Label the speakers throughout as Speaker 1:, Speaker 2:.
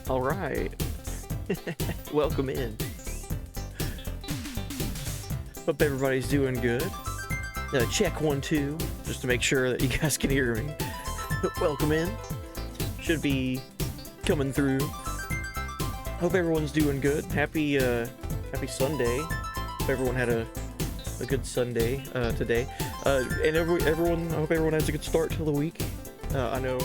Speaker 1: All right. Welcome in. Hope everybody's doing good. Check 1, 2, just to make sure that you guys can hear me. Welcome in. Should be coming through. Hope everyone's doing good. Happy Sunday. Hope everyone had a good Sunday today. And everyone, I hope everyone has a good start to the week. I know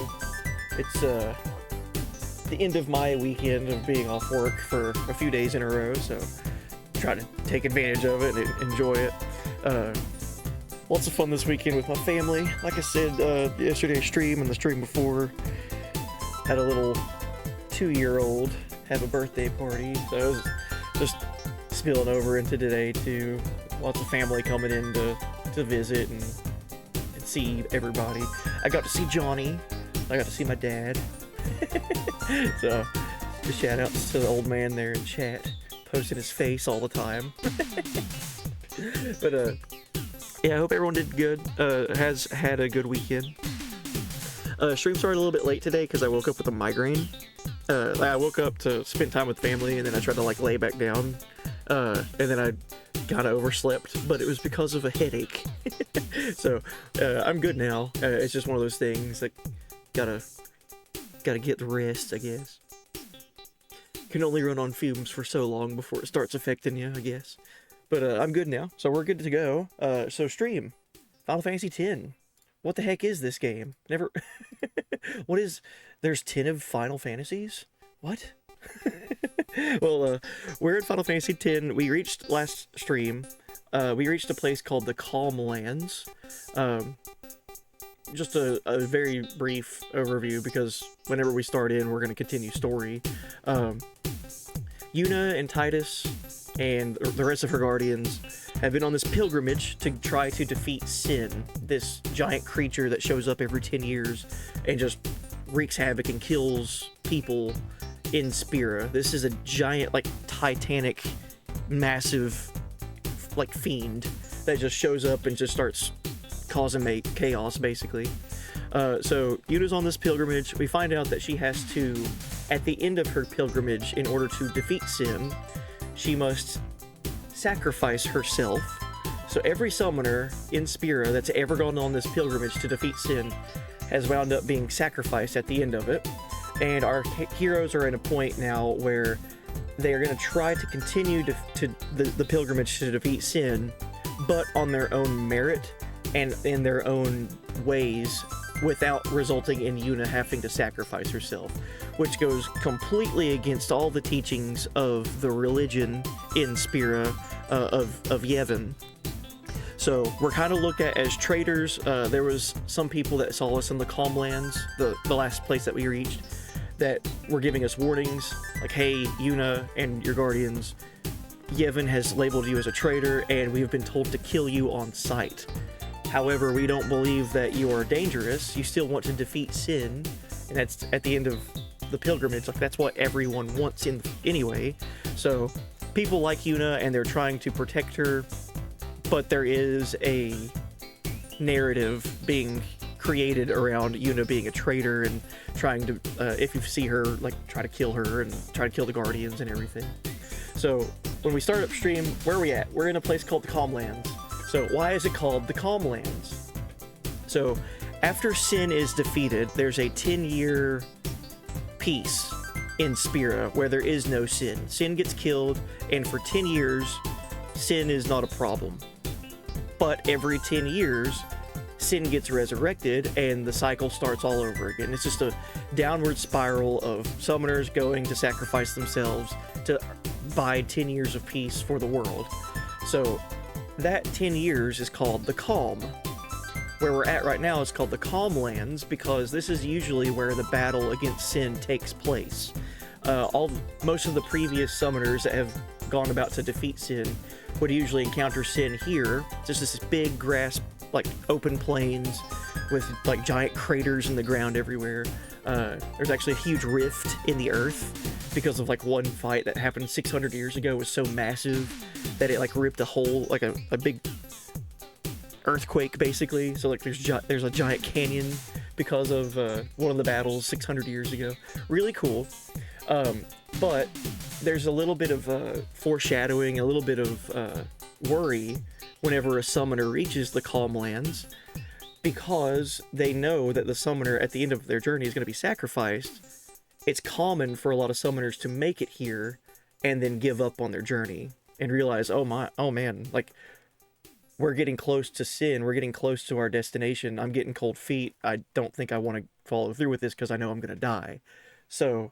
Speaker 1: it's the end of my weekend of being off work for a few days in a row, so try to take advantage of it and enjoy it. Lots of fun this weekend with my family. Like I said, yesterday's stream and the stream before, had a little 2-year-old have a birthday party, so it was just spilling over into today too. Lots of family coming in to visit and see everybody. I got to see Johnny. I got to see my dad. So, just shout outs to the old man there in chat, posting his face all the time. But yeah, I hope everyone did good. Has had a good weekend. Stream started a little bit late today because I woke up with a migraine. I woke up to spend time with family, and then I tried to like lay back down, and then I kind of overslept, but it was because of a headache. So I'm good now. It's just one of those things that gotta get the rest, I guess. Can only run on fumes for so long before it starts affecting you, I guess. But I'm good now, so we're good to go. So stream Final Fantasy X. What the heck is this game? Never. What is? There's 10 of Final Fantasies? What? Well, we're in Final Fantasy X. We reached last stream. We reached a place called the Calm Lands. Just a very brief overview, because whenever we start in, we're going to continue story. Yuna and Titus and the rest of her guardians have been on this pilgrimage to try to defeat Sin, this giant creature that shows up every 10 years and just wreaks havoc and kills people in Spira. This is a giant, like, titanic, massive, like, fiend that just shows up and just starts causing chaos, basically. So Yuna's on this pilgrimage. We find out that she has to, at the end of her pilgrimage, in order to defeat Sin, she must sacrifice herself. So every summoner in Spira that's ever gone on this pilgrimage to defeat Sin has wound up being sacrificed at the end of it. And our heroes are at a point now where they are going to try to continue the pilgrimage to defeat Sin, but on their own merit and in their own ways, without resulting in Yuna having to sacrifice herself, which goes completely against all the teachings of the religion in Spira of Yevon. So we're kind of looked at as traitors. There was some people that saw us in the Calm Lands, the last place that we reached, that were giving us warnings, like, hey, Yuna and your guardians, Yevon has labeled you as a traitor, and we've been told to kill you on sight. However, we don't believe that you are dangerous. You still want to defeat Sin, and that's at the end of the pilgrimage. Like, that's what everyone wants anyway. So people like Yuna, and they're trying to protect her, but there is a narrative being created around Yuna being a traitor and trying to, if you see her, like, try to kill her and try to kill the Guardians and everything. So when we start upstream, where are we at? We're in a place called the Calm Lands. So why is it called the Calm Lands? So after Sin is defeated, there's a 10-year peace in Spira where there is no Sin. Sin gets killed, and for 10 years, Sin is not a problem. But every 10 years, Sin gets resurrected, and the cycle starts all over again. It's just a downward spiral of summoners going to sacrifice themselves to buy 10 years of peace for the world. So that 10 years is called the Calm. Where we're at right now is called the Calm Lands, because this is usually where the battle against Sin takes place. Most of the previous summoners that have gone about to defeat Sin would usually encounter Sin here. Just this big grass, like, open plains with, like, giant craters in the ground everywhere. There's actually a huge rift in the earth because of, like, one fight that happened 600 years ago was so massive that it, like, ripped a hole, like a big earthquake, basically. So, like, there's a giant canyon because of one of the battles 600 years ago. Really cool. But there's a little bit of foreshadowing, a little bit of worry whenever a summoner reaches the Calm Lands, because they know that the summoner at the end of their journey is going to be sacrificed. It's common for a lot of summoners to make it here and then give up on their journey and realize, oh man, like, we're getting close to Sin, we're getting close to our destination, I'm getting cold feet, I don't think I want to follow through with this because I know I'm going to die. So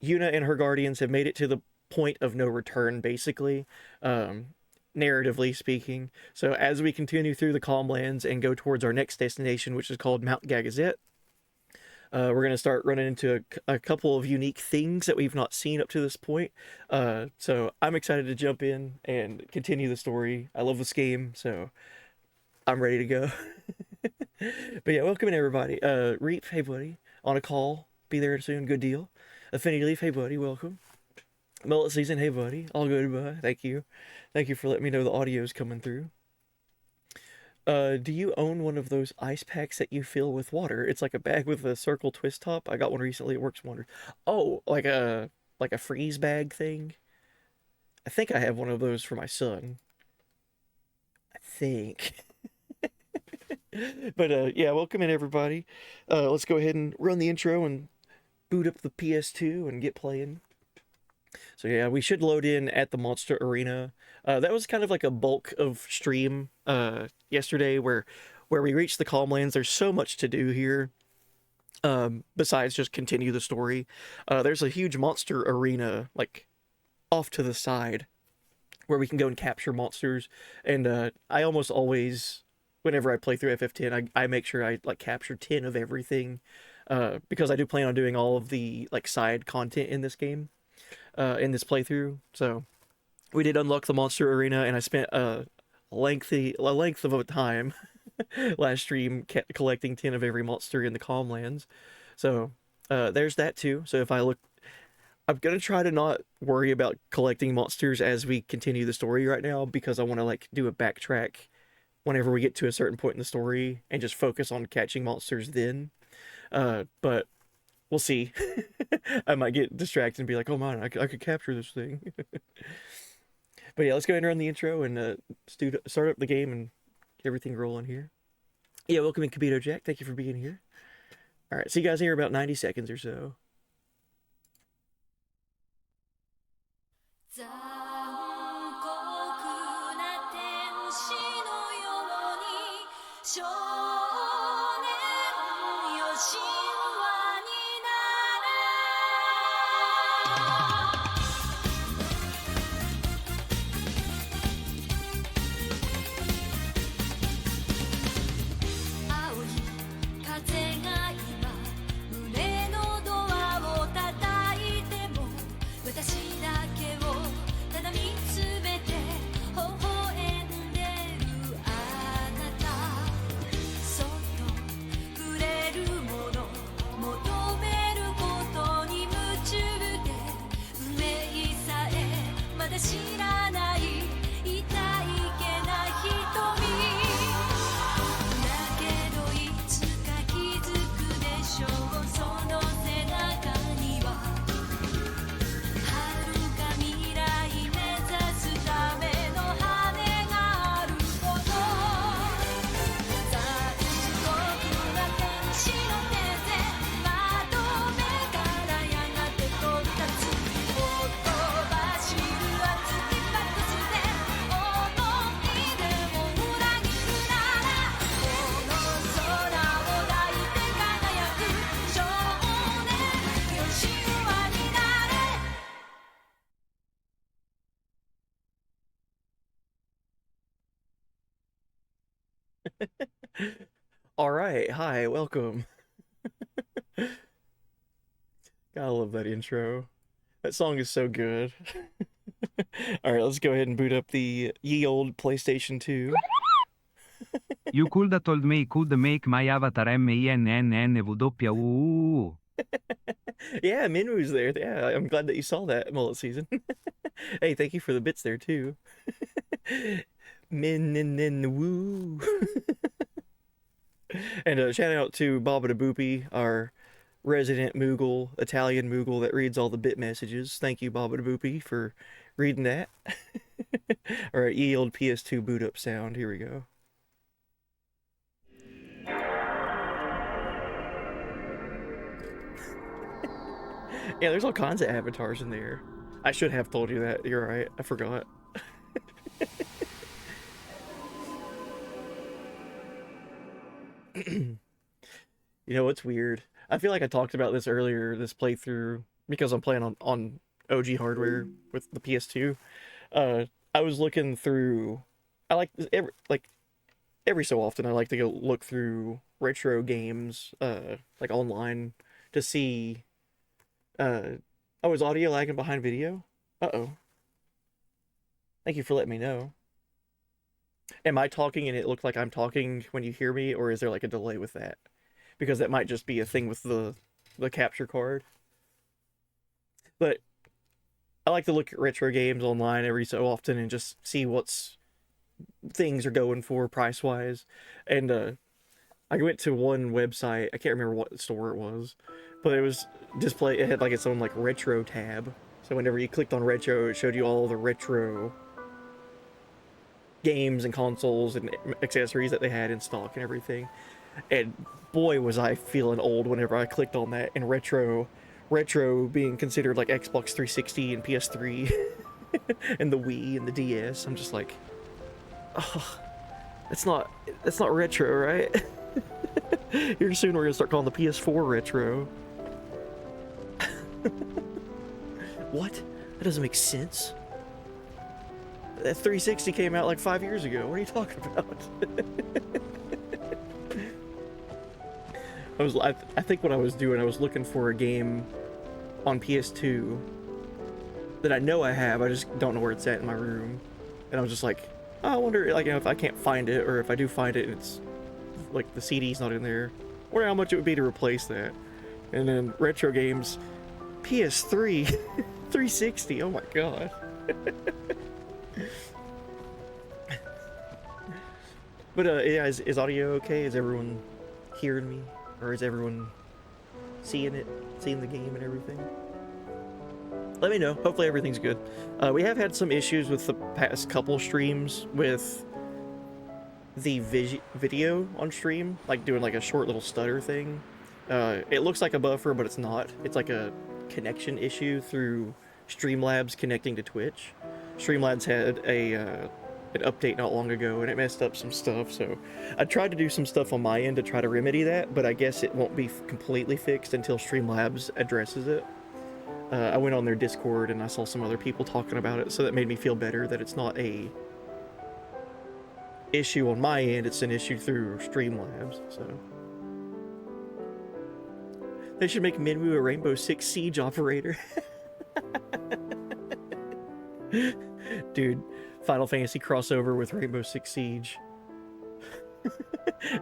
Speaker 1: Yuna and her guardians have made it to the point of no return, basically, narratively speaking. So as we continue through the Calm Lands and go towards our next destination, which is called Mount Gagazet, we're going to start running into a couple of unique things that we've not seen up to this point. So I'm excited to jump in and continue the story. I love this game, so I'm ready to go. But yeah, welcome in everybody. Reap, hey buddy. On a call, be there soon, good deal. Affinity Leaf, hey buddy, welcome. Mullet Season, hey buddy, all good, bud. Thank you. Thank you for letting me know the audio's coming through. Do you own one of those ice packs that you fill with water? It's like a bag with a circle twist top. I got one recently. It works wonders. Oh, like a freeze bag thing. I think I have one of those for my son. I think. But yeah, welcome in everybody. Let's go ahead and run the intro and boot up the PS2 and get playing. So yeah, we should load in at the Monster Arena. That was kind of like a bulk of stream yesterday where we reached the Calm Lands. There's so much to do here besides just continue the story. There's a huge Monster Arena like off to the side where we can go and capture monsters. And I almost always, whenever I play through FF10, I make sure I like capture 10 of everything because I do plan on doing all of the like side content in this game. In this playthrough. So we did unlock the Monster Arena, and I spent a length of a time last stream collecting 10 of every monster in the Calm Lands. So there's that too. So if I look, I'm gonna try to not worry about collecting monsters as we continue the story right now, because I want to like do a backtrack whenever we get to a certain point in the story and just focus on catching monsters then. But we'll see. I might get distracted and be like, oh man, I could capture this thing. But yeah, let's go ahead and run the intro and start up the game and get everything rolling here. Yeah, welcome in Kabito Jack. Thank you for being here. All right, see you guys here in about 90 seconds or so. All right, hi, welcome. Gotta love that intro. That song is so good. All right, let's go ahead and boot up the ye old PlayStation 2.
Speaker 2: You could have told me could make my avatar MINNNWOO.
Speaker 1: Yeah, Minwoo's there. Yeah, I'm glad that you saw that, Mullet Season. Hey, thank you for the bits there, too. Min-nin-nin-woo. And shout out to Baba da Boopy, our resident Moogle, Italian Moogle that reads all the bit messages. Thank you, Baba da Boopy, for reading that. Alright, ye old PS2 boot up sound. Here we go. Yeah, there's all kinds of avatars in there. I should have told you that. You're right. I forgot. You know what's weird? I feel like I talked about this earlier, this playthrough, because I'm playing on OG hardware with the PS2. Uh, I was looking through. I every so often I like to go look through retro games, like online, to see. Oh, is audio lagging behind video? Uh-oh. Thank you for letting me know. Am I talking and it looked like I'm talking when you hear me, or is there like a delay with that? Because that might just be a thing with the capture card. But I like to look at retro games online every so often and just see what's things are going for price wise. And I went to one website, I can't remember what store it was, but it was display. It had like its own like retro tab. So whenever you clicked on retro, it showed you all the retro games and consoles and accessories that they had in stock and everything. And boy, was I feeling old whenever I clicked on that. And retro being considered like Xbox 360 and PS3 and the Wii and the DS. I'm just like, oh, that's not retro, right? Here soon we're gonna start calling the PS4 retro. What? That doesn't make sense. That 360 came out like 5 years ago. What are you talking about? I think what I was doing, I was looking for a game on PS2 that I know I have. I just don't know where it's at in my room. And I was just like, oh, I wonder, like, you know, if I can't find it, or if I do find it and it's like the CD's not in there, I wonder how much it would be to replace that. And then retro games, PS3, 360. Oh my god. But yeah, is audio okay? Is everyone hearing me? Or is everyone seeing it? Seeing the game and everything? Let me know. Hopefully everything's good. We have had some issues with the past couple streams with the video on stream, like doing like a short little stutter thing. It looks like a buffer, but it's not. It's like a connection issue through Streamlabs connecting to Twitch. Streamlabs had an update not long ago, and it messed up some stuff, so I tried to do some stuff on my end to try to remedy that, but I guess it won't be completely fixed until Streamlabs addresses it. I went on their Discord and I saw some other people talking about it, so that made me feel better that it's not a issue on my end, it's an issue through Streamlabs, so. They should make Minwu a Rainbow Six Siege operator. Dude, Final Fantasy crossover with Rainbow Six Siege.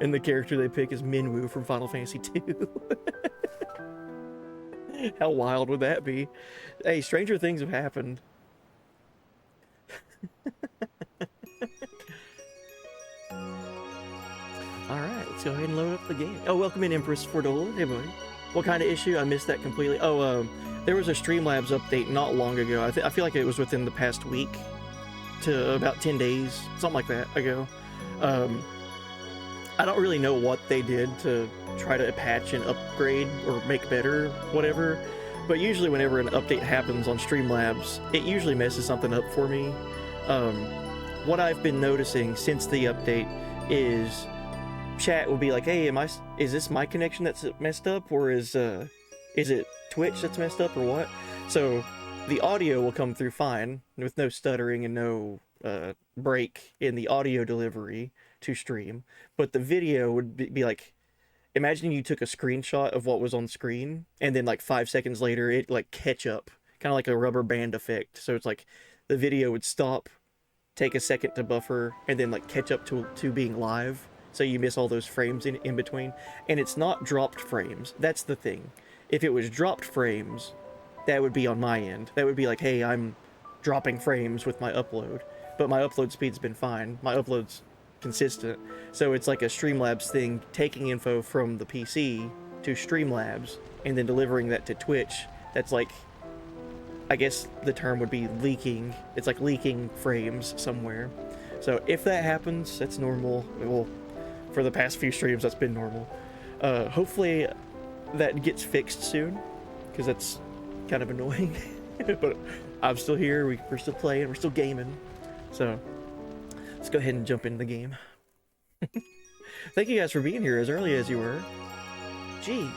Speaker 1: And the character they pick is Minwu from Final Fantasy 2. How wild would that be? Hey, stranger things have happened. Alright, let's go ahead and load up the game. Oh, welcome in, Empress Fordola. Hey, buddy. What kind of issue? I missed that completely. Oh, there was a Streamlabs update not long ago. I feel like it was within the past week to about 10 days, something like that ago. I don't really know what they did to try to patch and upgrade or make better, whatever. But usually whenever an update happens on Streamlabs, it usually messes something up for me. What I've been noticing since the update is chat will be like, hey, is this my connection that's messed up, or is it Twitch that's messed up, or what? So the audio will come through fine with no stuttering and no break in the audio delivery to stream, but the video would be like, imagine you took a screenshot of what was on screen and then like 5 seconds later it like catch up, kind of like a rubber band effect. So it's like the video would stop, take a second to buffer, and then like catch up to being live, so you miss all those frames in between. And it's not dropped frames, that's the thing. If it was dropped frames, that would be on my end. That would be like, hey, I'm dropping frames with my upload, but my upload speed's been fine, my upload's consistent. So it's like a Streamlabs thing, taking info from the PC to Streamlabs and then delivering that to Twitch. That's like I guess the term would be leaking. It's like leaking frames somewhere. So if that happens, that's normal. Well, for the past few streams, that's been normal. Hopefully that gets fixed soon, because that's kind of annoying. But I'm still here, we're still playing, we're still gaming. So let's go ahead and jump into the game. Thank you guys for being here as early as you were. Jeez.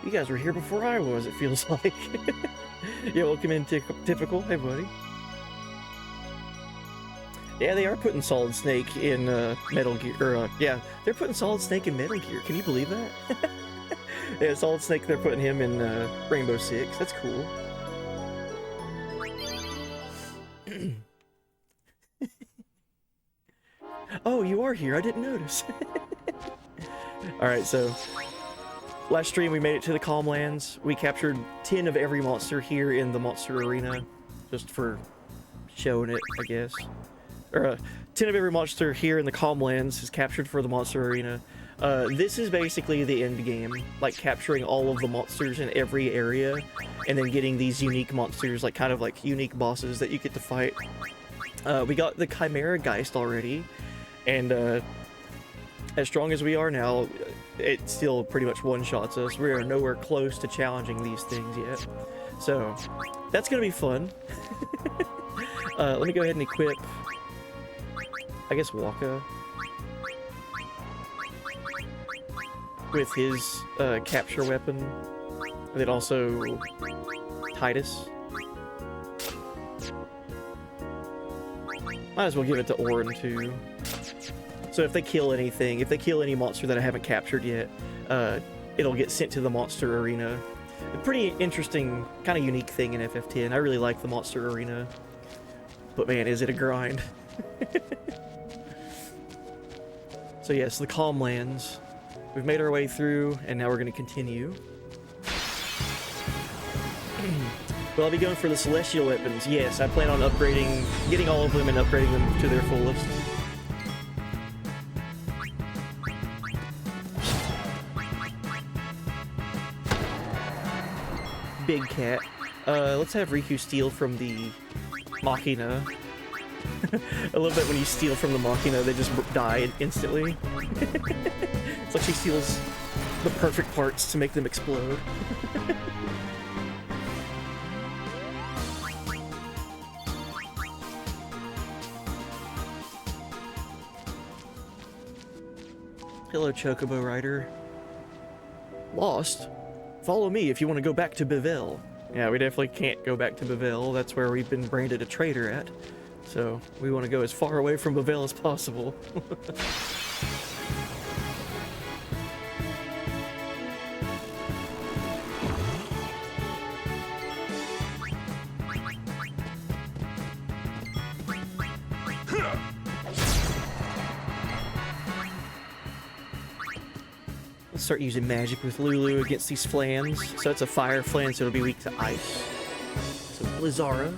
Speaker 1: You guys were here before I was, it feels like. Yeah, welcome in, Typical. Hey, buddy. Yeah, they are putting Solid Snake in Metal Gear. Or, yeah, they're putting Solid Snake in Metal Gear. Can you believe that? Yeah, Solid Snake, they're putting him in Rainbow Six. That's cool. Oh, you are here. I didn't notice. Alright, so last stream we made it to the Calm Lands. We captured 10 of every monster here in the monster arena. Just for showing it, I guess. Or 10 of every monster here in the Calm Lands is captured for the monster arena. This is basically the end game, like capturing all of the monsters in every area, and then getting these unique monsters, like kind of like unique bosses that you get to fight. We got the Chimera Geist already, and as strong as we are now, it still pretty much one-shots us. We are nowhere close to challenging these things yet, so that's gonna be fun. Let me go ahead and equip, I guess, Waka with his capture weapon, and then also Titus. Might as well give it to Orin too. So if they kill anything, if they kill any monster that I haven't captured yet, it'll get sent to the monster arena. A pretty interesting, kind of unique thing in FF10. I really like the monster arena, but man, is it a grind. So yes, the Calm Lands. We've made our way through, and now we're going to continue. Well, I'll be going for the Celestial weapons. Yes, I plan on upgrading, getting all of them and upgrading them to their fullest. Big cat. Let's have Riku steal from the Machina. I love that when you steal from the Machina, they just die instantly. It's like she steals the perfect parts to make them explode. Hello, Chocobo Rider. Lost? Follow me if you want to go back to Bevelle. Yeah, we definitely can't go back to Bevelle. That's where we've been branded a traitor at. So, we want to go as far away from Bevelle as possible. Let's start using magic with Lulu against these flans. So it's a fire flan, so it'll be weak to ice. So Blizzara.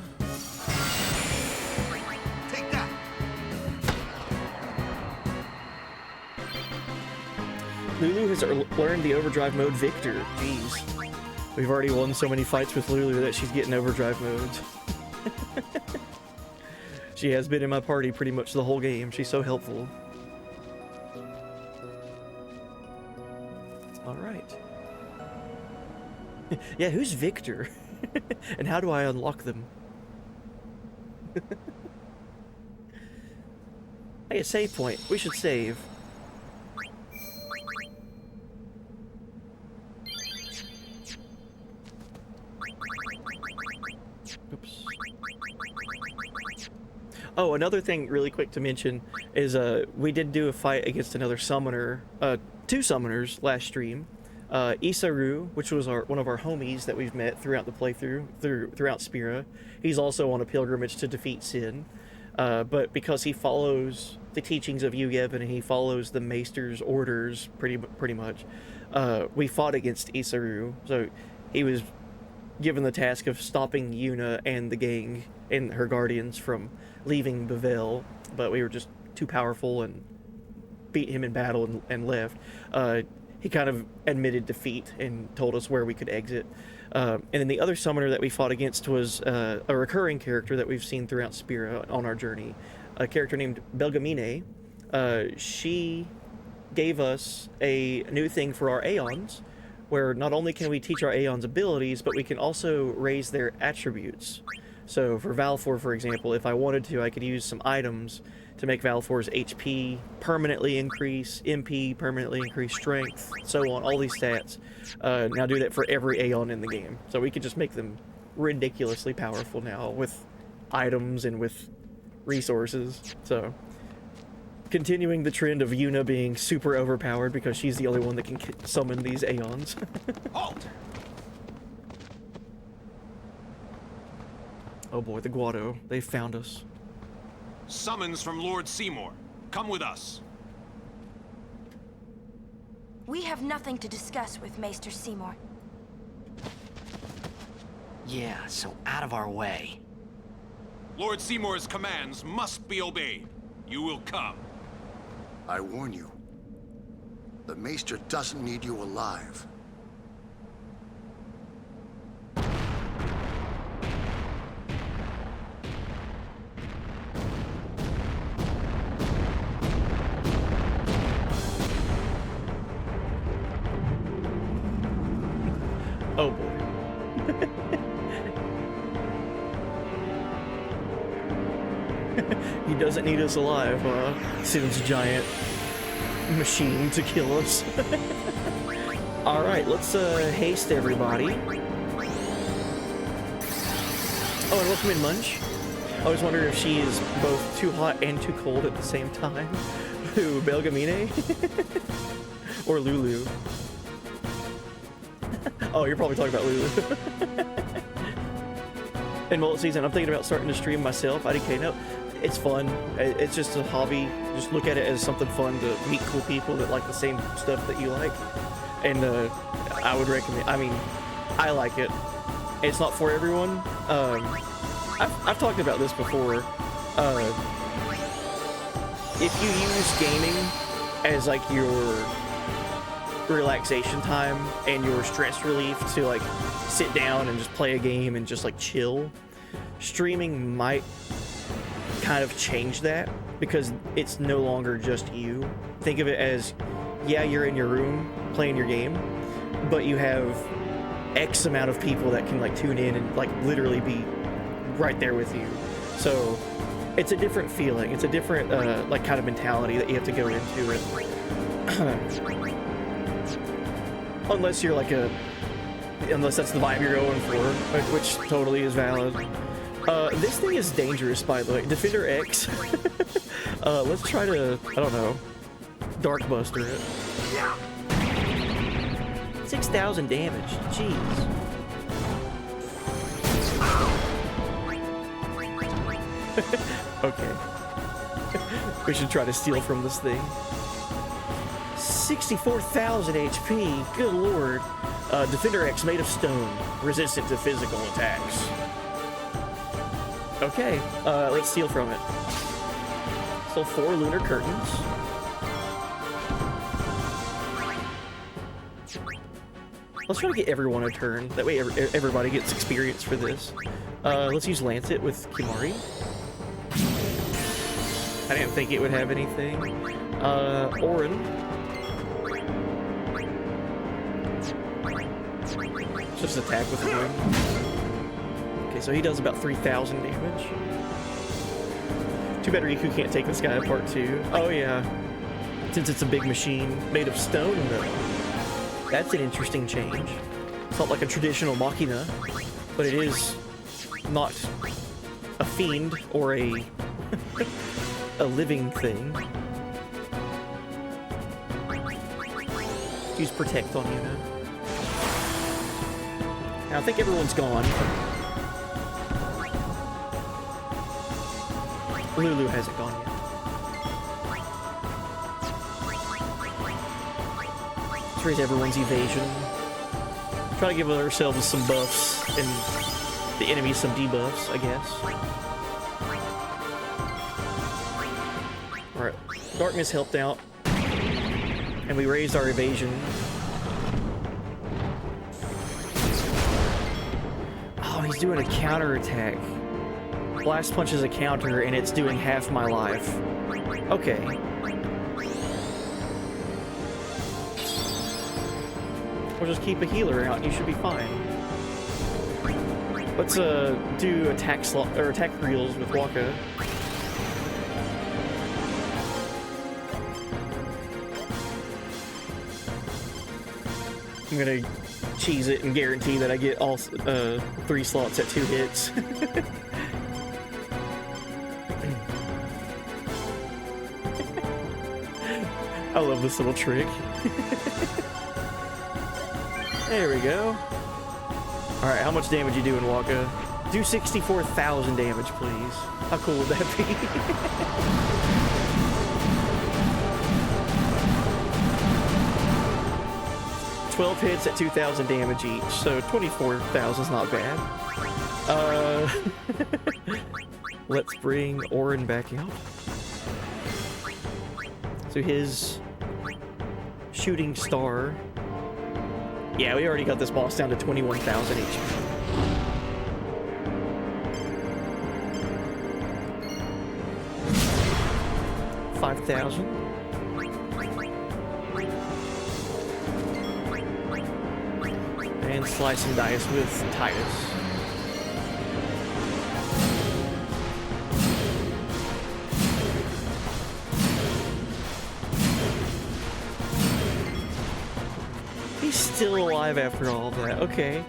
Speaker 3: Take that.
Speaker 1: Lulu has learned the overdrive mode Victor. Jeez. We've already won so many fights with Lulu that she's getting overdrive modes. She has been in my party pretty much the whole game. She's so helpful. Alright. Yeah, who's Victor? And how do I unlock them? Hey, a save point. We should save. Oops. Oh, another thing really quick to mention is we did do a fight against another summoner, two summoners last stream. Isaru, which was one of our homies that we've met throughout the playthrough, throughout Spira. He's also on a pilgrimage to defeat Sin. But because he follows the teachings of Yuyev and he follows the Maester's orders pretty much, we fought against Isaru. So he was given the task of stopping Yuna and the gang and her guardians from leaving Bevelle, but we were just too powerful and beat him in battle and left. he kind of admitted defeat and told us where we could exit. And then the other summoner that we fought against was a recurring character that we've seen throughout Spira on our journey, a character named Belgamine. She gave us a new thing for our Aeons, where not only can we teach our Aeons abilities, but we can also raise their attributes. So for Valfor, for example, if I wanted to, I could use some items to make Valfor's HP permanently increase, MP permanently increase, strength, so on, all these stats. Now do that for every Aeon in the game. So we could just make them ridiculously powerful now with items and with resources. So continuing the trend of Yuna being super overpowered because she's the only one that can summon these Aeons.
Speaker 3: Halt!
Speaker 1: Oh boy, the Guado. They found us.
Speaker 3: Summons from Lord Seymour. Come with us.
Speaker 4: We have nothing to discuss with Maester Seymour.
Speaker 5: Yeah, so out of our way.
Speaker 3: Lord Seymour's commands must be obeyed. You will come.
Speaker 6: I warn you. The Maester doesn't need you alive.
Speaker 1: Oh boy. He doesn't need us alive, Sin's giant machine to kill us. Alright, let's haste everybody. Oh, and welcome in, Munch. I was wondering if she is both too hot and too cold at the same time. Who, Belgamine? Or Lulu? Oh, you're probably talking about Lulu. In mullet season, I'm thinking about starting to stream myself. IDK, no, it's fun. It's just a hobby. Just look at it as something fun to meet cool people that like the same stuff that you like. And I would recommend. I mean, I like it. It's not for everyone. I've talked about this before. If you use gaming as like your relaxation time and your stress relief to like sit down and just play a game and just like chill, streaming might kind of change that, because it's no longer just you. Think of it as, yeah, you're in your room playing your game, but you have X amount of people that can like tune in and like literally be right there with you. So it's a different feeling. It's a different like kind of mentality that you have to go into it. Unless you're like unless that's the vibe you're going for, which totally is valid. This thing is dangerous, by the way. Defender X. Let's try to, I don't know, Dark Buster it. 6,000 damage. Jeez. Okay. We should try to steal from this thing. 64,000 HP. Good lord. Defender X made of stone, resistant to physical attacks. Okay, let's steal from it. So 4 lunar curtains. Let's try to get everyone a turn. That way everybody gets experience for this. Let's use Lancet with Kimari. I didn't think it would have anything. Orin. Just attack with him. Okay, so he does about 3,000 damage. Too bad Riku can't take this guy apart too. Oh yeah. Since it's a big machine made of stone though. That's an interesting change. It's not like a traditional machina, but it is not a fiend or a a living thing. Use protect on you now. Now I think everyone's gone. Lulu hasn't gone yet. Let's raise everyone's evasion. Try to give ourselves some buffs and the enemy some debuffs, I guess. Alright, darkness helped out. And we raised our evasion he's doing a counter attack. Blast punch is a counter, and it's doing half my life. Okay. We'll just keep a healer out, and you should be fine. Let's do attack slot or attack reels with Waka. I'm gonna cheese it and guarantee that I get all 3 slots at 2 hits. I love this little trick. There we go. Alright, how much damage you doing, Waka? Do 64,000 damage, please. How cool would that be? 12 hits at 2,000 damage each, so 24,000 is not bad. Let's bring Orin back out. So his shooting star. Yeah, we already got this boss down to 21,000 HP. $5,000. And slice and dice with Titus. He's still alive after all that. Okay.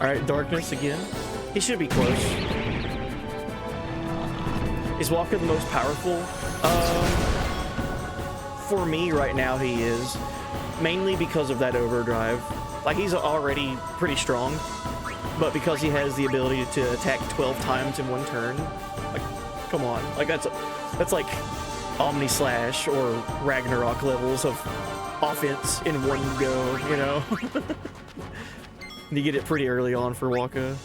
Speaker 1: Alright, darkness again. He should be close. Is Walker the most powerful? For me right now he is. Mainly because of that overdrive. Like, he's already pretty strong, but because he has the ability to attack 12 times in one turn, like, come on. Like, that's like Omni Slash or Ragnarok levels of offense in one go, you know? You get it pretty early on for Waka.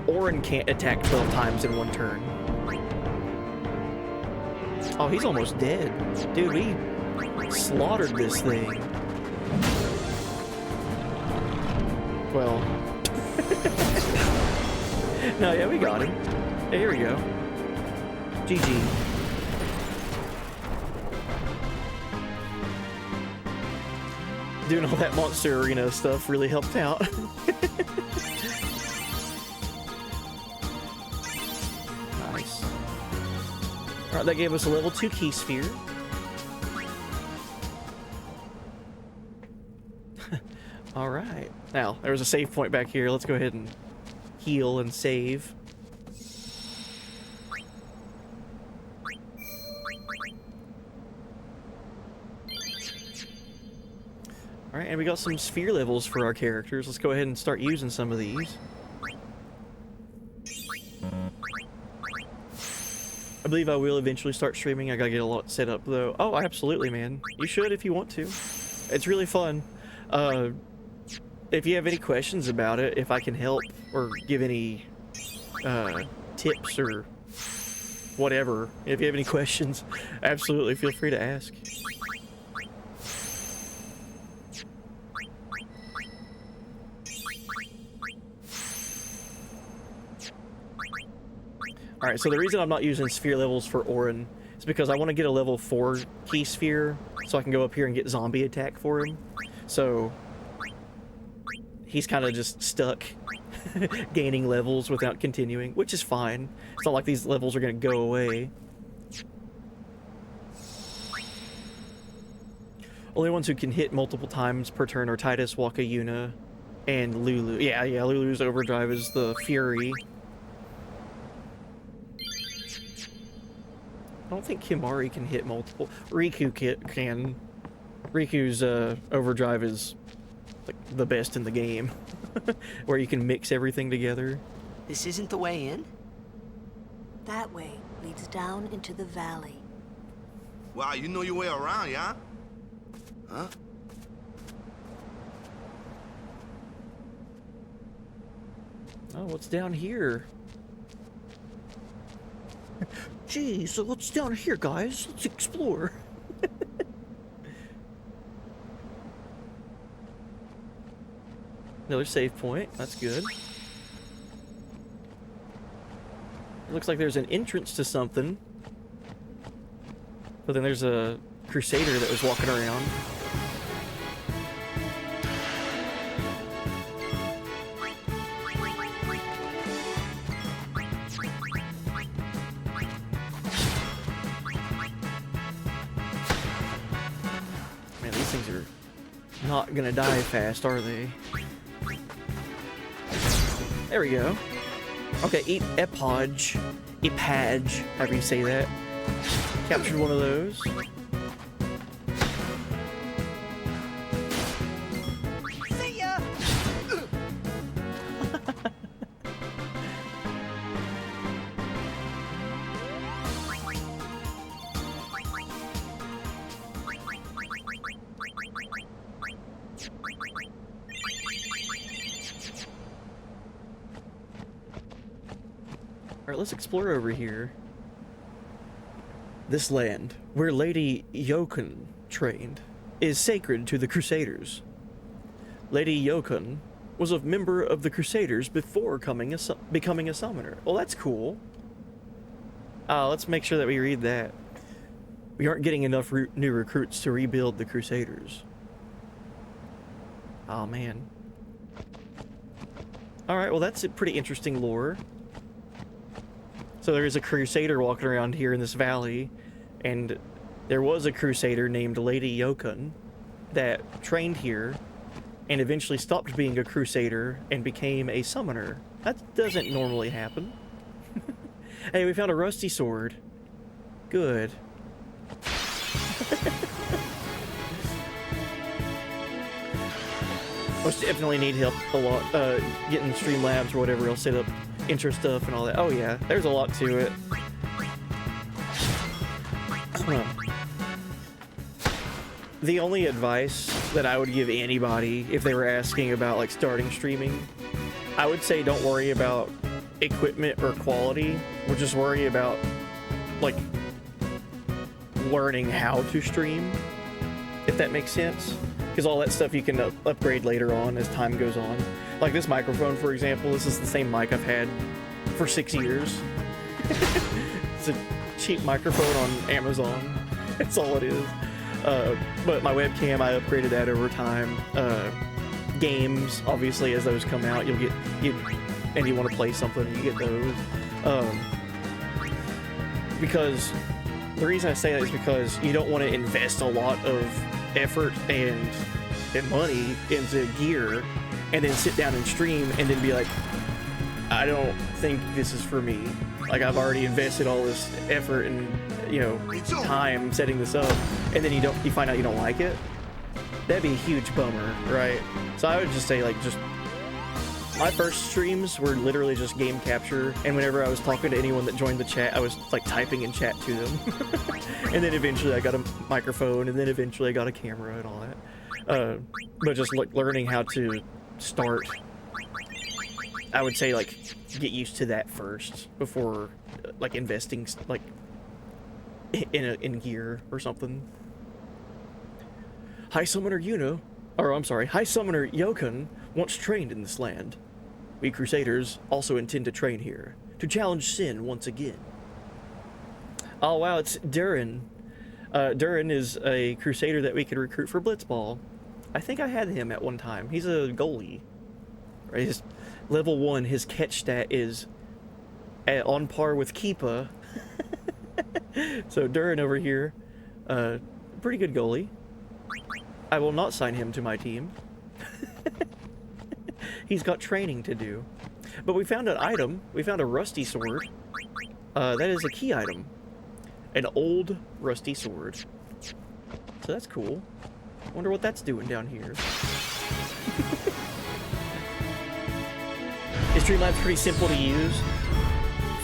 Speaker 1: Orin can't attack 12 times in one turn. Oh, he's almost dead. Dude, we slaughtered this thing. Well. No, yeah, we got him. Hey, here we go. GG. Doing all that Monster Arena stuff really helped out. Nice. Alright, that gave us a level 2 key sphere. Alright. Now, there was a save point back here. Let's go ahead and heal and save. Alright, and we got some sphere levels for our characters. Let's go ahead and start using some of these. I believe I will eventually start streaming. I gotta get a lot set up though. Oh, absolutely, man. You should if you want to. It's really fun. If you have any questions about it, if I can help or give any tips or whatever, if you have any questions, absolutely feel free to ask. Alright, so the reason I'm not using sphere levels for Orin is because I want to get a level 4 key sphere so I can go up here and get zombie attack for him. So he's kind of just stuck gaining levels without continuing, which is fine. It's not like these levels are going to go away. Only ones who can hit multiple times per turn are Titus, Waka, Yuna, and Lulu. Yeah, Lulu's overdrive is the Fury. I don't think Kimari can hit multiple. Riku can. Riku's overdrive is like the best in the game, where you can mix everything together.
Speaker 5: This isn't the way in?
Speaker 7: That way leads down into the valley.
Speaker 8: Wow, you know your way around, yeah? Huh?
Speaker 1: Oh, what's down here? Gee, so what's down here, guys? Let's explore. Another save point. That's good. It looks like there's an entrance to something. But then there's a crusader that was walking around. Man, these things are not gonna die fast, are they? There we go. Okay, Epage, however you say that. Captured one of those.
Speaker 5: See ya!
Speaker 1: Alright, let's explore over here. This land, where Lady Yokun trained, is sacred to the Crusaders. Lady Yokun was a member of the Crusaders before becoming a summoner. Well, that's cool. Let's make sure that we read that. We aren't getting enough new recruits to rebuild the Crusaders. Oh, man. Alright, well, that's a pretty interesting lore. So there is a crusader walking around here in this valley, and there was a crusader named Lady Yokun that trained here and eventually stopped being a crusader and became a summoner. That doesn't normally happen. Hey, we found a rusty sword. Good. Most definitely need help a lot getting Streamlabs or whatever else set up. Intro stuff and all that. Oh yeah, there's a lot to it. The only advice that I would give anybody if they were asking about like starting streaming, I would say don't worry about equipment or quality. We'll just worry about like learning how to stream, if that makes sense. Because all that stuff you can upgrade later on as time goes on. Like this microphone, for example, this is the same mic I've had for 6 years. It's a cheap microphone on Amazon. That's all it is. But my webcam, I upgraded that over time. Games, obviously, as those come out, and you want to play something, you get those. Because the reason I say that is because you don't want to invest a lot of effort and money into gear and then sit down and stream and then be like, I don't think this is for me. Like, I've already invested all this effort and, you know, time setting this up, and then you find out you don't like it. That'd be a huge bummer, right? So I would just say, like, just my first streams were literally just game capture, and whenever I was talking to anyone that joined the chat, I was like typing in chat to them. And then eventually I got a microphone, and then eventually I got a camera and all that. But just like learning how to start, I would say, like, get used to that first before like investing like in gear or something. High Summoner High Summoner Yokun once trained in this land. We Crusaders also intend to train here, to challenge Sin once again. Oh wow, it's Durin. Durin is a Crusader that we could recruit for Blitzball. I think I had him at one time. He's a goalie. Right? His level 1, his catch stat is on par with Keepa. So Durin over here, pretty good goalie. I will not sign him to my team. He's got training to do. But we found an item. We found a rusty sword. That is a key item. An old rusty sword. So that's cool. Wonder what that's doing down here. Is Streamlabs pretty simple to use?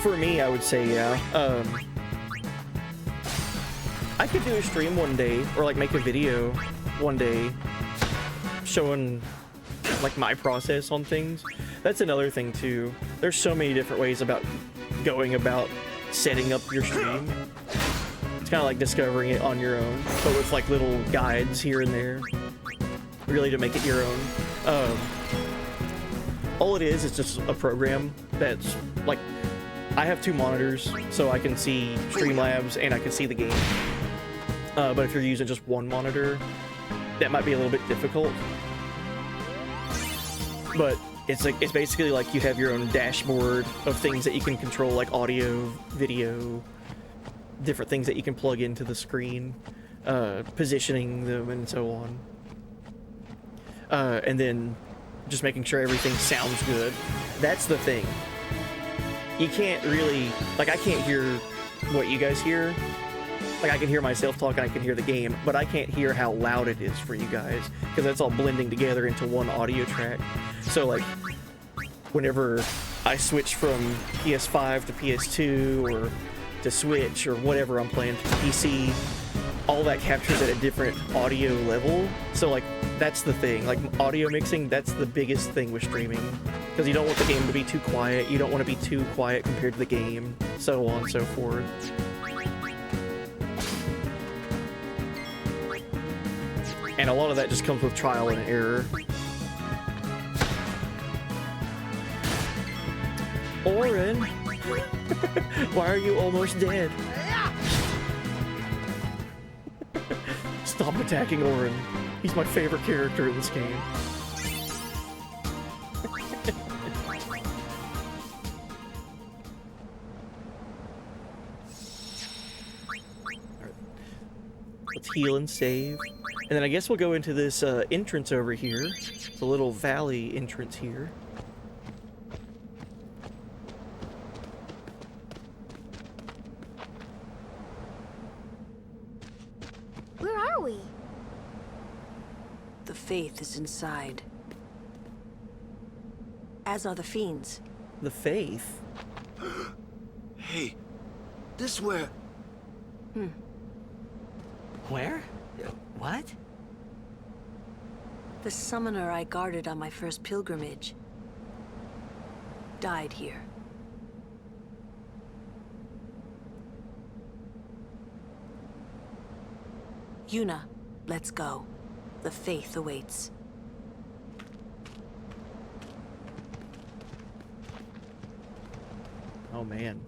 Speaker 1: For me, I would say yeah. I could do a stream one day, or like make a video one day showing like my process on things. That's another thing too. There's so many different ways about going about setting up your stream. It's kind of like discovering it on your own, but with like little guides here and there, really to make it your own. all it is just a program that's like, I have 2 monitors, so I can see Streamlabs and I can see the game. But if you're using just 1 monitor, that might be a little bit difficult. But it's basically like you have your own dashboard of things that you can control, like audio, video, different things that you can plug into the screen, positioning them and so on. And then just making sure everything sounds good. That's the thing. You can't really, like, I can't hear what you guys hear. Like, I can hear myself talk and I can hear the game, but I can't hear how loud it is for you guys, because that's all blending together into one audio track. So, like, whenever I switch from PS5 to PS2 or to Switch or whatever I'm playing to PC, all that captures at a different audio level. So, like, that's the thing. Like, audio mixing, that's the biggest thing with streaming. Because you don't want the game to be too quiet, you don't want to be too quiet compared to the game, so on and so forth. And a lot of that just comes with trial and error. Oren! Why are you almost dead? Stop attacking Oren. He's my favorite character in this game. Let's heal and save. And then I guess we'll go into this entrance over here. It's a little valley entrance here.
Speaker 4: Where are we?
Speaker 7: The faith is inside. As are the fiends.
Speaker 1: The faith?
Speaker 8: Hey, this where...
Speaker 5: Where? What?
Speaker 7: The summoner I guarded on my first pilgrimage died here. Yuna, let's go. The faith awaits.
Speaker 1: Oh man.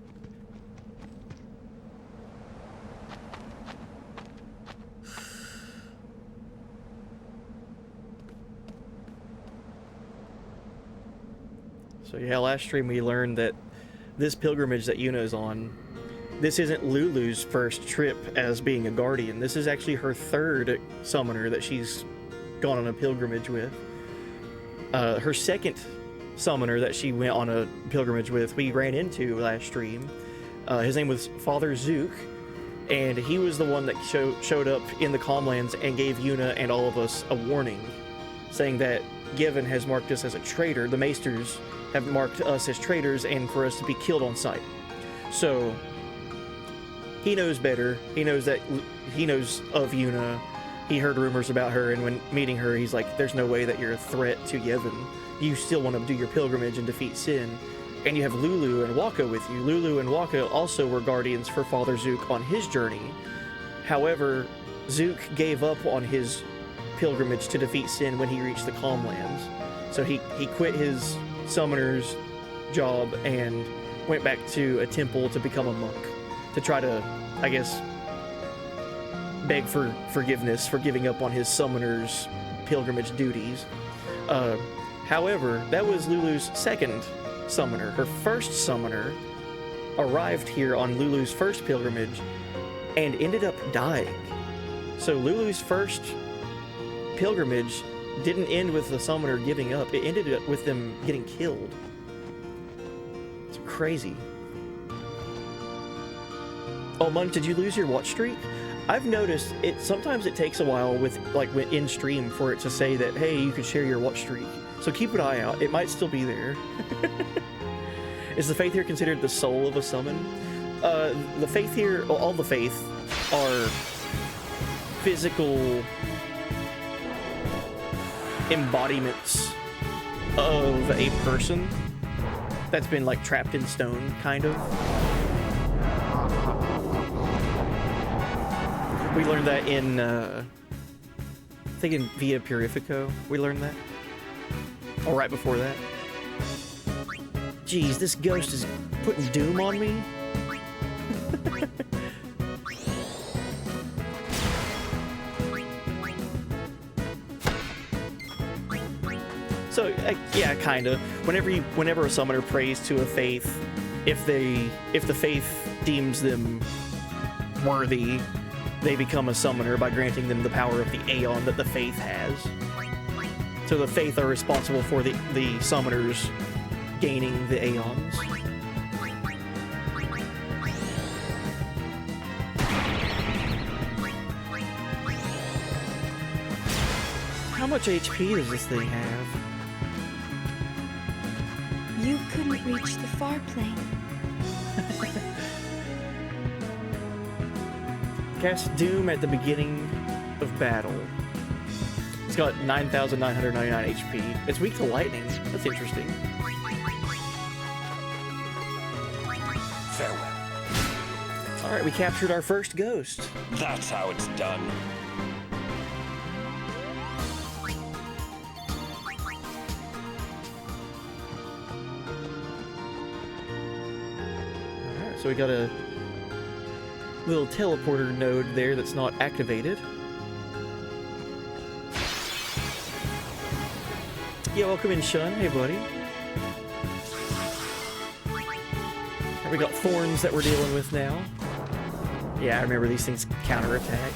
Speaker 1: So yeah, last stream we learned that this pilgrimage that Yuna's on, this isn't Lulu's first trip as being a guardian. This is actually her 3rd summoner that she's gone on a pilgrimage with. Her 2nd summoner that she went on a pilgrimage with, we ran into last stream. His name was Father Zook, and he was the one that showed up in the Calmlands and gave Yuna and all of us a warning, saying that Given has marked us as a traitor. The Maesters have marked us as traitors and for us to be killed on sight. So he knows better. He knows of Yuna. He heard rumors about her, and when meeting her, he's like, there's no way that you're a threat to Yevon. You still want to do your pilgrimage and defeat Sin. And you have Lulu and Waka with you. Lulu and Waka also were guardians for Father Zook on his journey. However, Zook gave up on his pilgrimage to defeat Sin when he reached the Calmlands. So he quit his summoner's job and went back to a temple to become a monk, to try to, I guess, beg for forgiveness for giving up on his summoner's pilgrimage duties. However, that was Lulu's 2nd summoner. Her 1st summoner arrived here on Lulu's 1st pilgrimage and ended up dying. So Lulu's 1st pilgrimage didn't end with the summoner giving up. It ended up with them getting killed. It's crazy. Oh, Mun, did you lose your watch streak? I've noticed sometimes it takes a while with in stream for it to say that, hey, you can share your watch streak. So keep an eye out. It might still be there. Is the faith here considered the soul of a summon? The faith here, all the faith are physical embodiments of a person that's been trapped in stone, kind of. We learned that in I think in Via Purifico we learned that, or right before that. Jeez, this ghost is putting doom on me. So, yeah, kinda. Whenever a summoner prays to a faith, if the faith deems them worthy, they become a summoner by granting them the power of the Aeon that the faith has. So the faith are responsible for the summoners gaining the Aeons. How much HP does this thing have?
Speaker 4: You couldn't reach the far plane.
Speaker 1: Cast Doom at the beginning of battle. It's got 9,999 HP. It's weak to lightning. That's interesting.
Speaker 9: Farewell.
Speaker 1: Alright, we captured our first ghost.
Speaker 9: That's how it's done.
Speaker 1: Alright, so we got a little teleporter node there that's not activated. Yeah, welcome in, Shun. Hey, buddy. We got thorns that we're dealing with now. Yeah, I remember these things counterattack.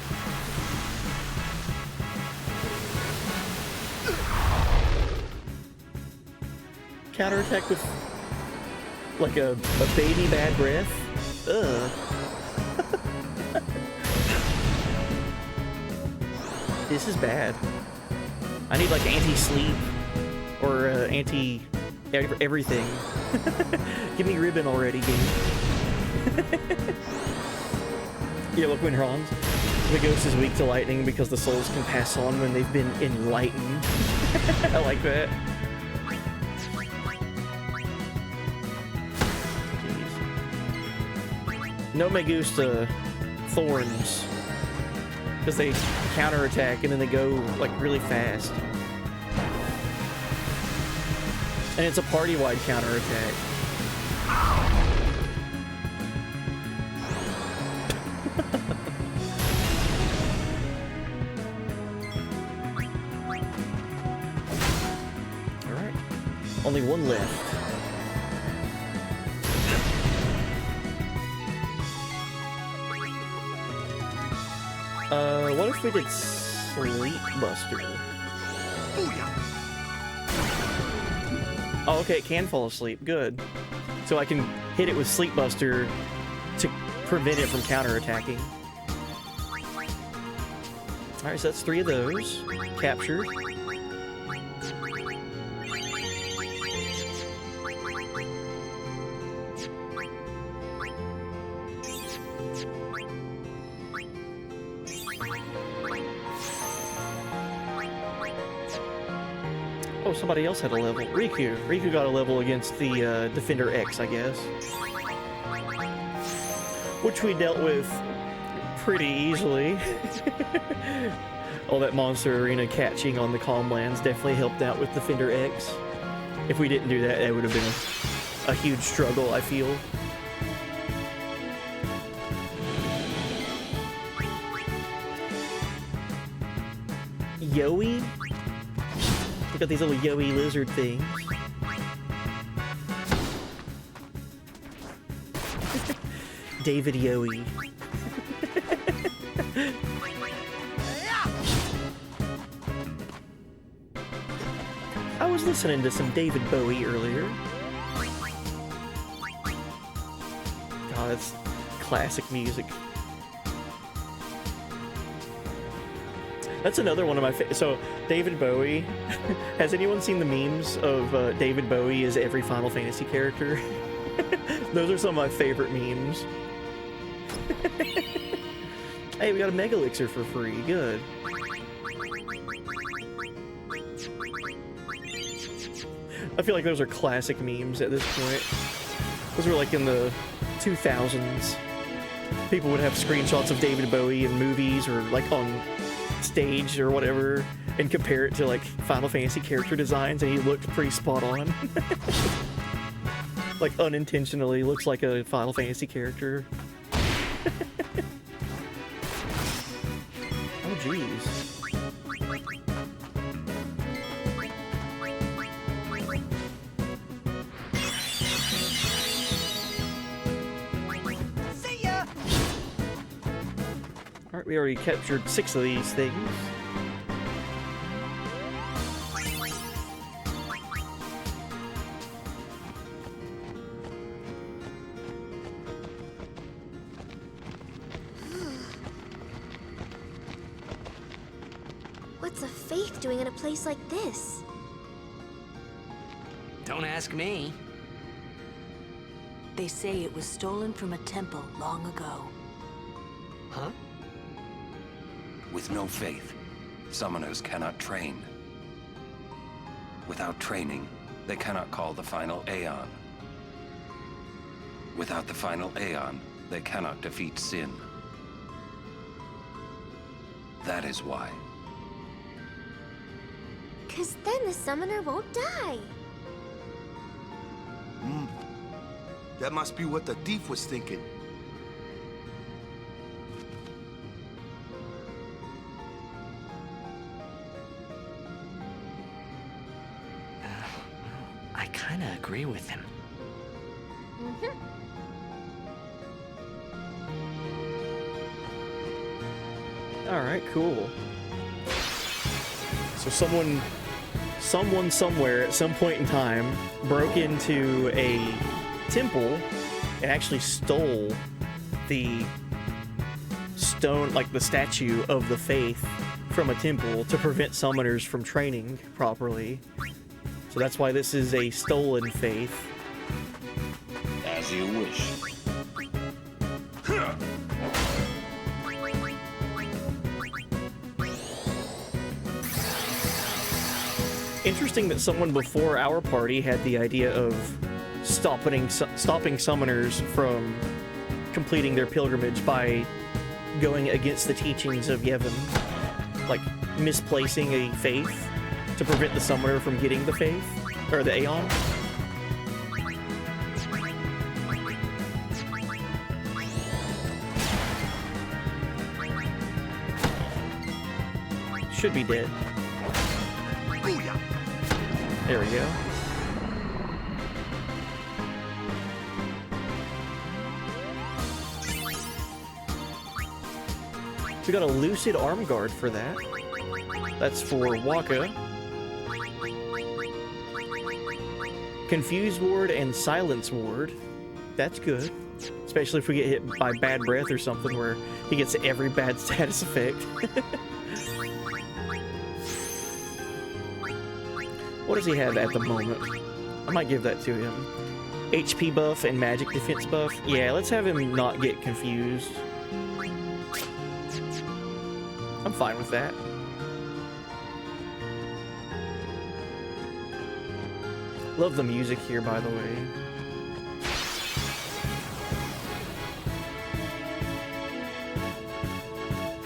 Speaker 1: Counterattack with like a baby bad breath. Ugh. This is bad. I need like anti-sleep or anti-everything. Give me ribbon already, game. Yeah, look, when Hans, the ghost is weak to lightning because the souls can pass on when they've been enlightened. I like that. Jeez. No Megusta thorns. Because they counterattack and then they go like really fast. And it's a party-wide counterattack. Alright. Only one left. What if we did Sleep Buster? Oh, okay, it can fall asleep. Good. So I can hit it with Sleep Buster to prevent it from counterattacking. Alright, so that's 3 of those. Captured. Oh, somebody else had a level. Riku. Riku got a level against the Defender X, I guess. Which we dealt with pretty easily. All that Monster Arena catching on the Calm Lands definitely helped out with Defender X. If we didn't do that, it would have been a huge struggle, I feel. Yoey? Look at these little Yoey lizard things. David Yoey. I was listening to some David Bowie earlier. God, that's classic music. That's another one of my favorites. So, David Bowie. Has anyone seen the memes of David Bowie as every Final Fantasy character? Those are some of my favorite memes. Hey, we got a Mega Elixir for free. Good. I feel like those are classic memes at this point. Those were like in the 2000s. People would have screenshots of David Bowie in movies or like on stage or whatever and compare it to like Final Fantasy character designs, and he looked pretty spot on. Like unintentionally looks like a Final Fantasy character. Oh jeez. Alright, we already captured 6 of these things.
Speaker 9: What's a faith doing in a place like this?
Speaker 5: Don't ask me.
Speaker 7: They say it was stolen from a temple long ago.
Speaker 5: Huh?
Speaker 10: With no faith, summoners cannot train. Without training, they cannot call the final Aeon. Without the final Aeon, they cannot defeat sin. That is why.
Speaker 9: 'Cause then the summoner won't die.
Speaker 8: That must be what the thief was thinking.
Speaker 5: I kinda agree with him.
Speaker 1: Alright, cool. So someone somewhere at some point in time broke into a temple and actually stole the stone, like the statue of the faith from a temple to prevent summoners from training properly. So that's why this is a stolen faith.
Speaker 10: As you wish.
Speaker 1: Interesting that someone before our party had the idea of stopping summoners from completing their pilgrimage by going against the teachings of Yevon, like misplacing a faith to prevent the summoner from getting the faith, or the Aeon. Should be dead. There we go. We got a Lucid Arm Guard for that. That's for Waka. Confuse Ward and Silence Ward. That's good. Especially if we get hit by bad breath or something where he gets every bad status effect. What does he have at the moment? I might give that to him. HP buff and magic defense buff. Yeah, let's have him not get confused. I'm fine with that. Love the music here, by the way.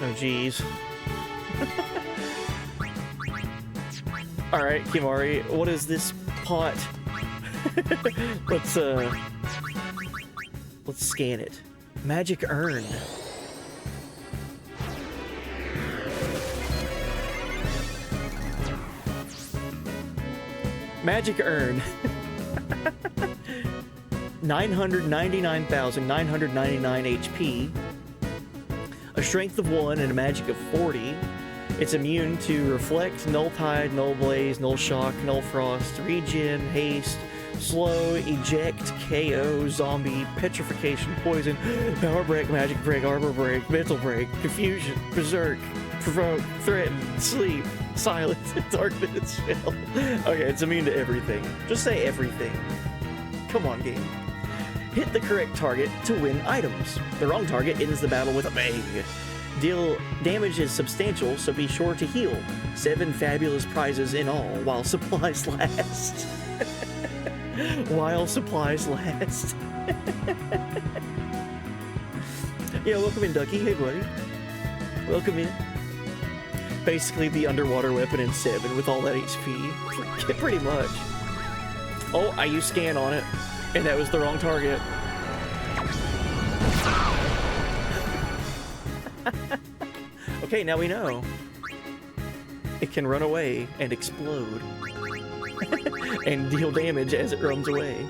Speaker 1: Oh, geez. Alright, Kimari, what is this pot? Let's scan it. Magic urn. Magic urn. 999,999 HP. A strength of 1 and a magic of 40. It's immune to Reflect, Null Tide, Null Blaze, Null Shock, Null Frost, Regen, Haste, Slow, Eject, KO, Zombie, Petrification, Poison, Power Break, Magic Break, Armor Break, Mental Break, Confusion, Berserk, Provoke, Threaten, Sleep, Silence, Darkness, Shell. Okay, it's immune to everything. Just say everything. Come on, game. Hit the correct target to win items. The wrong target ends the battle with a bang. Deal damage is substantial, so be sure to heal. 7 fabulous prizes in all, while supplies last. While supplies last. Yeah, welcome in, Ducky. Hey, buddy. Welcome in. basically the underwater weapon in 7 with all that HP. Pretty much. Oh, I used scan on it, and that was the wrong target. Okay, now we know. It can run away and explode. And deal damage as it runs away.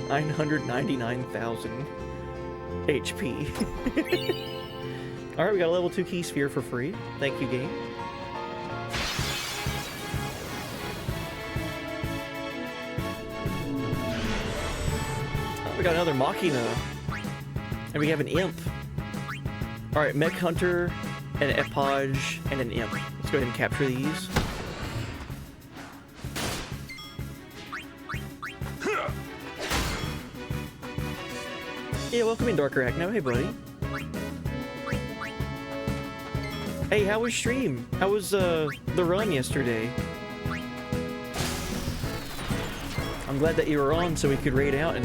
Speaker 1: 999,000 HP. Alright, we got a level 2 key sphere for free. Thank you, game. Oh, we got another Machina. And we have an Imp. Alright, Mech Hunter, an Epage, and an Imp. Let's go ahead and capture these. Yeah, welcome in, Darker Acno. Hey, buddy. Hey, how was stream? How was the run yesterday? I'm glad that you were on so we could raid out and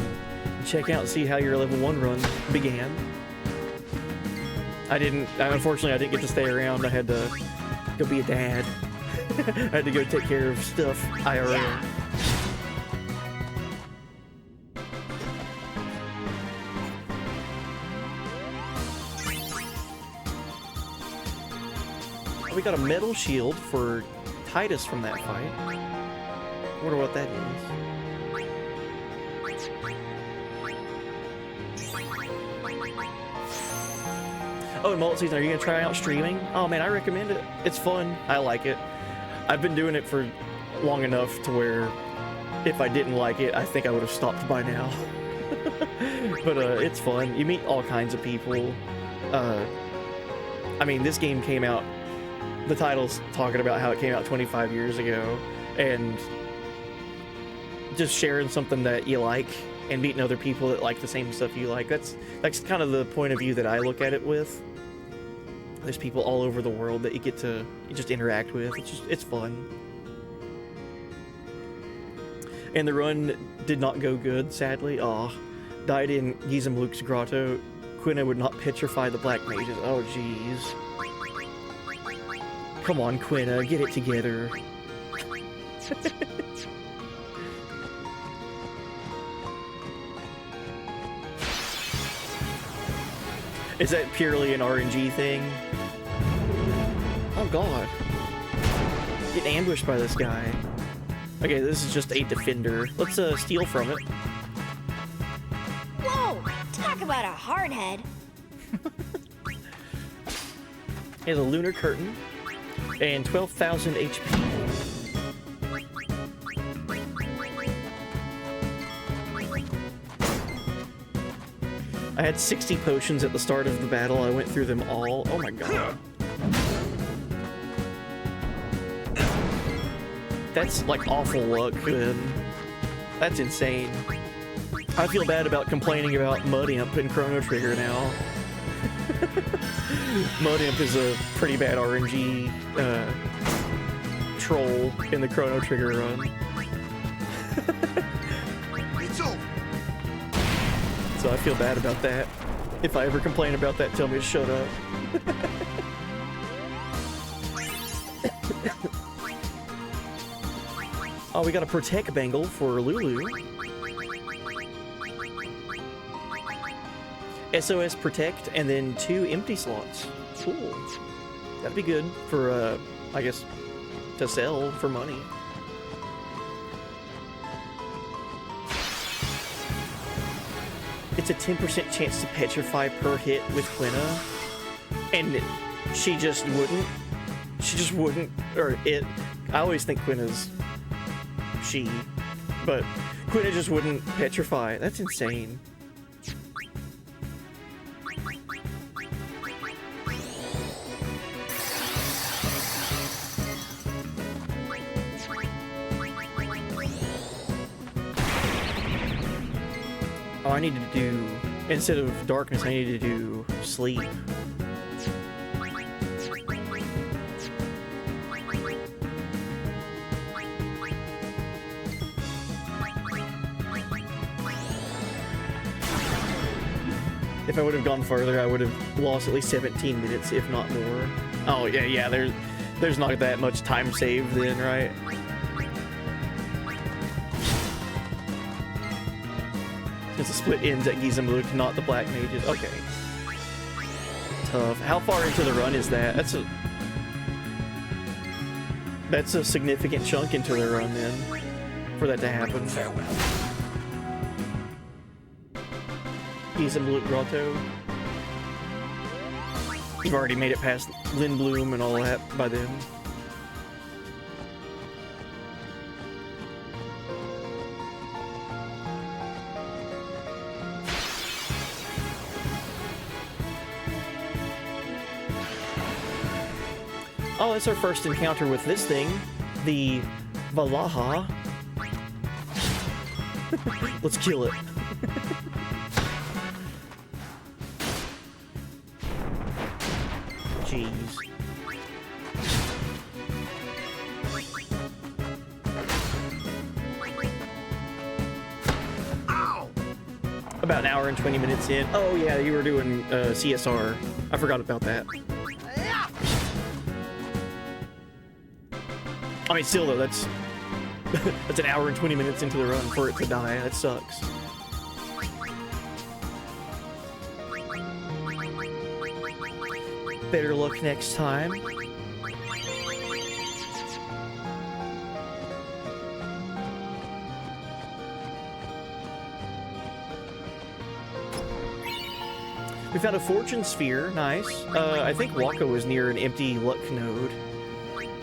Speaker 1: check out and see how your level 1 run began. Unfortunately, I didn't get to stay around. I had to go be a dad. I had to go take care of stuff IRL. Yeah. We got a metal shield for Titus from that fight. I wonder what that is. Oh, and Mullet Season, are you gonna try out streaming? Oh man, I recommend it. It's fun. I like it. I've been doing it for long enough to where if I didn't like it, I think I would have stopped by now. But it's fun. You meet all kinds of people. I mean, this game came out, the title's talking about how it came out 25 years ago, and just sharing something that you like and meeting other people that like the same stuff you like. That's kind of the point of view that I look at it with. There's people all over the world that you just interact with. It's fun. And the run did not go good, sadly. Aw. Died in Gizemluke's grotto. Quina would not petrify the black mages. Oh, jeez. Come on, Quina, get it together. Is that purely an RNG thing? Oh god. Getting ambushed by this guy. Okay, this is just a defender. Let's steal from it.
Speaker 9: Whoa! Talk about a hard head.
Speaker 1: He has a lunar curtain and 12,000 HP. I had 60 potions at the start of the battle. I went through them all. Oh my god. That's like awful luck, man. That's insane. I feel bad about complaining about Mud Imp and Chrono Trigger now. Mud Imp is a pretty bad RNG troll in the Chrono Trigger run. So I feel bad about that. If I ever complain about that, tell me to shut up. Oh, we got a Protect Bangle for Lulu. SOS Protect, and then 2 empty slots. Cool. That'd be good for, I guess, to sell for money. It's a 10% chance to petrify per hit with Quina, and she just wouldn't. She just wouldn't, or it. I always think Quina's she, but Quina just wouldn't petrify. That's insane. Oh, I need to do, instead of darkness, I need to do sleep. If I would have gone further, I would have lost at least 17 minutes, if not more. Oh, yeah, there's not that much time saved then, right? It's a split ends at Gizemluk, not the Black Mages. Okay. Tough. How far into the run is that? That's a significant chunk into the run then, for that to happen.
Speaker 5: Farewell.
Speaker 1: Gizemluk Grotto. You've already made it past Lindblum and all that by then. Oh, that's our first encounter with this thing, the Valaha. Let's kill it. Jeez.
Speaker 8: Ow!
Speaker 1: About an hour and 20 minutes in. Oh yeah, you were doing CSR. I forgot about that. I mean, still though, that's that's an hour and 20 minutes into the run for it to die. That sucks. Better luck next time. We found a fortune sphere. Nice. I think Waka was near an empty luck node.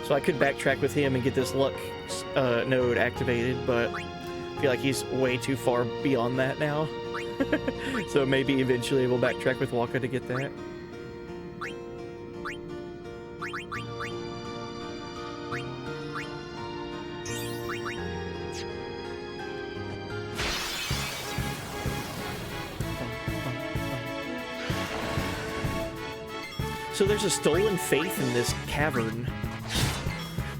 Speaker 1: So I could backtrack with him and get this luck node activated, but I feel like he's way too far beyond that now. So maybe eventually we'll backtrack with Waka to get that. So there's a stolen faith in this cavern.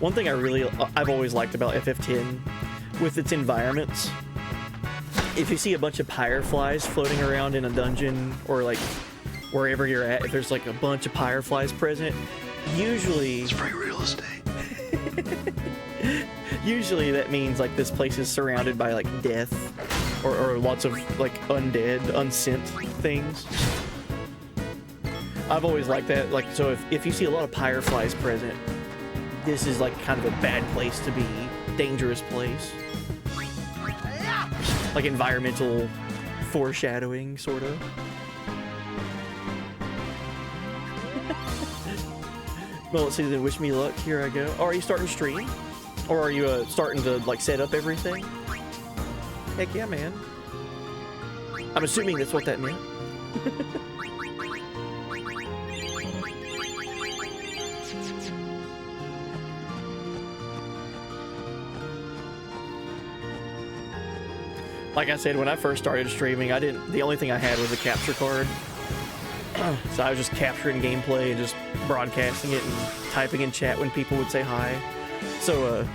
Speaker 1: One thing I've always liked about FF10 with its environments, if you see a bunch of fireflies floating around in a dungeon or like wherever you're at, if there's like a bunch of fireflies present, usually
Speaker 6: It's free real estate.
Speaker 1: usually that means like this place is surrounded by like death or lots of like undead, unsent things. I've always liked that. Like, so if you see a lot of fireflies present, this is like kind of a bad place to be, dangerous place. Like environmental foreshadowing, sort of. Well, let's see, then wish me luck. Here I go. Oh, are you starting stream? Or are you starting to like set up everything? Heck yeah, man. I'm assuming that's what that meant. Like I said, when I first started streaming, the only thing I had was a capture card. So I was just capturing gameplay and just broadcasting it and typing in chat when people would say hi. So,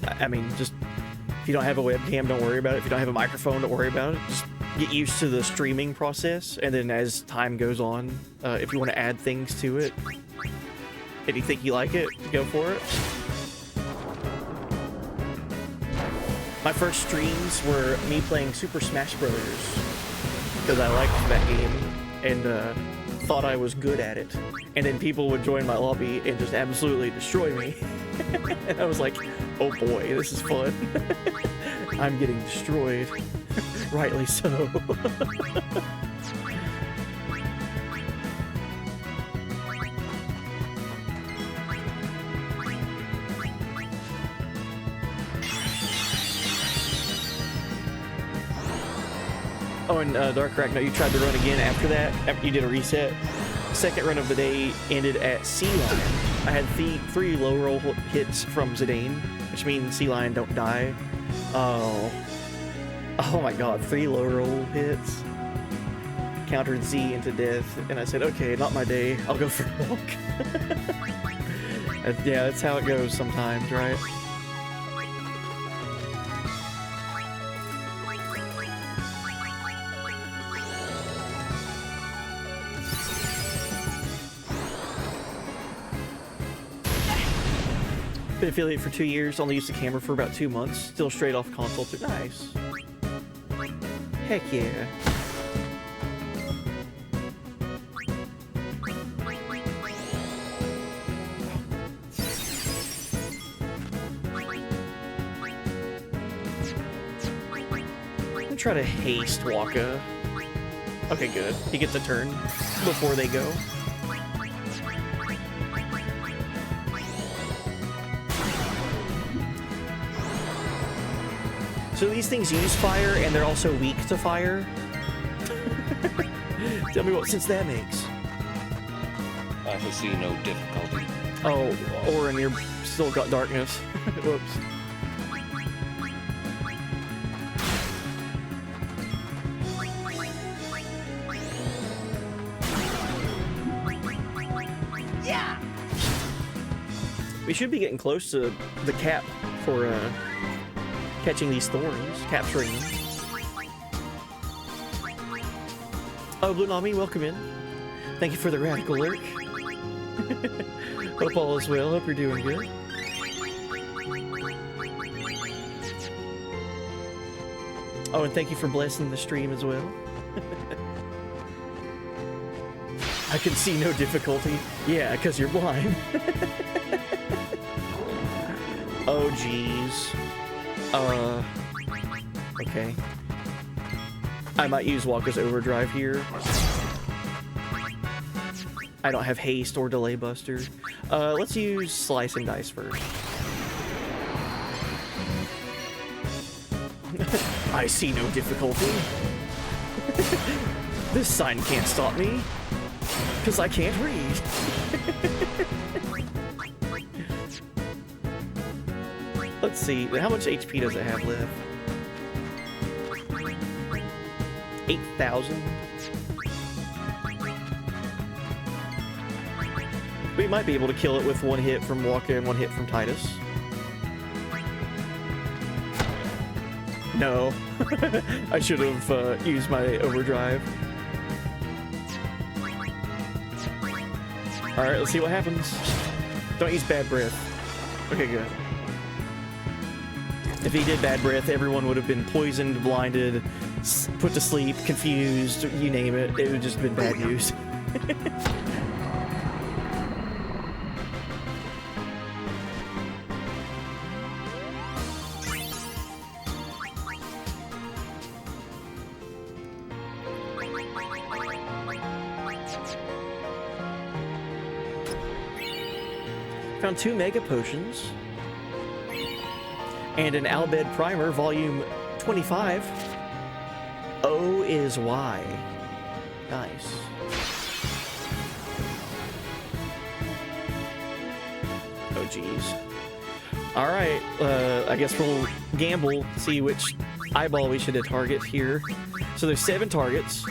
Speaker 1: I mean, just, if you don't have a webcam, don't worry about it. If you don't have a microphone, don't worry about it. Just get used to the streaming process, and then as time goes on, if you want to add things to it, and you think you like it, go for it. My first streams were me playing Super Smash Brothers because I liked that game and thought I was good at it. And then people would join my lobby and just absolutely destroy me. And I was like, oh boy, this is fun. I'm getting destroyed. Rightly so. Oh, and Dark Arachno, you tried to run again after that, after you did a reset. Second run of the day ended at Sea Lion. I had three low roll hits from Zidane, which means Sea Lion don't die. Oh my god, 3 low roll hits. Countered Z into death, and I said, okay, not my day, I'll go for a walk. Yeah, that's how it goes sometimes, right? Been affiliate for 2 years, only used the camera for about 2 months. Still straight off console too. Nice. Heck yeah. Try to haste Waka. Okay, good. He gets a turn before they go. So these things use fire, and they're also weak to fire. Tell me what sense that makes.
Speaker 10: I foresee no difficulty.
Speaker 1: Oh, Orin, you're still got darkness. Whoops. We should be getting close to the cap for catching these thorns, capturing them. Oh, Blue Nami, welcome in. Thank you for the radical lurk. Hope all is well. Hope you're doing good. Oh, and thank you for blessing the stream as well. I can see no difficulty. Yeah, because you're blind. Oh, jeez. Okay. I might use Waka's Overdrive here. I don't have haste or delay buster. Let's use Slice and Dice first. I see no difficulty. This sign can't stop me, because I can't read. Let's see, how much HP does it have left? 8,000? We might be able to kill it with one hit from Waka and one hit from Titus. No. I should have used my overdrive. Alright, let's see what happens. Don't use bad breath. Okay, good. If he did bad breath, everyone would have been poisoned, blinded, put to sleep, confused, you name it. It would have just been bad news. Found 2 Mega Potions. And an Albed Primer, Volume 25. O is Y. Nice. Oh, geez. Alright, I guess we'll gamble, see which eyeball we should target here. So there's 7 targets.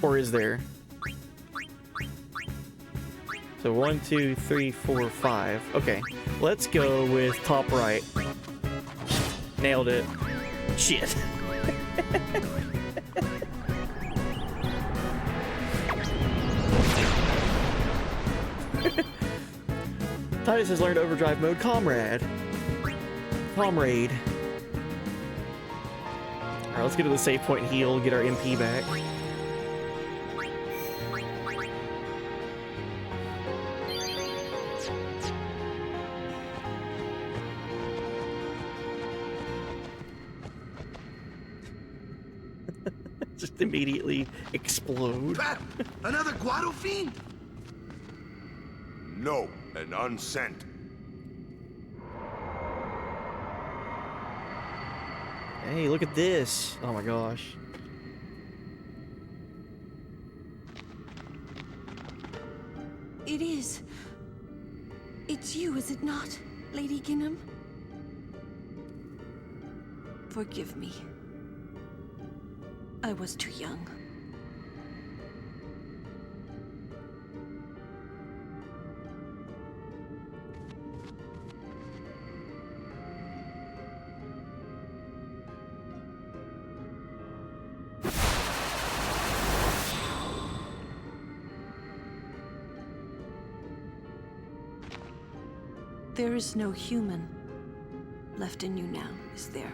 Speaker 1: Or is there? So 1, 2, 3, 4, 5. Okay, let's go with top right. Nailed it. Shit. Titus has learned overdrive mode. Comrade. Comrade. Alright, let's get to the save point and heal, get our MP back. Just immediately explode.
Speaker 8: Bam! Another Guado fiend?
Speaker 6: No, an unsent.
Speaker 1: Hey, look at this. Oh my gosh.
Speaker 7: It is. It's you, is it not, Lady Ginham? Forgive me. I was too young. There is no human left in you now, is there?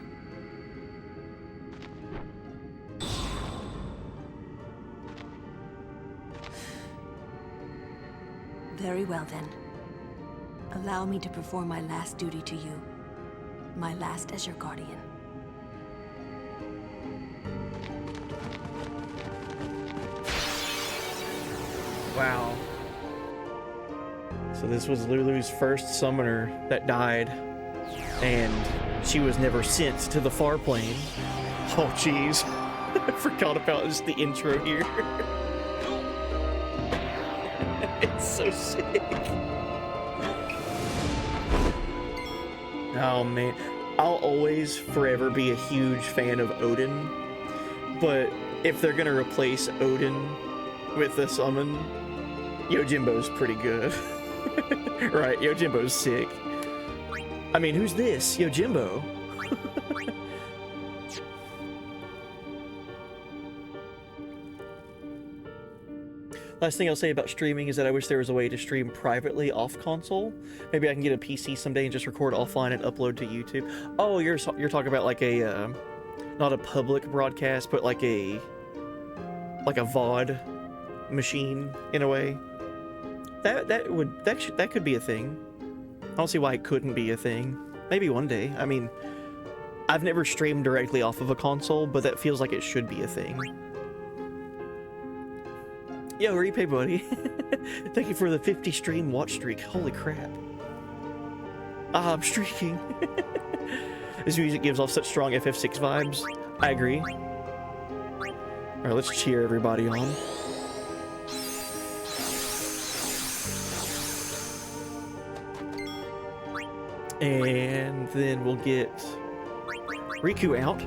Speaker 7: Very well, then. Allow me to perform my last duty to you. My last as your guardian.
Speaker 1: Wow. So this was Lulu's first summoner that died, and she was never sent to the far plane. Oh, jeez. I forgot about just the intro here. It's so sick. Oh, man. I'll always forever be a huge fan of Odin, but if they're gonna replace Odin with a summon, Yojimbo's pretty good. Right, Yojimbo's sick. I mean, who's this? Yojimbo? Last thing I'll say about streaming is that I wish there was a way to stream privately off console. Maybe I can get a PC someday and just record offline and upload to YouTube. Oh, you're talking about like a not a public broadcast, but like a VOD machine in a way. That could be a thing. I don't see why it couldn't be a thing. Maybe one day. I mean, I've never streamed directly off of a console, but that feels like it should be a thing. Yo, Repay Buddy. Thank you for the 50 stream watch streak. Holy crap. I'm streaking. This music gives off such strong FF6 vibes. I agree. Alright, let's cheer everybody on. And then we'll get Riku out.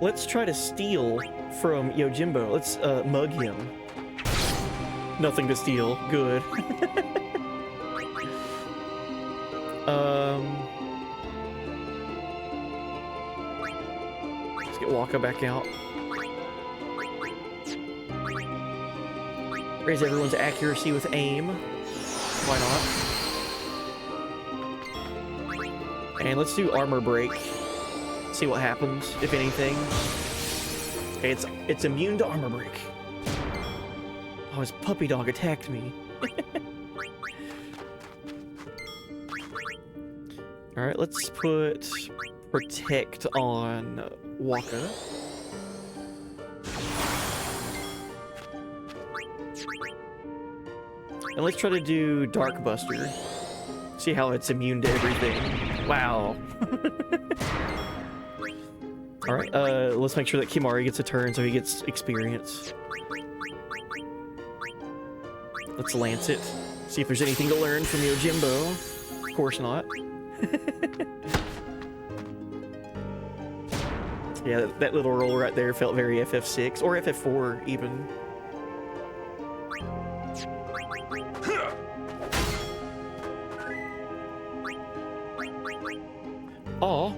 Speaker 1: Let's try to steal from Yojimbo. Let's mug him. Nothing to steal. Good. Let's get Waka back out. Raise everyone's accuracy with aim. Why not? And let's do armor break. See what happens, if anything. Okay, it's immune to armor break. Oh, his puppy dog attacked me. Alright, let's put protect on Waka. And let's try to do Dark Buster. See how it's immune to everything. Wow. Alright, let's make sure that Kimari gets a turn so he gets experience. Let's lance it. See if there's anything to learn from Yojimbo. Of course not. Yeah, that little roll right there felt very FF6, or FF4 even. Aw,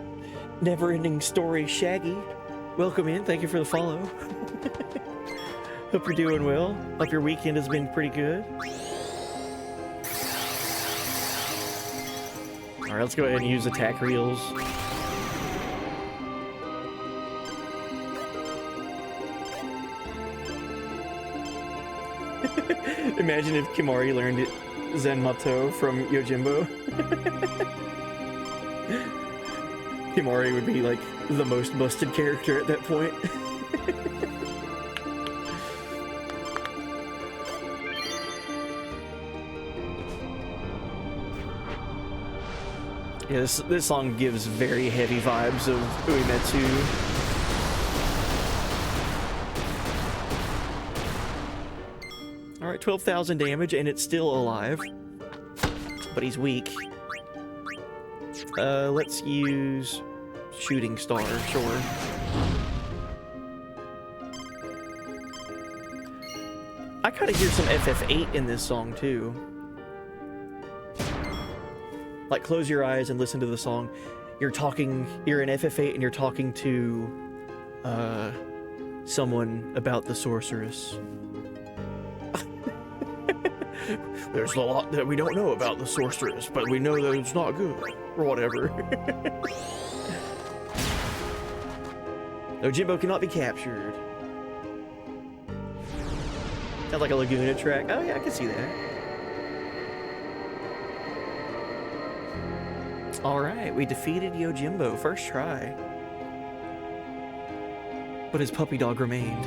Speaker 1: never-ending story Shaggy. Welcome in, thank you for the follow. Hope you're doing well. Hope your weekend has been pretty good. Alright, let's go ahead and use attack reels. Imagine if Kimari learned it Zenmato from Yojimbo. Kimari would be like the most busted character at that point. Yeah, this song gives very heavy vibes of Uematsu. Alright, 12,000 damage, and it's still alive. But he's weak. Let's use Shooting Star, sure. I kind of hear some FF8 in this song, too. Like, close your eyes and listen to the song. You're in FF8 and you're talking to, someone about the sorceress. there's a lot that we don't know about the sorceress, but we know that it's not good, or whatever. Yojimbo cannot be captured. Sounds like a Laguna track. Oh yeah, I can see that. Alright, we defeated Yojimbo, first try. But his puppy dog remained.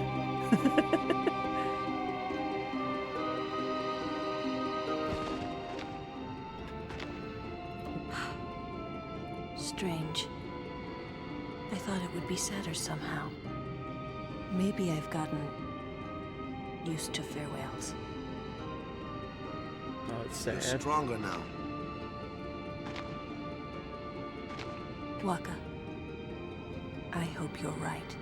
Speaker 7: Strange. I thought it would be sadder somehow. Maybe I've gotten used to farewells.
Speaker 1: Oh, it's
Speaker 8: You're
Speaker 1: sad.
Speaker 8: stronger now.
Speaker 7: Waka, I hope you're right.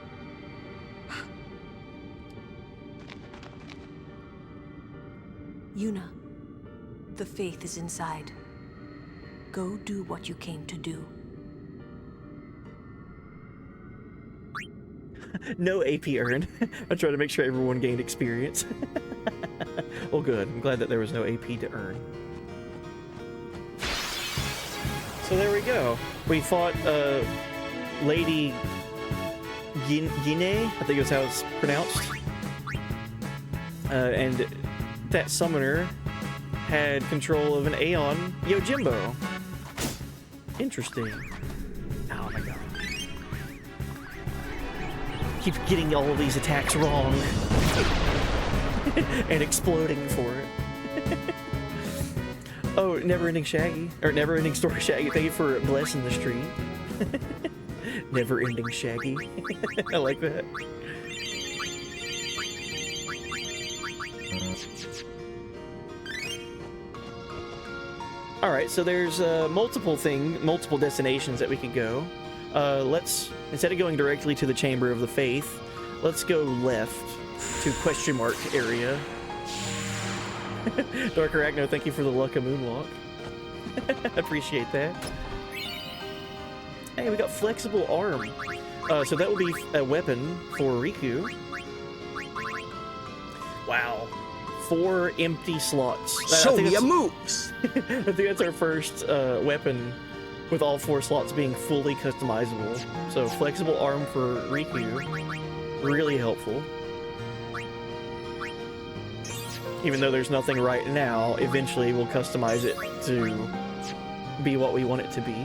Speaker 7: Yuna, the faith is inside. Go do what you came to do.
Speaker 1: No AP earned. I tried to make sure everyone gained experience. Well, good. I'm glad that there was no AP to earn. So there we go. We fought Lady Guinea, I think is how it's pronounced. And that summoner had control of an Aeon Yojimbo. Interesting. Oh my god. Keep getting all of these attacks wrong. And exploding for it. Oh, Never-Ending Shaggy. Or Never-Ending Story Shaggy. Thank you for blessing the stream. Never-Ending Shaggy. I like that. Alright, so there's multiple destinations that we could go. Let's, instead of going directly to the Chamber of the Faith, let's go left to question mark area. Dark Arachno, thank you for the Lucka Moonwalk. Appreciate that. Hey, we got flexible arm. So that will be a weapon for Riku. Wow. 4 empty slots.
Speaker 5: Show me your moves!
Speaker 1: I think that's our first weapon with all 4 slots being fully customizable. So flexible arm for Riku. Really helpful. Even though there's nothing right now, eventually we'll customize it to be what we want it to be.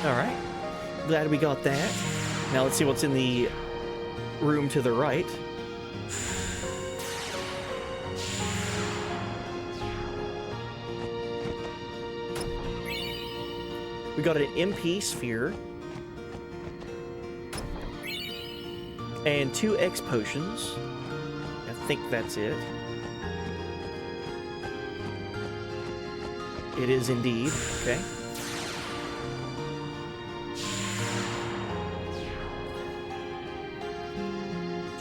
Speaker 1: Alright. Glad we got that. Now let's see what's in the room to the right. We got an MP sphere. And 2 X potions. I think that's it. It is indeed. Okay.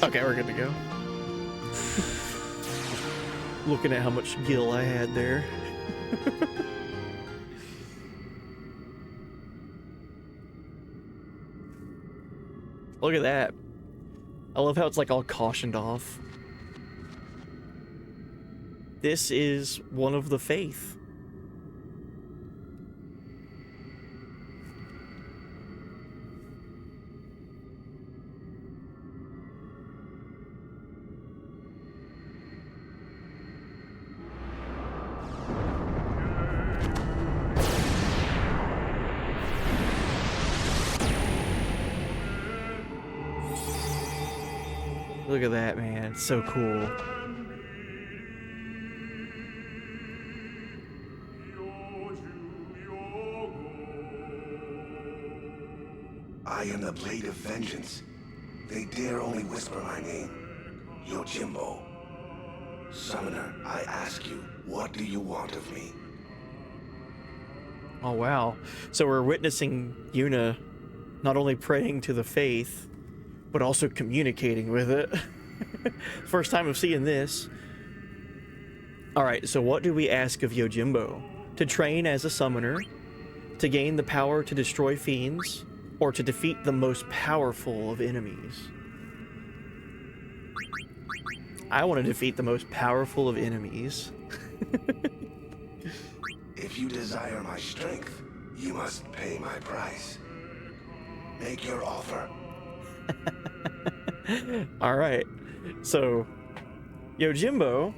Speaker 1: Okay, we're good to go. Looking at how much gil I had there. Look at that. I love how it's like all cautioned off. This is one of the faith. Look at that, man. It's so cool.
Speaker 11: I am the Blade of Vengeance. They dare only whisper my name. Yojimbo. Summoner, I ask you, what do you want of me?
Speaker 1: Oh, wow. So we're witnessing Yuna not only praying to the faith, but also communicating with it. First time of seeing this. Alright, so what do we ask of Yojimbo? To train as a summoner, to gain the power to destroy fiends, or to defeat the most powerful of enemies? I want to defeat the most powerful of enemies.
Speaker 11: If you desire my strength, you must pay my price. Make your offer.
Speaker 1: Alright, so Yojimbo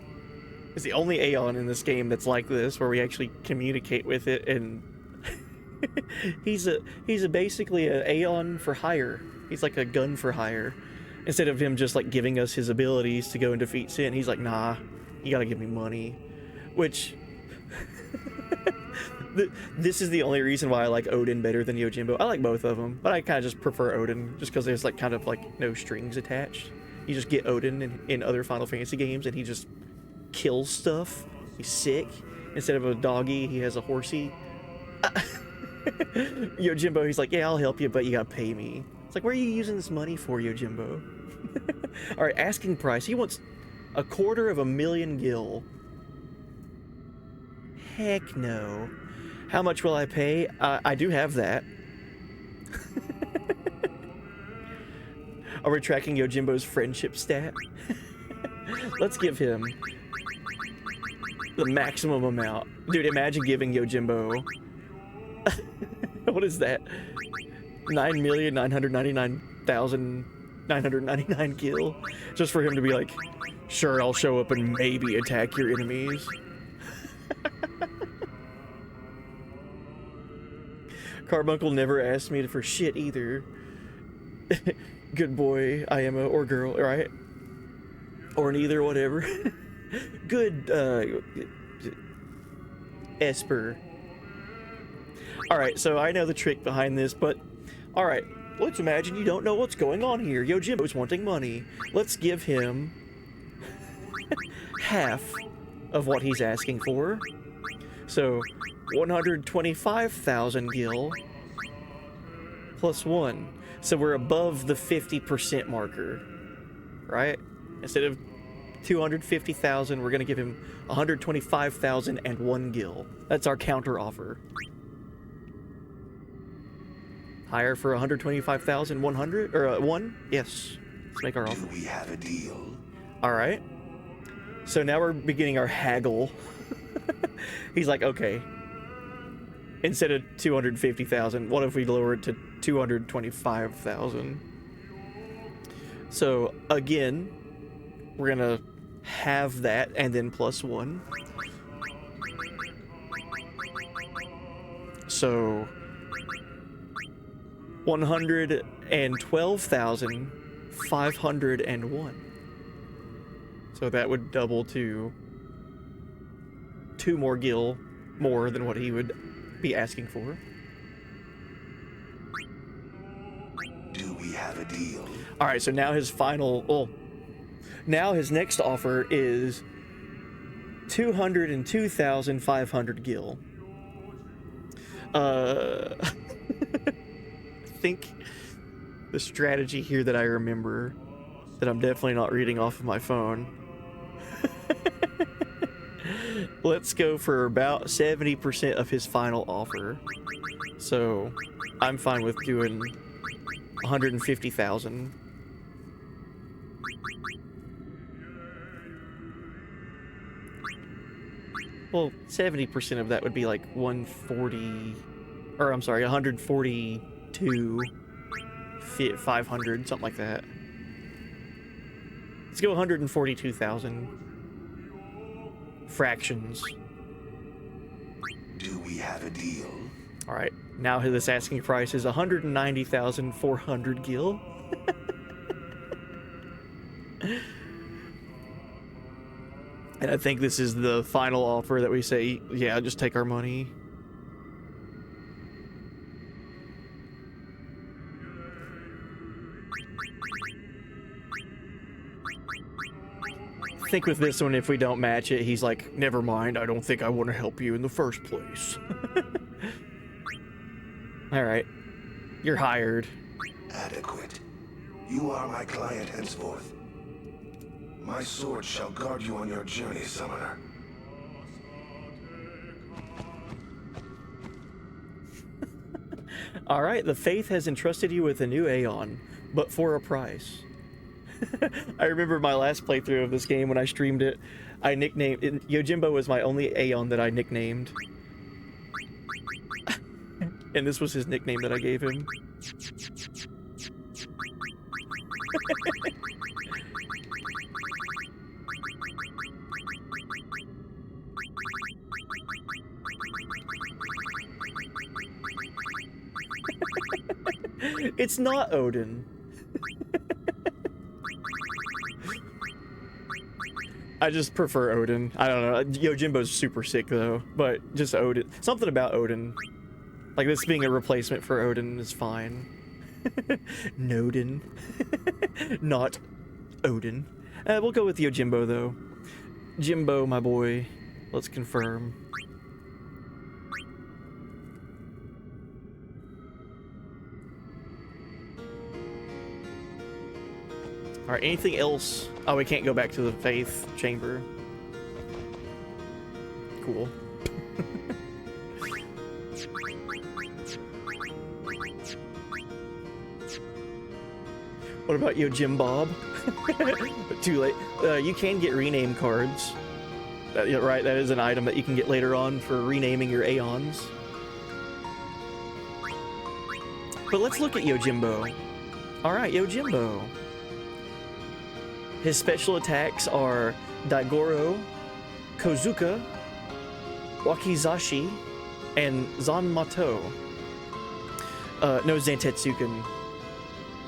Speaker 1: is the only Aeon in this game that's like this, where we actually communicate with it, and he's basically an Aeon for hire. He's like a gun for hire. Instead of him just like giving us his abilities to go and defeat Sin, he's like, nah, you gotta give me money. Which this is the only reason why I like Odin better than Yojimbo. I like both of them, but I kind of just prefer Odin just because there's like kind of like no strings attached. You just get Odin in other Final Fantasy games, and he just kills stuff. He's sick. Instead of a doggy, he has a horsey. Yojimbo, he's like, yeah, I'll help you, but you gotta pay me. It's like, where are you using this money for, Yojimbo? Alright, asking price. He wants 250,000 gil. Heck no. How much will I pay? I do have that. Are we tracking Yojimbo's friendship stat? Let's give him the maximum amount. Dude, imagine giving Yojimbo... what is that? 9,999,999 gil? Just for him to be like, sure, I'll show up and maybe attack your enemies. Carbuncle never asked me for shit either. Good boy, I am or girl, right? Or neither, whatever. Good, Esper. Alright, so I know the trick behind this, but... Alright, let's imagine you don't know what's going on here. Yojimbo's wanting money. Let's give him... half of what he's asking for. So, 125,000 gil plus 1. So we're above the 50% marker, right? Instead of 250,000, we're going to give him 125,001 gil. That's our counter offer. Higher for 125,100 or 1? Yes. Let's make our offer.
Speaker 11: Do we have a deal?
Speaker 1: All right. So now we're beginning our haggle. He's like, okay. Instead of 250,000, what if we lower it to 225,000? So again, we're gonna have that and then plus 1. So 112,501. So that would double to 2 more gil more than what he would be asking for.
Speaker 11: Do we have a deal?
Speaker 1: All right, so now his final, well, now his next offer is 202,500 gil. I think the strategy here that I remember, that I'm definitely not reading off of my phone. Let's go for about 70% of his final offer. So I'm fine with doing 150,000. Well, 70% of that would be like 140, or I'm sorry, 142, 500, something like that. Let's go 142,000 fractions.
Speaker 11: Do we have a deal?
Speaker 1: All right, now this asking price is 190,400 gil. And I think this is the final offer that we say, yeah, just take our money. I think with this one, if we don't match it, he's like, never mind, I don't think I want to help you in the first place. All right, you're hired.
Speaker 11: Adequate. You are my client henceforth. My sword shall guard you on your journey, Summoner.
Speaker 1: All right, the Faith has entrusted you with a new Aeon, but for a price. I remember my last playthrough of this game when I streamed it. I nicknamed Yojimbo was my only Aeon that I nicknamed. And this was his nickname that I gave him. It's not Odin. I just prefer Odin. I don't know. Yojimbo's super sick though, but just Odin. Something about Odin. Like this being a replacement for Odin is fine. Nodin. Not Odin. We'll go with Yojimbo though. Jimbo, my boy. Let's confirm. Alright, anything else? Oh, we can't go back to the Faith Chamber. Cool. What about Jim Bob? Too late. You can get rename cards. Yeah, right, that is an item that you can get later on for renaming your Aeons. But let's look at Yojimbo. Alright, Yojimbo. His special attacks are Daigoro, Kozuka, Wakizashi, and Zanmato. No Zantetsuken.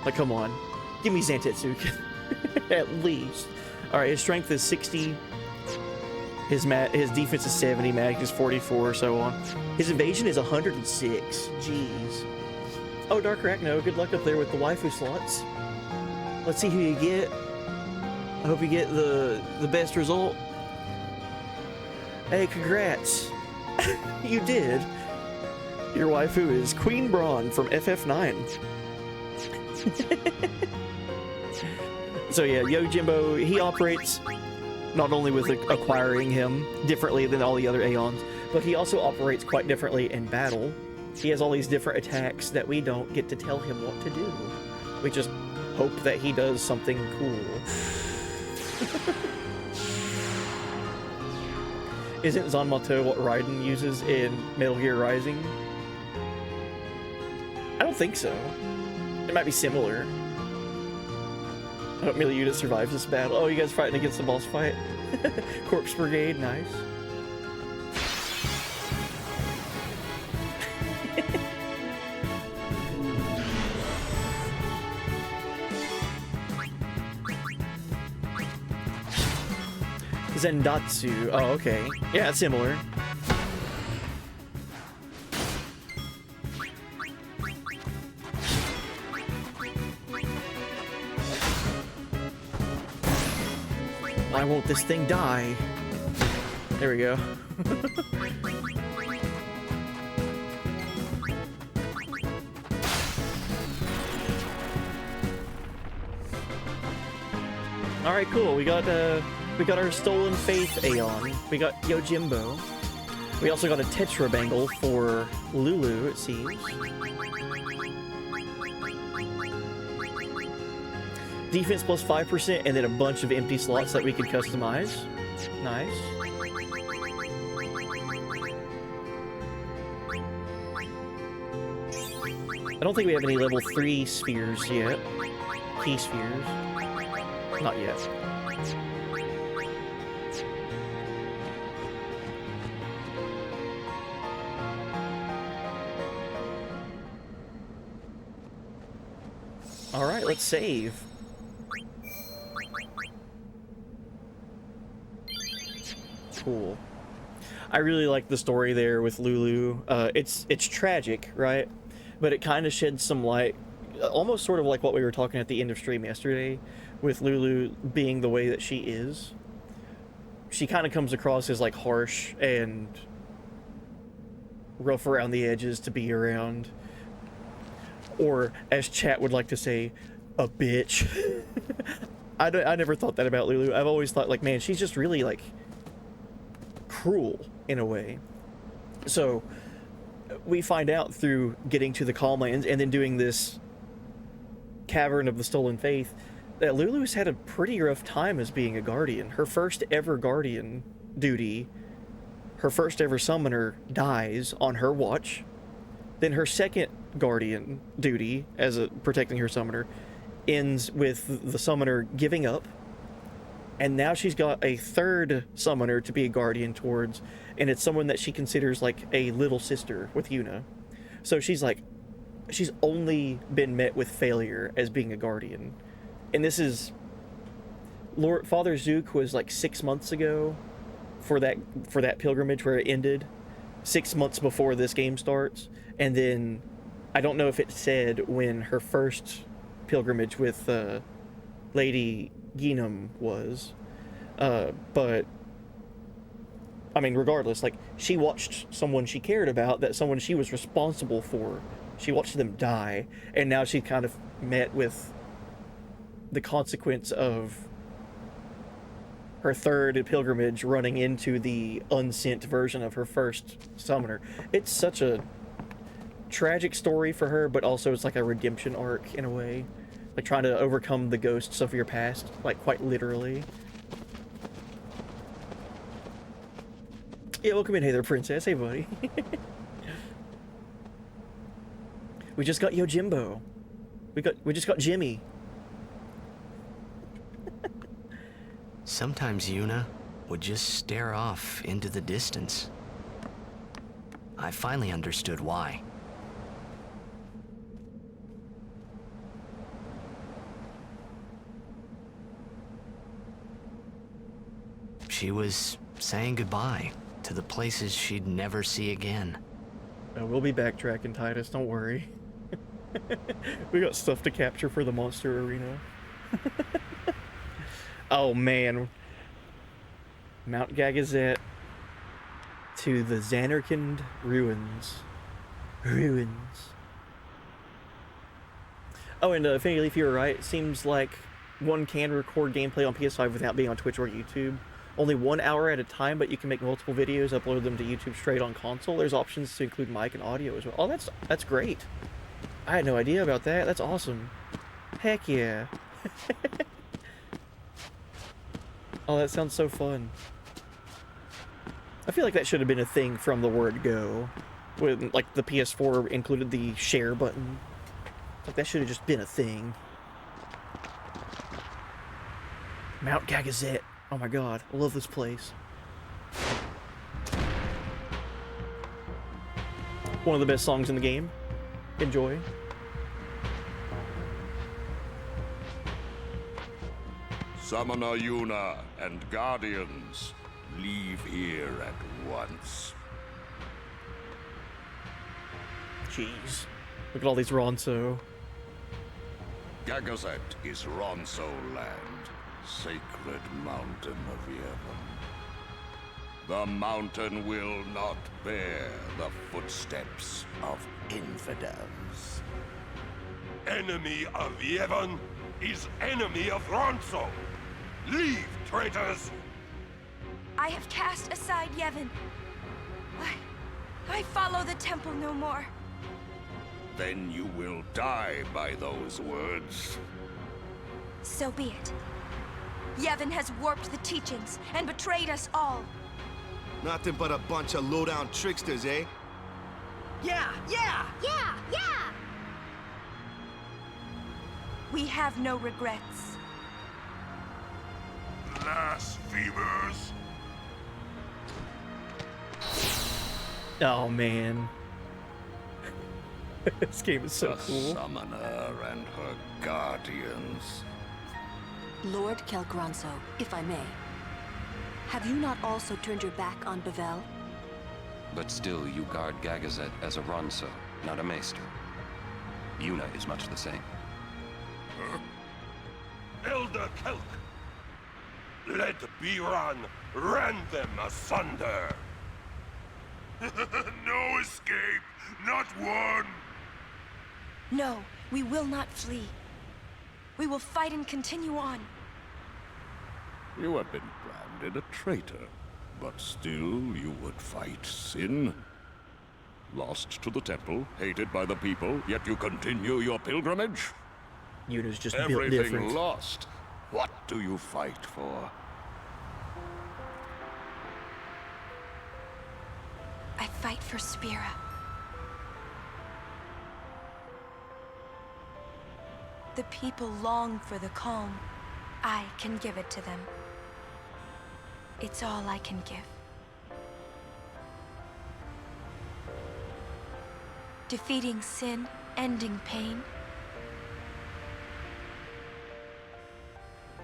Speaker 1: Like, come on. Give me Zantetsuken. At least. Alright, his strength is 60. His defense is 70, magic is 44, so on. His evasion is 106. Jeez. Oh, Dark Arachno, good luck up there with the waifu slots. Let's see who you get. I hope you get the best result. Hey, congrats. You did. Your waifu is Queen Braun from FF9. So yeah, Yojimbo, he operates not only with acquiring him differently than all the other Aeons, but he also operates quite differently in battle. He has all these different attacks that we don't get to tell him what to do. We just hope that he does something cool. Isn't Zanmato what Raiden uses in Metal Gear Rising? I don't think so. It might be similar. I hope Milyuta survives this battle. Oh, you guys fighting against the boss fight? Corpse Brigade, nice. Zendatsu. Oh, okay. Yeah, it's similar. Why won't this thing die? There we go. All right, cool. We got our Stolen Faith Aeon. We got Yojimbo. We also got a Tetra Bangle for Lulu, it seems. Defense plus 5%, and then a bunch of empty slots that we can customize. Nice. I don't think we have any level 3 spheres yet. Key spheres. Not yet. Alright, let's save. Cool. I really like the story there with Lulu. It's tragic, right? But it kind of sheds some light, almost sort of like what we were talking at the end of stream yesterday, with Lulu being the way that she is. She kind of comes across as like harsh and rough around the edges to be around. Or, as chat would like to say, a bitch. I never thought that about Lulu. I've always thought, like, man, she's just really, like, cruel, in a way. So, we find out through getting to the Calm Lands and then doing this Cavern of the Stolen Faith that Lulu's had a pretty rough time as being a guardian. Her first ever guardian duty, her first ever summoner dies on her watch. Then her second guardian duty as protecting her summoner ends with the summoner giving up. And now she's got a third summoner to be a guardian towards, and it's someone that she considers like a little sister with Yuna. So she's only been met with failure as being a guardian. And this is Father Zook was like 6 months ago for that pilgrimage where it ended, 6 months before this game starts. And then I don't know if it said when her first pilgrimage with Lady Ginum was, but I mean, regardless, like, she watched someone she cared about, that someone she was responsible for, she watched them die, and now she kind of met with the consequence of her third pilgrimage running into the unsent version of her first summoner. It's such a tragic story for her, but also it's like a redemption arc in a way. Like trying to overcome the ghosts of your past, like quite literally. Yeah, welcome in, hey there, princess. Hey, buddy. We just got Yojimbo. We just got Jimmy.
Speaker 5: Sometimes Yuna would just stare off into the distance. I finally understood why. She was saying goodbye to the places she'd never see again.
Speaker 1: We'll be backtracking, Titus, don't worry. We got stuff to capture for the monster arena. Oh man. Mount Gagazet to the Xanarkand ruins. Oh, and Finny Leaf, you were right. It seems like one can record gameplay on PS5 without being on Twitch or YouTube. Only 1 hour at a time, but you can make multiple videos, upload them to YouTube straight on console. There's options to include mic and audio as well. Oh, that's great. I had no idea about that. That's awesome. Heck yeah. Oh, that sounds so fun. I feel like that should have been a thing from the word go. When, like, the PS4 included the share button. Like, that should have just been a thing. Mount Gagazet. Oh my god, I love this place. One of the best songs in the game. Enjoy.
Speaker 12: Summoner Yuna and Guardians, leave here at once.
Speaker 1: Jeez. Look at all these Ronso.
Speaker 12: Gagazet is Ronso land, sacred mountain of Yevon. The mountain will not bear the footsteps of infidels.
Speaker 13: Enemy of Yevon is enemy of Ronso. Leave, traitors!
Speaker 4: I have cast aside Yevon. I follow the temple no more.
Speaker 12: Then you will die by those words.
Speaker 4: So be it. Yevon has warped the teachings and betrayed us all.
Speaker 8: Nothing but a bunch of low-down tricksters, eh?
Speaker 5: Yeah!
Speaker 4: We have no regrets.
Speaker 13: Blasphemers!
Speaker 1: Oh man. This game is so
Speaker 12: the
Speaker 1: cool.
Speaker 12: Summoner and her guardians.
Speaker 7: Lord Kelgronso, if I may. Have you not also turned your back on Bevel?
Speaker 10: But still, you guard Gagazet as a Ronso, not a Maester. Yuna is much the same.
Speaker 13: Elder Kelk! Let Biran rend them asunder! No escape! Not one!
Speaker 4: No, we will not flee. We will fight and continue on.
Speaker 12: You have been branded a traitor, but still you would fight sin. Lost to the temple, hated by the people, yet you continue your pilgrimage?
Speaker 1: Yuna's just built
Speaker 12: Everything
Speaker 1: different.
Speaker 12: lost. What do you fight for?
Speaker 4: I fight for Spira. The people long for the calm. I can give it to them. It's all I can give. Defeating sin, ending pain.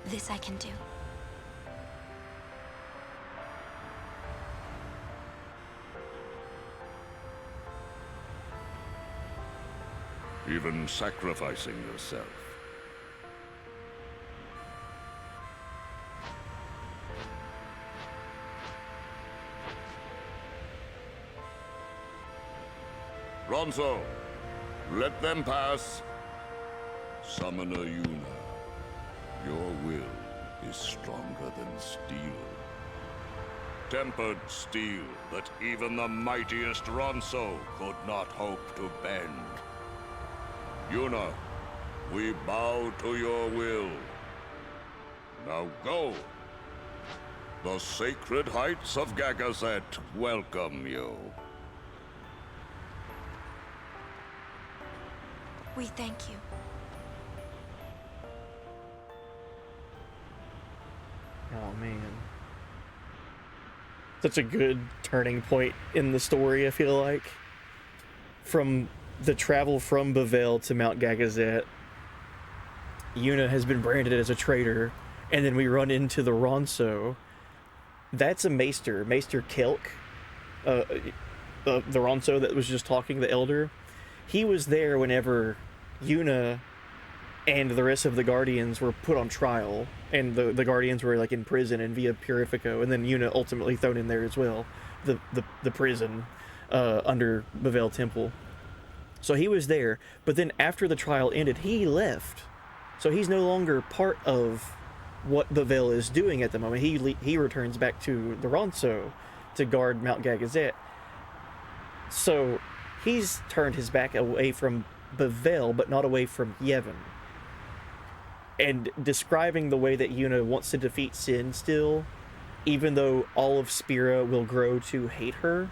Speaker 4: This I can do.
Speaker 12: Even sacrificing yourself. Ronso, let them pass. Summoner Yuna, your will is stronger than steel. Tempered steel that even the mightiest Ronso could not hope to bend. Yuna, we bow to your will. Now go. The sacred heights of Gagazet welcome you.
Speaker 4: We thank you.
Speaker 1: Oh man. Such a good turning point in the story, I feel like. From the travel from Bavel to Mount Gagazet, Yuna has been branded as a traitor, and then we run into the Ronso. That's a Maester, Maester Kelk, the Ronso that was just talking, the Elder. He was there whenever Yuna and the rest of the Guardians were put on trial, and the Guardians were like in prison in Via Purifico, and then Yuna ultimately thrown in there as well, the prison under Bavel Temple. So he was there, but then after the trial ended, he left. So he's no longer part of what Bavel is doing at the moment. He returns back to the Ronso to guard Mount Gagazet. So he's turned his back away from Bavel, but not away from Yevon. And describing the way that Yuna wants to defeat Sin still, even though all of Spira will grow to hate her,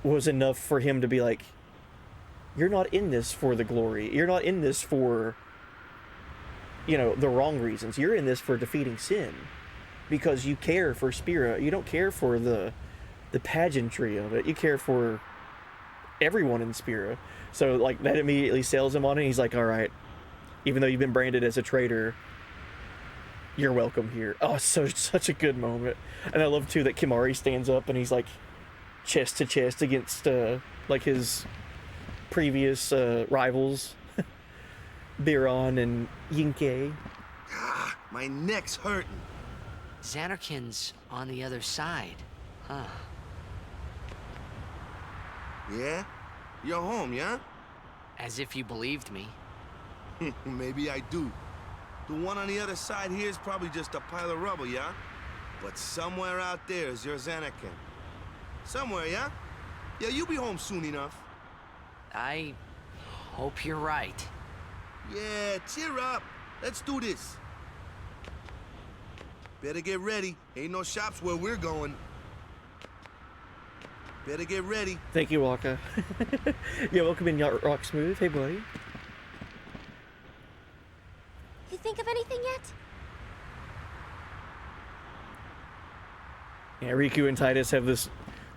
Speaker 1: was enough for him to be like, you're not in this for the glory. You're not in this for, the wrong reasons. You're in this for defeating Sin. Because you care for Spira. You don't care for the pageantry of it. You care for everyone in Spira. So, that immediately sells him on it. He's like, all right, even though you've been branded as a traitor, you're welcome here. Oh, it's such a good moment. And I love, too, that Kimari stands up and he's, chest to chest against, his previous rivals, Biron and Yinke.
Speaker 8: Ah, my neck's hurting.
Speaker 5: Xanarkin's on the other side, huh?
Speaker 8: Yeah? You're home, yeah?
Speaker 5: As if you believed me.
Speaker 8: Maybe I do. The one on the other side here is probably just a pile of rubble, yeah? But somewhere out there is your Xanarkin. Somewhere, yeah? Yeah, you'll be home soon enough.
Speaker 5: I hope you're right.
Speaker 8: Yeah, cheer up. Let's do this. Better get ready. Ain't no shops where we're going. Better get ready.
Speaker 1: Thank you, Waka. Yeah, welcome in, Rock Smooth. Hey, buddy.
Speaker 9: You think of anything yet?
Speaker 1: Yeah, Riku and Titus have this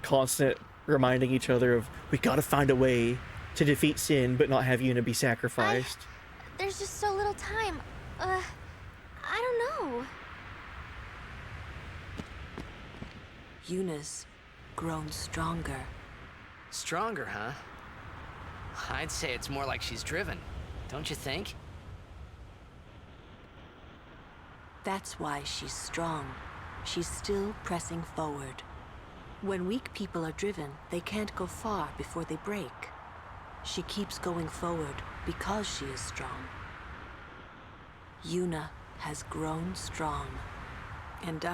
Speaker 1: constant reminding each other of, we gotta find a way to defeat Sin, but not have Yuna be sacrificed.
Speaker 9: There's just so little time. I don't know.
Speaker 7: Yuna's grown stronger.
Speaker 5: Stronger, huh? I'd say it's more like she's driven, don't you think?
Speaker 7: That's why she's strong. She's still pressing forward. When weak people are driven, they can't go far before they break. She keeps going forward because she is strong. Yuna has grown strong. And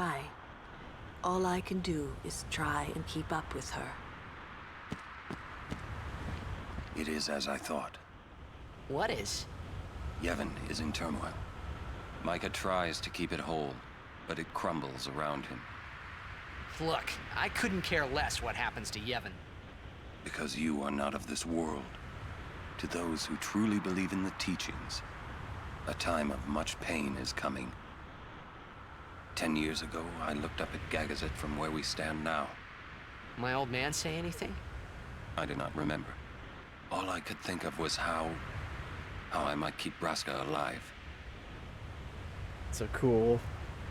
Speaker 7: all I can do is try and keep up with her.
Speaker 6: It is as I thought.
Speaker 5: What is?
Speaker 10: Yevon is in turmoil. Micah tries to keep it whole, but it crumbles around him.
Speaker 5: Look, I couldn't care less what happens to Yevon.
Speaker 10: Because you are not of this world. To those who truly believe in the teachings, a time of much pain is coming. 10 years ago, I looked up at Gagazet from where we stand now.
Speaker 5: My old man say anything?
Speaker 10: I do not remember. All I could think of was how I might keep Braska alive.
Speaker 1: So cool.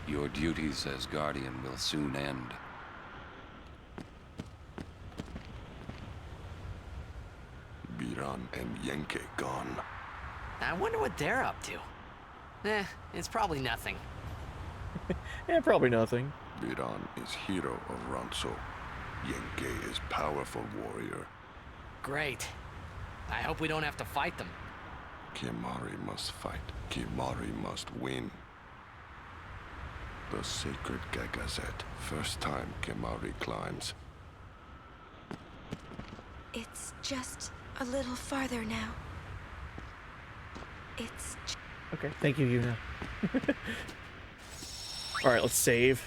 Speaker 10: Your duties as Guardian will soon end.
Speaker 11: Biran and Yenke gone.
Speaker 5: I wonder what they're up to. It's probably nothing.
Speaker 1: Yeah, probably nothing.
Speaker 11: Biran is hero of Ronso. Yenke is powerful warrior.
Speaker 5: Great. I hope we don't have to fight them.
Speaker 11: Kimari must fight. Kimari must win. The sacred Gagazet. First time Kimari climbs.
Speaker 4: It's just a little farther now. It's...
Speaker 1: Okay, thank you, Yuna. Alright, let's save.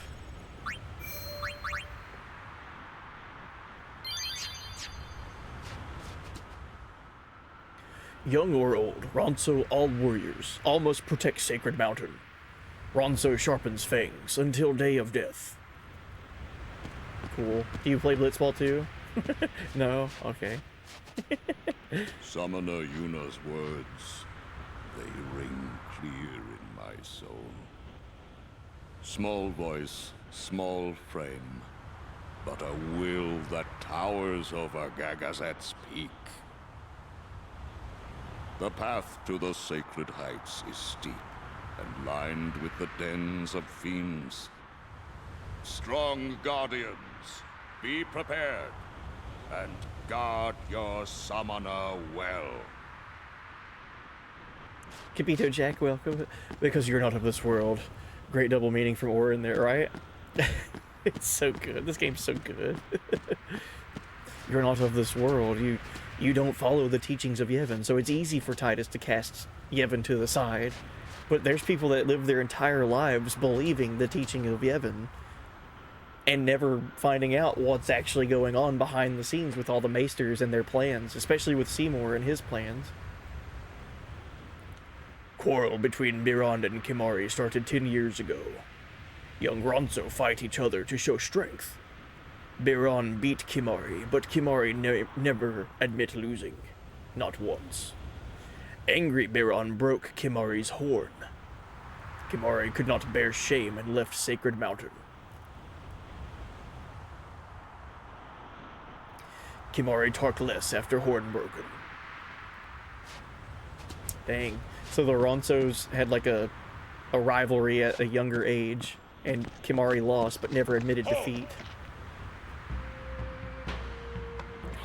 Speaker 1: Young or old, Ronso all warriors, all must protect Sacred Mountain. Ronso sharpens fangs until day of death. Cool. Do you play Blitzball too? No? Okay.
Speaker 12: Summoner Yuna's words, they ring clear in my soul. Small voice, small frame, but a will that towers over Gagazet's peak. The path to the sacred heights is steep and lined with the dens of fiends. Strong guardians, be prepared, and guard your summoner well.
Speaker 1: Capito Jack, welcome. Because you're not of this world. Great double meaning from Orin there, right? It's so good. This game's so good. You're not of this world. You don't follow the teachings of Yevon, so it's easy for Titus to cast Yevon to the side. But there's people that live their entire lives believing the teaching of Yevon and never finding out what's actually going on behind the scenes with all the maesters and their plans, especially with Seymour and his plans. Quarrel between Biran and Kimari started 10 years ago. Young Ronso fight each other to show strength. Biran beat Kimari, but Kimari never admit losing. Not once. Angry Biran broke Kimari's horn. Kimari could not bear shame and left Sacred Mountain. Kimari talked less after horn broken. Dang. So the Ronsos had like a rivalry at a younger age, and Kimari lost but never admitted defeat.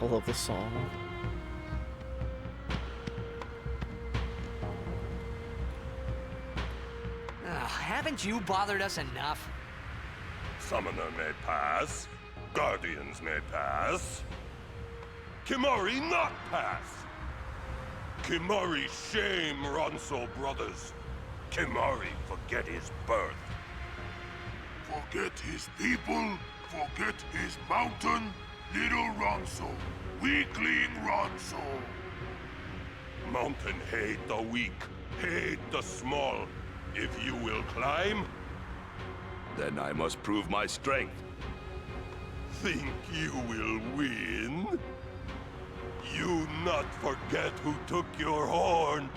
Speaker 1: I love this song.
Speaker 5: Haven't you bothered us enough?
Speaker 13: Summoner may pass. Guardians may pass. Kimari not pass. Kimari shame Ronso brothers. Kimari forget his birth.
Speaker 14: Forget his people, forget his mountain, little Ronso, weakling Ronso.
Speaker 13: Mountain hate the weak, hate the small. If you will climb,
Speaker 12: Then I must prove my strength.
Speaker 13: think you will win? You not forget who took your horn.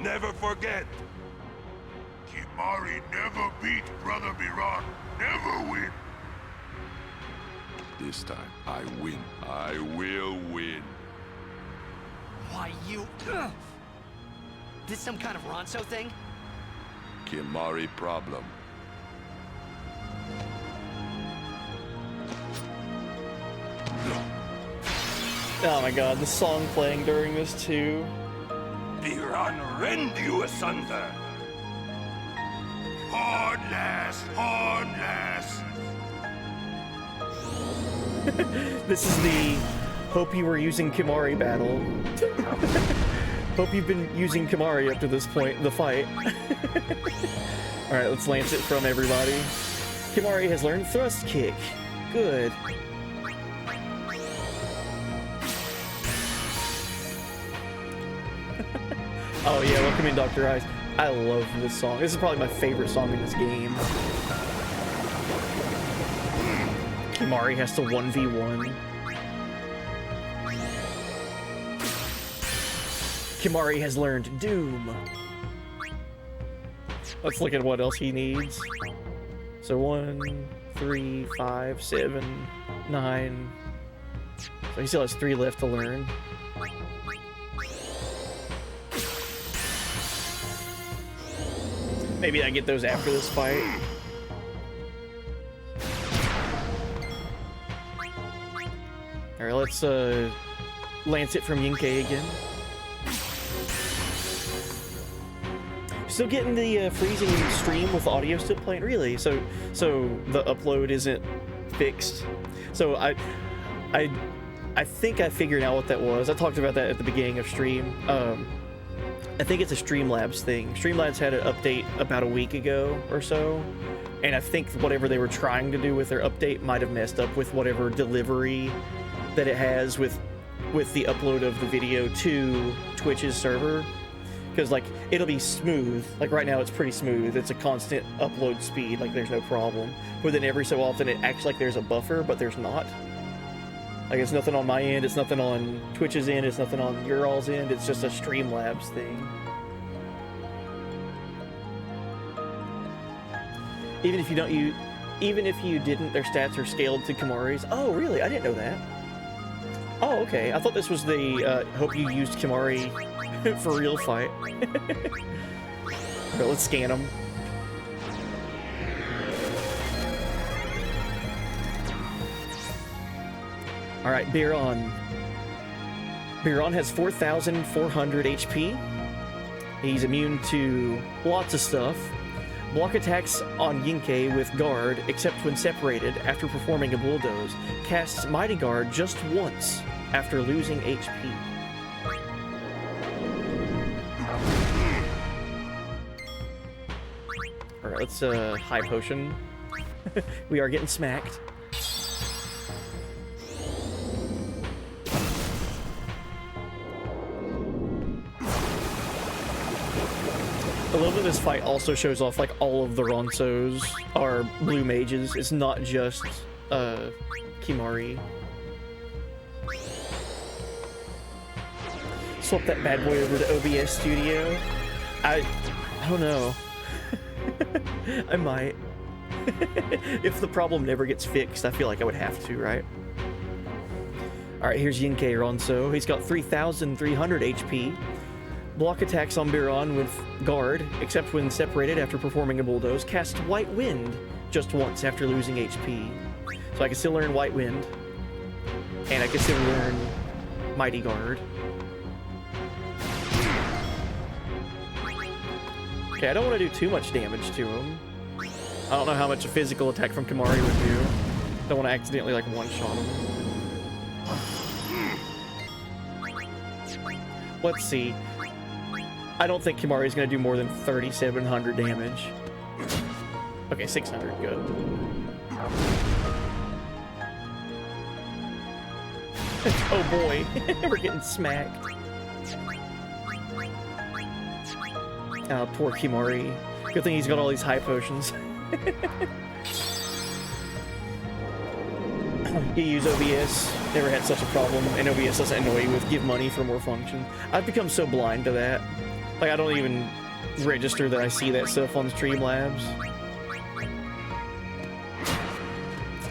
Speaker 13: Never forget.
Speaker 14: Kimari never beat Brother Biran, never win.
Speaker 11: This time, I win. I will win.
Speaker 5: Why, you... This some kind of Ronso thing?
Speaker 11: Kimari problem.
Speaker 1: Oh my god, the song playing during this too.
Speaker 13: Biran rend you asunder.
Speaker 14: Hornless, hornless.
Speaker 1: This is the hope you were using Kimari battle. Hope you've been using Kimari up to this point in the fight. Alright, let's lance it from everybody. Kimari has learned Thrust Kick. Good. Oh yeah, welcome in, Dr. Ice. I love this song. This is probably my favorite song in this game. Kimari has to 1v1. Kimari has learned Doom. Let's look at what else he needs. So 1, 3, 5, 7, 9. So he still has 3 left to learn. Maybe I get those after this fight. Alright, let's lance it from Yinkei again. Still getting the freezing stream with audio still playing? Really? So the upload isn't fixed. So I think I figured out what that was. I talked about that at the beginning of stream. I think it's a Streamlabs thing. Streamlabs had an update about a week ago or so, and I think whatever they were trying to do with their update might have messed up with whatever delivery that it has with the upload of the video to Twitch's server. Because like it'll be smooth, like right now it's pretty smooth, it's a constant upload speed, like there's no problem, but then every so often it acts like there's a buffer, but there's not. Like it's nothing on my end, it's nothing on Twitch's end, it's nothing on your all's end, it's just a Streamlabs thing. Even if you didn't, their stats are scaled to Kimari's. Oh really? I didn't know that. Oh okay, I thought this was the hope you used Kimari for real fight. Right, let's scan them. Alright, Biron. Biron has 4,400 HP. He's immune to lots of stuff. Block attacks on Yinkei with Guard, except when separated after performing a bulldoze. Casts Mighty Guard just once after losing HP. Alright, let's high potion. We are getting smacked. I love that this fight also shows off like all of the Ronsos are blue mages. It's not just Kimari. Swap that bad boy over to OBS Studio. I don't know. I might. If the problem never gets fixed, I feel like I would have to, right? Alright, here's Yinkei Ronso. He's got 3,300 HP. Block attacks on Biron with Guard, except when separated after performing a bulldoze. Cast White Wind just once after losing HP. So I can still learn White Wind. And I can still learn Mighty Guard. Okay, I don't want to do too much damage to him. I don't know how much a physical attack from Kimari would do. Don't want to accidentally like one-shot him. Let's see. I don't think Kimari is going to do more than 3,700 damage. Okay, 600, good. Oh boy, we're getting smacked. Oh, poor Kimari. Good thing he's got all these high potions. You use OBS, never had such a problem, and OBS doesn't annoy you with give money for more function. I've become so blind to that. Like, I don't even register that I see that stuff on Streamlabs.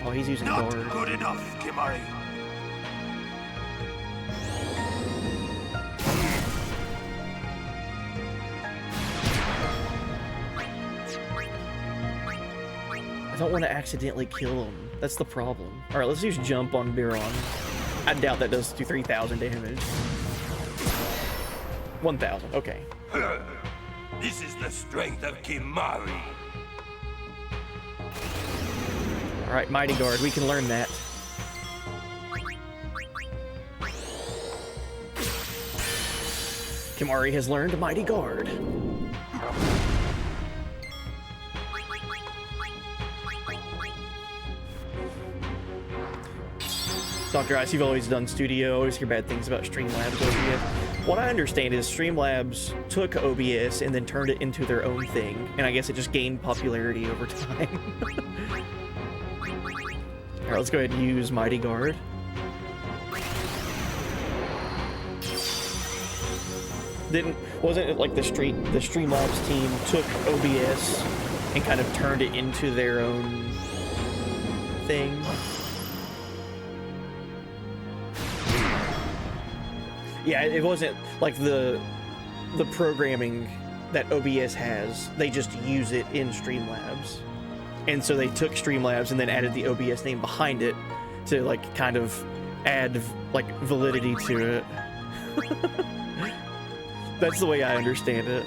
Speaker 1: Oh, he's using Guard.
Speaker 14: Not good enough, Kimari.
Speaker 1: I don't want to accidentally kill him. That's the problem. Alright, let's use Jump on Biron. I doubt that does do 3,000 damage. 1,000, okay.
Speaker 14: This is the strength of Kimari.
Speaker 1: Alright, Mighty Guard, we can learn that. Kimari has learned Mighty Guard. Dr. Ice, you've always done studio, always hear bad things about Streamlabs OBS. What I understand is Streamlabs took OBS and then turned it into their own thing, and I guess it just gained popularity over time. Alright, let's go ahead and use Mighty Guard. Wasn't it like the Streamlabs team took OBS and kind of turned it into their own thing? Yeah, it wasn't like the programming that OBS has. They just use it in Streamlabs. And so they took Streamlabs and then added the OBS name behind it to like kind of add like validity to it. That's the way I understand it.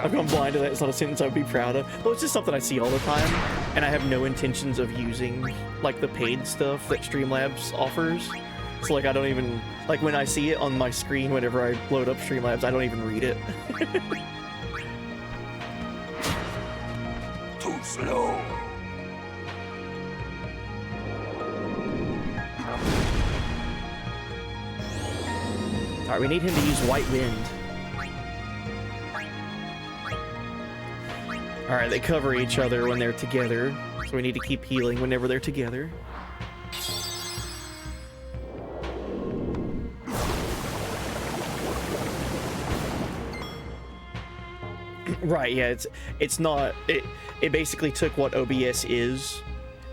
Speaker 1: I've gone blind to that. It's not a sentence I would be proud of. Well, it's just something I see all the time, and I have no intentions of using like the paid stuff that Streamlabs offers. So like I don't even, like when I see it on my screen whenever I load up Streamlabs, I don't even read it.
Speaker 14: Too slow.
Speaker 1: Alright, we need him to use White Wind. Alright, they cover each other when they're together, so we need to keep healing whenever they're together. Right, yeah, it's not, it basically took what OBS is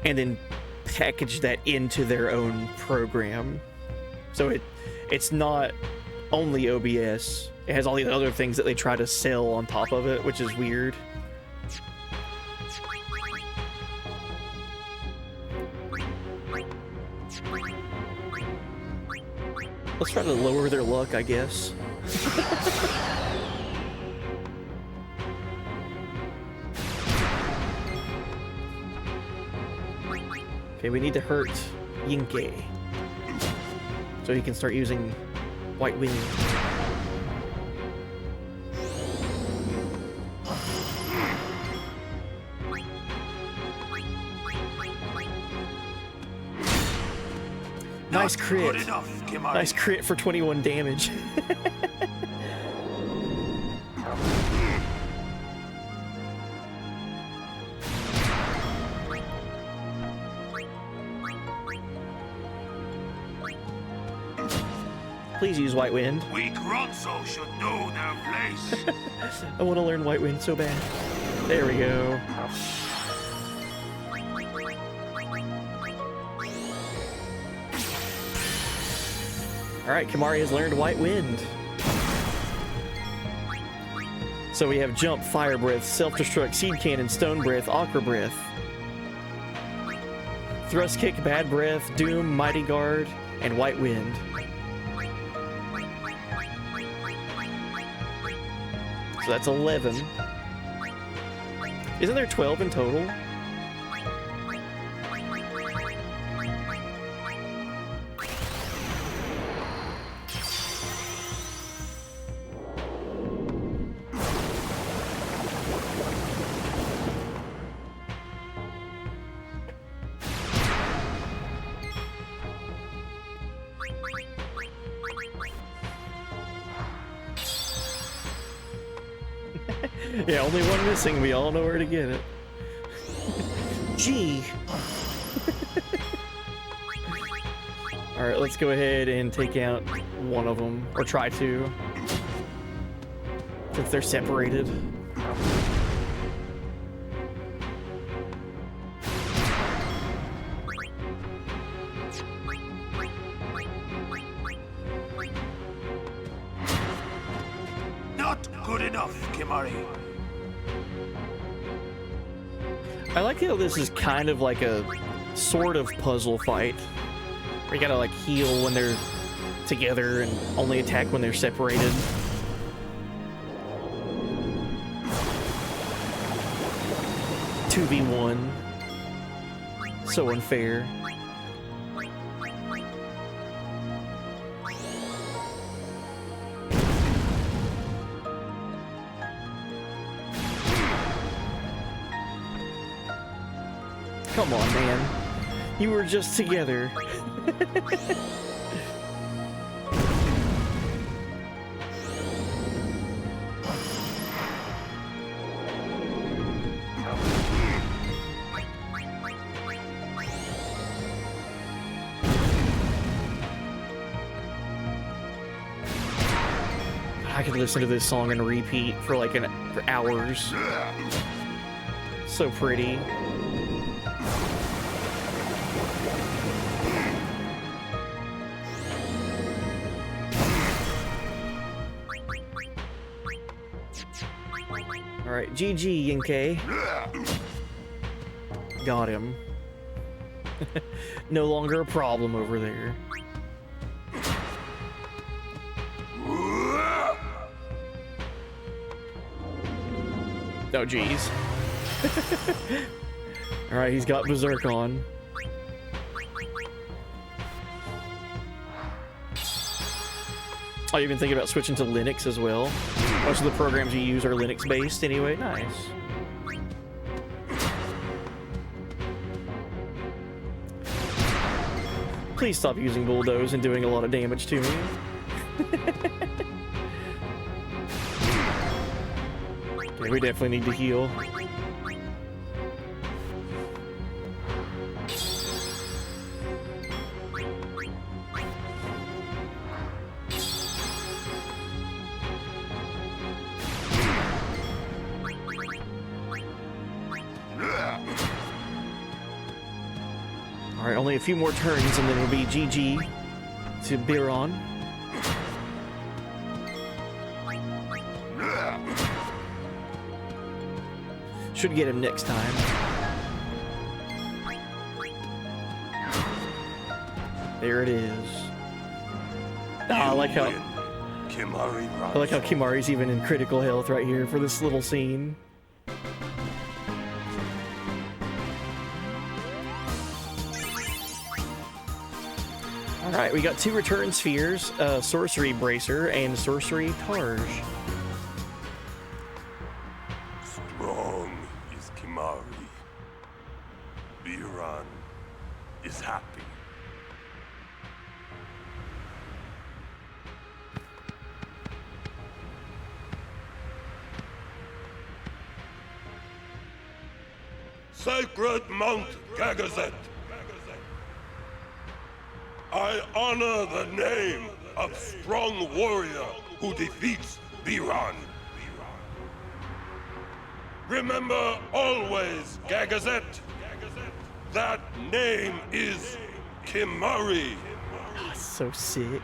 Speaker 1: and then packaged that into their own program. So it's not only OBS, it has all these other things that they try to sell on top of it, which is weird. Let's try to lower their luck, I guess. Okay, we need to hurt Yinke so he can start using White Wind. Nice crit. Nice crit for 21 damage. Please use White Wind.
Speaker 14: Weak Ronso should know their place.
Speaker 1: I want to learn White Wind so bad. There we go. Alright, Kimari has learned White Wind. So we have Jump, Fire Breath, Self-Destruct, Seed Cannon, Stone Breath, Aqua Breath, Thrust Kick, Bad Breath, Doom, Mighty Guard, and White Wind. So that's 11. Isn't there 12 in total? Yeah, only one missing. We all know where to get it. Gee. Alright, let's go ahead and take out one of them. Or try to. Since they're separated.
Speaker 14: Not good enough, Kimari.
Speaker 1: I like how this is kind of like a sort of puzzle fight. Where you gotta like heal when they're together and only attack when they're separated. Two v one. So unfair. Come on, man. You were just together. I could listen to this song and repeat for like for hours. So pretty. All right, GG, Yinkei. Got him. No longer a problem over there. Oh, geez. Alright, he's got Berserk on. Oh, you've been thinking about switching to Linux as well? Most of the programs you use are Linux-based anyway? Nice. Please stop using Bulldoze and doing a lot of damage to me. Yeah, we definitely need to heal. Alright, only a few more turns and then it'll be GG to Biron. Should get him next time. There it is. I like how Kimari's even in critical health right here for this little scene. Alright, we got 2 return spheres, Sorcery Bracer and Sorcery Targe.
Speaker 13: Strong is Kimari. Biran is happy. Sacred Mount Gagazet. I honor the name of strong warrior who defeats Biran. Remember always, Gagazet, that name is Kimari.
Speaker 1: Oh, so sick.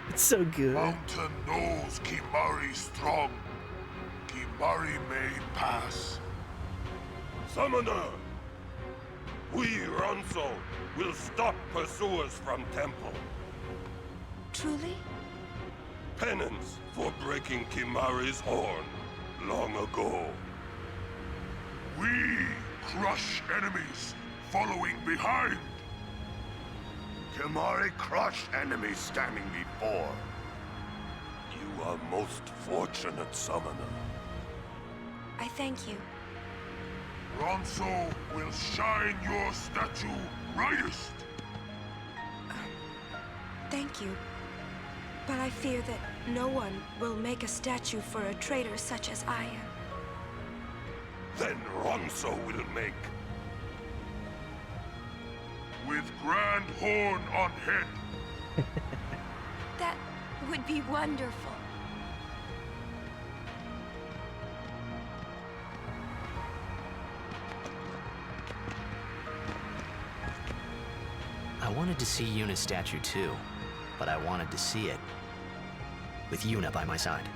Speaker 1: It's so good.
Speaker 14: Mountain knows Kimari strong. Kimari may pass.
Speaker 13: Summoner, we Ronso will stop pursuers from temple.
Speaker 4: Truly?
Speaker 13: Penance for breaking Kimari's horn long ago.
Speaker 14: We crush enemies following behind.
Speaker 11: Kimari crushed enemies standing before.
Speaker 13: You are most fortunate, Summoner.
Speaker 4: I thank you.
Speaker 14: Ronso will shine your statue brightest.
Speaker 4: Thank you. But I fear that no one will make a statue for a traitor such as I am.
Speaker 13: Then Ronso will make.
Speaker 14: With grand horn on head.
Speaker 4: That would be wonderful.
Speaker 5: I wanted to see Yuna's statue too, but I wanted to see it with Yuna by my side.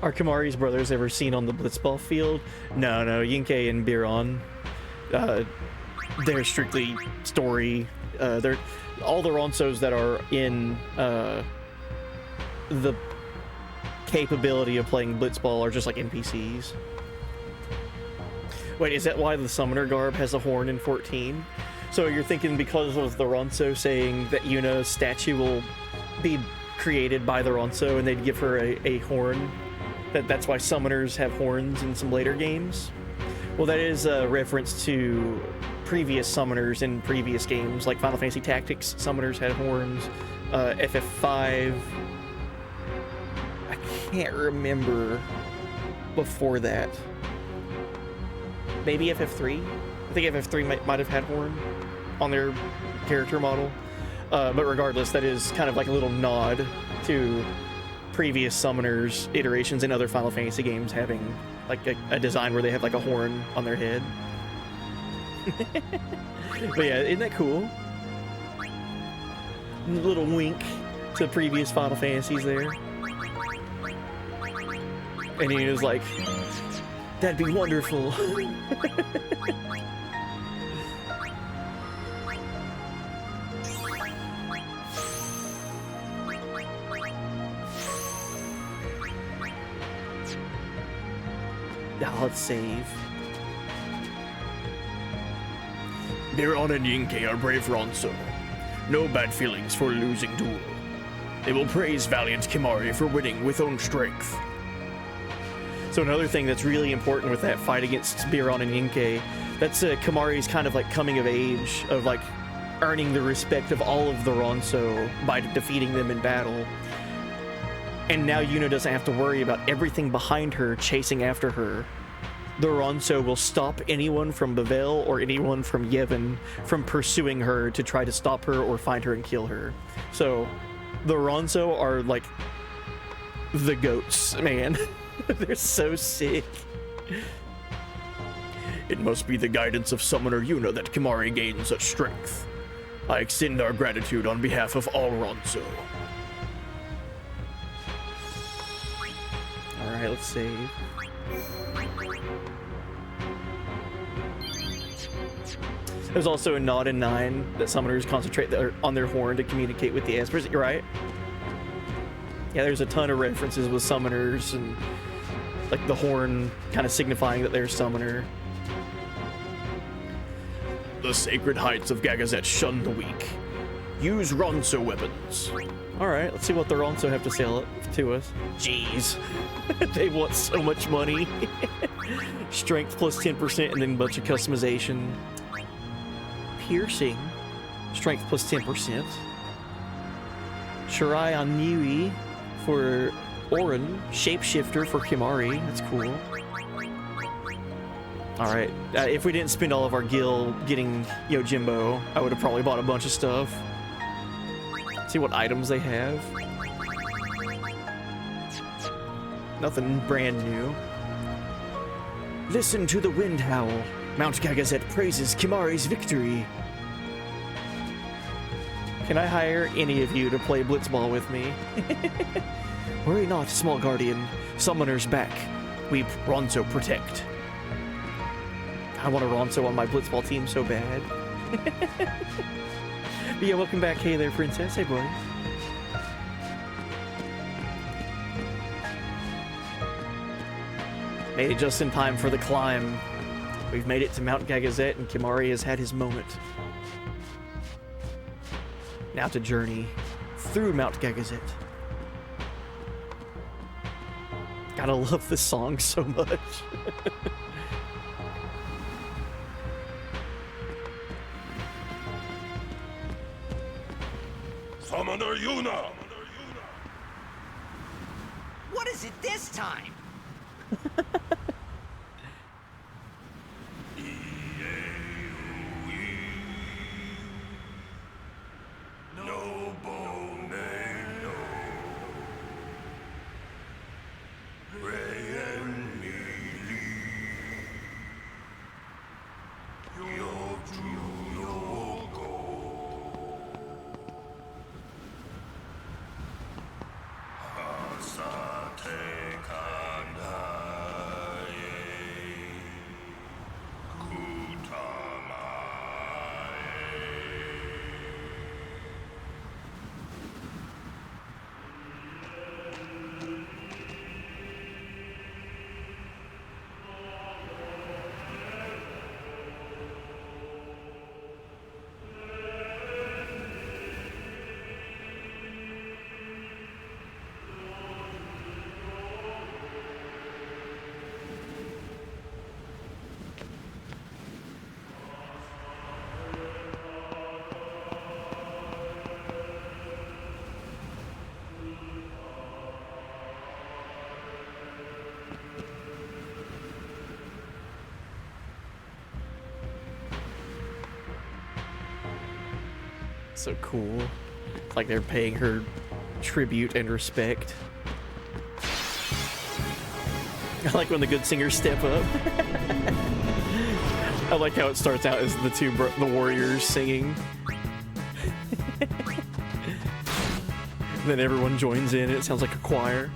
Speaker 1: Are Kimari's brothers ever seen on the Blitzball field? No, Yinkei and Biron. They're strictly story. They're all the Ronsos that are in the capability of playing Blitzball are just like NPCs. Wait, is that why the Summoner garb has a horn in 14? So you're thinking because of the Ronso saying that Yuna's statue will be created by the Ronso, and they'd give her a horn. That's why summoners have horns in some later games. Well, that is a reference to previous summoners in previous games, like Final Fantasy Tactics. Summoners had horns. FF5. I can't remember before that. Maybe FF3? I think FF3 might have had horn on their character model. But regardless, that is kind of like a little nod to previous summoners iterations in other Final Fantasy games having like a design where they have like a horn on their head. But yeah, isn't that cool? A little wink to previous Final Fantasies there. And he was like, that'd be wonderful. Now let's save.
Speaker 15: Biron and Yinke are brave Ronso. No bad feelings for losing duel. They will praise valiant Kimahri for winning with own strength.
Speaker 1: So another thing that's really important with that fight against Biron and Yinke, that's Kimahri's kind of like coming of age, of like earning the respect of all of the Ronso by defeating them in battle. And now Yuna doesn't have to worry about everything behind her chasing after her. The Ronso will stop anyone from Bavel or anyone from Yevon from pursuing her to try to stop her or find her and kill her. So the Ronso are like the goats, man. They're so sick.
Speaker 15: It must be the guidance of Summoner Yuna that Kimahri gained such strength. I extend our gratitude on behalf of all Ronso.
Speaker 1: Alright, let's save. There's also a nod in 9 that summoners concentrate on their horn to communicate with the Espers. You're right. Yeah, there's a ton of references with summoners and like the horn kind of signifying that they're a summoner.
Speaker 15: The sacred heights of Gagazet shun the weak. Use Ronso weapons.
Speaker 1: Alright, let's see what the Ronso have to sell to us. Jeez. They want so much money. Strength plus 10% and then a bunch of customization. Piercing. Strength plus 10%. Shirai Anui for Orin. Shapeshifter for Kimahri. That's cool. Alright, if we didn't spend all of our gil getting Yojimbo, I would have probably bought a bunch of stuff. See what items they have. Nothing brand new.
Speaker 15: Listen to the wind howl. Mount Gagazet praises Kimahri's victory.
Speaker 1: Can I hire any of you to play Blitzball with me?
Speaker 15: Worry not, small guardian. Summoner's back. We Ronso protect.
Speaker 1: I want a Ronso on my Blitzball team so bad. But yeah, welcome back. Hey there, princess. Hey, buddy. Made it just in time for the climb. We've made it to Mount Gagazet, and Kimahri has had his moment. Now to journey through Mount Gagazet. Gotta love this song so much.
Speaker 13: Summoner Yuna!
Speaker 5: What is it this time?
Speaker 1: So cool. It's like they're paying her tribute and respect. I like when the good singers step up. I like how it starts out as the warriors singing. Then everyone joins in. It sounds like a choir.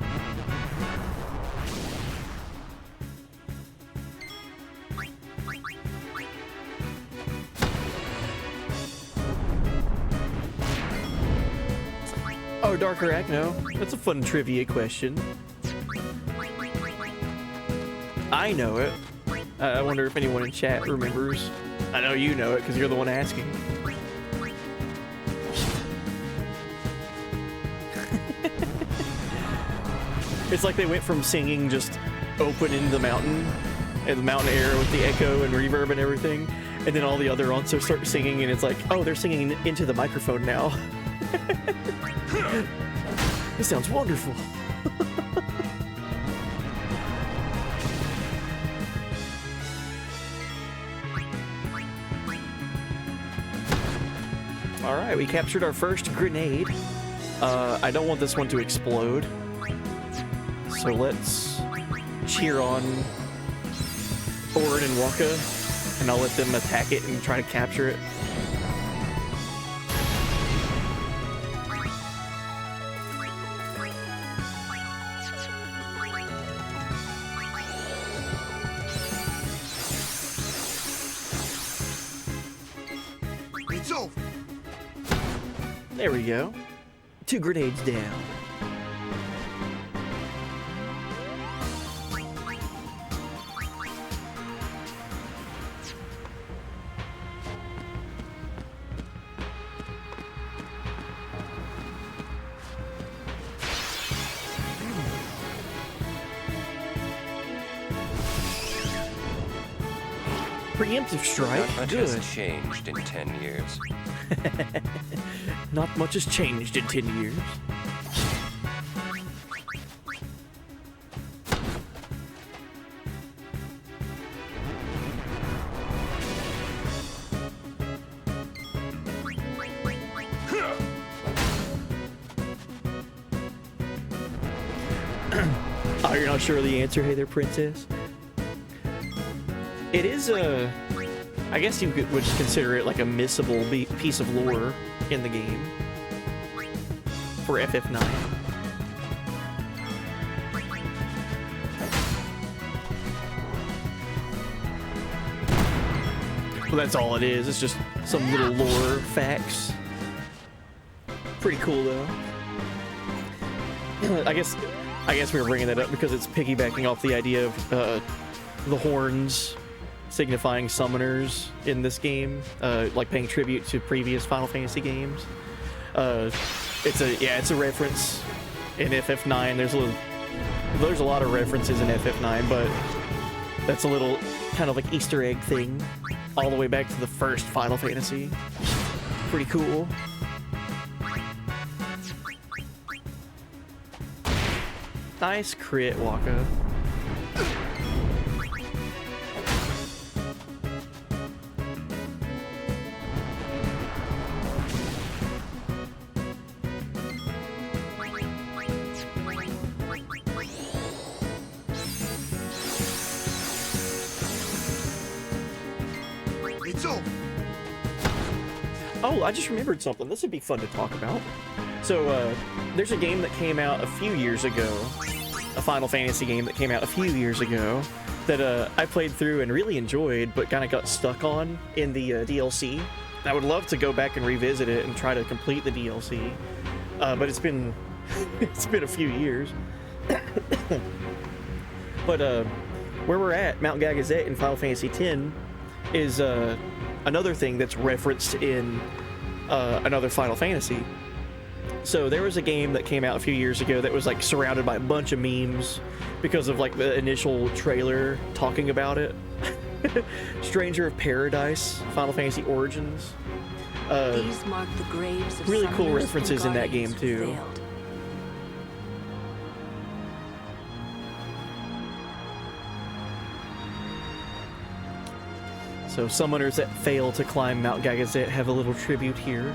Speaker 1: Oh, Darker Acno. That's a fun trivia question. I know it. I wonder if anyone in chat remembers. I know you know it because you're the one asking. It's like they went from singing just open into the mountain and the mountain air with the echo and reverb and everything, and then all the other also start singing, and it's like, oh, they're singing into the microphone now. This sounds wonderful. All right, we captured our first grenade. I don't want this one to explode. So let's cheer on Orin and Waka, and I'll let them attack it and try to capture it.
Speaker 6: It's over.
Speaker 1: There we go. 2 grenades down. Preemptive strike.
Speaker 10: Not much
Speaker 1: Good.
Speaker 10: has changed in 10 years.
Speaker 1: Not much has changed in 10 years. Oh, you're not sure of the answer? Hey there, princess. It is a... I guess you would consider it like a missable piece of lore in the game for FF9. Well, that's all it is. It's just some little lore facts. Pretty cool, though. I guess we were bringing that up because it's piggybacking off the idea of the horns signifying summoners in this game, like paying tribute to previous Final Fantasy games. It's a reference in FF9. There's a lot of references in FF9, but that's a little kind of like Easter egg thing, all the way back to the first Final Fantasy. Pretty cool. Nice crit, Waka.
Speaker 6: It's over.
Speaker 1: Oh, I just remembered something. This would be fun to talk about. So, there's a game that came out a few years ago, a Final Fantasy game that came out a few years ago, that I played through and really enjoyed, but kind of got stuck on in the DLC. I would love to go back and revisit it and try to complete the DLC, but it's been it's been a few years. But where we're at, Mount Gagazet in Final Fantasy X, is another thing that's referenced in another Final Fantasy. So there was a game that came out a few years ago that was like surrounded by a bunch of memes because of like the initial trailer talking about it. Stranger of Paradise, Final Fantasy Origins.
Speaker 7: These mark the graves of
Speaker 1: really cool
Speaker 7: summoners
Speaker 1: references
Speaker 7: and
Speaker 1: in that game
Speaker 7: guardians who
Speaker 1: too.
Speaker 7: failed.
Speaker 1: So summoners that fail to climb Mount Gagazet have a little tribute here.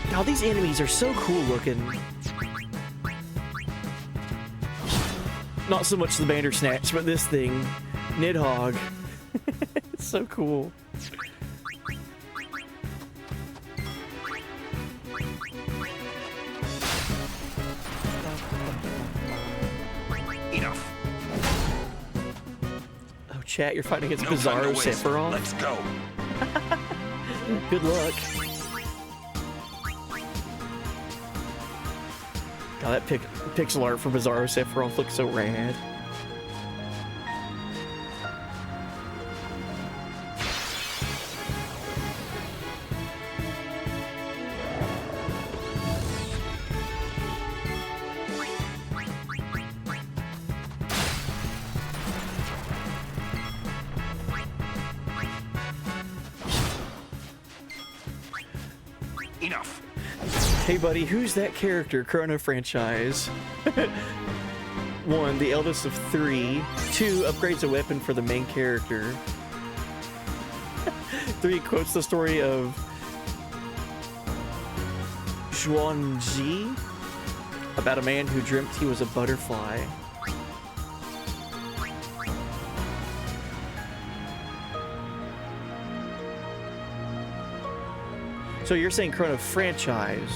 Speaker 1: God, these enemies are so cool looking. Not so much the Bandersnatch, but this thing, Nidhogg. It's so cool.
Speaker 3: Enough.
Speaker 1: Oh, chat, you're fighting against
Speaker 3: No time to
Speaker 1: Bizarro
Speaker 3: waste.
Speaker 1: Sephiroth?
Speaker 3: Let's go.
Speaker 1: Good luck. God, that pixel art for Bizarro Sephiroth looks so rad.
Speaker 3: Enough.
Speaker 1: Hey buddy, who's that character? Chrono franchise. 1, the eldest of 3. 2, upgrades a weapon for the main character. 3, quotes the story of Zhuangzi about a man who dreamt he was a butterfly. So you're saying Chrono franchise.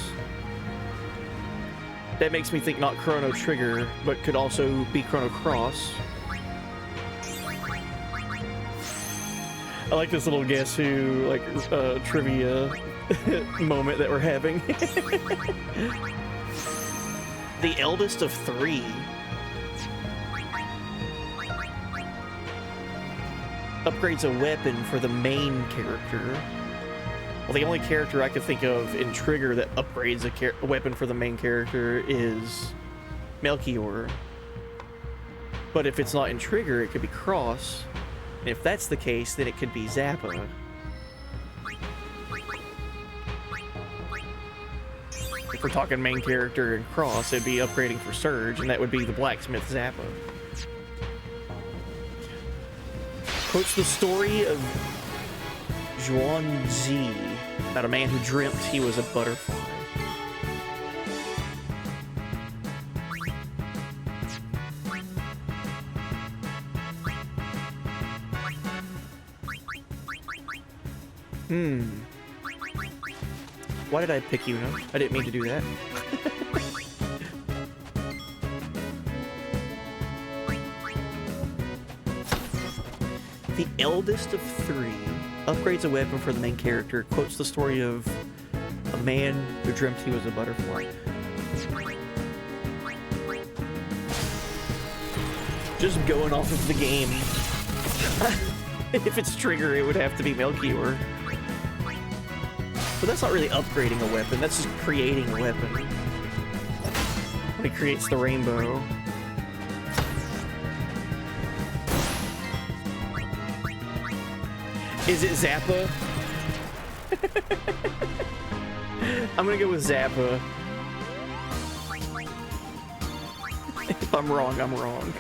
Speaker 1: That makes me think not Chrono Trigger, but could also be Chrono Cross. I like this little Guess Who, like, trivia moment that we're having. The eldest of 3. Upgrades a weapon for the main character. Well, the only character I could think of in Trigger that upgrades a weapon for the main character is Melchior. But if it's not in Trigger, it could be Cross. And if that's the case, then it could be Zappa. If we're talking main character and Cross, it'd be upgrading for Surge, and that would be the Blacksmith Zappa. Quotes the story of Zhuangzi about a man who dreamt he was a butterfly. Why did I pick Yuna? I didn't mean to do that. The eldest of 3 upgrades a weapon for the main character, quotes the story of a man who dreamt he was a butterfly. Just going off of the game. If it's Trigger, it would have to be Melchior. But that's not really upgrading a weapon, that's just creating a weapon. When he creates the rainbow. Is it Zappa? I'm gonna go with Zappa. If I'm wrong, I'm wrong.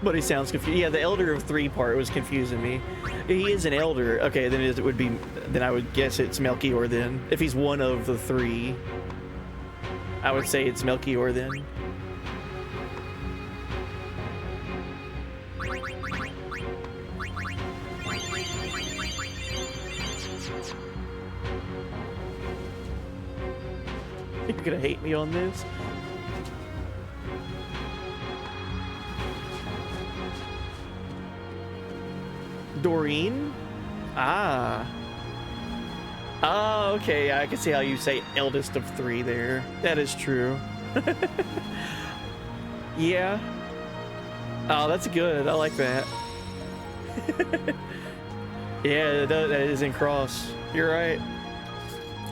Speaker 1: But he sounds confused. Yeah, the Elder of 3 part was confusing me. He is an Elder. Okay, then it would be. Then I would guess it's Melchior then. If he's one of the 3, I would say it's Melchior then. You're gonna hate me on this? Doreen? Ah. Oh, okay. I can see how you say eldest of 3 there. That is true. Yeah. Oh, that's good. I like that. Yeah, that is in Cross. You're right.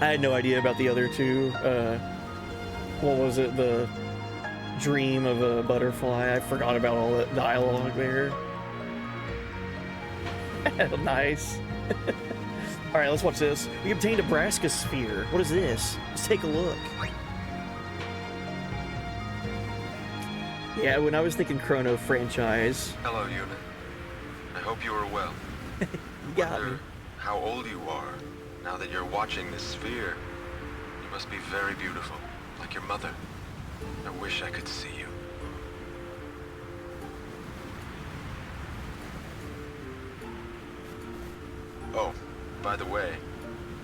Speaker 1: I had no idea about the other 2. What was it? The dream of a butterfly. I forgot about all that dialogue there. Nice. All right, let's watch this. We obtained a Braska sphere. What is this? Let's take a look. Yeah, when I was thinking Chrono franchise.
Speaker 16: Hello, Yuna. I hope you are well.
Speaker 1: You got me.
Speaker 16: How old you are now that you're watching this sphere. You must be very beautiful, like your mother. I wish I could see you. Oh, by the way,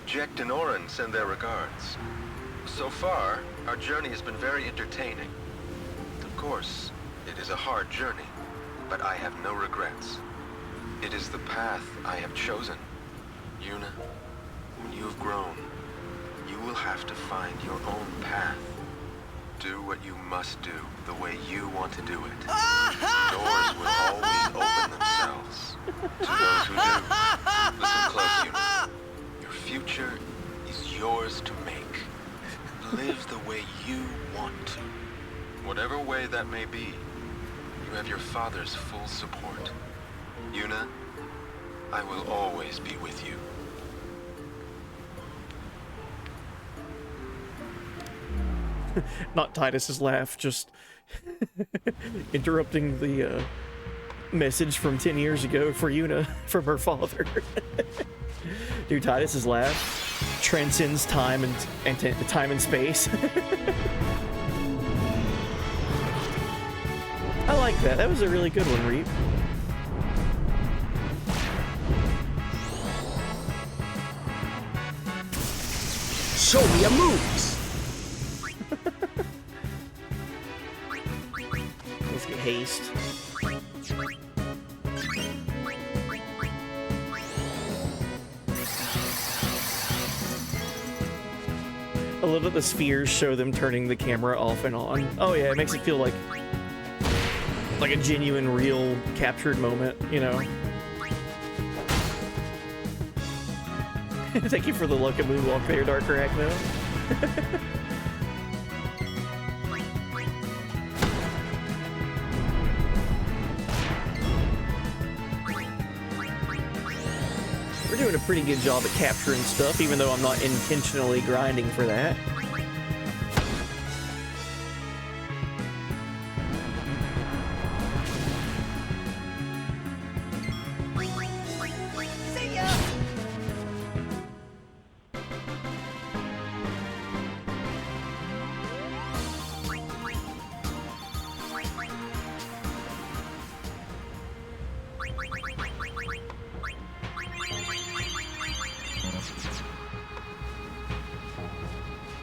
Speaker 16: Jekt and Oren send their regards. So far, our journey has been very entertaining. Of course, it is a hard journey, but I have no regrets. It is the path I have chosen. Yuna, when you have grown, you will have to find your own path. Do what you must do the way you want to do it. Doors will always open themselves to those who do. Listen close, Yuna. Your future is yours to make. Live the way you want to. Whatever way that may be, you have your father's full support. Yuna, I will always be with you.
Speaker 1: Not Titus's laugh, just interrupting the message from 10 years ago for Yuna from her father. Dude, Titus's laugh transcends time and space. I like that. That was a really good one, Reap.
Speaker 17: Show me your moves.
Speaker 1: Let's get haste. I love that the spheres show them turning the camera off and on. Oh yeah, it makes it feel like a genuine, real, captured moment, you know? Thank you for the luck of moonwalk there, Dark Arachno. We're doing a pretty good job at capturing stuff, even though I'm not intentionally grinding for that.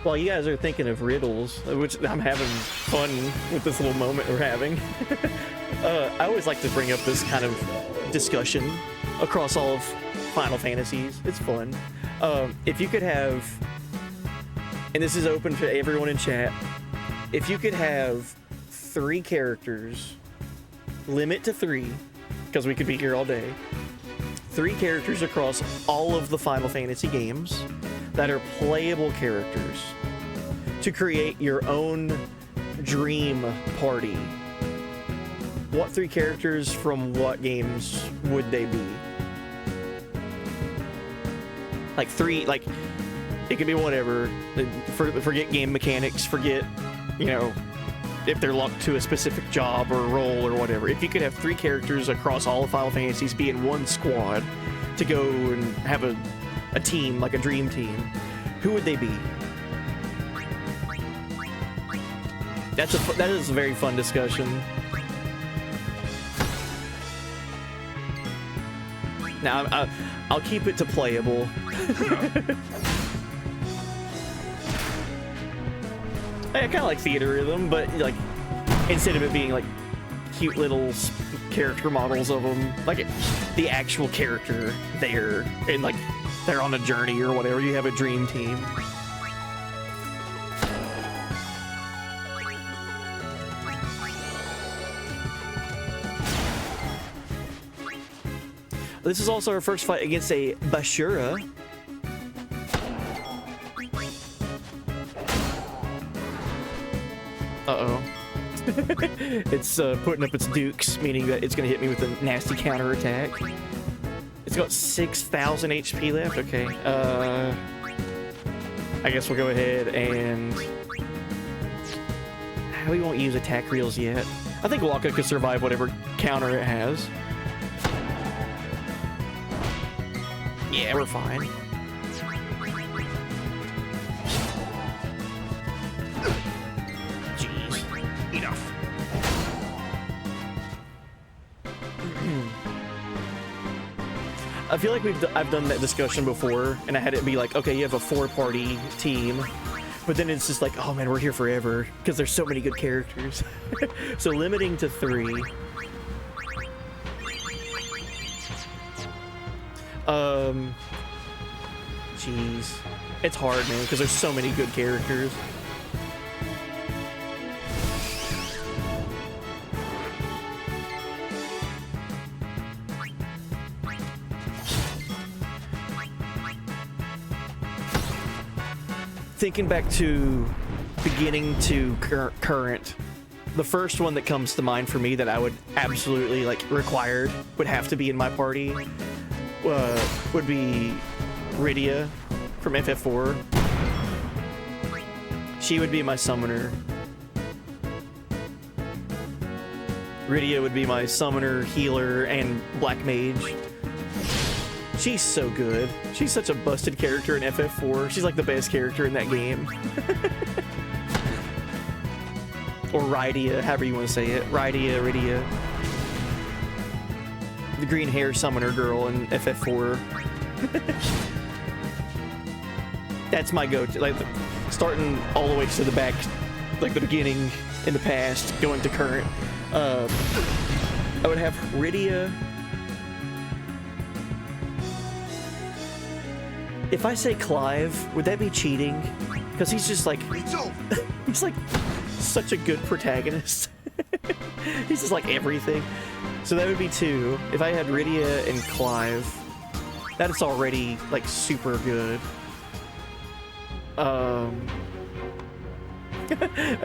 Speaker 1: While you guys are thinking of riddles, which I'm having fun with this little moment we're having, I always like to bring up this kind of discussion across all of Final Fantasies. It's fun. If you could have, and this is open to everyone in chat, if you could have 3 characters, limit to 3, because we could be here all day, 3 characters across all of the Final Fantasy games that are playable characters to create your own dream party. What 3 characters from what games would they be? Like 3, like, it could be whatever. Forget game mechanics, forget, you know, if they're locked to a specific job or role or whatever. If you could have 3 characters across all of Final Fantasies be in one squad to go and have a team, like a dream team, who would they be? That is a very fun discussion. Now, I'll keep it to playable. I kind of like theater rhythm, but like instead of it being like cute little character models of them, like the actual character there, and like they're on a journey or whatever. You have a dream team. This is also our first fight against a Bashura. Uh-oh. It's putting up its dukes, meaning that it's going to hit me with a nasty counterattack. It's got 6,000 HP left. Okay. I guess we'll go ahead and... We won't use attack reels yet. I think Waka could survive whatever counter it has. Yeah, we're fine. Jeez. Enough. I feel like I've done that discussion before, and I had it be like, okay, you have a 4-party team, but then it's just like, oh man, we're here forever because there's so many good characters. So limiting to 3. Jeez, it's hard, man, because there's so many good characters. Thinking back to beginning to current, the first one that comes to mind for me that I would absolutely like required would have to be in my party would be Rydia from FF4. She would be my summoner. Rydia would be my summoner, healer, and black mage. She's so good. She's such a busted character in FF4. She's like the best character in that game. Or Rydia, however you want to say it. Rydia. The green hair summoner girl in FF4. That's my go-to. Like, starting all the way to the back, like the beginning in the past, going to current. I would have Rydia. If I say Clive, would that be cheating? Because he's just like... he's like such a good protagonist. He's just like everything. So that would be 2. If I had Rydia and Clive, that is already like super good. I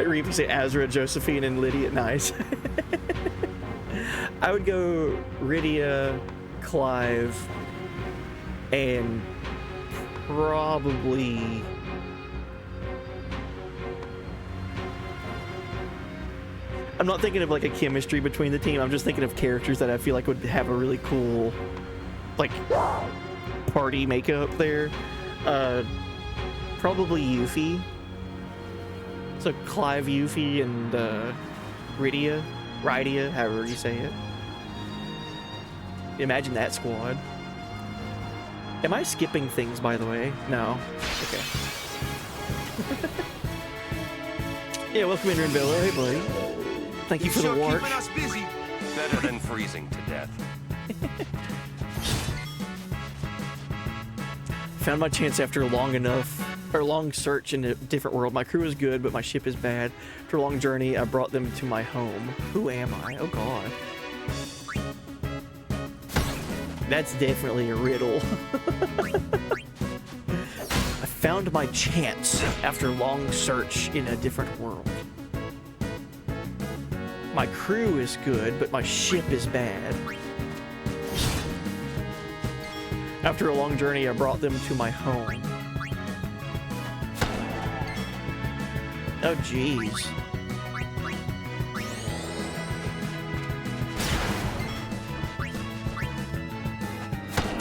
Speaker 1: read say Azra, Josephine, and Lydia. Nice. I would go Rydia, Clive, and probably I'm not thinking of like a chemistry between the team. I'm just thinking of characters that I feel like would have a really cool like party makeup there. Probably Yuffie. So Clive, Yuffie, and Rydia, however you say it. Imagine that squad. Am I skipping things, by the way? No. Okay. Yeah, welcome in, Renvilla. Hey, buddy. Thank you for the warmth.
Speaker 10: Better than freezing to death.
Speaker 1: Found my chance after a long search in a different world. My crew is good, but my ship is bad. After a long journey, I brought them to my home. Who am I? Oh, God. That's definitely a riddle. I found my chance after long search in a different world. My crew is good, but my ship is bad. After a long journey, I brought them to my home. Oh, jeez.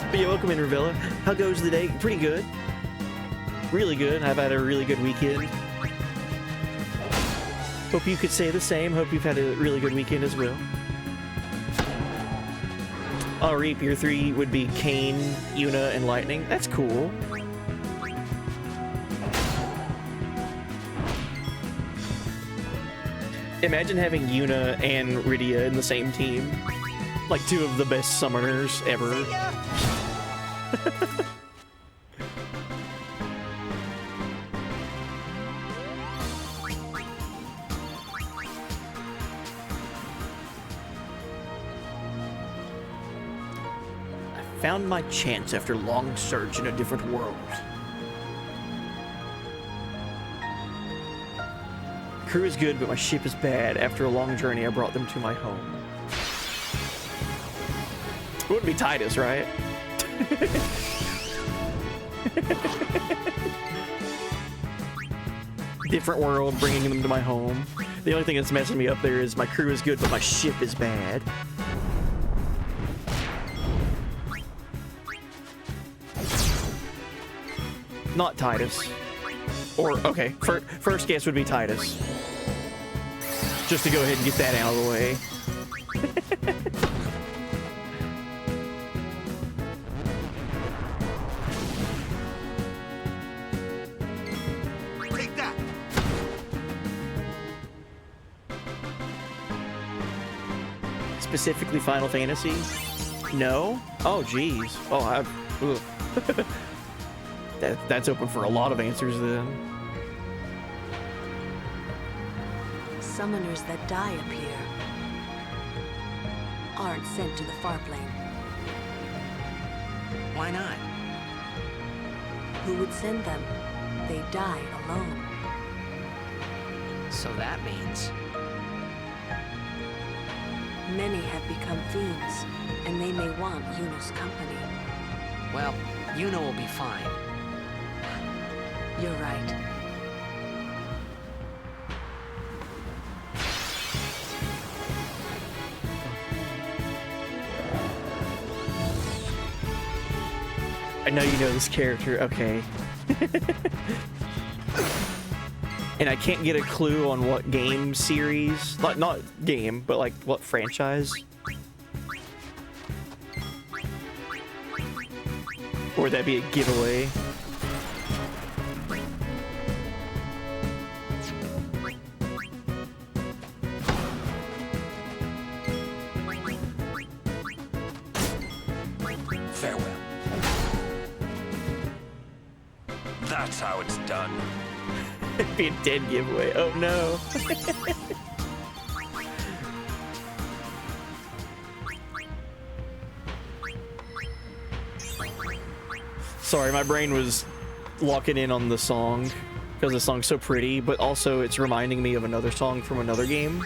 Speaker 1: But yeah, welcome in, Ravilla. How goes the day? Pretty good. Really good. I've had a really good weekend. Hope you could say the same. Hope you've had a really good weekend as well. Oh, Reap, your 3 would be Kane, Yuna, and Lightning. That's cool. Imagine having Yuna and Rydia in the same team. Like 2 of the best summoners ever. Found my chance after long search in a different world. Crew is good, but my ship is bad. After a long journey, I brought them to my home. It wouldn't be Titus, right? Different world, bringing them to my home. The only thing that's messing me up there is my crew is good, but my ship is bad. Not Titus. Or, okay, first guess would be Titus. Just to go ahead and get that out of the way.
Speaker 8: Take that.
Speaker 1: Specifically Final Fantasy? No? Oh, geez. Oh, ugh. That's open for a lot of answers then.
Speaker 7: Summoners that die up here aren't sent to the far plane.
Speaker 5: Why not?
Speaker 7: Who would send them? They die alone.
Speaker 5: So that means...
Speaker 7: Many have become fiends, and they may want Yuno's company.
Speaker 5: Well, Yuno will be fine.
Speaker 7: You're right.
Speaker 1: I know you know this character, okay. And I can't get a clue on what game series, not game, but like what franchise. Or would that be a giveaway?
Speaker 10: Farewell. That's how it's done.
Speaker 1: It'd be a dead giveaway. Oh no. Sorry, my brain was locking in on the song because the song's so pretty, but also it's reminding me of another song from another game.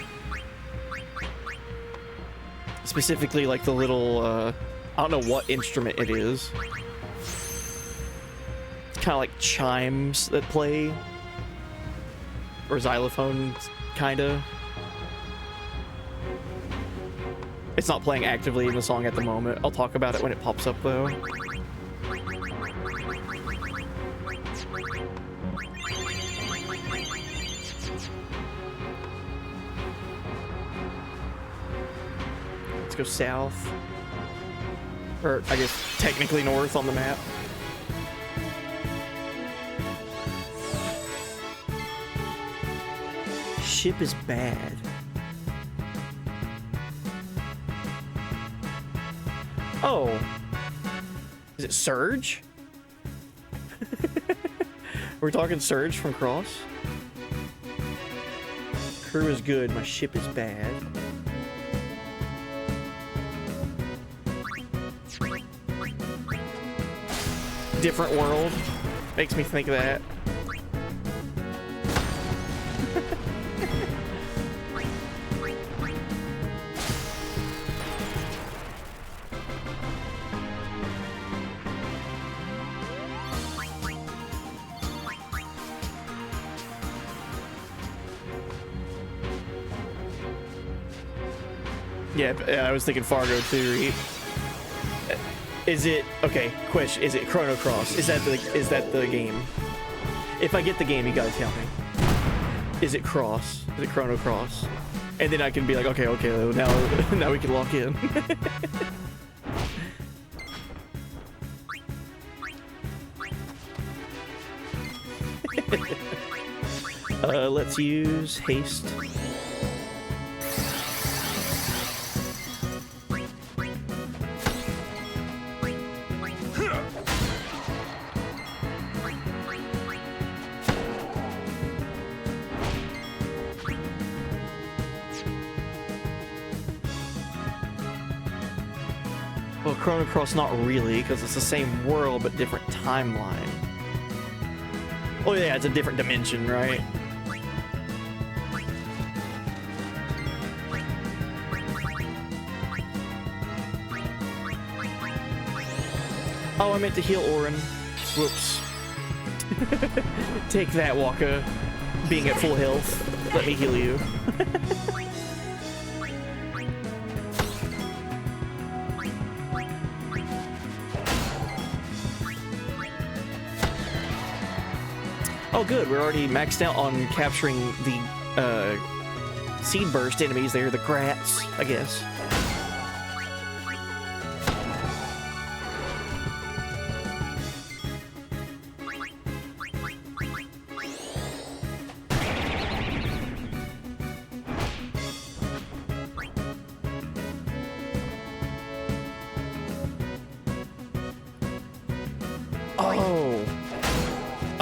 Speaker 1: Specifically like the little, I don't know what instrument it is. It's kind of like chimes that play. Or xylophone, kinda. It's not playing actively in the song at the moment. I'll talk about it when it pops up though. Let's go south. Or, I guess, technically north on the map. Ship is bad. Oh. Is it Surge? We're talking Surge from Cross? Crew is good, my ship is bad. Different world. Makes me think of that. Yeah, I was thinking Fargo too, Reed. Is it okay? Question: is it Chrono Cross? Is that the game? If I get the game, you gotta tell me. Is it Cross? Is it Chrono Cross? And then I can be like, okay, now we can lock in. Let's use haste. Well, Chrono Cross not really, because it's the same world but different timeline. Oh yeah, it's a different dimension, right? Oh, I meant to heal Orin. Whoops. Take that, Waka. Being at full health. Let me heal you. Oh good, we're already maxed out on capturing the seed burst enemies there, the grats, I guess.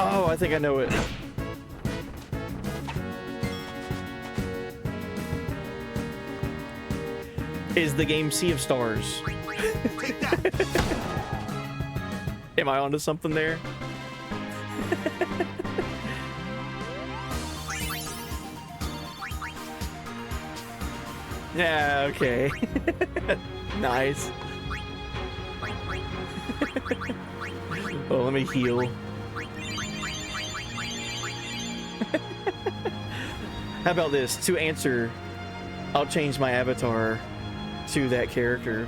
Speaker 1: Oh, I think I know it. Is the game Sea of Stars.
Speaker 8: Take that.
Speaker 1: Am I onto something there? Yeah, okay. Nice. Oh, let me heal. How about this? To answer, I'll change my avatar to that character.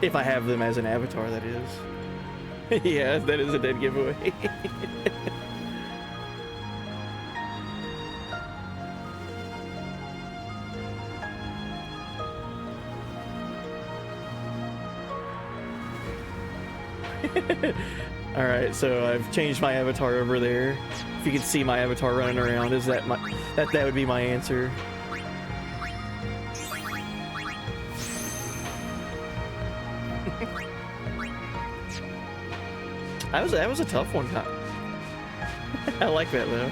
Speaker 1: If I have them as an avatar, that is. Yeah, that is a dead giveaway. Alright, so I've changed my avatar over there. If you can see my avatar running around, is that my that would be my answer. That was a tough one. I like that though.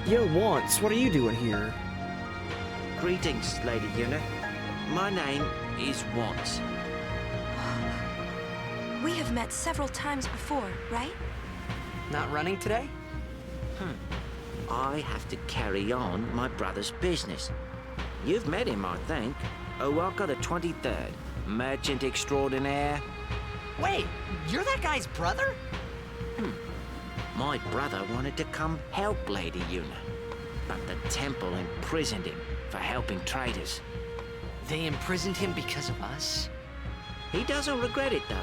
Speaker 1: Yo, Once, what are you doing here?
Speaker 18: Greetings, Lady Yuna. My name is Once.
Speaker 4: We have met several times before, right?
Speaker 5: Not running today?
Speaker 18: I have to carry on my brother's business. You've met him, I think. Owaka the 23rd, merchant extraordinaire.
Speaker 19: Wait, you're that guy's brother?
Speaker 18: My brother wanted to come help Lady Yuna, but the temple imprisoned him for helping traitors.
Speaker 19: They imprisoned him because of us?
Speaker 18: He doesn't regret it, though.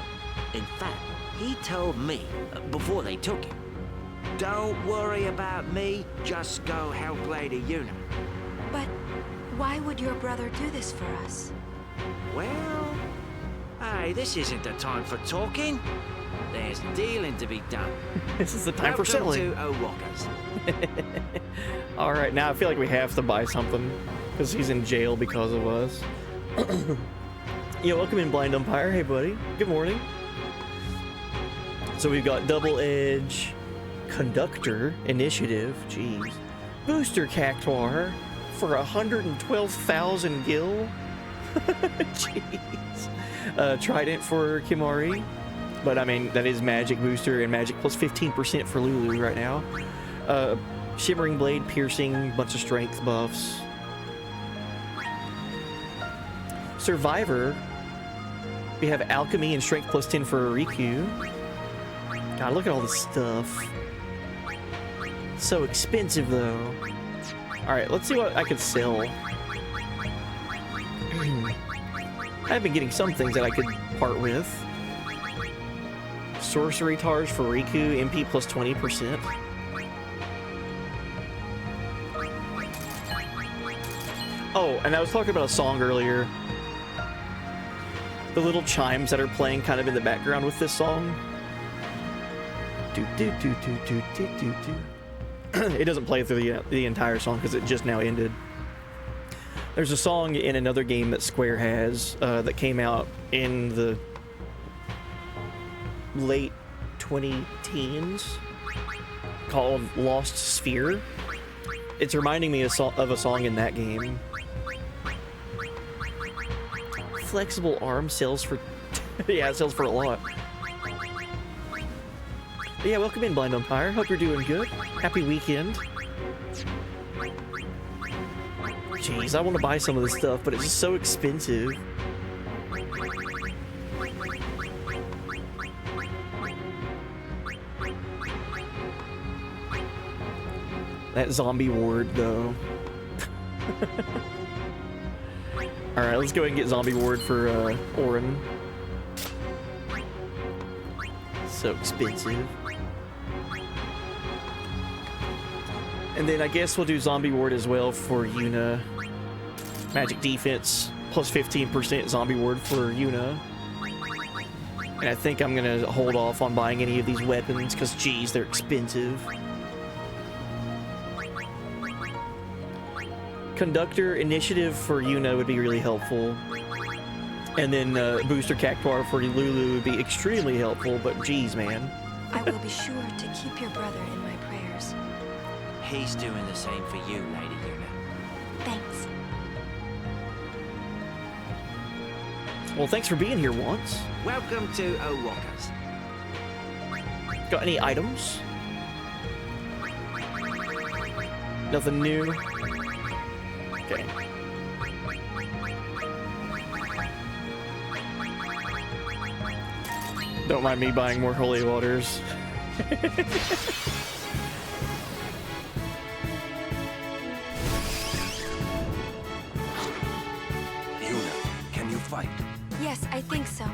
Speaker 18: In fact, he told me, before they took him, "Don't worry about me, just go help Lady Yuna."
Speaker 4: But why would your brother do this for us?
Speaker 18: Well, hey, this isn't the time for talking. There's dealing to be done.
Speaker 1: This is the time for selling.
Speaker 18: Welcome to Owaka's.
Speaker 1: Alright, now I feel like we have to buy something, because he's in jail because of us. Yo, welcome in, Blind Umpire. Hey, buddy. Good morning. So we've got Double Edge, Conductor, Initiative, jeez. Booster Cactuar for 112,000 gil. Jeez. Trident for Kimari. But I mean, that is Magic Booster and Magic plus 15% for Lulu right now. Shimmering Blade, Piercing, bunch of Strength buffs. Survivor. We have Alchemy and Strength plus 10 for Riku. God, look at all this stuff. So expensive, though. Alright, let's see what I could sell. I've been getting some things that I could part with. Sorcery Tars for Riku, MP plus 20%. Oh, and I was talking about a song earlier. The little chimes that are playing kind of in the background with this song. Do do do do do do do do. It doesn't play through the entire song because it just now ended. There's a song in another game that Square has that came out in the late 2010s called Lost Sphere. It's reminding me of a song in that game. Flexible arm sells for yeah, it sells for a lot. But yeah, welcome in, Blind Umpire. Hope you're doing good. Happy weekend. Jeez, I want to buy some of this stuff, but it's just so expensive. That zombie ward, though. Alright, let's go ahead and get zombie ward for Orin. So expensive. And then I guess we'll do zombie ward as well for Yuna. Magic defense plus 15% zombie ward for Yuna. And I think I'm gonna hold off on buying any of these weapons because, geez, they're expensive. Conductor initiative for Yuna would be really helpful. And then booster cactuar for Lulu would be extremely helpful, but geez, man.
Speaker 4: I will be sure to keep your brother in my prayers.
Speaker 18: He's doing the same for you, Lady Yuna.
Speaker 4: Thanks.
Speaker 1: Well, thanks for being here once.
Speaker 18: Welcome to O'Walkers.
Speaker 1: Got any items? Nothing new? Okay. Don't mind me buying more holy waters.
Speaker 10: Yuna, can you fight?
Speaker 4: Yes, I think so.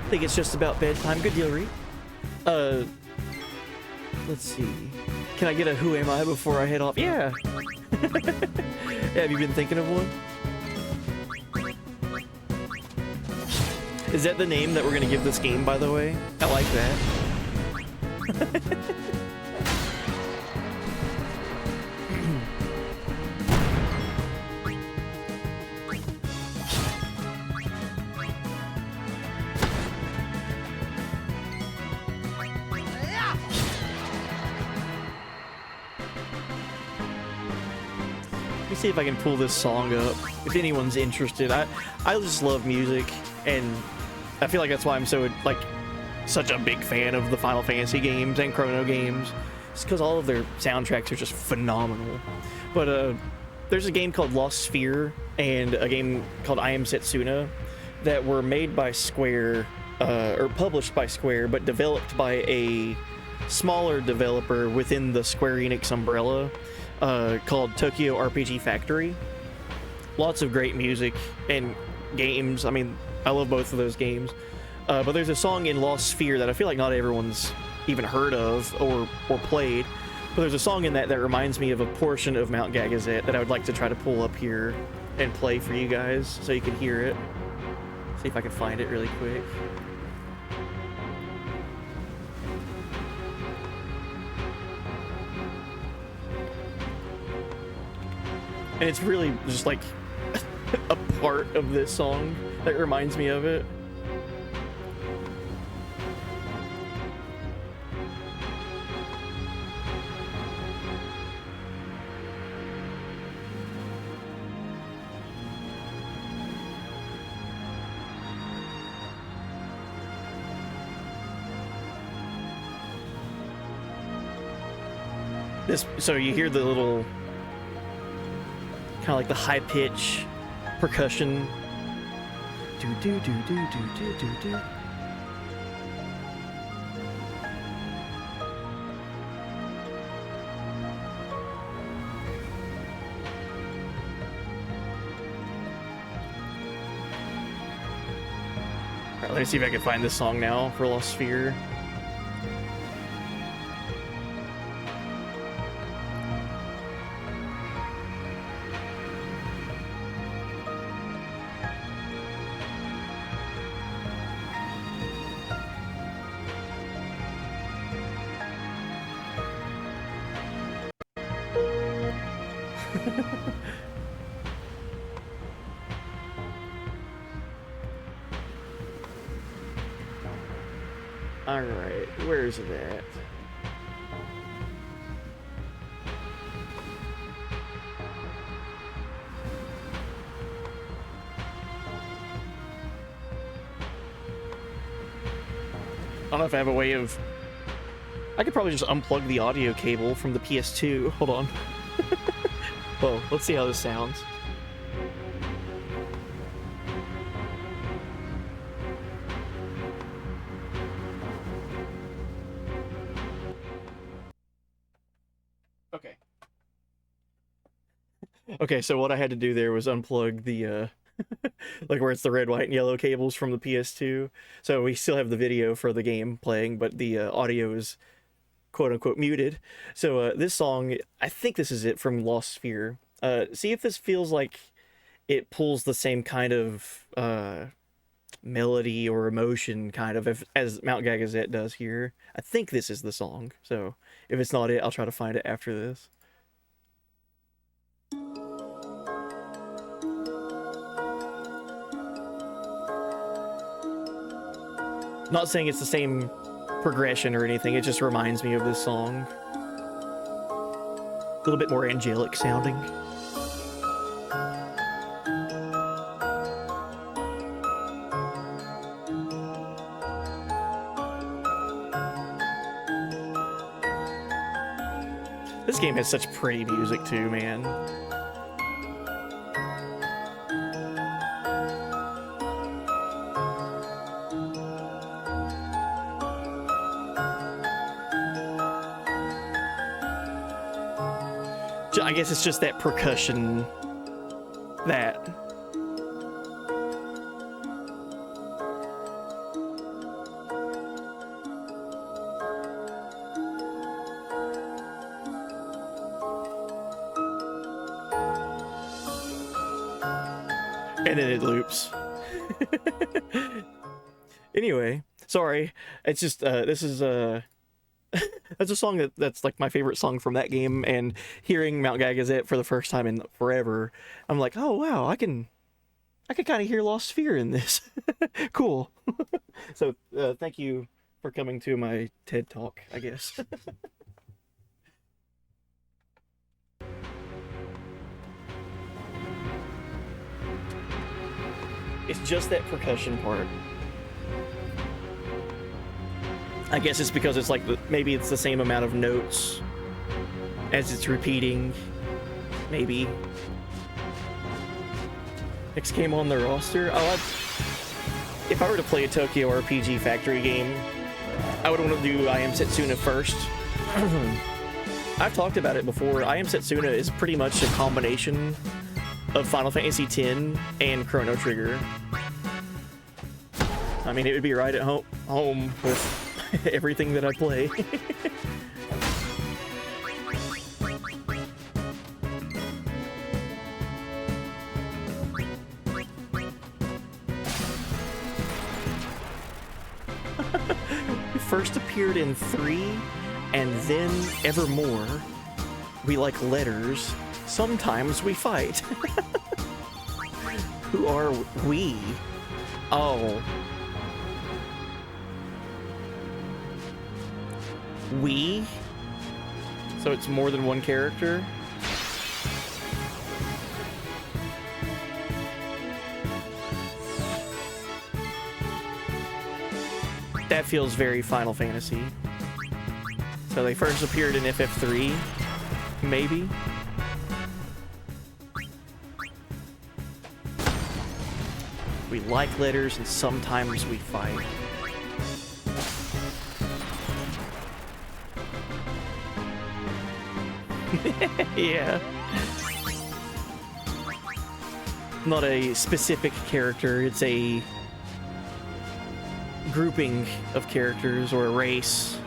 Speaker 1: I think it's just about bedtime. Good deal, Reed. Let's see. Can I get a who am I before I head off? Yeah. Have you been thinking of one? Is that the name that we're gonna give this game, by the way? I like that. Let me see if I can pull this song up. If anyone's interested, I just love music, and I feel like that's why I'm so such a big fan of the Final Fantasy games and Chrono games. It's because all of their soundtracks are just phenomenal. But there's a game called Lost Sphere and a game called I Am Setsuna that were made by Square, or published by Square, but developed by a smaller developer within the Square Enix umbrella. Called Tokyo RPG Factory. Lots of great music and games. I mean, I love both of those games. But there's a song in Lost Sphere that I feel like not everyone's even heard of or played. But there's a song in that that reminds me of a portion of Mount Gagazet that I would like to try to pull up here and play for you guys so you can hear it. See if I can find it really quick. And it's really just like a part of this song that reminds me of it. So you hear the little kind of like the high pitch percussion. Do do do do do do do do. Alright, let me see if I can find this song now for Lost Sphere. Alright, where's it at? I don't know if I have a way of... I could probably just unplug the audio cable from the PS2. Hold on. Well, let's see how this sounds. Okay. Okay, so what I had to do there was unplug the, like where it's the red, white, and yellow cables from the PS2. So we still have the video for the game playing, but the audio is quote-unquote muted. So this song, I think this is it from Lost Sphere. See if this feels like it pulls the same kind of melody or emotion kind of as Mount Gagazet does here. I think this is the song. So if it's not it, I'll try to find it after this. Not saying it's the same progression or anything, it just reminds me of this song. A little bit more angelic sounding. This game has such pretty music too, man. I guess it's just that percussion that and then it loops. Anyway, sorry. It's just this is that's a song that's like my favorite song from that game, and hearing Mount Gagazet for the first time in forever, I'm like, oh wow, I can kind of hear Lost Sphere in this. Cool. So thank you for coming to my TED Talk, I guess. It's just that percussion part. I guess it's because it's like, maybe it's the same amount of notes as it's repeating. Maybe. Next game on the roster? Oh, if I were to play a Tokyo RPG Factory game, I would want to do I Am Setsuna first. I've talked about it before. I Am Setsuna is pretty much a combination of Final Fantasy X and Chrono Trigger. I mean, it would be right at home with everything that I play. We first appeared in 3, and then Evermore. We like letters. Sometimes we fight. Who are we? Oh. We? So it's more than one character? That feels very Final Fantasy. So they first appeared in FF3, maybe? We like letters and sometimes we fight. Yeah. Not a specific character, it's a grouping of characters or a race.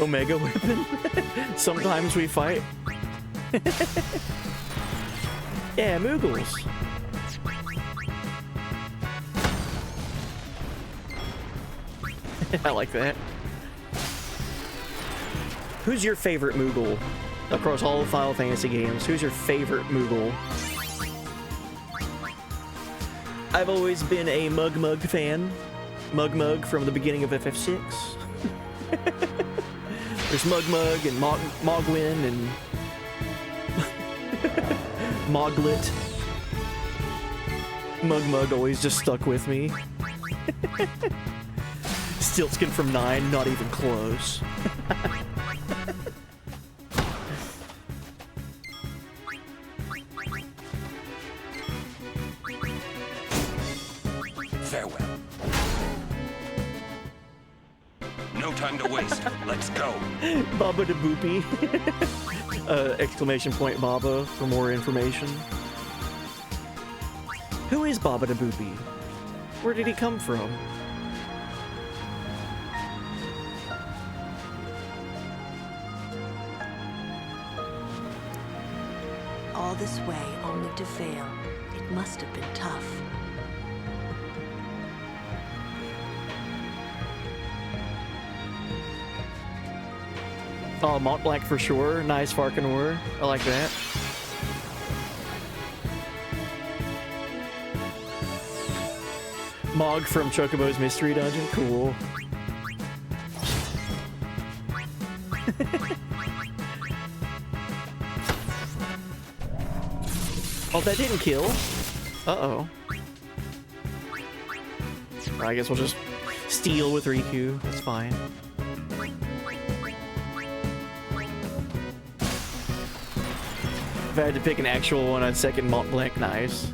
Speaker 1: Omega weapon. Sometimes we fight. Yeah, Moogles. I like that. Who's your favorite Moogle? Across all the Final Fantasy games, who's your favorite Moogle? I've always been a Mug fan. Mug from the beginning of FF6. There's Mug and Mogwin and Moglet. Mug always just stuck with me. Stiltskin from 9, not even close.
Speaker 10: Farewell. No time to waste. Let's go.
Speaker 1: Baba da Boopy. Exclamation point Baba for more information. Who is Baba da Boopy? Where did he come from?
Speaker 7: All this way only to fail. It must have been tough.
Speaker 1: Oh, Mont Blanc for sure. Nice Farkanor. I like that. Mog from Chocobo's Mystery Dungeon. Cool. Oh, that didn't kill. Uh-oh. I guess we'll just steal with Riku. That's fine. If I had to pick an actual one, I'd second Mont Blanc. Nice.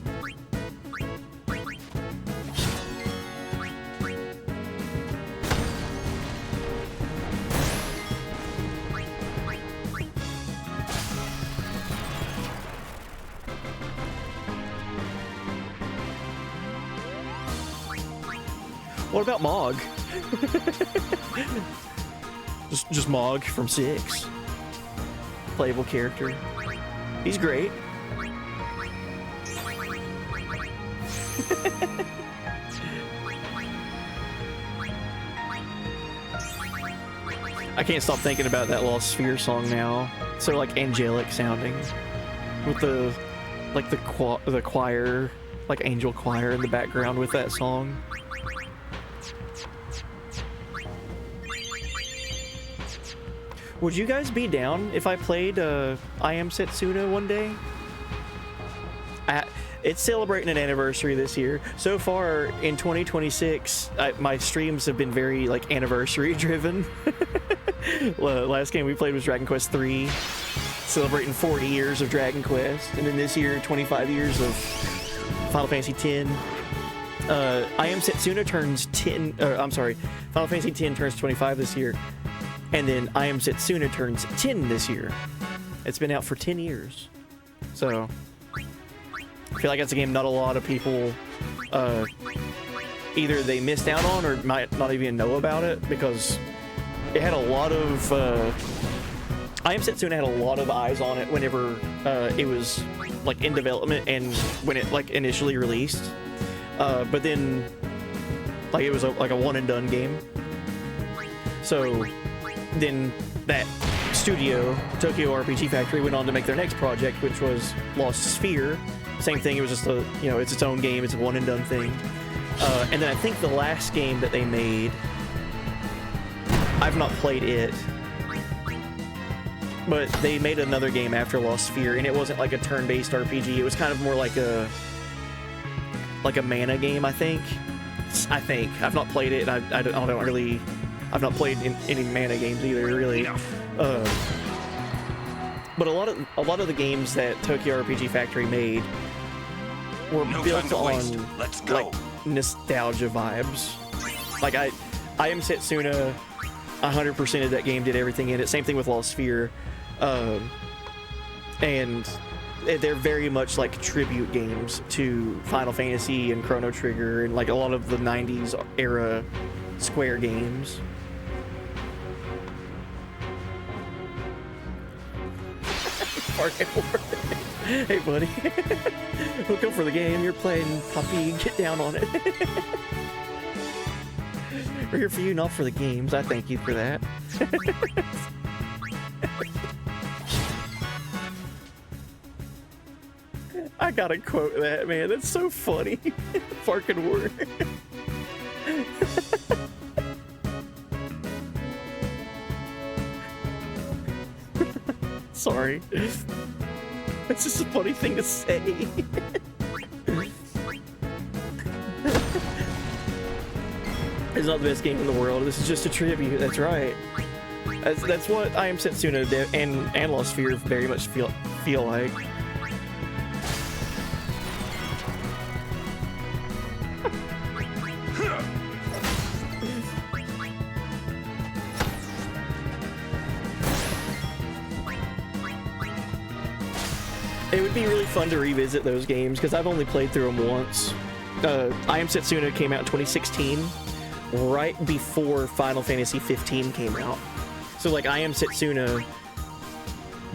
Speaker 1: What about Mog? just Mog from 6. Playable character. He's great. I can't stop thinking about that Lost Sphere song now. It's so like angelic sounding, with the like the choir, like angel choir in the background with that song. Would you guys be down if I played I Am Setsuna one day? It's celebrating an anniversary this year. So far in 2026, my streams have been very like anniversary driven. Last game we played was Dragon Quest III, celebrating 40 years of Dragon Quest, and then this year 25 years of Final Fantasy X. I Am Setsuna turns 10. I'm sorry, Final Fantasy X turns 25 this year. And then I Am Setsuna turns 10 this year. It's been out for 10 years. So, I feel like that's a game not a lot of people either they missed out on or might not even know about it, because it had a lot of... I Am Setsuna had a lot of eyes on it whenever it was like in development and when it like initially released. But then like it was like a one and done game. So then that studio, Tokyo RPG Factory, went on to make their next project, which was Lost Sphere. Same thing, it was just a, you know, it's its own game, it's a one and done thing. And then I think the last game that they made, I've not played it, but they made another game after Lost Sphere, and it wasn't like a turn-based RPG, it was kind of more like a mana game, I think. I've not played it, and I don't really... I've not played any mana games either, really. But a lot of the games that Tokyo RPG Factory made were built on like nostalgia vibes. Like I Am Setsuna 100% of that game, did everything in it. Same thing with Lost Sphere, and they're very much like tribute games to Final Fantasy and Chrono Trigger and like a lot of the 90s era Square games. Hey buddy, hook up for the game, you're playing puppy, get down on it. We're here for you, not for the games. I thank you for that. I gotta quote that, man, that's so funny. Farkin word. Sorry. It's just a funny thing to say. It's not the best game in the world. This is just a tribute. That's right. That's what I Am Setsuna and Lost Sphere very much feel like. It would be really fun to revisit those games because I've only played through them once. I Am Setsuna came out in 2016, right before Final Fantasy 15 came out. So like I Am Setsuna,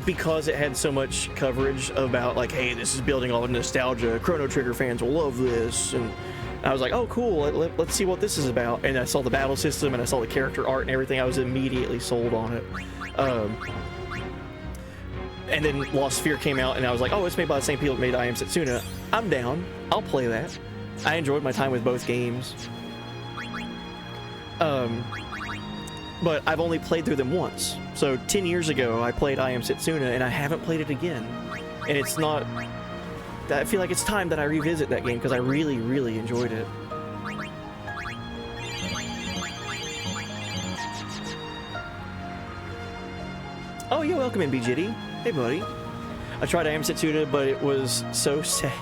Speaker 1: because it had so much coverage about like, hey, this is building all the nostalgia, Chrono Trigger fans will love this, and I was like, oh cool, let's see what this is about. And I saw the battle system and I saw the character art and everything. I was immediately sold on it. And then Lost Sphere came out and I was like, oh, it's made by the same people that made I Am Setsuna. I'm down. I'll play that. I enjoyed my time with both games. But I've only played through them once. So 10 years ago, I played I Am Setsuna and I haven't played it again. And it's not... I feel like it's time that I revisit that game because I really, really enjoyed it. Oh, you're welcome in, BJD. Hey, buddy. I tried I Am Setsuna, but it was so sad.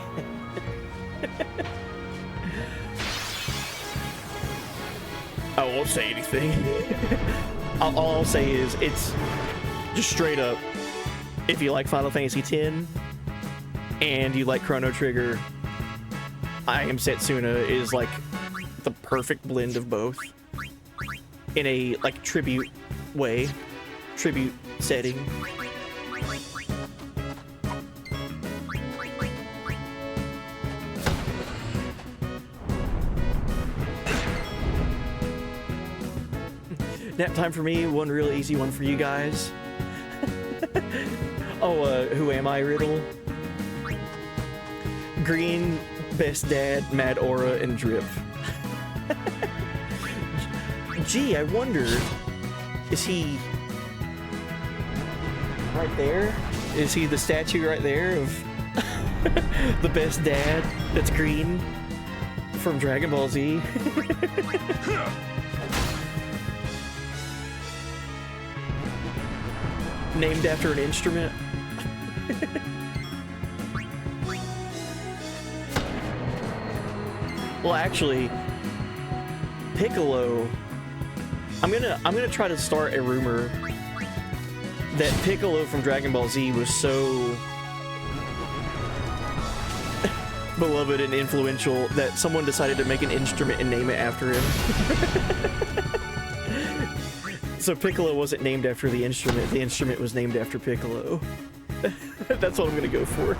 Speaker 1: I won't say anything. All I'll say is it's just straight up, if you like Final Fantasy X and you like Chrono Trigger, I Am Setsuna is like the perfect blend of both in a like tribute way, tribute setting. Nap time for me, one real easy one for you guys. Oh, who am I, Riddle? Green, Best Dad, Mad Aura, and Drip. Gee, I wonder, is he right there? Is he the statue right there of the best dad that's green from Dragon Ball Z? Named after an instrument. Well, actually, Piccolo. I'm gonna try to start a rumor that Piccolo from Dragon Ball Z was so beloved and influential that someone decided to make an instrument and name it after him. So Piccolo wasn't named after the instrument was named after Piccolo. That's what I'm gonna go for.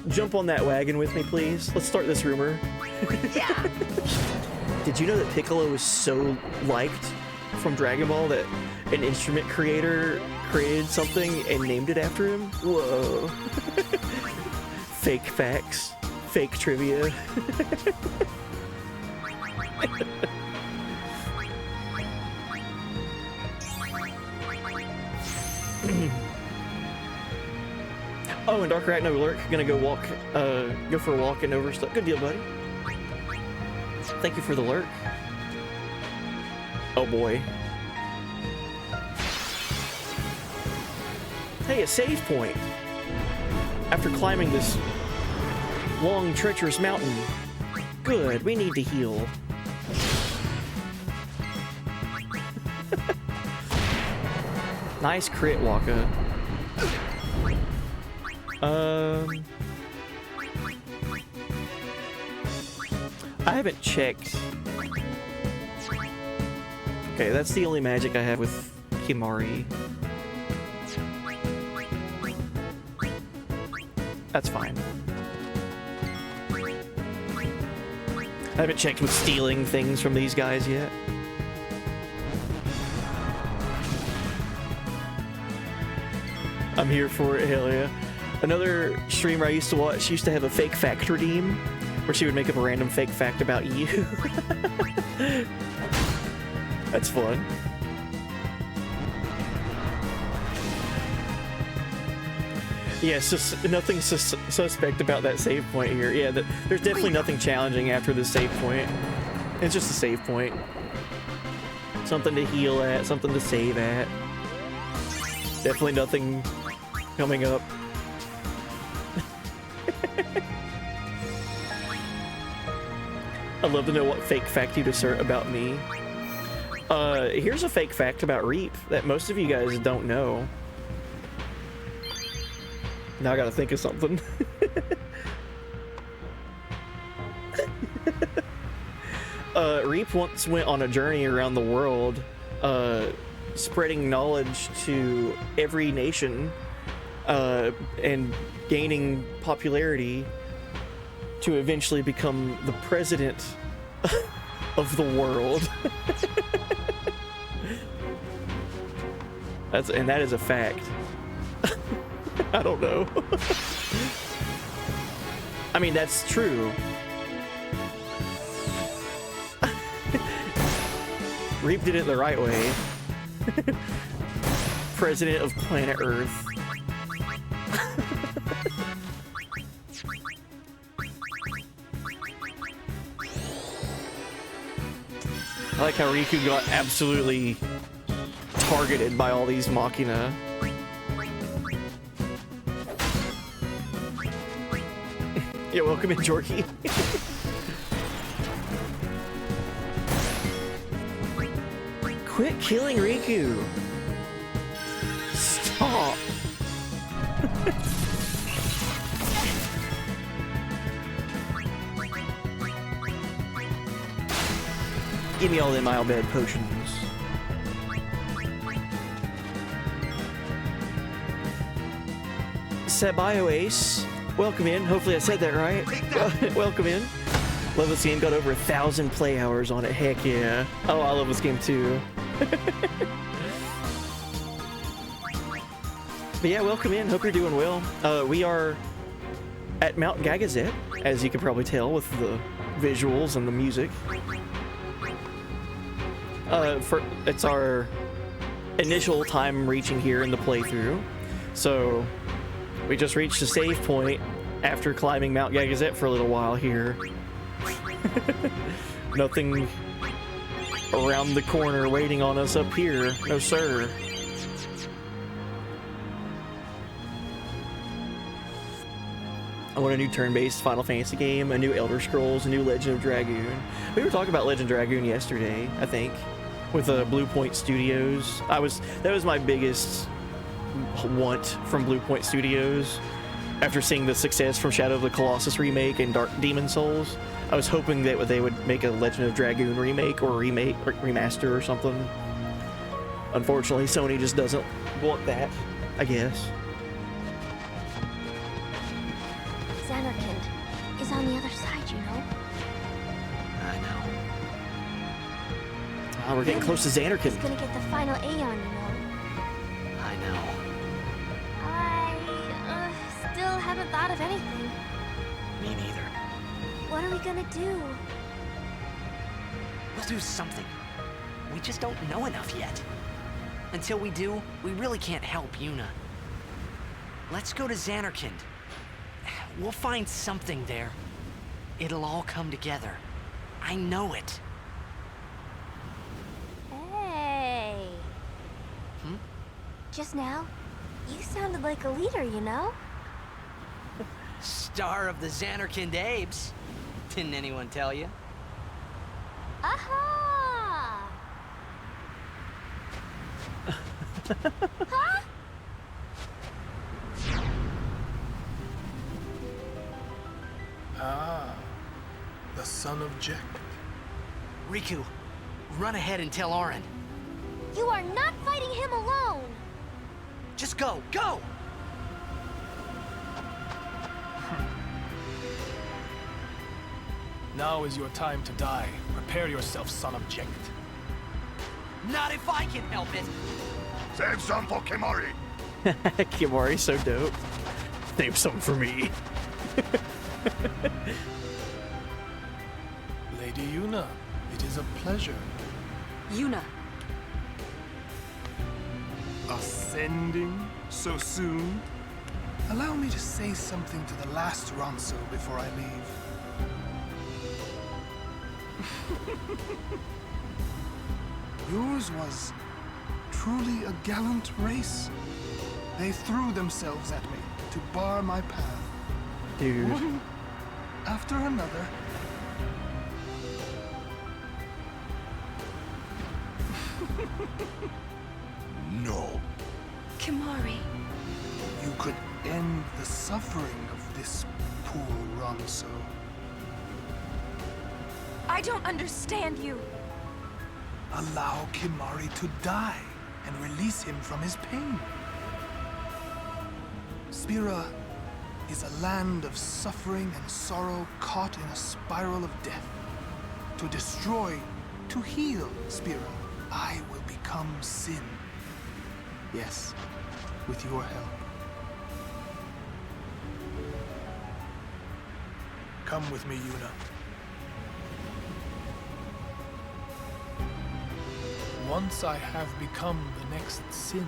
Speaker 1: Jump on that wagon with me, please. Let's start this rumor. Yeah. Did you know that Piccolo was so liked from Dragon Ball that an instrument creator created something and named it after him? Whoa. Fake facts. Fake trivia. Oh, and Dark Arachno Lurk, gonna go for a walk and overstuff. Good deal, buddy. Thank you for the lurk. Oh boy. Hey, a save point. After climbing this long, treacherous mountain. Good, we need to heal. Nice crit, Waka. I haven't checked. Okay, that's the only magic I have with Kimari. That's fine. I haven't checked with stealing things from these guys yet. I'm here for it, hell yeah. Another streamer I used to watch used to have a fake fact redeem, where she would make up a random fake fact about you. That's fun. Yeah, so nothing suspect about that save point here. Yeah, there's definitely nothing challenging after this save point. It's just a save point. Something to heal at, something to save at. Definitely nothing coming up. I'd love to know what fake fact you'd assert about me. Here's a fake fact about Reap that most of you guys don't know. Now I gotta think of something. Reap once went on a journey around the world, spreading knowledge to every nation, and gaining popularity to eventually become the president of the world. That is a fact. I don't know. I mean, that's true. Reap did it the right way. President of planet Earth. I like how Riku got absolutely targeted by all these Machina. Yeah, welcome in, Jorky. Quit killing Riku. Stop. Give me all them Isle Bed potions. Sabio Ace, welcome in. Hopefully I said that right. Welcome in. Love this game. Got over 1,000 play hours on it. Heck yeah. Oh, I love this game too. But yeah, welcome in. Hope you're doing well. We are at Mount Gagazet, as you can probably tell with the visuals and the music. It's our initial time reaching here in the playthrough. So we just reached a save point after climbing Mount Gagazet for a little while here. Nothing around the corner waiting on us up here. No, sir. I want a new turn-based Final Fantasy game, a new Elder Scrolls, a new Legend of Dragoon. We were talking about Legend of Dragoon yesterday, I think, with Blue Point Studios. That was my biggest want from Blue Point Studios. After seeing the success from Shadow of the Colossus remake and Dark Demon Souls, I was hoping that they would make a Legend of Dragoon remake or remaster or something. Unfortunately, Sony just doesn't want that, I guess.
Speaker 9: Xanarkand is on the other side, you know?
Speaker 5: I know.
Speaker 1: Oh, we're getting close to Xanarkand.
Speaker 9: He's gonna get the final Aeon, you know?
Speaker 5: I know.
Speaker 9: I still haven't thought of anything.
Speaker 5: Me neither.
Speaker 9: What are we gonna do?
Speaker 19: We'll do something. We just don't know enough yet. Until we do, we really can't help Yuna. Let's go to Xanarkand. We'll find something there. It'll all come together. I know it.
Speaker 9: Hey. Just now, you sounded like a leader, you know?
Speaker 19: Star of the Xanarkand Apes. Didn't anyone tell you?
Speaker 9: Aha! Huh?
Speaker 20: Ah, the son of Jack.
Speaker 19: Riku, run ahead and tell Auron.
Speaker 9: You are not fighting him alone!
Speaker 19: Just go, go!
Speaker 20: Now is your time to die. Prepare yourself, son of Jack.
Speaker 19: Not if I can help it!
Speaker 14: Save some for Kimari!
Speaker 1: Kimari's so dope. Save some for me.
Speaker 20: Lady Yuna, it is a pleasure.
Speaker 7: Yuna.
Speaker 20: Ascending so soon? Allow me to say something to the last Ronso before I leave. Yours was truly a gallant race. They threw themselves at me to bar my path.
Speaker 1: Dude.
Speaker 20: One after another.
Speaker 11: No.
Speaker 4: Kimari.
Speaker 20: You could end understand the suffering of this poor Ronso.
Speaker 4: I don't understand you.
Speaker 20: Allow Kimari to die and release him from his pain. Spira is a land of suffering and sorrow caught in a spiral of death. To destroy, to heal Spira, I will become Sin. Yes, with your help. Come with me, Yuna. Once I have become the next Sin,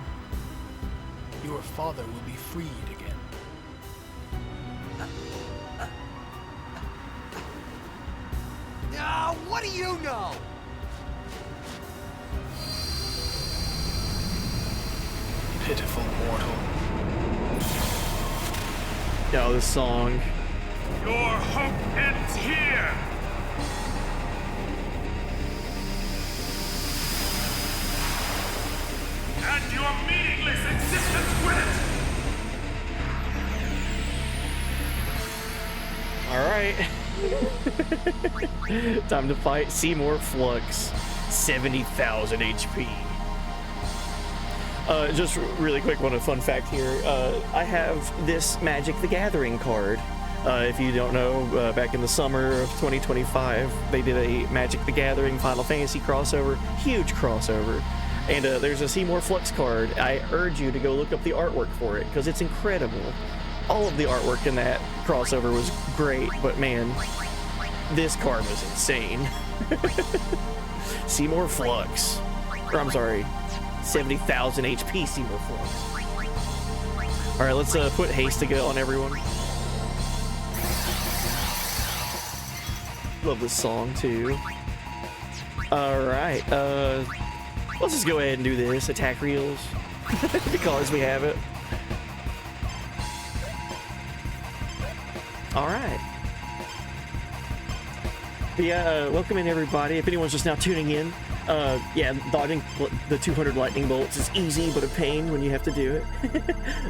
Speaker 20: your father will be freed again.
Speaker 19: What do you know?
Speaker 20: Pitiful mortal.
Speaker 1: Oh, this song.
Speaker 13: Your hope ends here! And your meaningless existence with it!
Speaker 1: Alright. Time to fight Seymour Flux. 70,000 HP. Just really quick, one fun fact here. I have this Magic the Gathering card. If you don't know, back in the summer of 2025, they did a Magic the Gathering Final Fantasy crossover. Huge crossover. And there's a Seymour Flux card. I urge you to go look up the artwork for it, because it's incredible. All of the artwork in that crossover was great, but man, this card was insane. Seymour Flux. Or I'm sorry, 70,000 HP Seymour Flux. Alright, let's put Hastiga on everyone. Love this song too. Alright, let's just go ahead and do this. Attack reels. Because we have it. Alright. Yeah, welcome in everybody. If anyone's just now tuning in, yeah, dodging the 200 lightning bolts is easy, but a pain when you have to do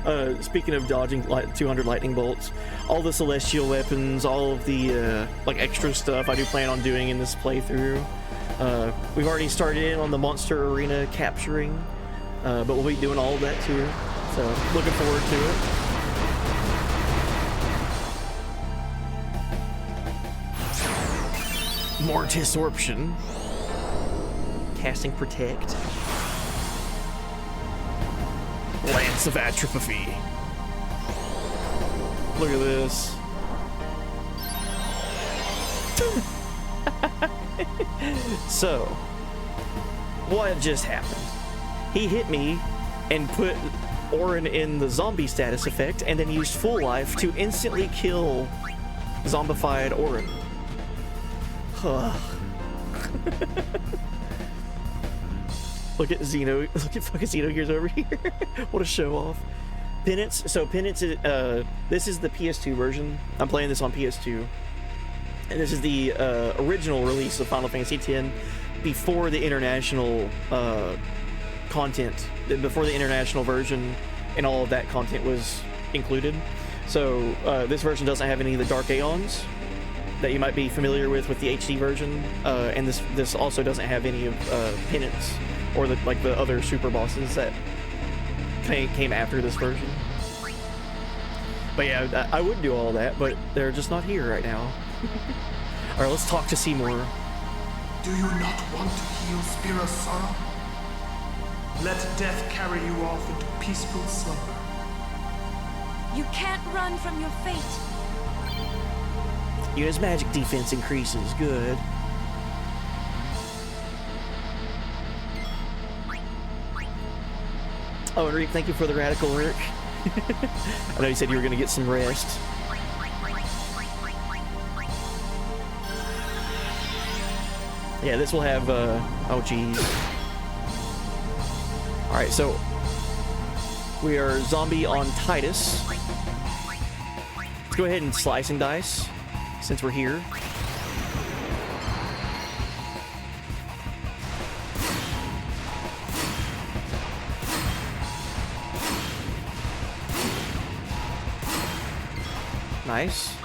Speaker 1: it. Speaking of dodging 200 lightning bolts, all the celestial weapons, all of the like extra stuff I do plan on doing in this playthrough. We've already started in on the monster arena capturing, but we'll be doing all of that too. So looking forward to it. Mortisorption. Casting Protect. Lance of Atrophy. Look at this. So, what just happened? He hit me and put Orin in the zombie status effect and then used full life to instantly kill zombified Orin. Look at Xeno, look at fucking Xenogears over here. What a show off. Penance, so Penance is, this is the PS2 version. I'm playing this on PS2. And this is the original release of Final Fantasy X before the international content, before the international version and all of that content was included. So this version doesn't have any of the Dark Aeons that you might be familiar with the HD version, and this also doesn't have any of Penance or the other super bosses that came after this version. But yeah, I would do all that, but they're just not here right now. All right, let's talk to Seymour.
Speaker 20: Do you not want to heal Spira's sorrow? Let death carry you off into peaceful slumber.
Speaker 4: You can't run from your fate.
Speaker 1: Yuna's magic defense increases. Good. Oh, and Reap, thank you for the radical lyric. I know you said you were going to get some rest. Yeah, this will have, oh geez. Alright, so we are zombie on Titus. Let's go ahead and slice and dice since we're here. Nice.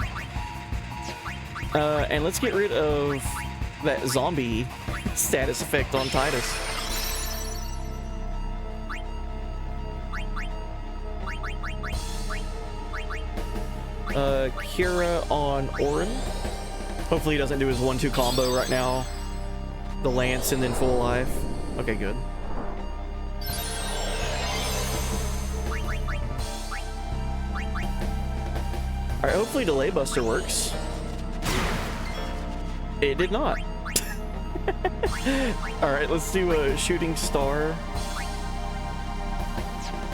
Speaker 1: And let's get rid of that zombie status effect on Titus. Kira on Orin. Hopefully he doesn't do his 1-2 combo right now. The Lance and then full life. Okay, good. Alright, hopefully Delay Buster works. It did not. Alright, let's do a Shooting Star.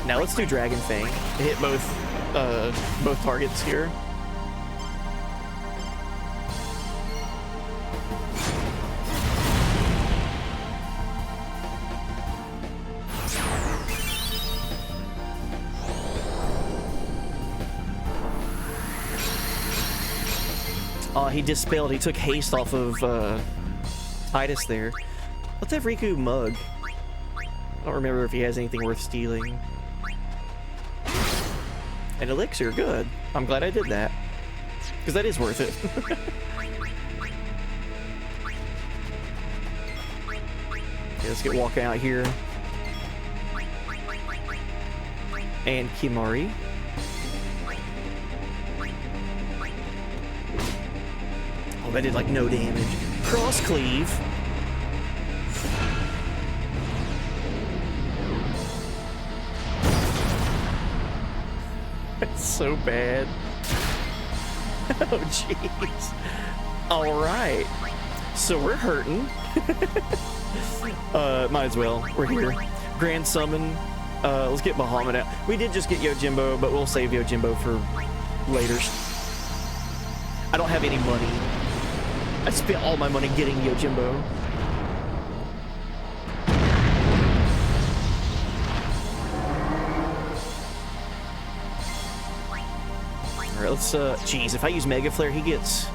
Speaker 1: Now let's do Dragon Fang. Hit both targets here. He dispelled. He took haste off of Titus there. Let's have Riku mug. I don't remember if he has anything worth stealing. An elixir, good. I'm glad I did that. Because that is worth it. Okay, let's get walking out here. And Kimari. Oh, that did like no damage. Cross cleave. That's so bad. Oh, jeez. All right. So we're hurting. Might as well. We're here. Grand Summon. Let's get Bahamut out. We did just get Yojimbo, but we'll save Yojimbo for later. I don't have any money. I spent all my money getting Yojimbo. Alright, let's, geez, if I use Mega Flare, he gets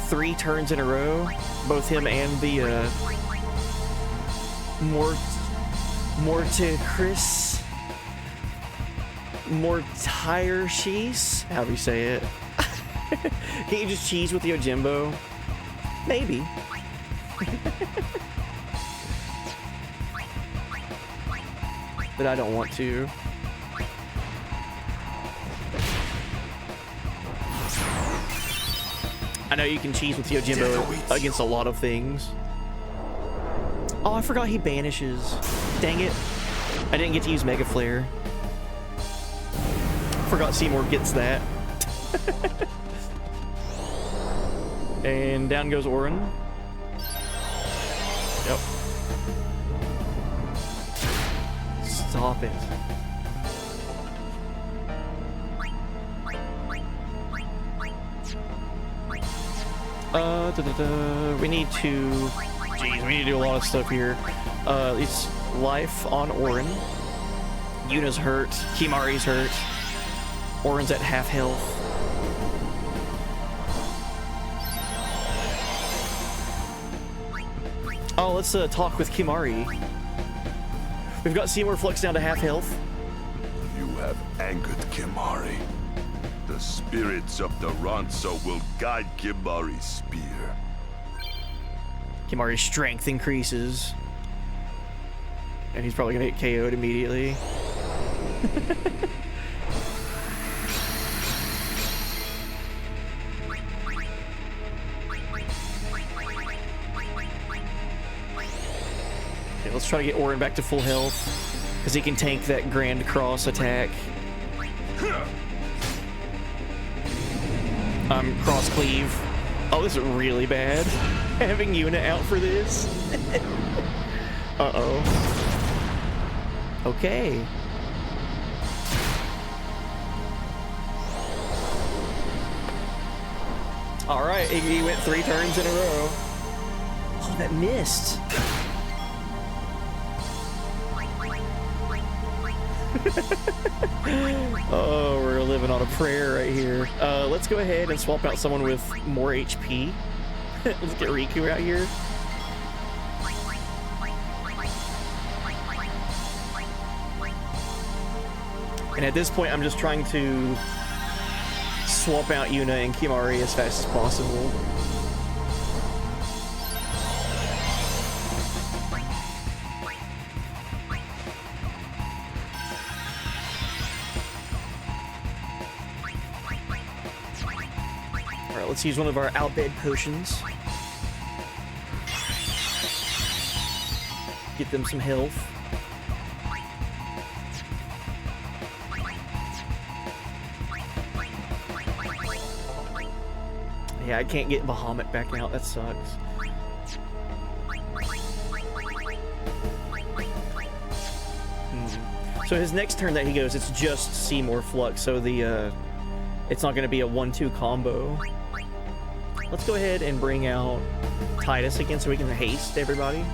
Speaker 1: 3 turns in a row. Both him and the, Mortireshis? However you say it. Can you just cheese with Yojimbo? Maybe. But I don't want to. I know you can cheese with Yojimbo against a lot of things. Oh, I forgot he banishes. Dang it. I didn't get to use Mega Flare. Forgot Seymour gets that. And down goes Orin. Yep. Stop it. We need to... Jeez, we need to do a lot of stuff here. It's life on Orin. Yuna's hurt. Kimari's hurt. Orin's at half health. Oh, let's talk with Kimari. We've got Seymour Flux down to half health.
Speaker 13: You have angered Kimari. The spirits of the Ronso will guide Kimari's spear.
Speaker 1: Kimari's strength increases. And he's probably gonna get KO'd immediately. Okay, let's try to get Orin back to full health, because he can tank that Grand Cross attack. Cross cleave. Oh, this is really bad. Having Yuna out for this. Uh-oh. Okay. Alright, he went 3 turns in a row. Oh, that missed. Oh, we're living on a prayer right here. Let's go ahead and swap out someone with more HP. Let's get Riku out here. And at this point, I'm just trying to swap out Yuna and Kimahri as fast as possible. Alright, let's use one of our Albed potions. Get them some health. Yeah, I can't get Bahamut back out. That sucks. So his next turn that he goes, it's just Seymour Flux. So the it's not going to be a 1-2 combo. Let's go ahead and bring out Titus again so we can haste everybody.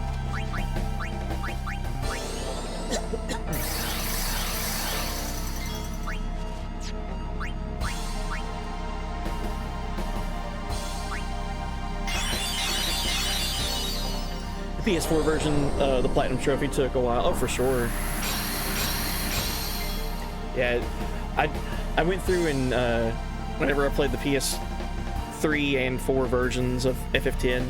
Speaker 1: The PS4 version, the Platinum Trophy took a while. Oh, for sure. Yeah, I went through and whenever I played the PS3 and 4 versions of FF10,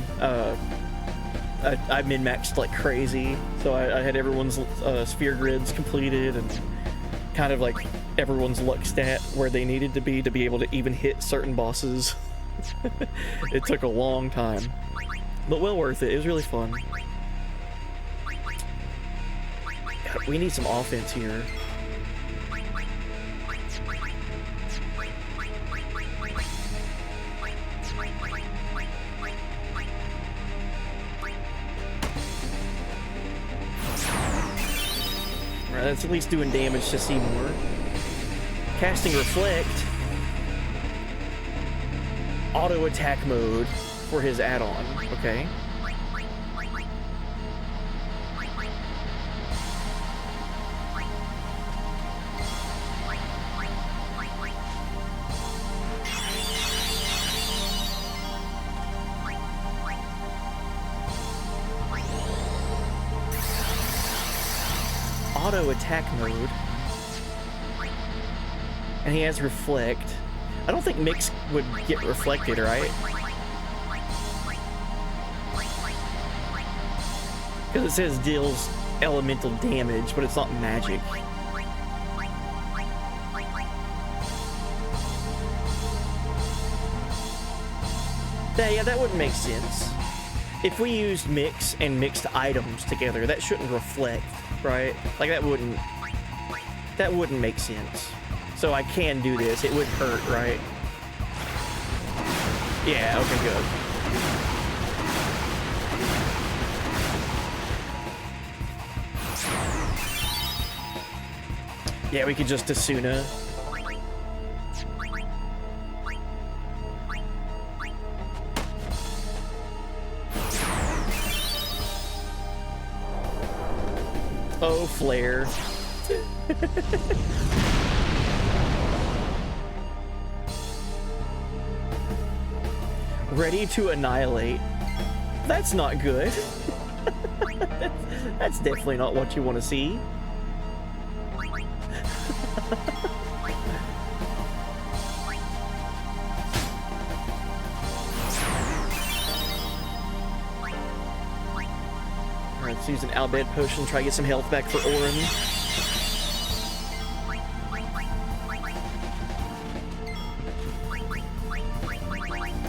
Speaker 1: I min-maxed like crazy. So I had everyone's sphere grids completed and kind of like everyone's luck stat where they needed to be able to even hit certain bosses. It took a long time, but well worth it. It was really fun. God, we need some offense here. Alright, that's at least doing damage to Seymour. Casting Reflect. Auto attack mode for his add-on. Okay. Auto attack mode. And he has Reflect. I don't think Mix would get reflected, right? Because it says deals elemental damage, but it's not magic. Yeah, that wouldn't make sense. If we used Mix and mixed items together, that shouldn't reflect, right? Like that wouldn't make sense. So I can do this. It would hurt, right? Yeah, okay, good. Yeah, we could just Asuna. Oh, Flare. Ready to annihilate. That's not good. That's definitely not what you want to see. Alright, let's use an Albed potion, try to get some health back for Orin.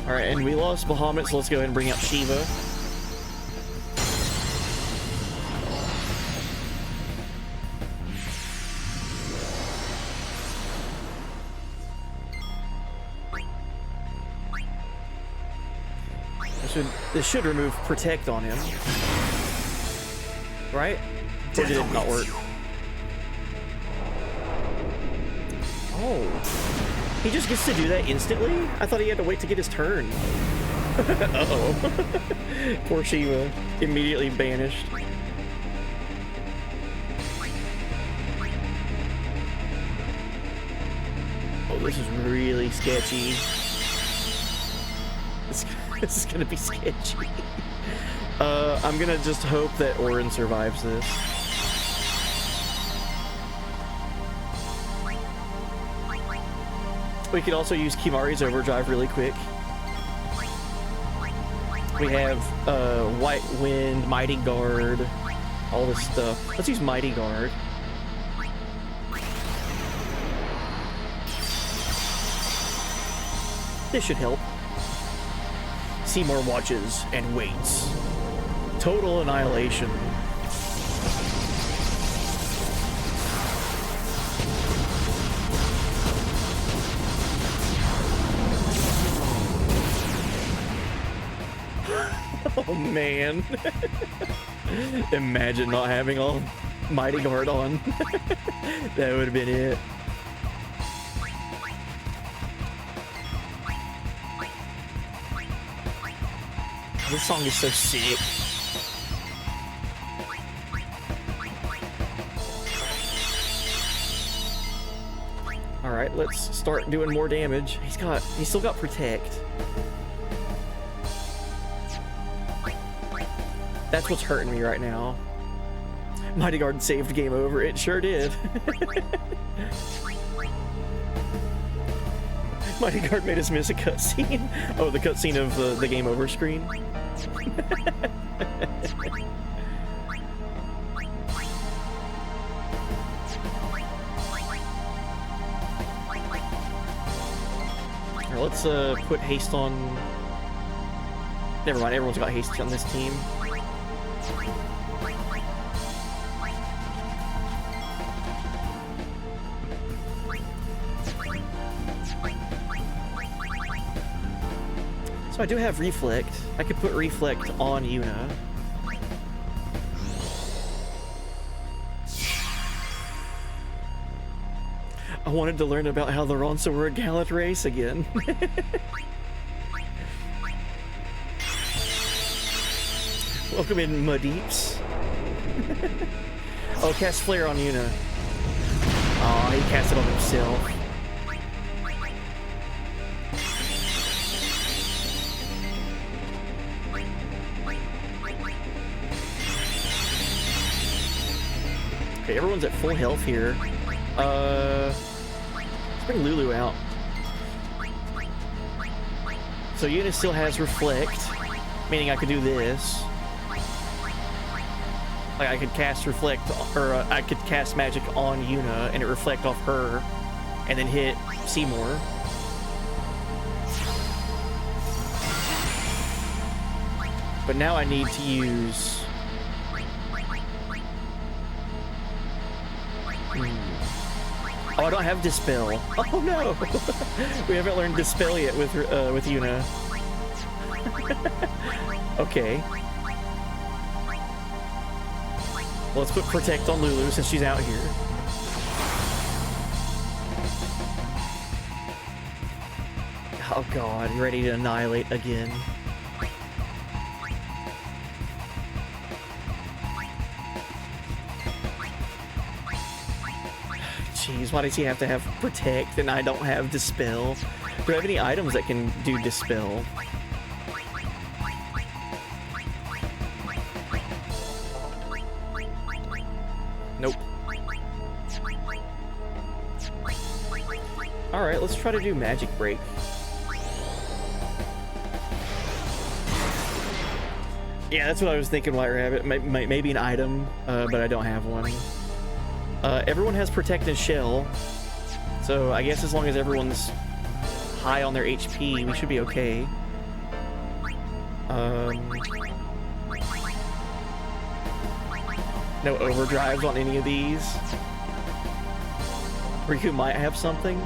Speaker 1: Alright, and we lost Bahamut, so let's go ahead and bring out Shiva. This should remove Protect on him. Right? Or did it not work? Oh. He just gets to do that instantly? I thought he had to wait to get his turn. Uh-oh. Poor Shiva. Immediately banished. Oh, this is really sketchy. This is gonna be sketchy. I'm gonna just hope that Orin survives this. We could also use Kimahri's overdrive really quick. We have White Wind, Mighty Guard, all this stuff. Let's use Mighty Guard. This should help. Seymour watches and waits. Total annihilation. Oh man. Imagine not having all Mighty Guard on. That would have been it. This song is so sick. Alright, let's start doing more damage. He's still got Protect. That's what's hurting me right now. Mighty Guard saved game over. It sure did. Mighty Guard made us miss a cutscene. Oh, the cutscene of the game over screen. Here, let's put haste on. Never mind, everyone's got haste on this team. So I do have Reflect. I could put Reflect on Yuna. I wanted to learn about how the Ronso were a gallant race again. Welcome in, Madeeps. Oh, cast Flare on Yuna. Oh, he cast it on himself. Okay, everyone's at full health here. Let's bring Lulu out. So Yuna still has Reflect, meaning I could do this. Like I could cast Reflect, or I could cast Magic on Yuna and it reflect off her, and then hit Seymour. But now I need to use... Oh, I don't have Dispel. Oh no! We haven't learned Dispel yet with Yuna. Okay. Well, let's put Protect on Lulu since she's out here. Oh god, ready to annihilate again. Jeez, why does he have to have Protect and I don't have Dispel? Do I have any items that can do Dispel? Nope. Alright, let's try to do Magic Break. Yeah, that's what I was thinking, White Rabbit. Maybe an item, but I don't have one. Everyone has Protect and Shell, so I guess as long as everyone's high on their HP, we should be okay. No overdrives on any of these. Riku might have something.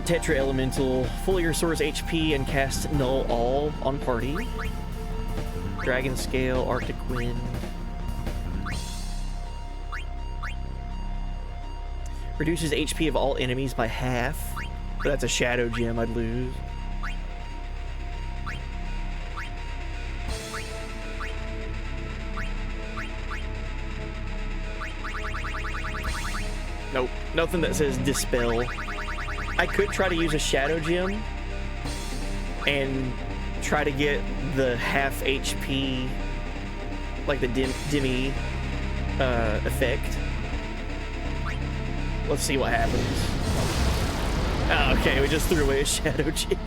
Speaker 1: Tetra Elemental, fully restores HP and cast Null All on party. Dragon Scale, Arctic Wind. Reduces HP of all enemies by half, but that's a Shadow Gem I'd lose. Nope, nothing that says Dispel. I could try to use a Shadow Gem and try to get the half HP, like the Demi effect. Let's see what happens. Oh, okay, we just threw away a Shadow Gem.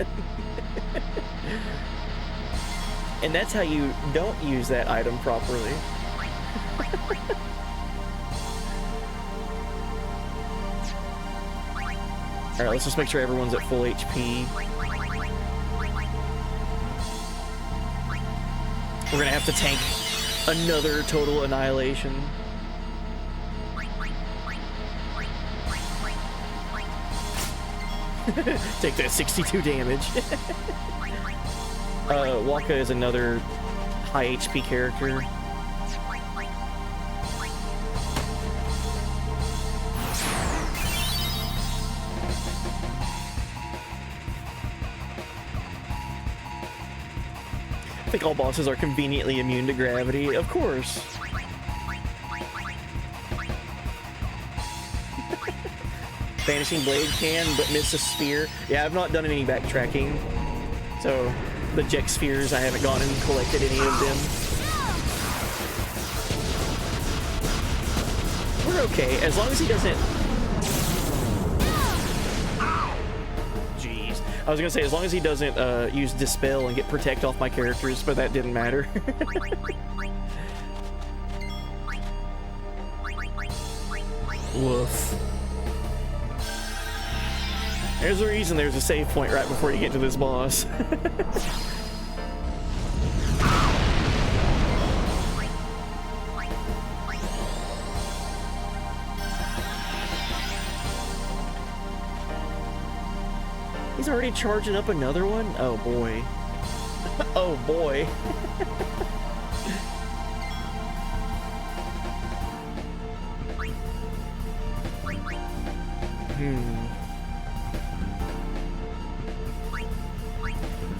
Speaker 1: And that's how you don't use that item properly. Alright, let's just make sure everyone's at full HP. We're gonna have to tank another total annihilation. Take that 62 damage. Waka is another high HP character. I think all bosses are conveniently immune to gravity, of course. Vanishing Blade can, but miss a sphere. Yeah, I've not done any backtracking. So, the Jek spheres, I haven't gone and collected any of them. We're okay, as long as he doesn't... Jeez. I was gonna say, as long as he doesn't use Dispel and get Protect off my characters, but that didn't matter. Woof. There's a reason there's a save point right before you get to this boss. He's already charging up another one? Oh boy. Oh boy.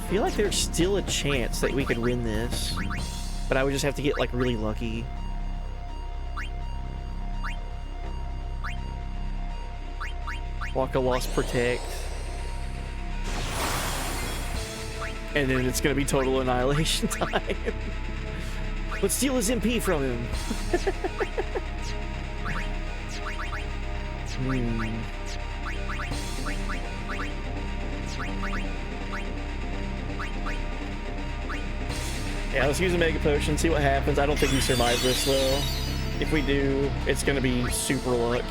Speaker 1: I feel like there's still a chance that we could win this, but I would just have to get like really lucky. Waka lost Protect. And then it's gonna be total annihilation time. Let's steal his MP from him. Yeah, let's use a Mega Potion, see what happens. I don't think we survive this, though. If we do, it's gonna be super luck.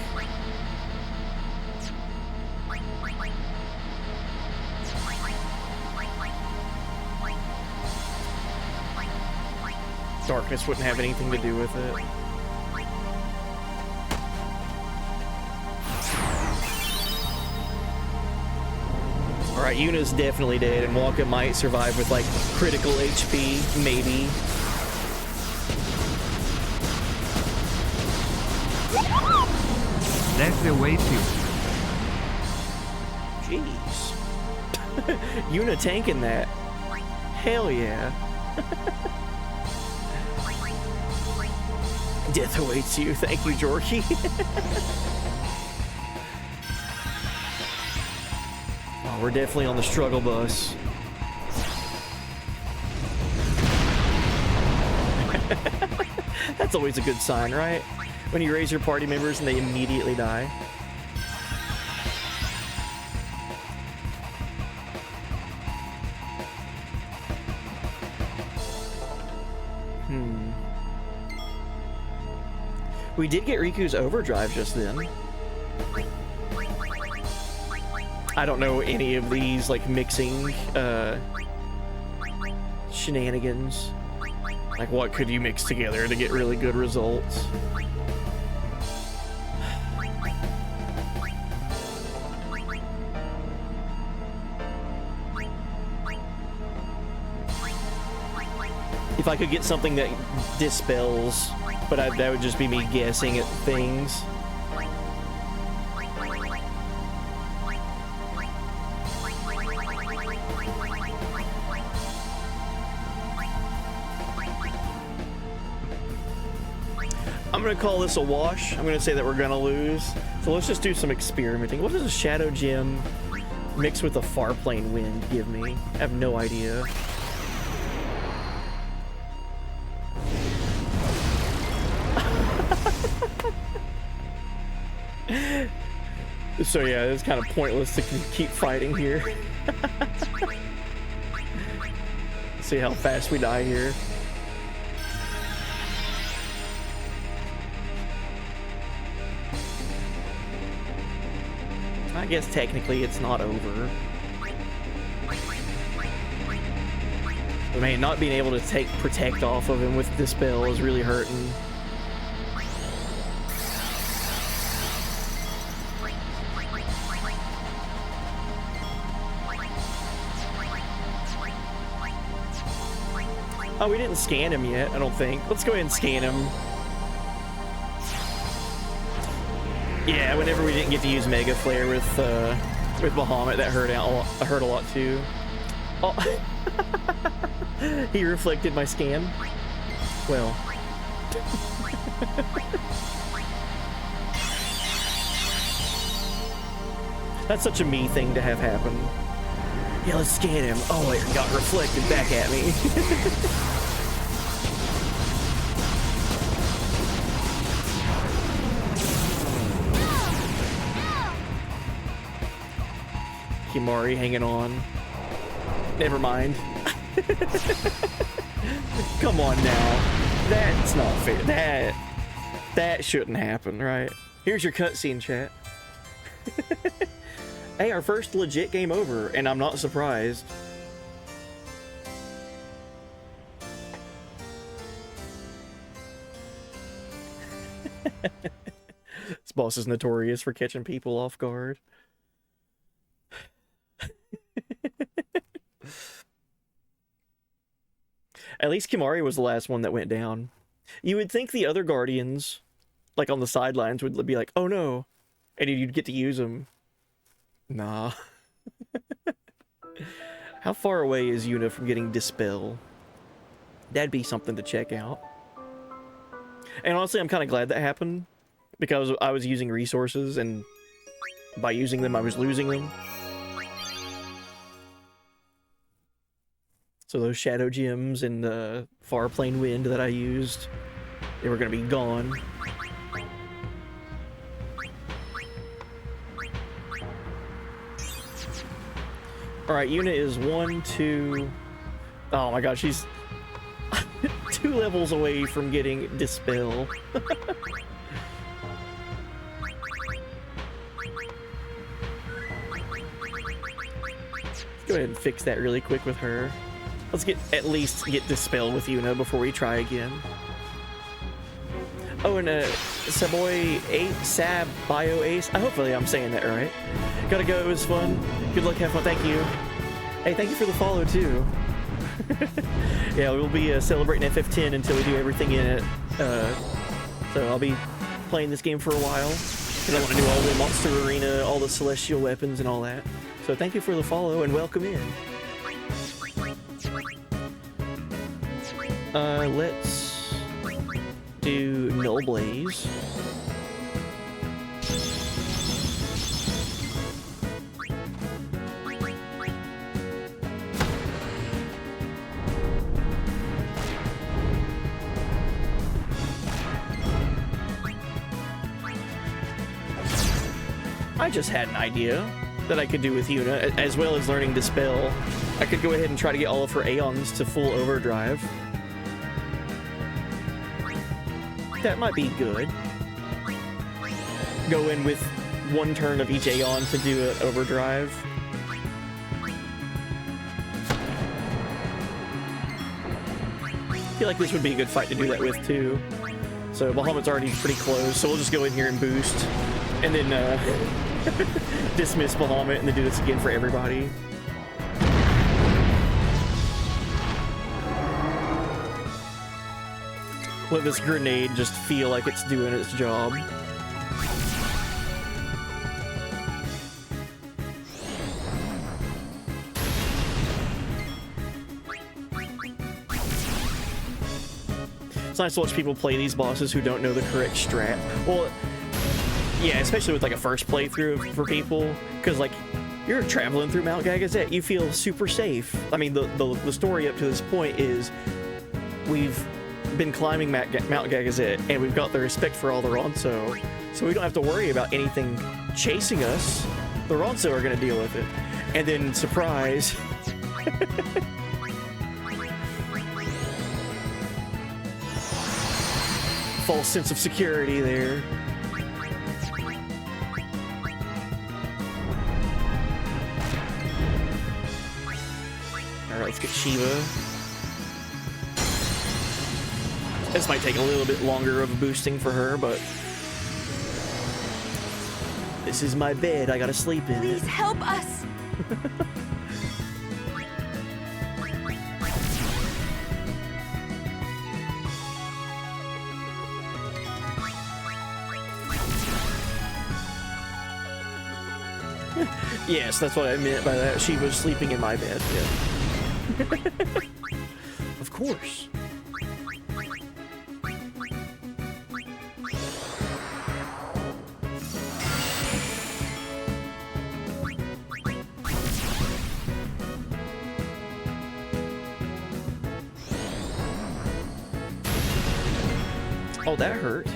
Speaker 1: Darkness wouldn't have anything to do with it. Alright, Yuna's definitely dead, and Waka might survive with, like, critical HP, maybe.
Speaker 2: That's the way to.
Speaker 1: Jeez. Yuna tanking that. Hell yeah. Death awaits you. Thank you, Jorky. Oh, we're definitely on the struggle bus. That's always a good sign, right? When you raise your party members and they immediately die. We did get Riku's overdrive just then. I don't know any of these, like, mixing, shenanigans. Like, what could you mix together to get really good results? If I could get something that dispels, but that would just be me guessing at things. I'm gonna call this a wash. I'm gonna say that we're gonna lose. So let's just do some experimenting. What does a Shadow Gem mixed with a Farplane Wind give me? I have no idea. So yeah, it's kind of pointless to keep fighting here. See how fast we die here. I guess technically it's not over. But man, not being able to take protect off of him with Dispel is really hurting. Oh, we didn't scan him yet, I don't think. Let's go ahead and scan him. Yeah, whenever we didn't get to use Mega Flare with Bahamut, that hurt a lot too. Oh. He reflected my scan. Well. That's such a me thing to have happen. Yeah, let's scan him. Oh, it got reflected back at me. Kimahri hanging on. Never mind. Come on now. That's not fair. That shouldn't happen, right? Here's your cutscene, chat. Hey, our first legit game over, and I'm not surprised. This boss is notorious for catching people off guard. At least Kimahri was the last one that went down. You would think the other Guardians, like on the sidelines, would be like, oh no, and you'd get to use them. Nah. How far away is Yuna from getting Dispel? That'd be something to check out. And honestly, I'm kind of glad that happened, because I was using resources, and by using them, I was losing them. So those Shadow Gems and the Far Plane Wind that I used, they were going to be gone. Alright, Yuna is 1, 2... Oh my god, she's 2 levels away from getting Dispel. Go ahead and fix that really quick with her. Let's at least get Dispel with Yuna before we try again. Oh, and Saboy 8, Sab Bio Ace. Hopefully I'm saying that right. Gotta go, it was fun. Good luck, have fun. Thank you. Hey, thank you for the follow too. Yeah, we'll be celebrating FF10 until we do everything in it. So I'll be playing this game for a while, because I want to do all the Monster Arena, all the Celestial weapons and all that. So thank you for the follow and welcome in. Let's do Null Blaze. I just had an idea that I could do with Yuna, as well as learning Dispel. I could go ahead and try to get all of her Aeons to full overdrive. That might be good. Go in with 1 turn of each Aeon to do an overdrive. I feel like this would be a good fight to do that with too. So Bahamut's already pretty close, so we'll just go in here and boost. And then dismiss Bahamut and then do this again for everybody. Let this grenade just feel like it's doing its job. It's nice to watch people play these bosses who don't know the correct strat. Well, yeah, especially with like a first playthrough for people, because like you're traveling through Mount Gagazet, you feel super safe. I mean, the story up to this point is we've been climbing Mount Gagazet, and we've got the respect for all the Ronso, so we don't have to worry about anything chasing us. The Ronso are going to deal with it. And then, surprise. False sense of security there. Alright, let's get Shiva. This might take a little bit longer of a boosting for her, but this is my bed. I gotta sleep in it.
Speaker 4: Please help us.
Speaker 1: Yes, that's what I meant by that. She was sleeping in my bed. Yeah. Of course. Oh, that hurt.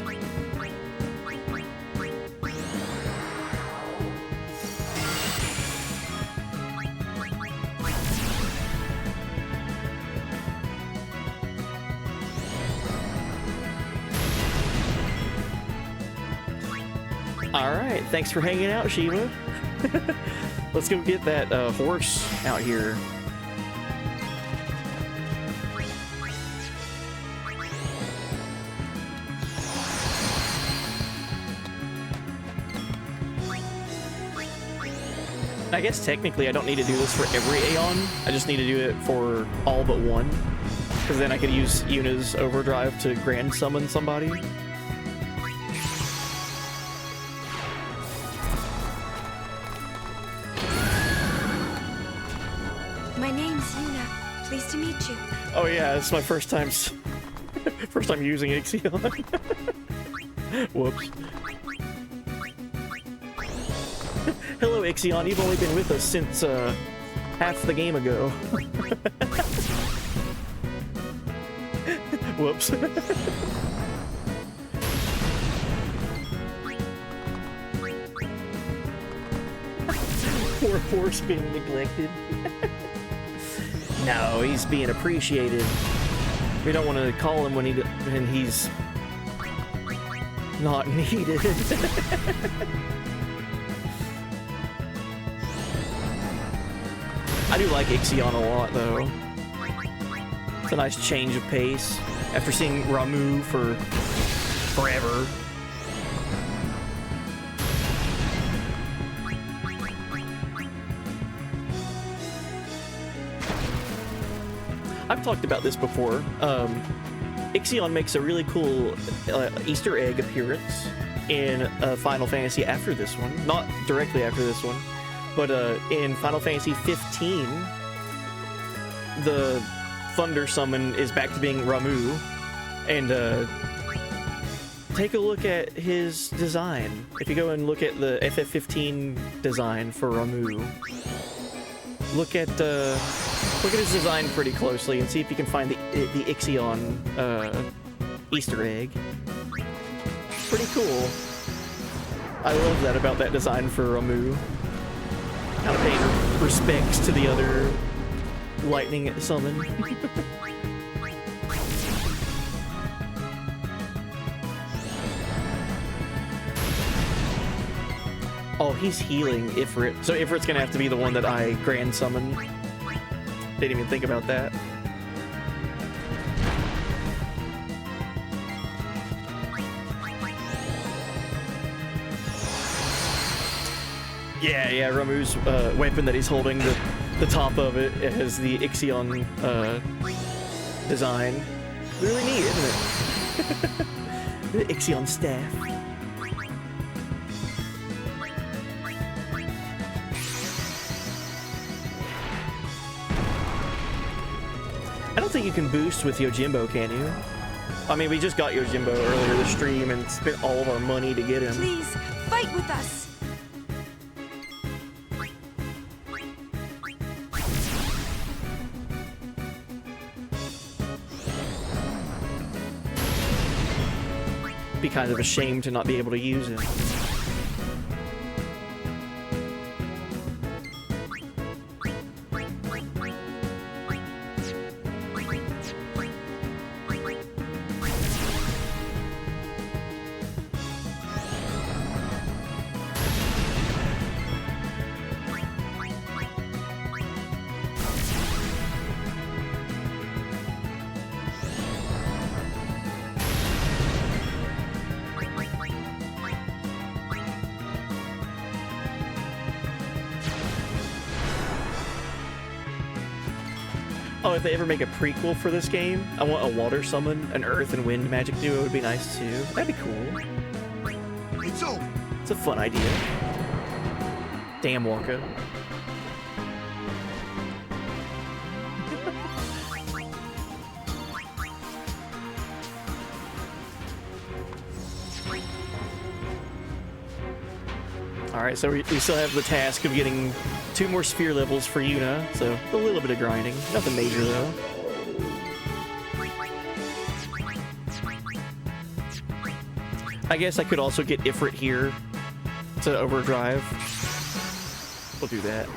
Speaker 1: Alright, thanks for hanging out, Shiva. Let's go get that horse out here. I guess technically I don't need to do this for every Aeon. I just need to do it for all but one. Because then I could use Yuna's overdrive to grand summon somebody.
Speaker 4: My name's Yuna. Pleased to meet you.
Speaker 1: Oh yeah, it's my first time using Ixion. Whoops. Hello, Ixion. You've only been with us since half the game ago. Whoops. Poor horse being neglected. No, he's being appreciated. We don't want to call him when he's not needed. I do like Ixion a lot, though. It's a nice change of pace after seeing Ramuh for forever. I've talked about this before. Ixion makes a really cool Easter egg appearance in Final Fantasy after this one. Not directly after this one, but in Final Fantasy 15, the Thunder Summon is back to being Ramuh, and take a look at his design. If you go and look at the FF15 design for Ramuh, look at his design pretty closely and see if you can find the Ixion Easter egg. Pretty cool. I love that about that design for Ramuh. Kind of paying respects to the other lightning summon. Oh, he's healing Ifrit. So Ifrit's gonna have to be the one that I grand summon. Didn't even think about that. Yeah, Ramuh's weapon that he's holding, the top of it has the Ixion design. Really neat, isn't it? The Ixion staff. I don't think you can boost with Yojimbo, can you? I mean, we just got Yojimbo earlier this stream and spent all of our money to get him.
Speaker 4: Please, fight with us!
Speaker 1: kind of ashamed to not be able to use him. Oh, if they ever make a prequel for this game, I want a water summon, an earth and wind magic duo would be nice too. That'd be cool.
Speaker 6: It's over.
Speaker 1: It's a fun idea. Damn, Walker. Alright, so we still have the task of getting 2 more sphere levels for Yuna, so a little bit of grinding. Nothing major, though. I guess I could also get Ifrit here to overdrive. We'll do that.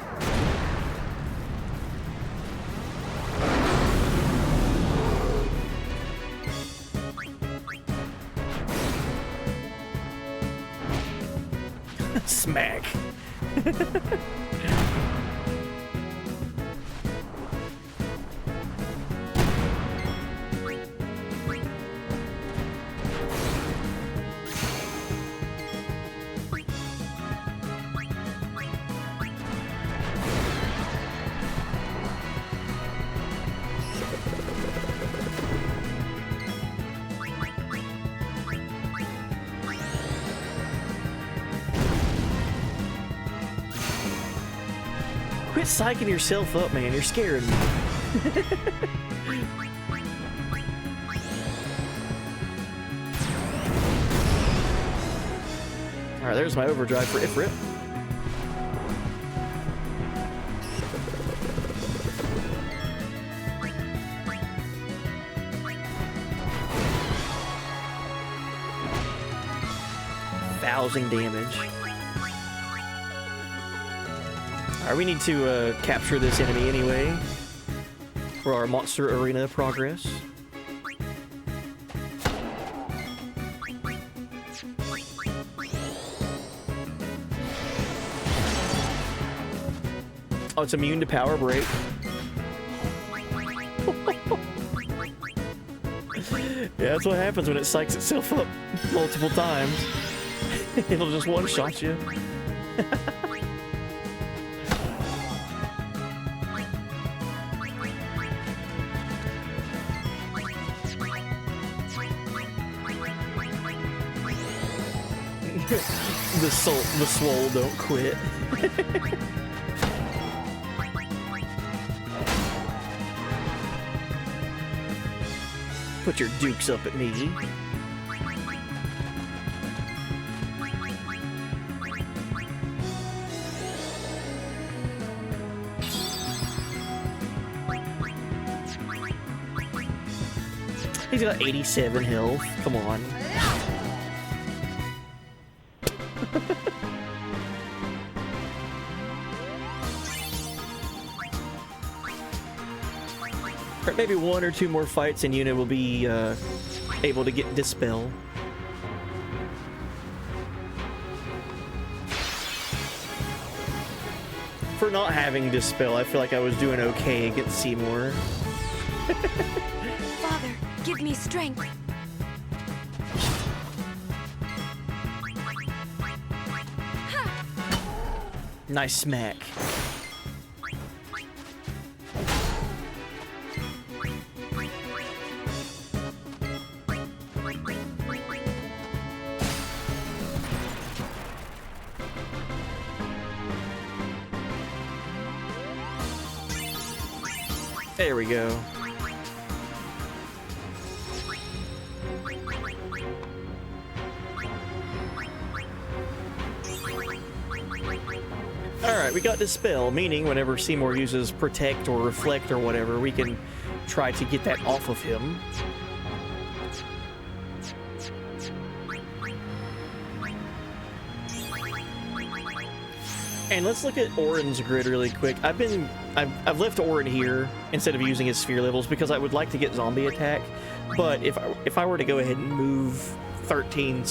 Speaker 1: Smack. Quit psyching yourself up, man. You're scaring me. Alright, there's my overdrive for Ifrit. Thousand damage. Alright, we need to capture this enemy anyway for our monster arena progress. Oh, it's immune to power break. Yeah, that's what happens when it psychs itself up multiple times. It'll just one-shot you. The swole don't quit. Put your dukes up at me. He's got 87 health. Come on. Maybe 1 or 2 more fights and Yuna will be able to get Dispel. For not having Dispel, I feel like I was doing okay against Seymour.
Speaker 4: Father, give me strength.
Speaker 1: Nice smack. There we go. Alright, we got Dispel, meaning whenever Seymour uses Protect or Reflect or whatever, we can try to get that off of him. And let's look at Orin's grid really quick. I've left Orin here instead of using his sphere levels because I would like to get zombie attack. But if I were to go ahead and move 13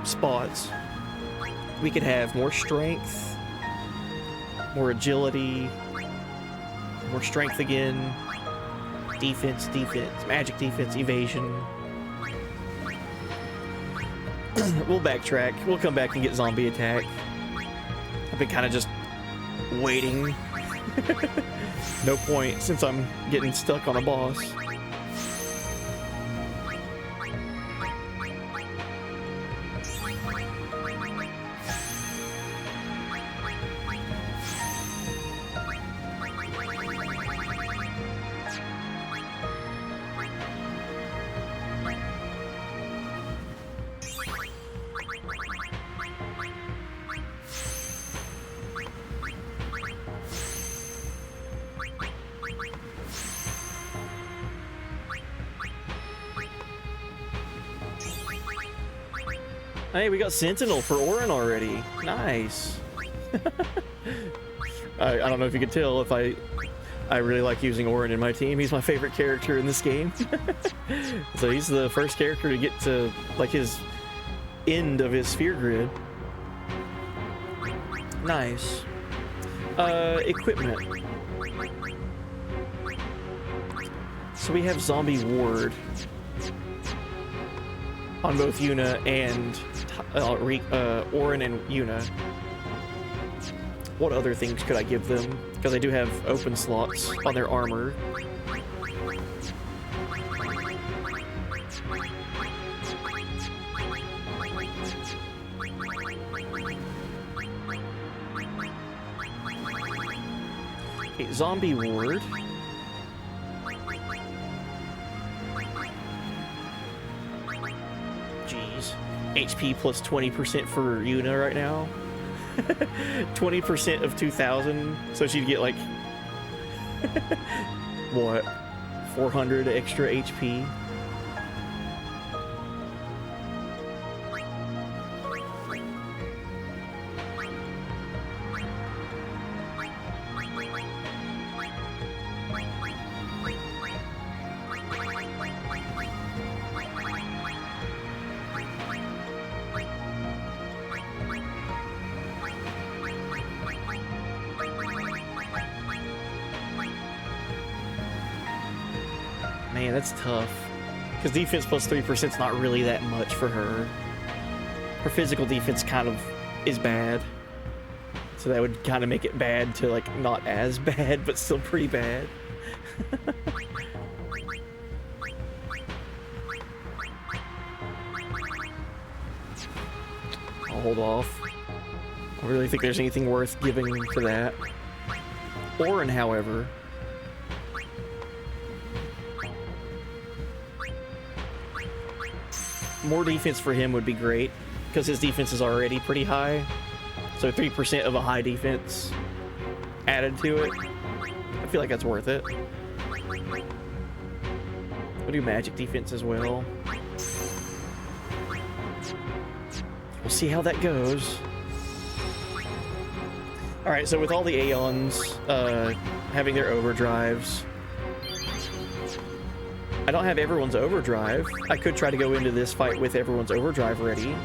Speaker 1: spots, we could have more strength, more agility, more strength again, defense, magic defense, evasion. We'll backtrack. We'll come back and get zombie attack. I've been kind of just waiting. No point since I'm getting stuck on a boss. Hey, we got Sentinel for Orin already. Nice. I don't know if you could tell if I really like using Orin in my team. He's my favorite character in this game. So he's the first character to get to like his end of his sphere grid. Nice. Equipment. So we have Zombie Ward on both Yuna and Orin and Yuna. What other things could I give them? Because I do have open slots on their armor. Okay, Zombie Ward. Jeez. HP plus 20% for Yuna right now. 20% of 2,000, so she'd get like what, 400 extra HP. Man, that's tough. Because defense plus 3% is not really that much for her. Her physical defense kind of is bad. So that would kind of make it bad to like not as bad, but still pretty bad. I'll hold off. I don't really think there's anything worth giving to that. Orin, however, more defense for him would be great, because his defense is already pretty high. So 3% of a high defense added to it, I feel like that's worth it. We'll do magic defense as well. We'll see how that goes. Alright, so with all the Aeons having their overdrives, I don't have everyone's overdrive. I could try to go into this fight with everyone's overdrive ready.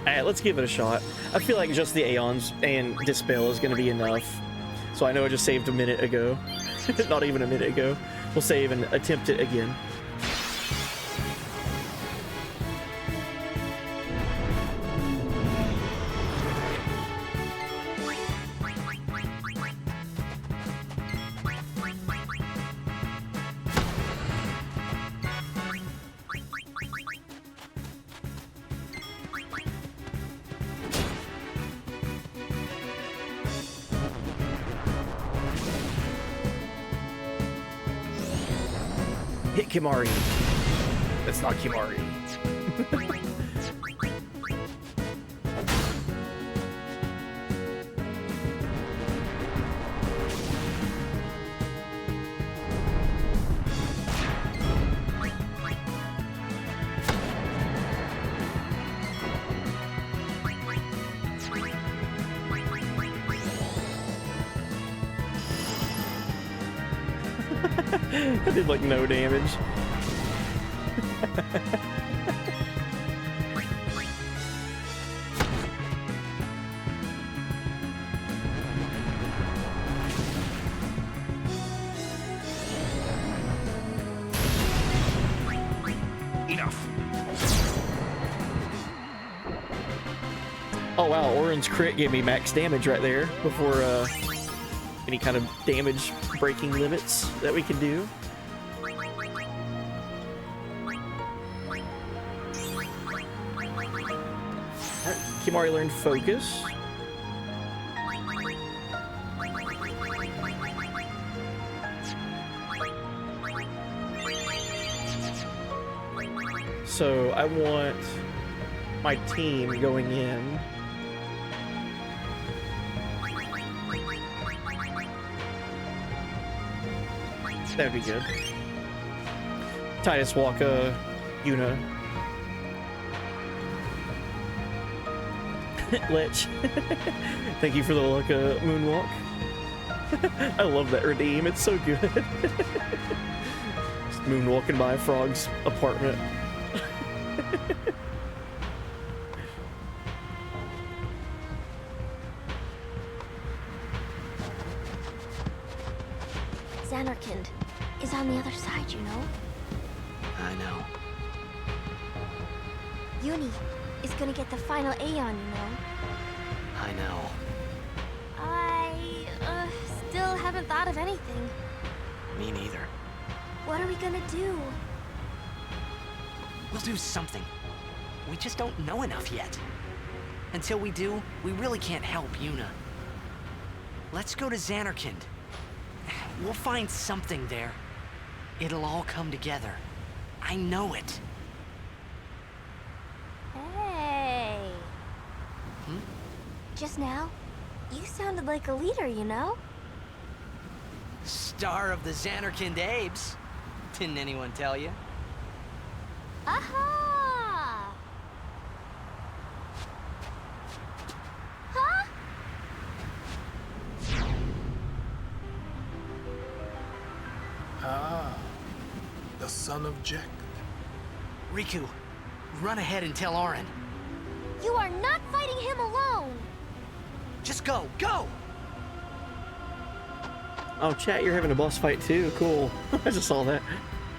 Speaker 1: Alright, let's give it a shot. I feel like just the Aeons and Dispel is going to be enough. So I know I just saved a minute ago. Not even a minute ago. We'll save and attempt it again. Hit Kimari. That's not Kimari. I did like no damage.
Speaker 15: Enough.
Speaker 1: Oh wow, Orin's crit gave me max damage right there before any kind of damage breaking limits that we can do. Alright, Kimahri learned focus. So I want my team going in. That'd be good. Titus Walker, Yuna. Lich. Thank you for the luck moonwalk. I love that redeem, it's so good. Just moonwalking by Frog's apartment.
Speaker 9: Xanarkand is on the other side, you know?
Speaker 5: I know.
Speaker 9: Uni is gonna get the final Aeon, you know?
Speaker 5: I know.
Speaker 9: I still haven't thought of anything.
Speaker 5: Me neither.
Speaker 9: What are we gonna do?
Speaker 19: We'll do something. We just don't know enough yet. Until we do, we really can't help Yuna. Let's go to Xanarkand. We'll find something there. It'll all come together. I know it.
Speaker 9: Hey. Just now, you sounded like a leader, you know?
Speaker 19: Star of the Xanarkand Abes. Didn't anyone tell you?
Speaker 9: Aha! Huh?
Speaker 20: Ah, the son of Jecht.
Speaker 19: Riku, run ahead and tell Auron.
Speaker 9: You are not fighting him alone!
Speaker 19: Just go, go!
Speaker 1: Oh, chat, you're having a boss fight too. Cool. I just saw that.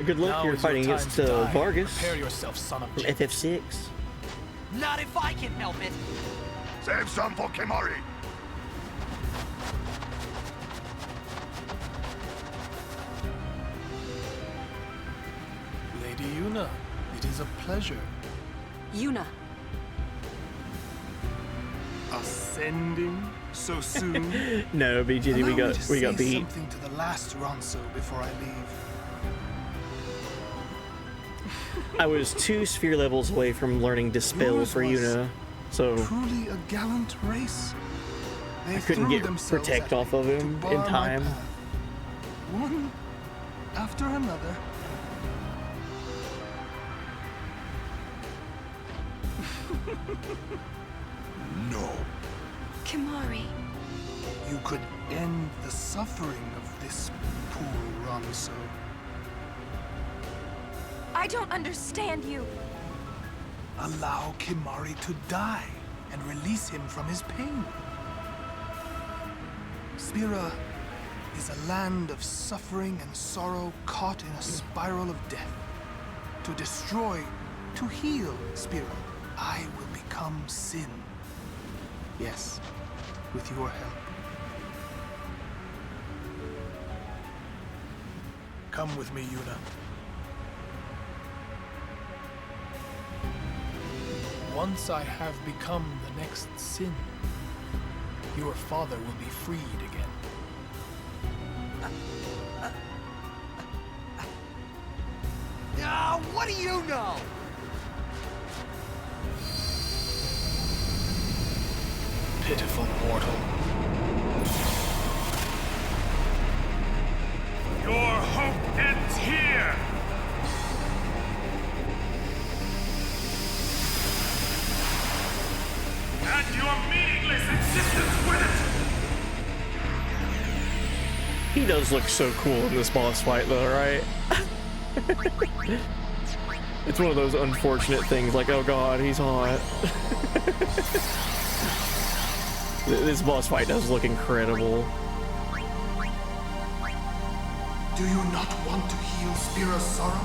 Speaker 1: Good luck.
Speaker 20: Now
Speaker 1: You're
Speaker 20: is your
Speaker 1: fighting
Speaker 20: time
Speaker 1: against
Speaker 20: to die.
Speaker 1: Vargas
Speaker 20: Prepare yourself, son of
Speaker 1: from
Speaker 20: Jecht.
Speaker 1: FF6.
Speaker 19: Not if I can help it.
Speaker 14: Save some for Kimahri.
Speaker 20: Lady Yuna, it is a pleasure.
Speaker 7: Yuna.
Speaker 20: Ascending so soon?
Speaker 1: No, BGD, we
Speaker 20: Allow me
Speaker 1: got
Speaker 20: to say
Speaker 1: beat.
Speaker 20: something to the last Ronso before I leave.
Speaker 1: I was 2 sphere levels away from learning Dispel
Speaker 20: Yours
Speaker 1: for
Speaker 20: was
Speaker 1: Yuna, so
Speaker 20: Truly a gallant race. They
Speaker 1: I couldn't
Speaker 20: threw
Speaker 1: get
Speaker 20: themselves
Speaker 1: Protect
Speaker 20: at
Speaker 1: off
Speaker 20: me
Speaker 1: of
Speaker 20: to
Speaker 1: him
Speaker 20: bar
Speaker 1: in
Speaker 20: my
Speaker 1: time.
Speaker 20: path. One after another.
Speaker 11: No.
Speaker 9: Kimahri.
Speaker 20: You could end the suffering of this poor Ronso.
Speaker 4: I don't understand you.
Speaker 20: Allow Kimahri to die and release him from his pain. Spira is a land of suffering and sorrow caught in a spiral of death. To destroy, to heal Spira, I will become sin. Yes, with your help. Come with me, Yuna. Once I have become the next sin, your father will be freed again.
Speaker 19: What do you know?
Speaker 20: Pitiful mortal.
Speaker 14: Your hope ends here! And your meaningless existence with it!
Speaker 1: He He does look so cool in this boss fight, though, right? It's one of those unfortunate things, like, oh god, he's hot. This boss fight does look incredible.
Speaker 20: Do you not want to heal Spira's sorrow?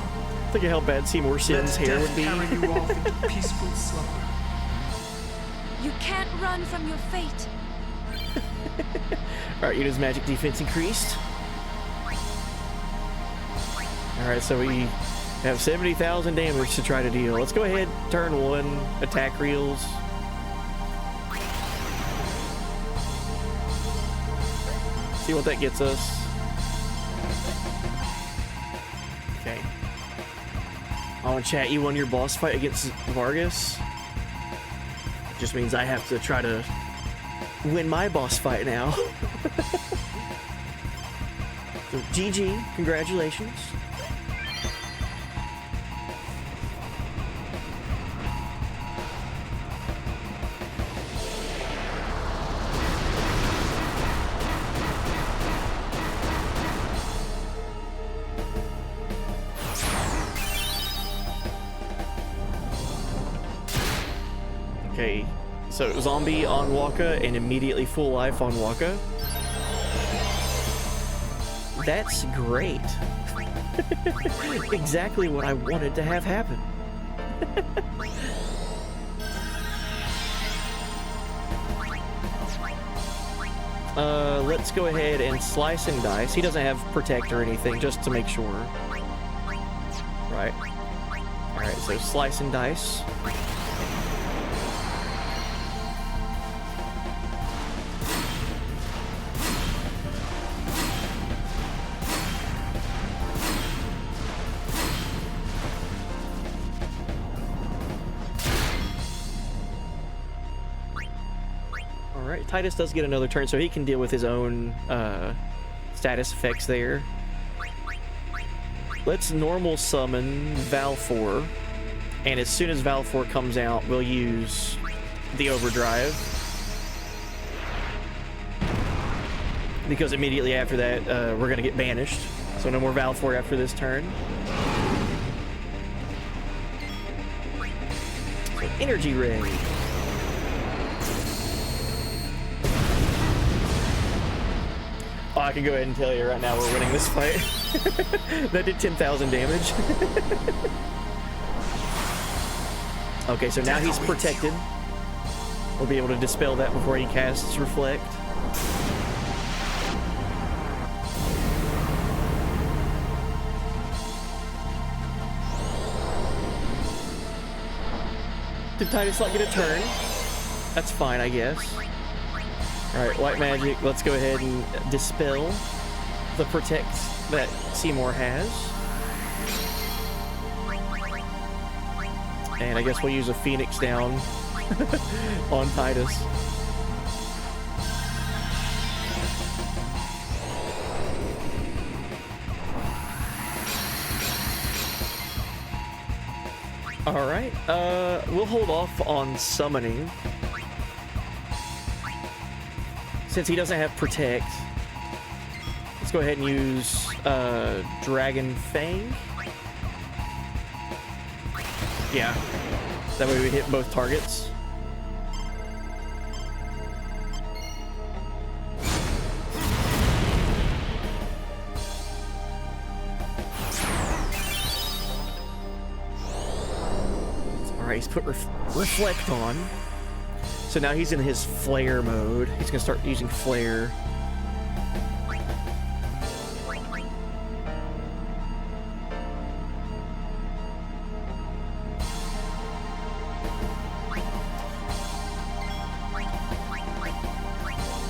Speaker 1: Think of how bad Seymour Sin's hair would be.
Speaker 20: Carry you off into peaceful slumber.
Speaker 4: You can't run from your fate.
Speaker 1: Alright, Yuna's magic defense increased. Alright, so we have 70,000 damage to try to deal. Let's go ahead, turn 1, attack reels. See what that gets us. Okay. Oh, and chat, you won your boss fight against Vargas. Just means I have to try to win my boss fight now. So, GG, congratulations. Okay, so zombie on Waka and immediately full life on Waka. That's great. Exactly what I wanted to have happen. Let's go ahead and slice and dice. He doesn't have protect or anything, just to make sure. Right. Alright, so slice and dice. Titus does get another turn, so he can deal with his own status effects there. Let's normal summon Valfor, and as soon as Valfor comes out, we'll use the overdrive. Because immediately after that, we're going to get banished. So no more Valfor after this turn. So Energy Ray. Oh, I can go ahead and tell you right now we're winning this fight. That did 10,000 damage. Okay, so now he's protected. We'll be able to dispel that before he casts Reflect. Did Titus not get a turn? That's fine, I guess. Alright, white magic, let's go ahead and dispel the protect that Seymour has. And I guess we'll use a Phoenix down on Titus. Alright, we'll hold off on summoning. Since he doesn't have Protect, let's go ahead and use Dragon Fang. Yeah, that way we hit both targets. Alright, he's put Reflect on. So now he's in his flare mode. He's gonna start using flare.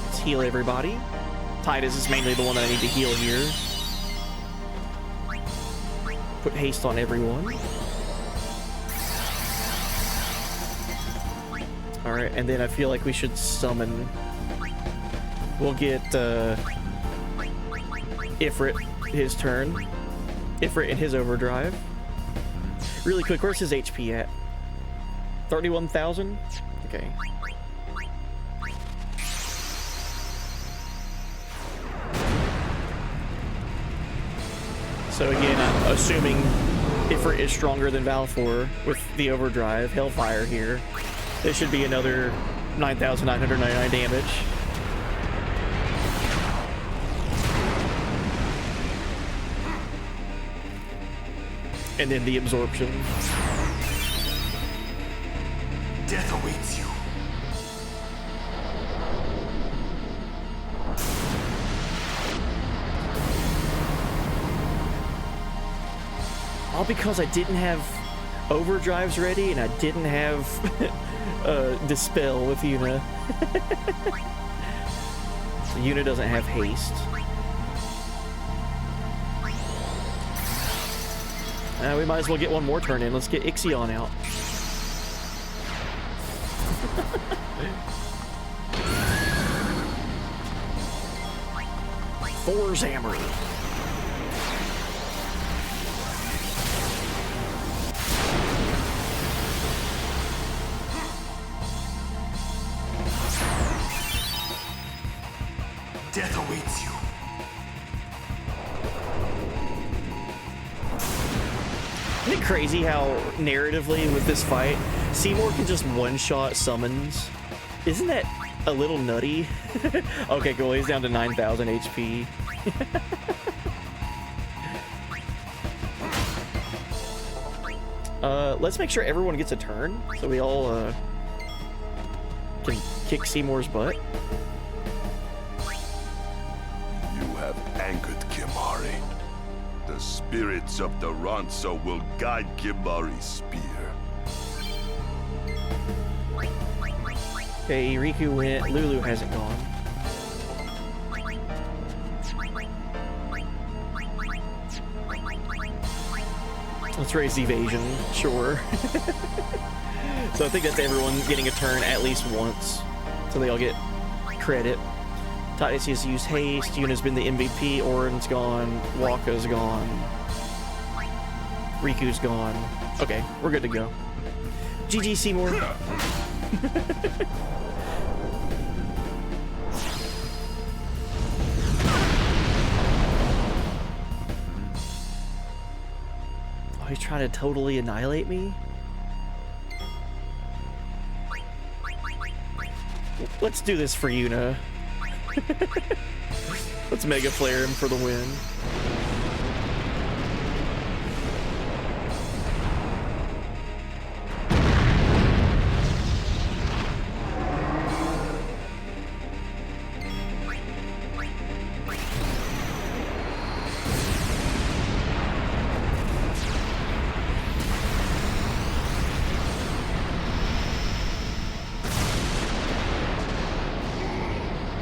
Speaker 1: Let's heal everybody. Titus is mainly the one that I need to heal here. Put haste on everyone. Alright, and then I feel like we should summon. We'll get Ifrit his turn. Ifrit in his overdrive. Really quick, where's his HP at? 31,000? Okay. So again, I'm assuming Ifrit is stronger than Valfor with the overdrive, Hellfire here. This should be another 9,999 damage. And then the absorption.
Speaker 11: Death awaits you.
Speaker 1: All because I didn't have overdrives ready and I didn't have Dispel with Yuna. So Yuna doesn't have haste. We might as well get one more turn in. Let's get Ixion out. Thor's Hammer.
Speaker 11: Death awaits you.
Speaker 1: Isn't it crazy how narratively with this fight, Seymour can just one-shot summons? Isn't that a little nutty? Okay, cool. He's down to 9,000 HP. Let's make sure everyone gets a turn, so we all can kick Seymour's butt.
Speaker 13: You have angered Kimahri. The spirits of the Ronso will guide Kimahri's spear.
Speaker 1: Okay, Riku went. Lulu hasn't gone. Let's raise evasion, sure. So I think that's everyone getting a turn at least once, so they all get credit. Titus has used haste, Yuna's been the MVP, Oren's gone, Waka's gone, Riku's gone. Okay, we're good to go. GG Seymour. Oh, he's trying to totally annihilate me? Let's do this for Yuna. Let's Mega Flare him for the win.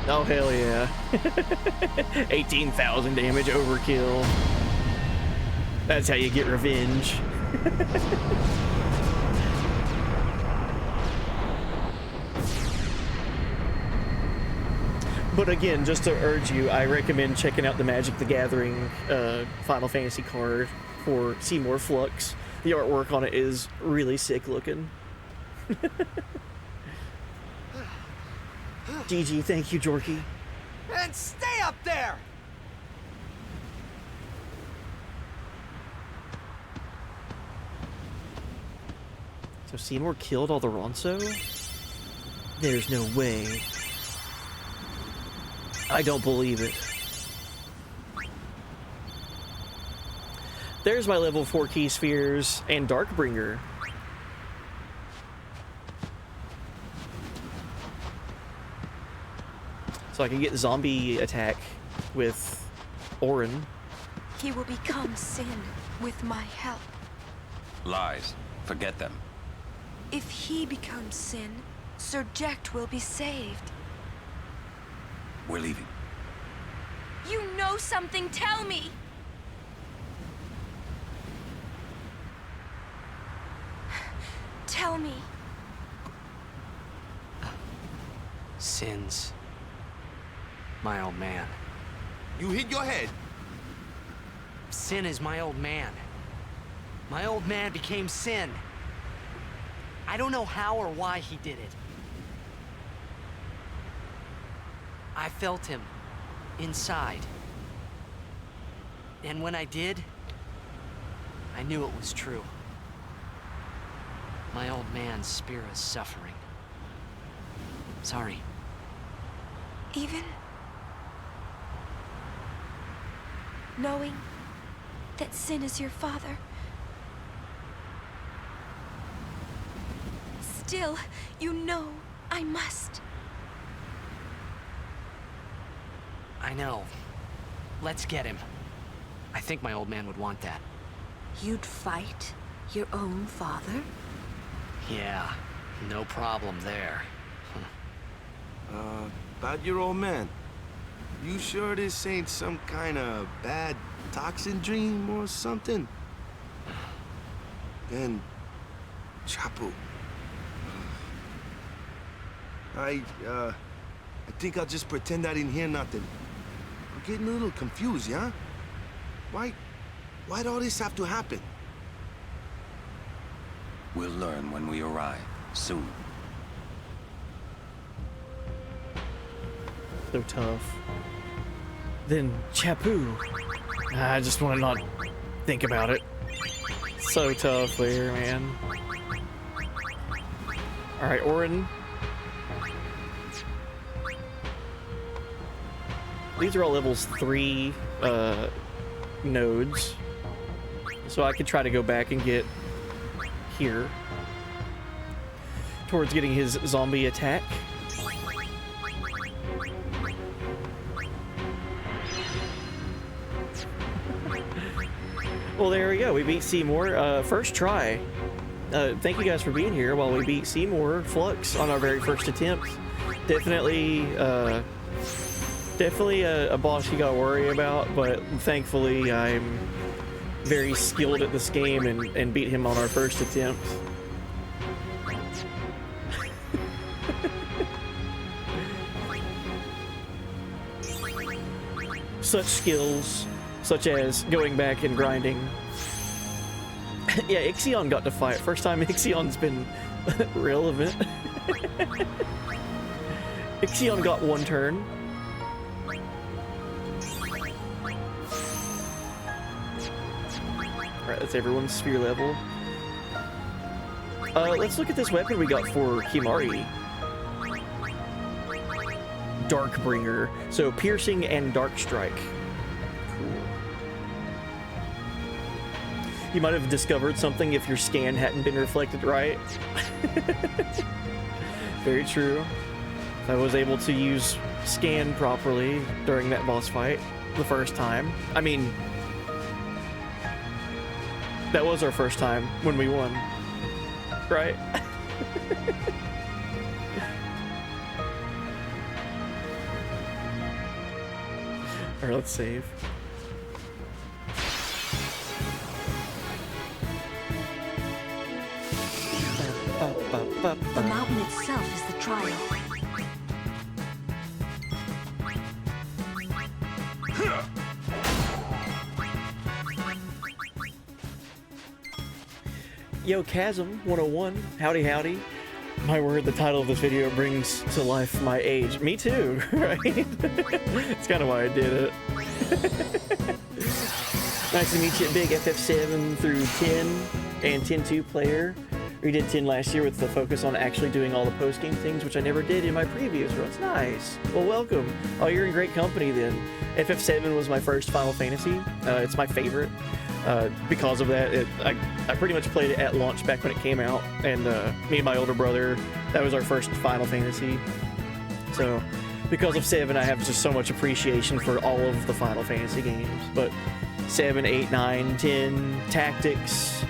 Speaker 1: Oh, hell yeah. 18,000 damage overkill. That's how you get revenge. But again, just to urge you, I recommend checking out the Magic the Gathering Final Fantasy card for Seymour Flux. The artwork on it is really sick looking. GG, thank you, Jorky.
Speaker 17: And stay up there!
Speaker 1: So Seymour killed all the Ronso? There's no way. I don't believe it. There's my level 4 key spheres and Darkbringer. So I can get zombie attack with Oren.
Speaker 4: He will become sin with my help.
Speaker 10: Lies. Forget them.
Speaker 4: If he becomes sin, Sir Jecht will be saved.
Speaker 10: We're leaving.
Speaker 4: You know something, tell me! Tell me.
Speaker 19: Sins. My old man.
Speaker 8: You hit your head.
Speaker 19: Sin is my old man. My old man became Sin. I don't know how or why he did it. I felt him inside. And when I did, I knew it was true. My old man's spirit is suffering. Sorry.
Speaker 4: Even knowing that Sin is your father, still, you know I must.
Speaker 19: I know. Let's get him. I think my old man would want that.
Speaker 7: You'd fight your own father?
Speaker 19: Yeah, no problem there.
Speaker 8: About your old man. You sure this ain't some kind of bad toxin dream or something? Then, Chapu. I think I'll just pretend I didn't hear nothing. I'm getting a little confused, yeah? Why'd all this have to happen?
Speaker 10: We'll learn when we arrive, soon.
Speaker 1: So tough. Then Chapu. I just want to not think about it. So tough there, man. Alright, Orin. These are all levels 3 nodes. So I could try to go back and get here. Towards getting his zombie attack. Well, there we go. We beat Seymour. First try. Thank you guys for being here while we beat Seymour Flux on our very first attempt. Definitely a boss you gotta worry about, but thankfully I'm very skilled at this game and beat him on our first attempt. Such skills, such as going back and grinding. Yeah, Ixion got to fight. First time Ixion's been relevant. Ixion got one turn. Alright, that's everyone's sphere level. Let's look at this weapon we got for Kimahri. Darkbringer. So piercing and dark strike. Cool. You might have discovered something if your scan hadn't been reflected right. Very true. If I was able to use scan properly during that boss fight the first time. I mean, that was our first time when we won, right? Alright, let's save.
Speaker 7: The mountain itself is the trial.
Speaker 1: Yo, Chasm 101, howdy howdy. My word, the title of this video brings to life my age. Me too, right? It's kind of why I did it. Nice to meet you, Big FF7 through 10 and 10-2 player. We did 10 last year with the focus on actually doing all the post-game things, which I never did in my previous runs. Nice. Well, welcome. Oh, you're in great company then. FF7 was my first Final Fantasy. It's my favorite. Because of that, I pretty much played it at launch back when it came out, and me and my older brother, that was our first Final Fantasy. So, because of 7, I have just so much appreciation for all of the Final Fantasy games. But 7, 8, 9, 10, Tactics,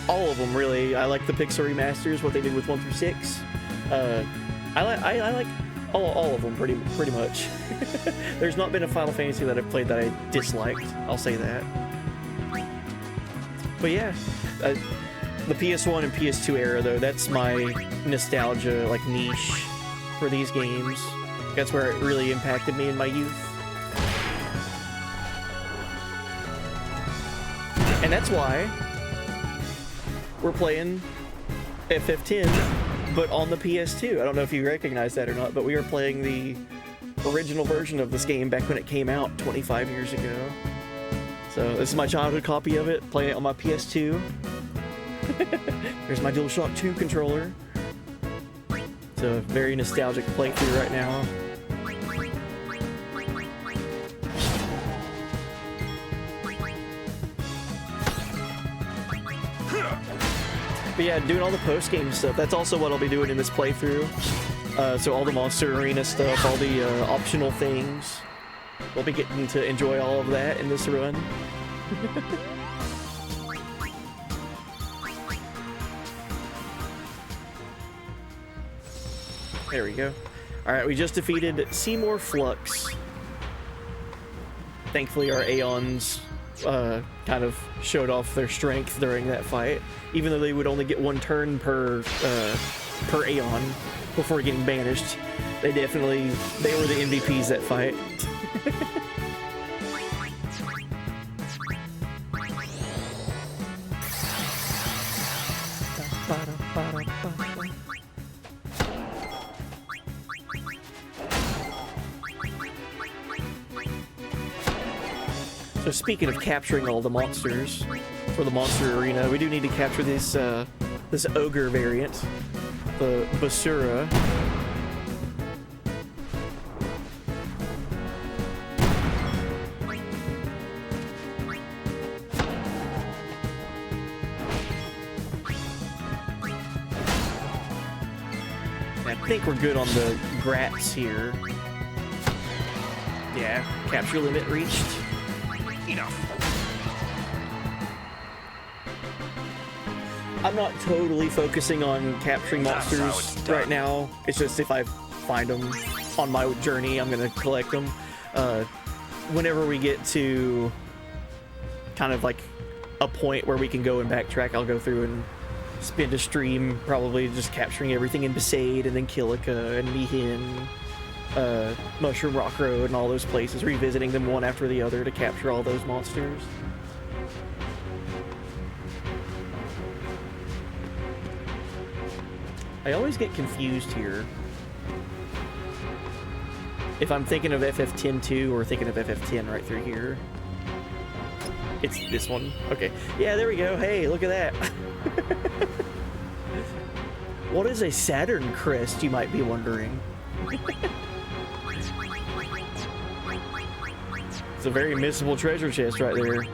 Speaker 1: all of them really. I like the Pixel remasters, what they did with 1 through 6. I like all of them pretty much. There's not been a Final Fantasy that I've played that I disliked, I'll say that. But yeah, the PS1 and PS2 era though, that's my nostalgia, like, niche for these games. That's where it really impacted me in my youth. And that's why we're playing FF10, but on the PS2. I don't know if you recognize that or not, but we are playing the original version of this game back when it came out 25 years ago. So this is my childhood copy of it, playing it on my PS2. There's my DualShock 2 controller. It's a very nostalgic playthrough right now. But yeah, doing all the post-game stuff, that's also what I'll be doing in this playthrough. So all the Monster Arena stuff, all the optional things. We'll be getting to enjoy all of that in this run. There we go. Alright, we just defeated Seymour Flux. Thankfully our Aeons kind of showed off their strength during that fight. Even though they would only get 1 turn per Aeon before getting banished. They were the MVPs that fight. So speaking of capturing all the monsters for the Monster Arena, we do need to capture this this ogre variant, the Basura. I think we're good on the Grats here. Yeah, capture limit reached. Enough. I'm not totally focusing on capturing monsters right now. It's just if I find them on my journey, I'm gonna collect them. Whenever we get to kind of like a point where we can go and backtrack, I'll go through and spend a stream probably just capturing everything in Besaid and then Kilika and Mihin, Mushroom Rock Road and all those places, revisiting them one after the other to capture all those monsters. I always get confused here if I'm thinking of FF10-2 or thinking of FF10 right through here. It's this one. Okay. Yeah, there we go. Hey, look at that. What is a Saturn crest, you might be wondering? It's a very missable treasure chest right there.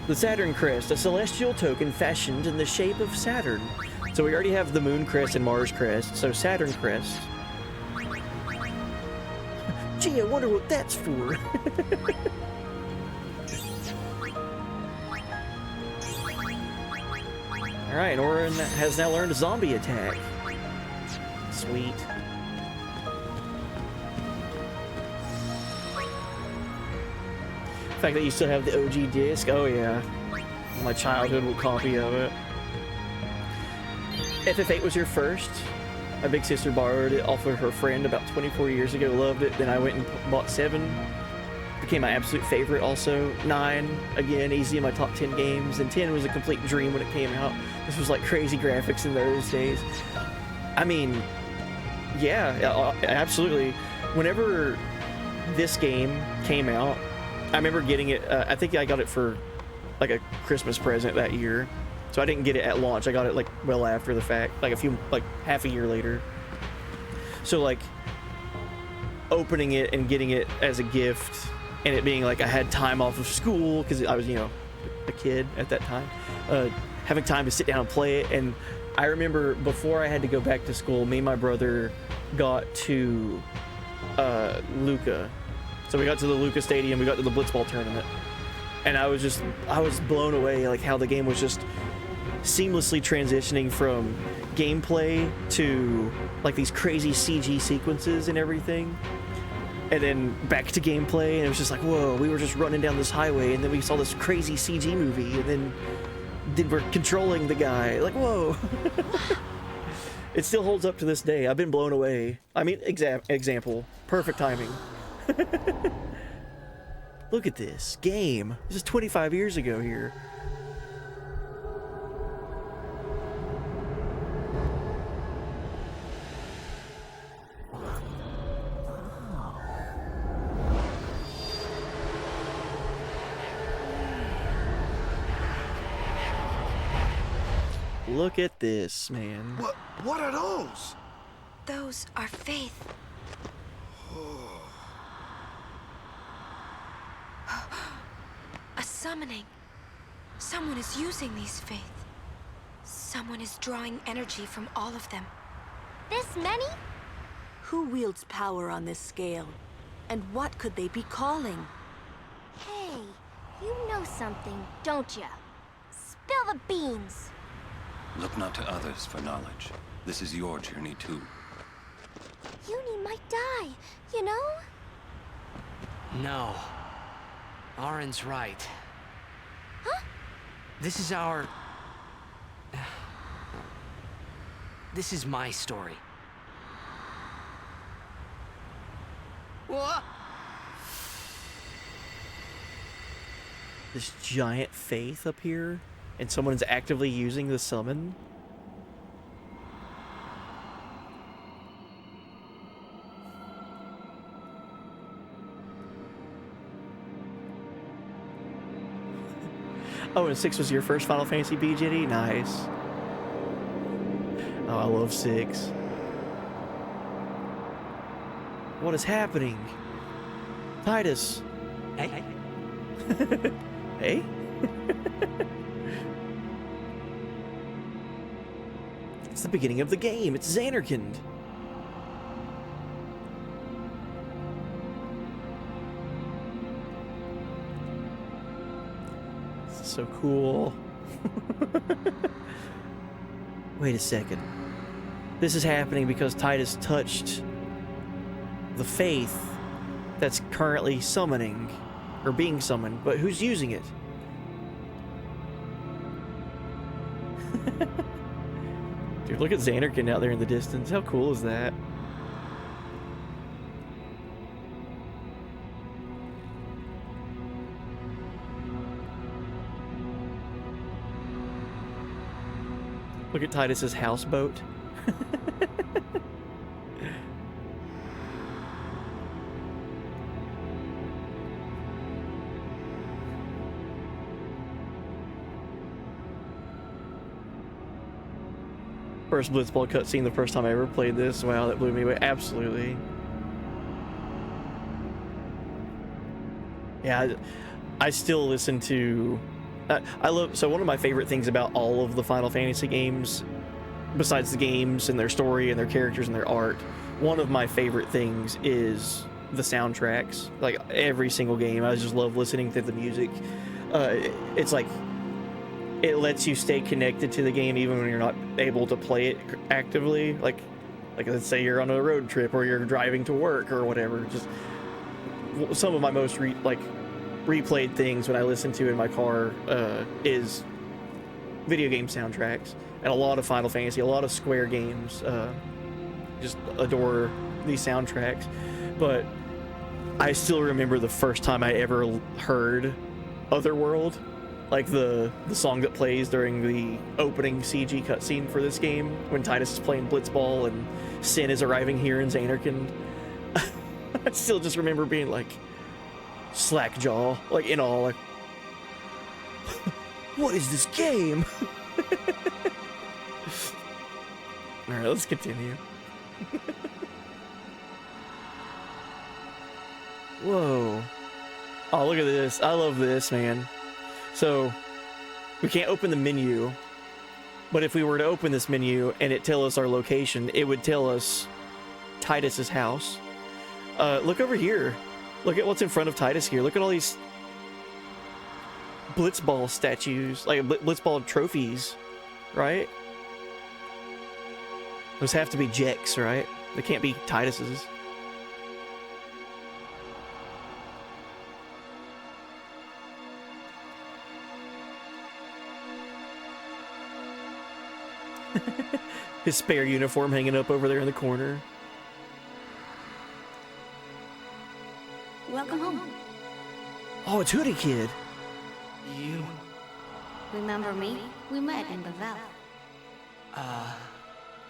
Speaker 1: The Saturn crest, a celestial token fashioned in the shape of Saturn. So we already have the Moon crest and Mars crest, so Saturn crest. Gee, I wonder what that's for. Alright, Orin has now learned a zombie attack. Sweet. The fact that you still have the OG disc, oh yeah. My childhood copy of it. FF8 was your first. My big sister borrowed it off of her friend about 24 years ago, loved it. Then I went and bought 7. Became my absolute favorite also. 9, again, easy in my top 10 games. And 10 was a complete dream when it came out. This was like crazy graphics in those days. I mean, yeah, absolutely. Whenever this game came out, I remember getting it, I think I got it for like a Christmas present that year. So I didn't get it at launch. I got it like well after the fact, like half a year later. So like opening it and getting it as a gift and it being like I had time off of school because I was, you know, a kid at that time, having time to sit down and play it. And I remember before I had to go back to school, me and my brother got to Luca. So we got to the Luca Stadium, we got to the Blitzball tournament. And I was blown away, like how the game was just seamlessly transitioning from gameplay to like these crazy CG sequences and everything. And then back to gameplay, and it was just like, whoa, we were just running down this highway, and then we saw this crazy CG movie, and then we're controlling the guy. Like, whoa. It still holds up to this day. I've been blown away. I mean, example, perfect timing. Look at this game. This is 25 years ago here. Look at this, man.
Speaker 8: What are those?
Speaker 4: Those are faith. A summoning. Someone is using these faith. Someone is drawing energy from all of them.
Speaker 9: This many?
Speaker 7: Who wields power on this scale? And what could they be calling?
Speaker 9: Hey, you know something, don't ya? Spill the beans.
Speaker 10: Look not to others for knowledge. This is your journey too.
Speaker 9: Uni might die, you know?
Speaker 19: No. Auron's right.
Speaker 9: Huh?
Speaker 19: This is our... This is my story. What?
Speaker 1: This giant faith up here, and someone's actively using the summon. Oh, and 6 was your first Final Fantasy B, Jenny? Nice. Oh, I love 6. What is happening? Titus.
Speaker 19: Hey.
Speaker 1: Hey? It's the beginning of the game. It's Xanarkand. This is so cool. Wait a second. This is happening because Titus touched the faith that's currently summoning, or being summoned, but who's using it? Dude, look at Xanarkand out there in the distance. How cool is that? Look at Titus's houseboat. First Blitzball cutscene the first time I ever played this. Wow, that blew me away. Absolutely. Yeah, I still listen to... I love... So one of my favorite things about all of the Final Fantasy games, besides the games and their story and their characters and their art, one of my favorite things is the soundtracks. Like, every single game, I just love listening to the music. It's like... It lets you stay connected to the game even when you're not able to play it actively. Like let's say you're on a road trip or you're driving to work or whatever. Just some of my most replayed things when I listen to in my car is video game soundtracks, and a lot of Final Fantasy, a lot of Square games. Just adore these soundtracks. But I still remember the first time I ever heard Otherworld. Like the song that plays during the opening CG cutscene for this game, when Titus is playing Blitzball and Sin is arriving here in Xanarkand. I still just remember being like, slack jaw, like in awe, like, what is this game? Alright, let's continue. Whoa. Oh, look at this. I love this, man. So, we can't open the menu, but if we were to open this menu and it tell us our location, it would tell us Titus's house. Look over here. Look at what's in front of Titus here. Look at all these Blitzball statues, like Blitzball trophies, right? Those have to be Jex, right? They can't be Titus's. His spare uniform hanging up over there in the corner.
Speaker 9: Welcome home.
Speaker 1: Oh, it's Hoodie Kid.
Speaker 19: You...
Speaker 9: Remember me? We met in the Val.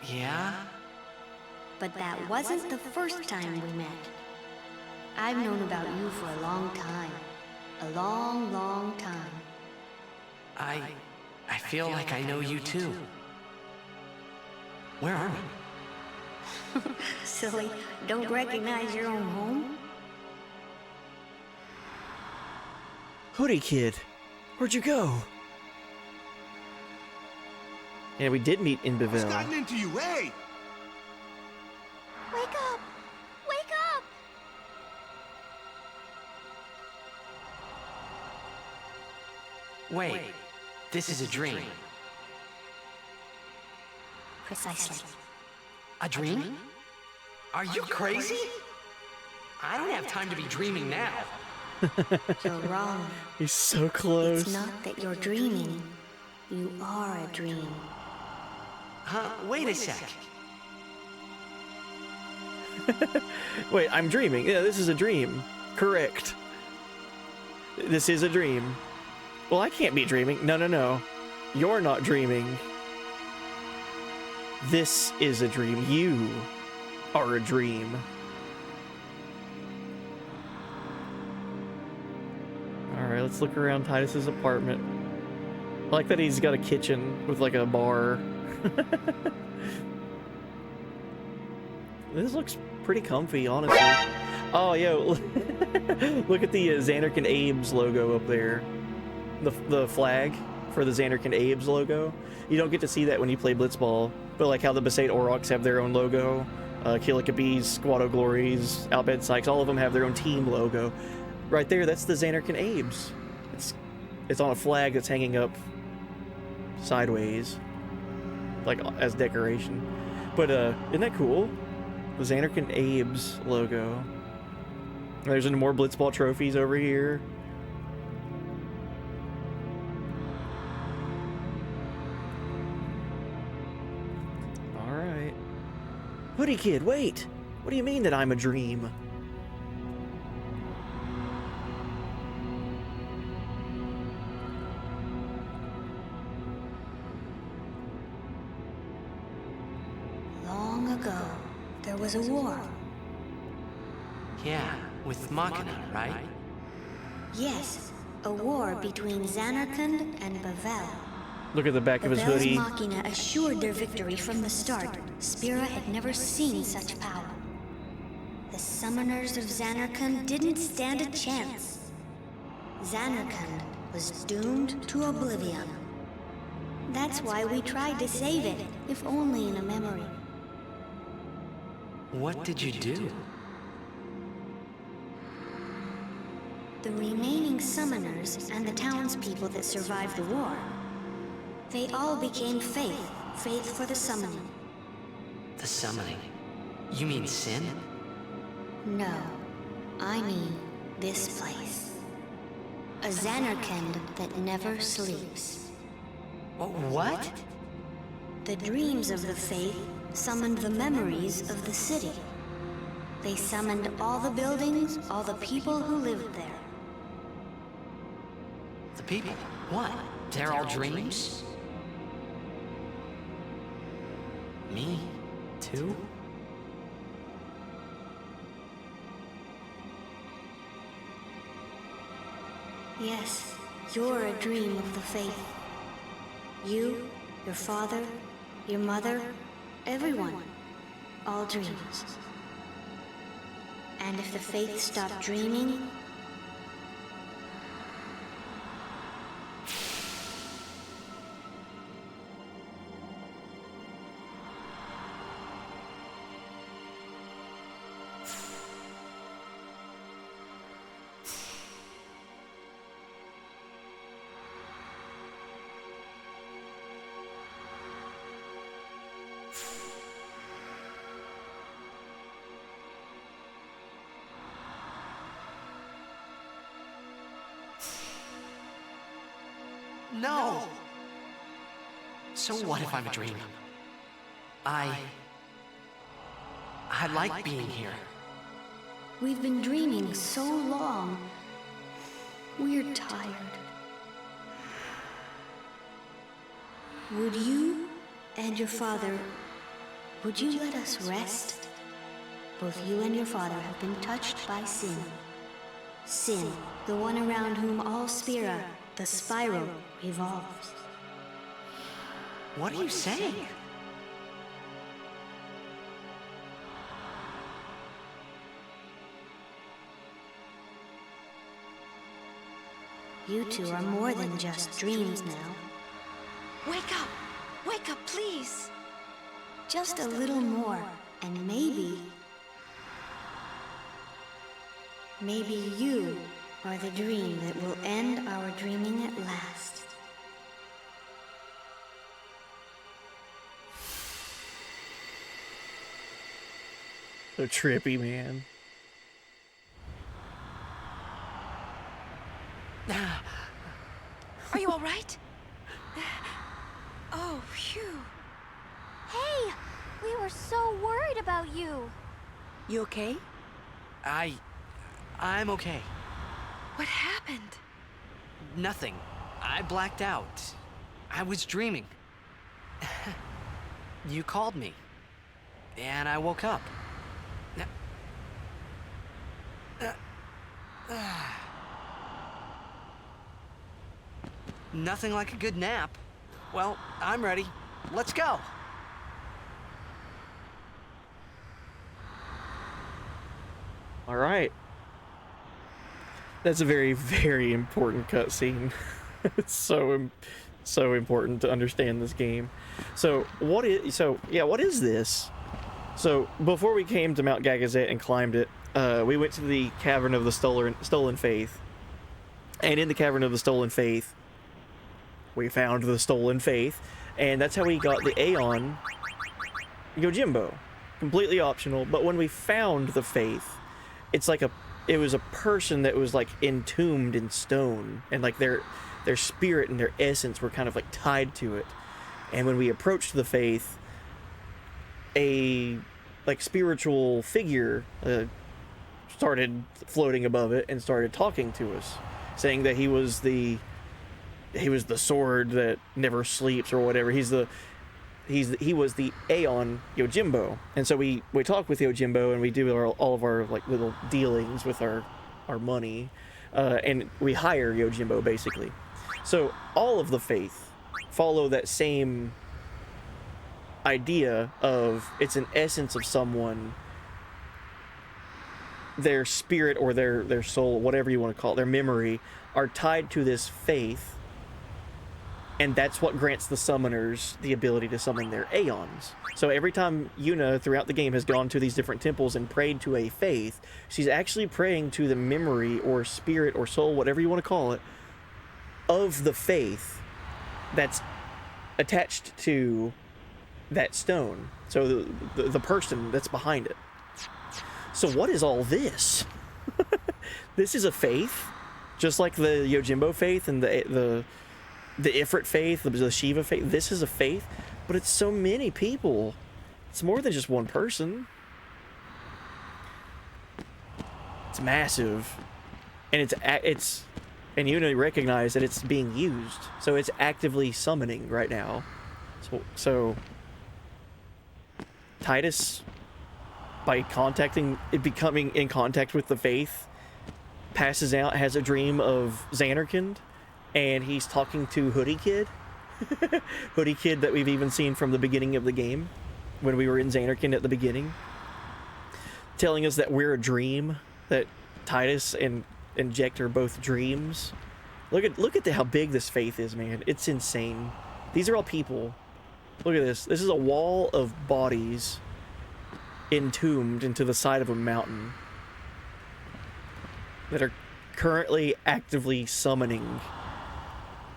Speaker 19: Yeah?
Speaker 9: But that wasn't the first time we met. I've known about you for a long time. A long, long time.
Speaker 19: I feel like I know you too. Where are we?
Speaker 9: Silly, don't recognize your own home?
Speaker 1: Hoodie Kid, where'd you go? Yeah, we did meet in
Speaker 8: What's
Speaker 1: Bevelle.
Speaker 8: gotten into you, hey?
Speaker 9: Wake up! Wake up!
Speaker 19: Wait, this is a dream.
Speaker 9: Precisely.
Speaker 19: A dream? Are you crazy? I don't have time to be dreaming now.
Speaker 9: You're wrong.
Speaker 1: He's so close.
Speaker 9: It's not that you're dreaming. You are a dream.
Speaker 19: Huh? Wait a sec.
Speaker 1: Wait, I'm dreaming. Yeah, this is a dream. Correct. This is a dream. Well, I can't be dreaming. No, no, no. You're not dreaming. This is a dream. You are a dream. Alright, let's look around Titus's apartment. I like that he's got a kitchen with like a bar. This looks pretty comfy, honestly. Oh, yo, look at the Xanark and Abe's logo up there. The flag for the Xanark and Abe's logo. You don't get to see that when you play Blitzball, but like how the Besaid Aurochs have their own logo, Kilikabees, Squado Glories, Albed Sykes, all of them have their own team logo. Right there, that's the Xanark and Abe's. It's on a flag that's hanging up sideways, like as decoration. But isn't that cool? The Xanark and Abe's logo. There's more Blitzball trophies over here. Alright. Hoodie Kid, wait! What do you mean that I'm a dream?
Speaker 9: Long ago, there was a war.
Speaker 19: Yeah, with Machina, right?
Speaker 9: Yes, a war between Xanarkand and Bevelle.
Speaker 1: Look at the back of his
Speaker 9: Bevelle's
Speaker 1: hoodie.
Speaker 9: Machina assured their victory from the start. Spira had never seen such power. The summoners of Xanarkand didn't stand a chance. Xanarkand was doomed to oblivion. That's why we tried to save it, if only in a memory.
Speaker 19: What did you do?
Speaker 9: The remaining summoners and the townspeople that survived the war, they all became faith for the summoning.
Speaker 19: The summoning? You mean sin?
Speaker 9: No, I mean this place. A Xanarkand that never sleeps.
Speaker 19: What?
Speaker 9: The dreams of the faith summoned the memories of the city. They summoned all the buildings, all the people who lived there.
Speaker 19: The people? What? They're all dreams? Me? Too?
Speaker 9: Yes, you're a dream of the faith. You, your father, your mother, everyone. All dreams. And if the faith stopped dreaming,
Speaker 19: No! So what if I'm a dream? I like being here.
Speaker 9: we've been dreaming so long. We're tired. Would you and your father, would you let us rest? Both you and your father have been touched by sin. Sin, the one around whom all Spira, the spiral, revolves.
Speaker 19: What are you saying?
Speaker 9: You two are more than just dreams now.
Speaker 4: Wake up! Wake up, please!
Speaker 9: Just a little more, and maybe you are the dream that will end our dreaming at last.
Speaker 1: So trippy, man.
Speaker 4: Are you all right? Oh, phew.
Speaker 21: Hey! We were so worried about you.
Speaker 7: You okay?
Speaker 19: I'm okay.
Speaker 4: What happened?
Speaker 19: Nothing. I blacked out. I was dreaming. You called me. And I woke up. Nothing like a good nap. Well, I'm ready. Let's go.
Speaker 1: All right. That's a very, very important cutscene. It's so important to understand this game. So what is this? So before we came to Mount Gagazet and climbed it, we went to the Cavern of the Stolen Faith. And in the Cavern of the Stolen Faith, we found the Stolen Faith, and that's how we got the Aeon Yojimbo. Completely optional, but when we found the Faith, it's like it was a person that was like entombed in stone, and like their spirit and their essence were kind of like tied to it. And when we approached the Faith, a like spiritual figure started floating above it and started talking to us, saying that he was the sword that never sleeps or whatever. He was the Aeon Yojimbo. And so we talk with Yojimbo, and we do all of our like little dealings with our money, and we hire Yojimbo basically. So all of the Faith follow that same idea of it's an essence of someone, their spirit or their soul, whatever you want to call it, their memory, are tied to this Faith. And that's what grants the summoners the ability to summon their Aeons. So every time Yuna throughout the game has gone to these different temples and prayed to a Faith, she's actually praying to the memory or spirit or soul, whatever you want to call it, of the Faith that's attached to that stone. So the person that's behind it. So what is all this? This is a Faith, just like the Yojimbo Faith and the Ifrit Faith, the Shiva Faith. This is a Faith, but it's so many people. It's more than just one person. It's massive, and and you recognize that it's being used, so it's actively summoning right now. So Titus, by becoming in contact with the Faith, passes out, has a dream of Xanarkand. And he's talking to Hoodie Kid. Hoodie Kid that we've even seen from the beginning of the game, when we were in Xanarkand at the beginning. Telling us that we're a dream, that Titus and Jecht are both dreams. Look at how big this Faith is, man. It's insane. These are all people. Look at this. This is a wall of bodies entombed into the side of a mountain that are currently actively summoning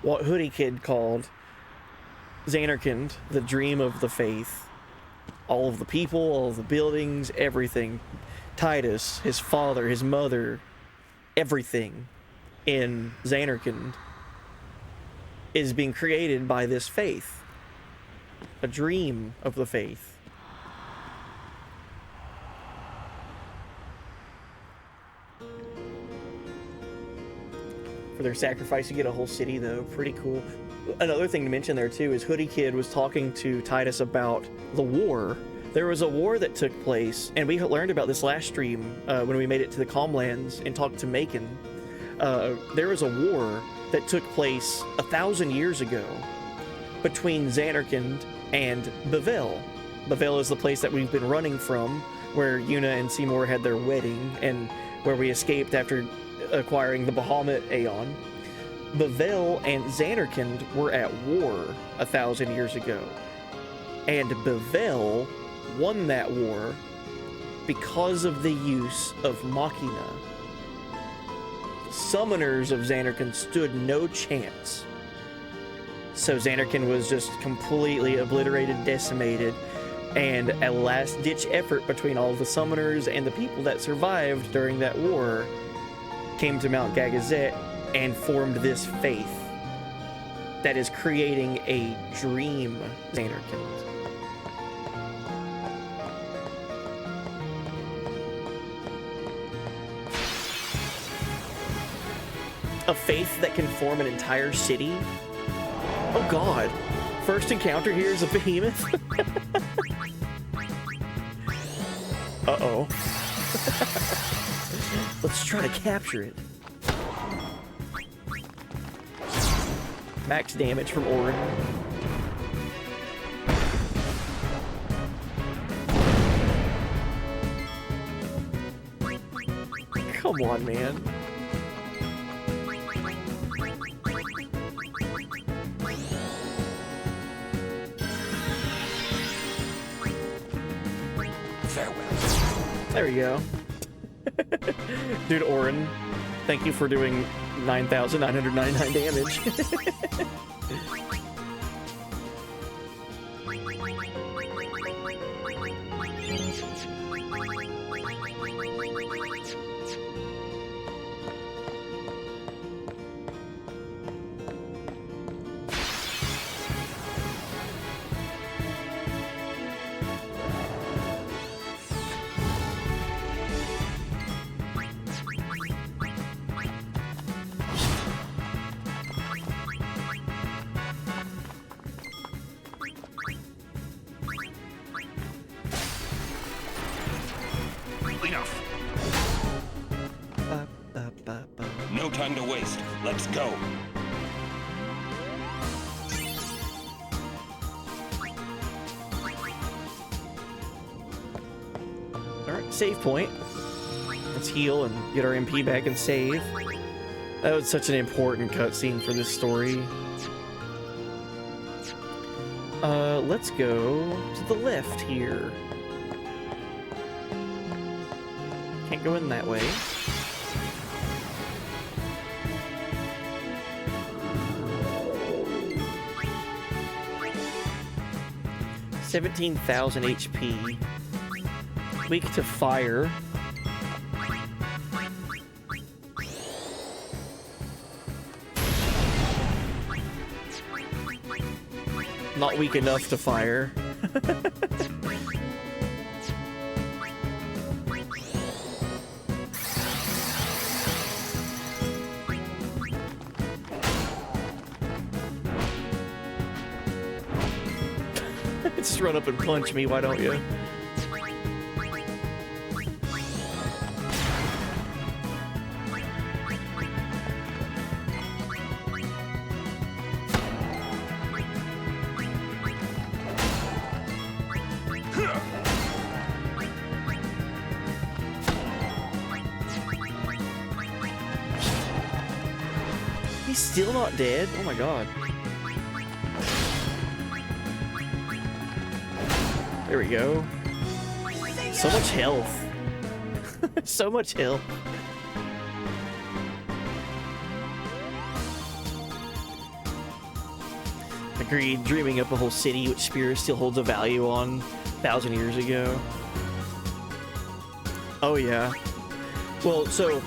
Speaker 1: what Hoodie Kid called Xanarkand, the dream of the Faith. All of the people, all of the buildings, everything. Titus, his father, his mother, everything in Xanarkand is being created by this Faith. A dream of the Faith. For their sacrifice, you get a whole city, though. Pretty cool. Another thing to mention there, too, is Hoodie Kid was talking to Titus about the war. There was a war that took place, and we learned about this last stream when we made it to the Calmlands and talked to Macon. There was a war that took place 1,000 years ago between Xanarkand and Bavel. Bavel is the place that we've been running from, where Yuna and Seymour had their wedding, and where we escaped after acquiring the Bahamut Aeon. Bavel and Zanarkand were at war 1,000 years ago. And Bavel won that war because of the use of Machina. Summoners of Zanarkand stood no chance. So Zanarkand was just completely obliterated, decimated, and a last-ditch effort between all of the summoners and the people that survived during that war came to Mount Gagazet and formed this faith that is creating a dream Zanarkand. A faith that can form an entire city? Oh god. First encounter here is a behemoth? Uh-oh. Let's try to capture it. Max damage from Orin. Come on, man. There we go. Dude, Orin, thank you for doing 9,999 damage.
Speaker 10: Enough. No time to waste. Let's go.
Speaker 1: Alright, save point. Let's heal and get our MP back and save. That was such an important cutscene for this story. Let's go to the left here. Can't go in that way. $17,000 HP. Weak to fire. Not weak enough to fire. Just run up and punch me, why don't you? He's still not dead? Oh my god. There we go. So much health. So much health. Agreed, dreaming up a whole city which Spira still holds a value on 1,000 years ago. Oh yeah. Well, so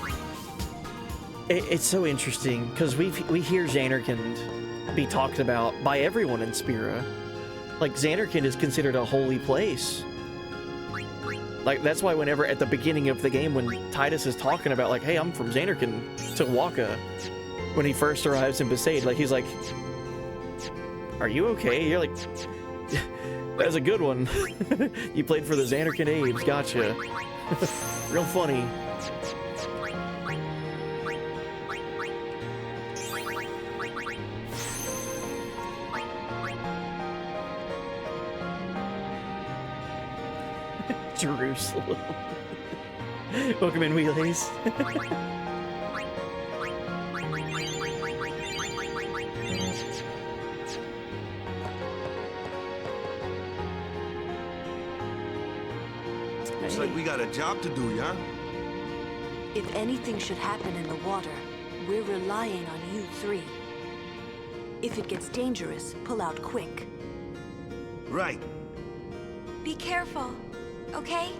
Speaker 1: it's so interesting because we hear Zanarkand be talked about by everyone in Spira. Like, Zanarkand is considered a holy place. Like, that's why whenever at the beginning of the game when Titus is talking about, like, hey, I'm from Zanarkand to Waka, when he first arrives in Besaid, like, he's like, are you okay? You're like, that was a good one. You played for the Zanarkand Abes, gotcha. Real funny. Jerusalem. Welcome in, Wheelies.
Speaker 8: Looks like we got a job to do, yeah?
Speaker 7: If anything should happen in the water, we're relying on you three. If it gets dangerous, pull out quick.
Speaker 8: Right.
Speaker 4: Be careful, okay?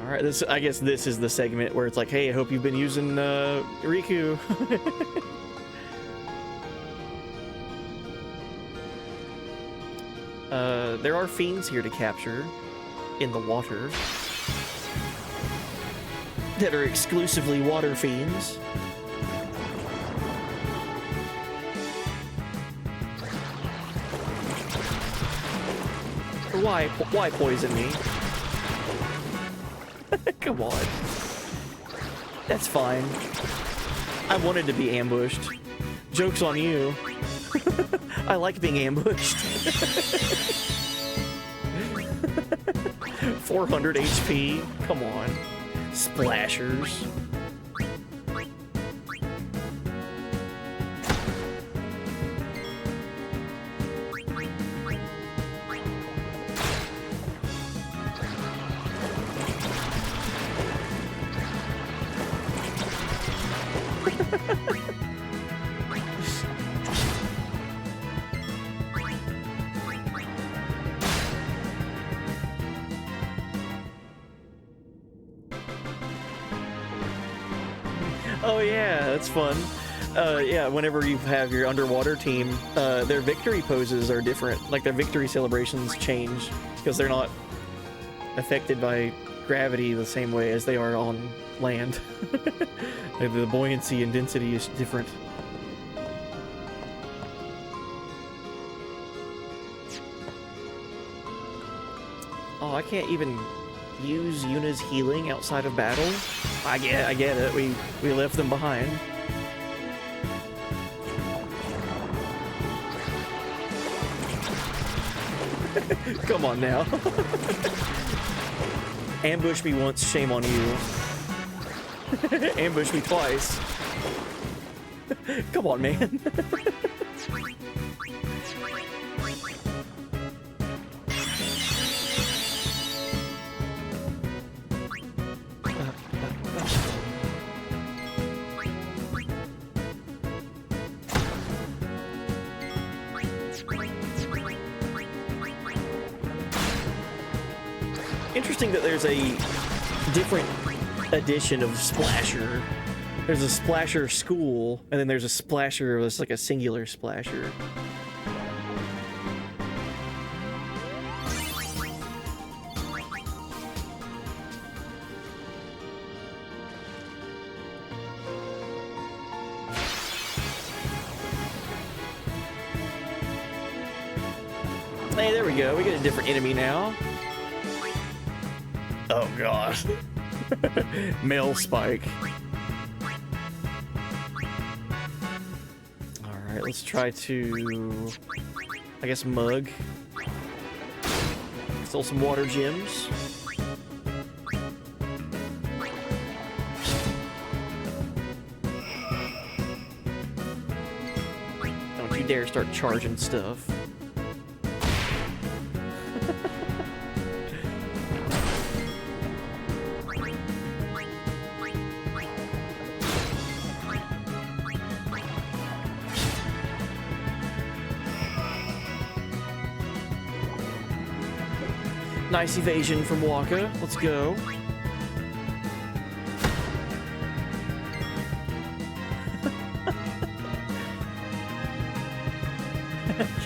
Speaker 1: All right, I guess this is the segment where it's like, hey, I hope you've been using Riku. There are fiends here to capture in the water that are exclusively water fiends. Why poison me? Come on. That's fine. I wanted to be ambushed. Joke's on you. I like being ambushed. 400 HP. Come on. Splashers. Oh yeah, that's fun. Yeah, whenever you have your underwater team, their victory poses are different. Like their victory celebrations change because they're not affected by gravity the same way as they are on land. The buoyancy and density is different. Oh, I can't even use Yuna's healing outside of battle? I get it. We left them behind. Come on now. Ambush me once, shame on you. Ambush me twice. Come on, man. Interesting that there's a different edition of Splasher. There's a Splasher School, and then there's a Splasher that's like a singular Splasher. Hey, there we go. We get a different enemy now. Oh god. Male Spike. Alright, let's try to, I guess, mug. Still some water gems. Don't you dare start charging stuff. Nice evasion from Waka. Let's go.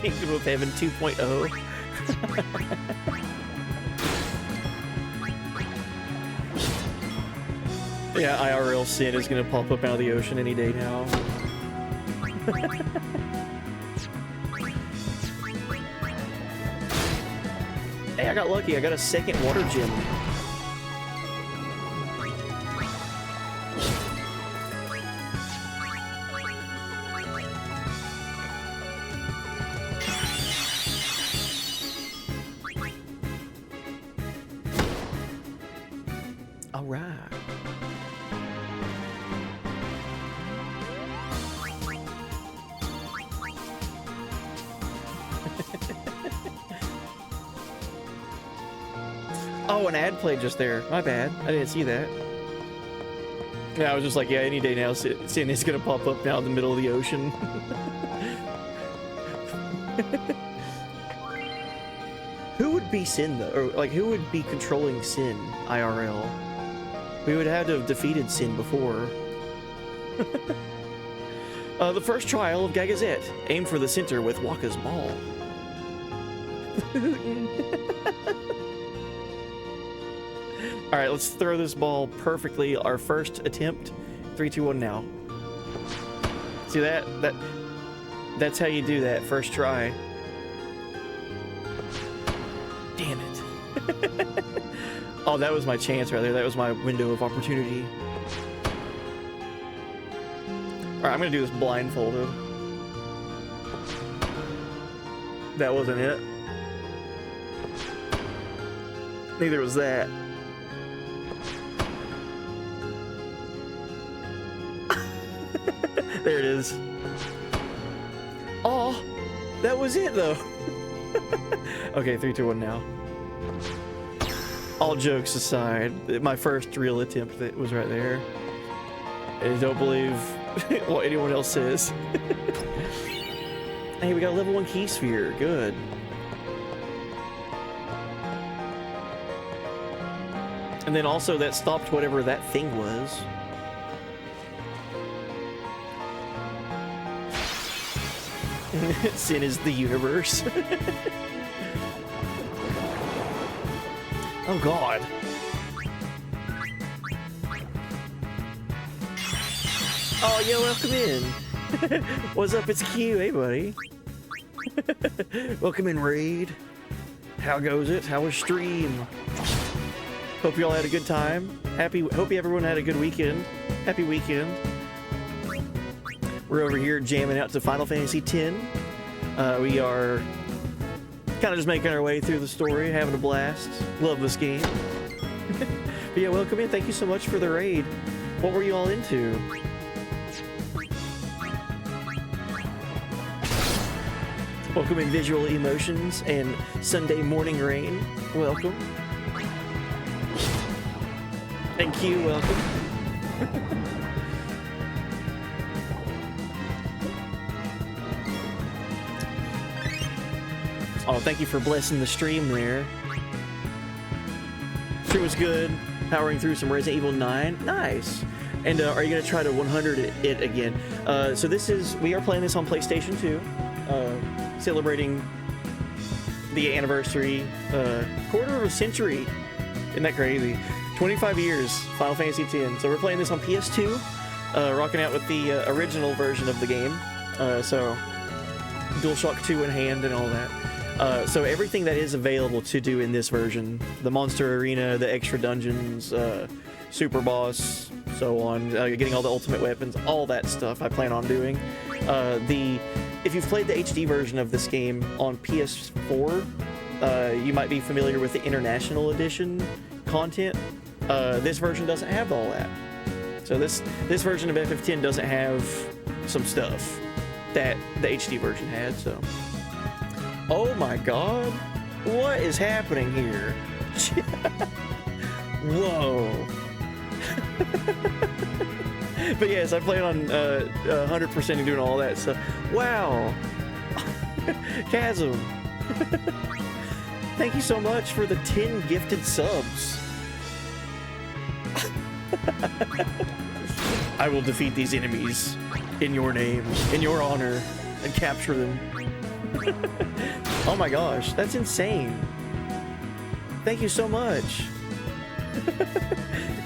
Speaker 1: Kingdom of Heaven 2.0. Yeah, IRL Sin is gonna pop up out of the ocean any day now. Hey, I got lucky. I got a second water gem. All right. Oh, an ad played just there. My bad. I didn't see that. Yeah, I was just like, yeah, any day now, Sin is gonna pop up now in the middle of the ocean. Who would be Sin though? Or like, who would be controlling Sin IRL? We would have to have defeated Sin before. The first trial of Gagazet. Aim for the center with Waka's ball. Alright, let's throw this ball perfectly. Our first attempt. 3, 2, 1 now. See that? That's how you do that. First try. Damn it. Oh, that was my chance right there. That was my window of opportunity. Alright, I'm gonna do this blindfolded. That wasn't it. Neither was that. There it is. Oh, that was it though. Okay, 3, 2, 1 now. All jokes aside, my first real attempt that was right there. I don't believe what anyone else says. Hey, we got a level 1 key sphere. Good. And then also that stopped whatever that thing was. Sin is the universe. Oh god. Oh, yo, welcome in. What's up? It's Q. Hey, buddy. Welcome in, Raid. How goes it? How was stream? Hope you all had a good time. Hope everyone had a good weekend. Happy weekend. We're over here jamming out to Final Fantasy X. We are kind of just making our way through the story, having a blast. Love this game. But yeah, welcome in. Thank you so much for the raid. What were you all into? Welcome in Visual Emotions and Sunday Morning Rain. Welcome. And Q, welcome. Oh, thank you for blessing the stream there. Stream was good. Powering through some Resident Evil 9. Nice. And are you going to try to 100 it again? So we are playing this on PlayStation 2. Celebrating the anniversary, quarter of a century. Isn't that crazy? 25 years, Final Fantasy X. So we're playing this on PS2, rocking out with the original version of the game. So DualShock 2 in hand and all that. So everything that is available to do in this version, the Monster Arena, the extra dungeons, Super Boss, so on, getting all the ultimate weapons, all that stuff I plan on doing. If you've played the HD version of this game on PS4, you might be familiar with the International Edition content. This version doesn't have all that. So this version of FF10 doesn't have some stuff that the HD version had, so. Oh my god. What is happening here? Whoa. But yes, I plan on 100% and doing all that stuff. Wow. Chasm. Thank you so much for the 10 gifted subs. I will defeat these enemies in your name, in your honor, and capture them. Oh my gosh, that's insane. Thank you so much.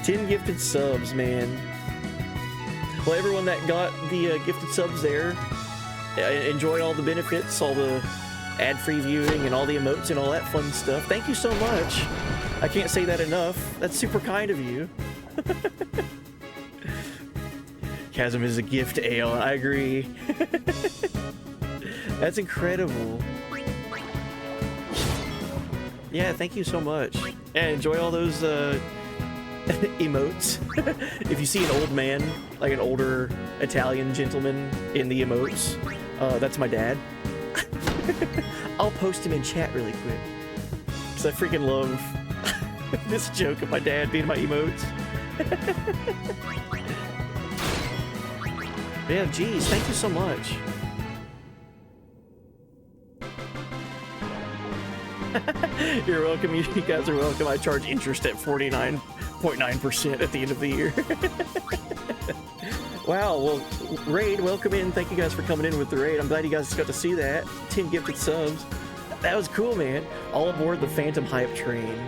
Speaker 1: 10 gifted subs, man. Well, everyone that got the gifted subs there, enjoy all the benefits, all the ad-free viewing and all the emotes and all that fun stuff. Thank you so much. I can't say that enough. That's super kind of you. Chasm is a gift, Aeon. I agree. That's incredible. Yeah, thank you so much. And enjoy all those emotes. If you see an old man, like an older Italian gentleman in the emotes, that's my dad. I'll post him in chat really quick. Because I freaking love This joke of my dad being my emotes. Yeah, geez, thank you so much. You're welcome, you guys are welcome. I charge interest at 49.9% at the end of the year. Wow, well, raid, welcome in. Thank you guys for coming in with the raid. I'm glad you guys got to see that. 10 gifted subs. That was cool, man. All aboard the Phantom Hype train.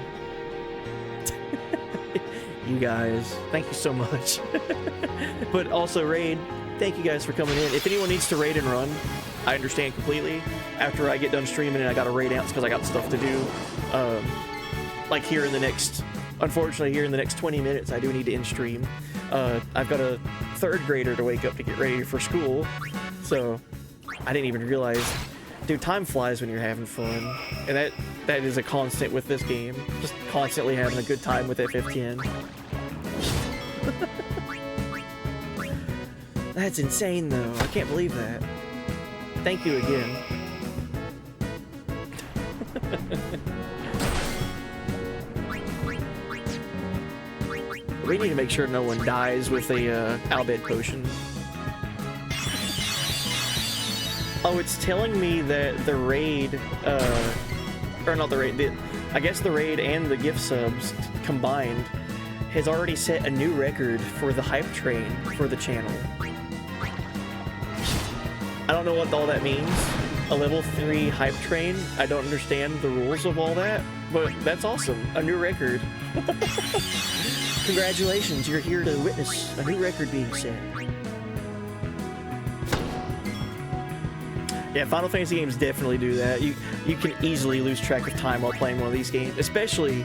Speaker 1: You guys, thank you so much. But also, raid, thank you guys for coming in. If anyone needs to raid and run, I understand completely. After I get done streaming and I got to raid out because I got stuff to do. Like here in the next, unfortunately, here in the next 20 minutes, I do need to end stream. I've got a 3rd grader to wake up to get ready for school, so I didn't even realize. Dude, time flies when you're having fun, and that is a constant with this game. Just constantly having a good time with FF10. That's insane, though. I can't believe that. Thank you again. We need to make sure no one dies with a Albed potion. Oh, it's telling me that the raid, or not the raid, I guess the raid and the gift subs combined has already set a new record for the hype train for the channel. I don't know what all that means. A level 3 hype train? I don't understand the rules of all that, but that's awesome. A new record. Congratulations, you're here to witness a new record being set. Yeah, Final Fantasy games definitely do that. You can easily lose track of time while playing one of these games, especially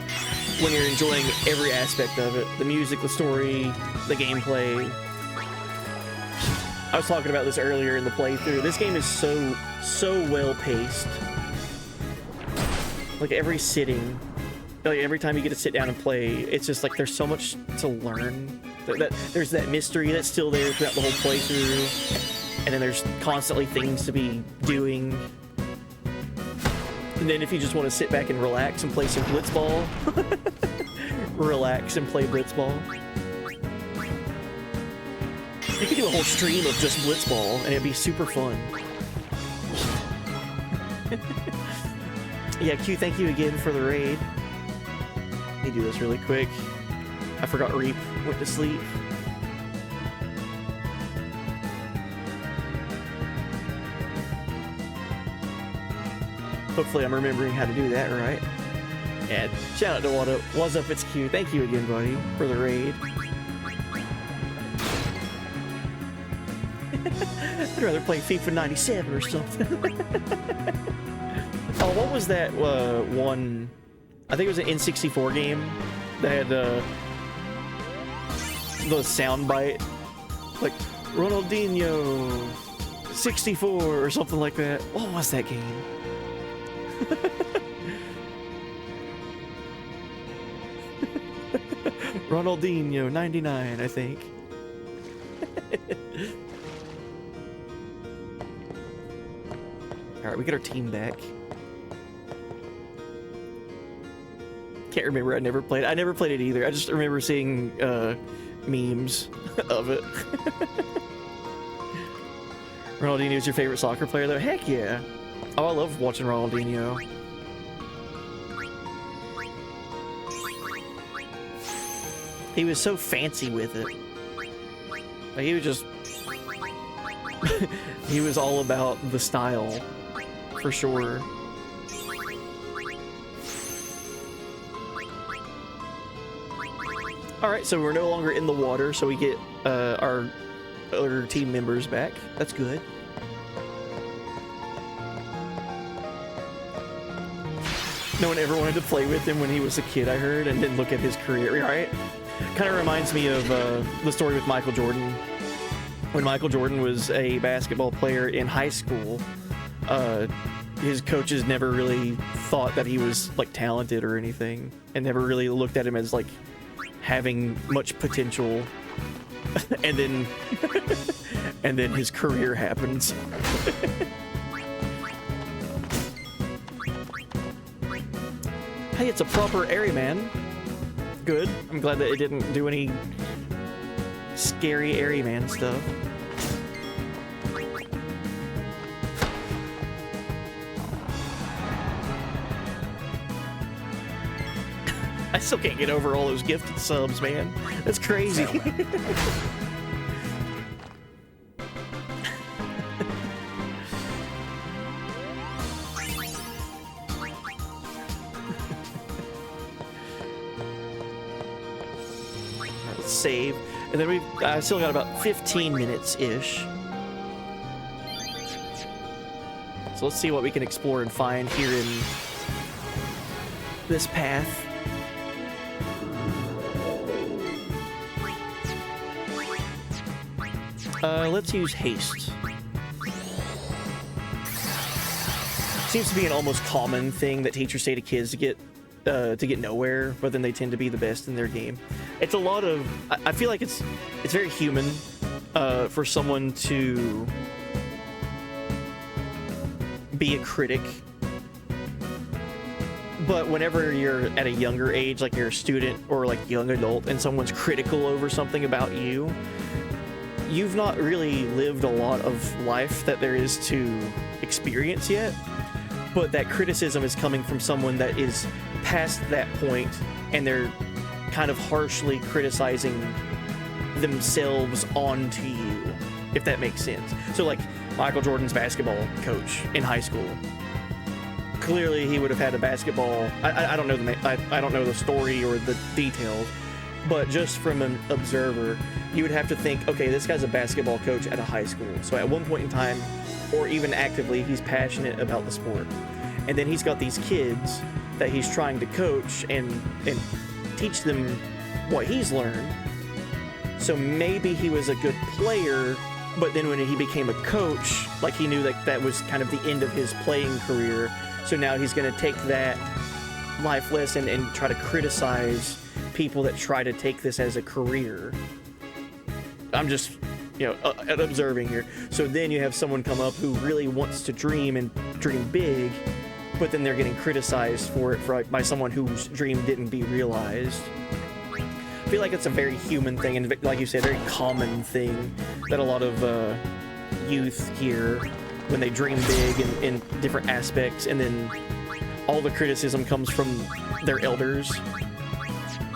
Speaker 1: when you're enjoying every aspect of it. The music, the story, the gameplay. I was talking about this earlier in the playthrough. This game is so well paced. Like every sitting, like every time you get to sit down and play, it's just like there's so much to learn. There's that mystery that's still there throughout the whole playthrough. And then there's constantly things to be doing. And then if you just want to sit back and relax and play some Blitzball, relax and play Blitzball. You could do a whole stream of just Blitzball and it'd be super fun. Yeah, Q, thank you again for the raid. Let me do this really quick. I forgot Reap went to sleep. Hopefully I'm remembering how to do that right. And shout out to What's Up, It's Q. Thank you again, buddy, for the raid. I'd rather play FIFA 97 or something. Oh, what was that one? I think it was an N64 game that had the soundbite. Like, Ronaldinho 64 or something like that. What was that game? Ronaldinho 99, I think. Alright, we get our team back. Can't remember, I never played it either. I just remember seeing memes of it. Ronaldinho is your favorite soccer player though? Heck yeah. Oh, I love watching Ronaldinho. He was so fancy with it. Like, he was just... he was all about the style, for sure. Alright, so we're no longer in the water, so we get our other team members back. That's good. No one ever wanted to play with him when he was a kid, I heard, and then look at his career, right? Kind of reminds me of the story with Michael Jordan. When Michael Jordan was a basketball player in high school, his coaches never really thought that he was, like, talented or anything, and never really looked at him as, like, having much potential. And then... and then his career happens. Hey, it's a proper area, man. Good. I'm glad that it didn't do any scary airy man stuff. I still can't get over all those gifted subs, man. That's crazy. Let's save. And then I still got about 15 minutes-ish. So let's see what we can explore and find here in this path. Let's use haste. Seems to be an almost common thing that teachers say to kids to get nowhere, but then they tend to be the best in their game. It's a lot of. I feel like it's very human for someone to be a critic. But whenever you're at a younger age, like you're a student or like young adult, and someone's critical over something about you, you've not really lived a lot of life that there is to experience yet, but that criticism is coming from someone that is past that point, and they're kind of harshly criticizing themselves onto you, if that makes sense. So like Michael Jordan's basketball coach in high school, clearly he would have had a basketball, I don't know I don't know the story or the details, but just from an observer, you would have to think, okay, this guy's a basketball coach at a high school. So at one point in time, or even actively, he's passionate about the sport. And then he's got these kids that he's trying to coach and teach them what he's learned. So maybe he was a good player, but then when he became a coach, like he knew that that was kind of the end of his playing career. So now he's going to take that life lesson and try to criticize people that try to take this as a career. I'm just, observing here. So then you have someone come up who really wants to dream and dream big, but then they're getting criticized for it by someone whose dream didn't be realized. I feel like it's a very human thing, and like you said, a very common thing that a lot of youth hear when they dream big in different aspects, and then all the criticism comes from their elders.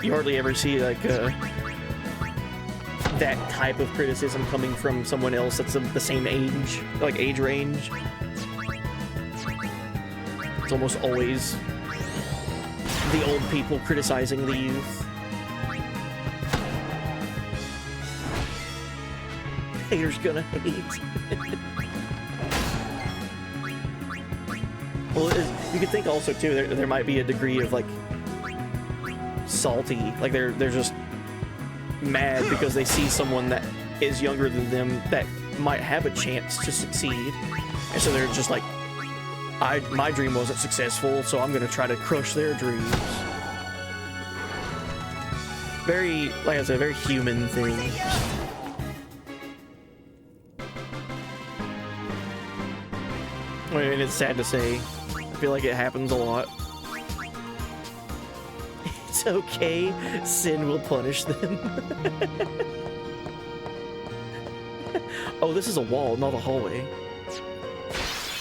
Speaker 1: You hardly ever see like that type of criticism coming from someone else that's the same age, like age range. It's almost always the old people criticizing the youth. Haters gonna hate. Well, you could think also too there might be a degree of like salty, like they're just mad because they see someone that is younger than them that might have a chance to succeed, and so they're just like, my dream wasn't successful, so I'm gonna try to crush their dreams. Very, like I said, very human thing. I mean, it's sad to say. I feel like it happens a lot. It's okay. Sin will punish them. Oh, this is a wall, not a hallway.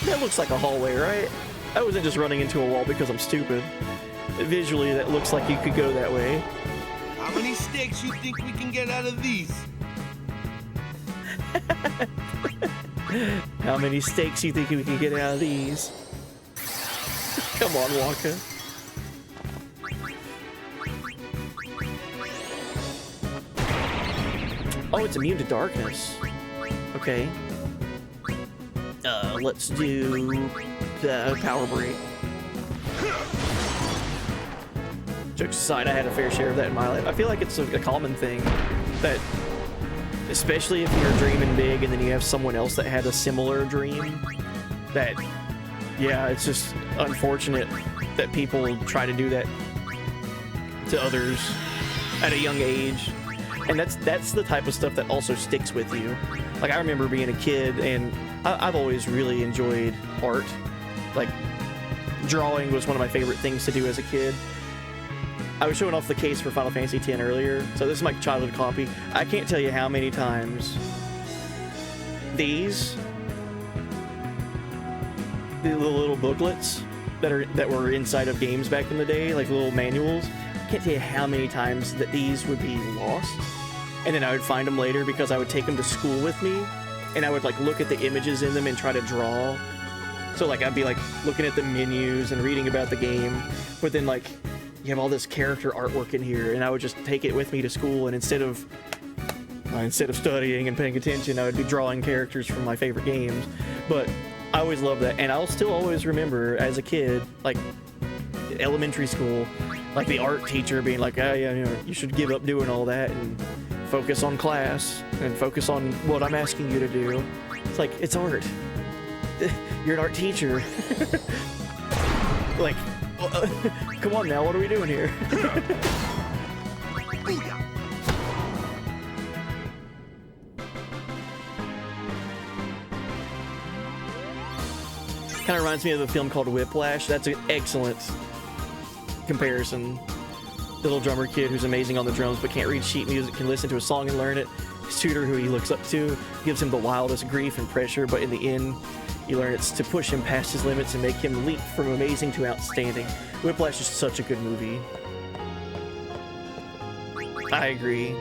Speaker 1: That looks like a hallway, right? I wasn't just running into a wall because I'm stupid. Visually, that looks like you could go that way.
Speaker 8: How many steaks you think we can get out of these?
Speaker 1: How many steaks you think we can get out of these? Come on, Wonka. Oh, it's immune to darkness. Okay. Let's do the power break. Jokes aside, I had a fair share of that in my life. I feel like it's a common thing that, especially if you're dreaming big and then you have someone else that had a similar dream, that, yeah, it's just unfortunate that people try to do that to others at a young age. And that's the type of stuff that also sticks with you. Like, I remember being a kid, and I've always really enjoyed art. Like, drawing was one of my favorite things to do as a kid. I was showing off the case for Final Fantasy X earlier, so this is my childhood copy. I can't tell you how many times these, the little booklets that were inside of games back in the day, like little manuals. I can't tell you how many times that these would be lost, and then I would find them later because I would take them to school with me, and I would like look at the images in them and try to draw. So like I'd be like looking at the menus and reading about the game, but then like you have all this character artwork in here, and I would just take it with me to school, and instead of studying and paying attention, I would be drawing characters from my favorite games. But I always loved that, and I'll still always remember as a kid, like elementary school, like the art teacher being like, oh yeah, you know, you should give up doing all that and focus on class and focus on what I'm asking you to do. It's like, it's art. You're an art teacher. Like, come on now, what are we doing here? Kind of reminds me of a film called Whiplash. That's an excellent comparison. The little drummer kid who's amazing on the drums but can't read sheet music can listen to a song and learn it. His tutor, who he looks up to, gives him the wildest grief and pressure, but in the end, you learn it's to push him past his limits and make him leap from amazing to outstanding. Whiplash is such a good movie. I agree.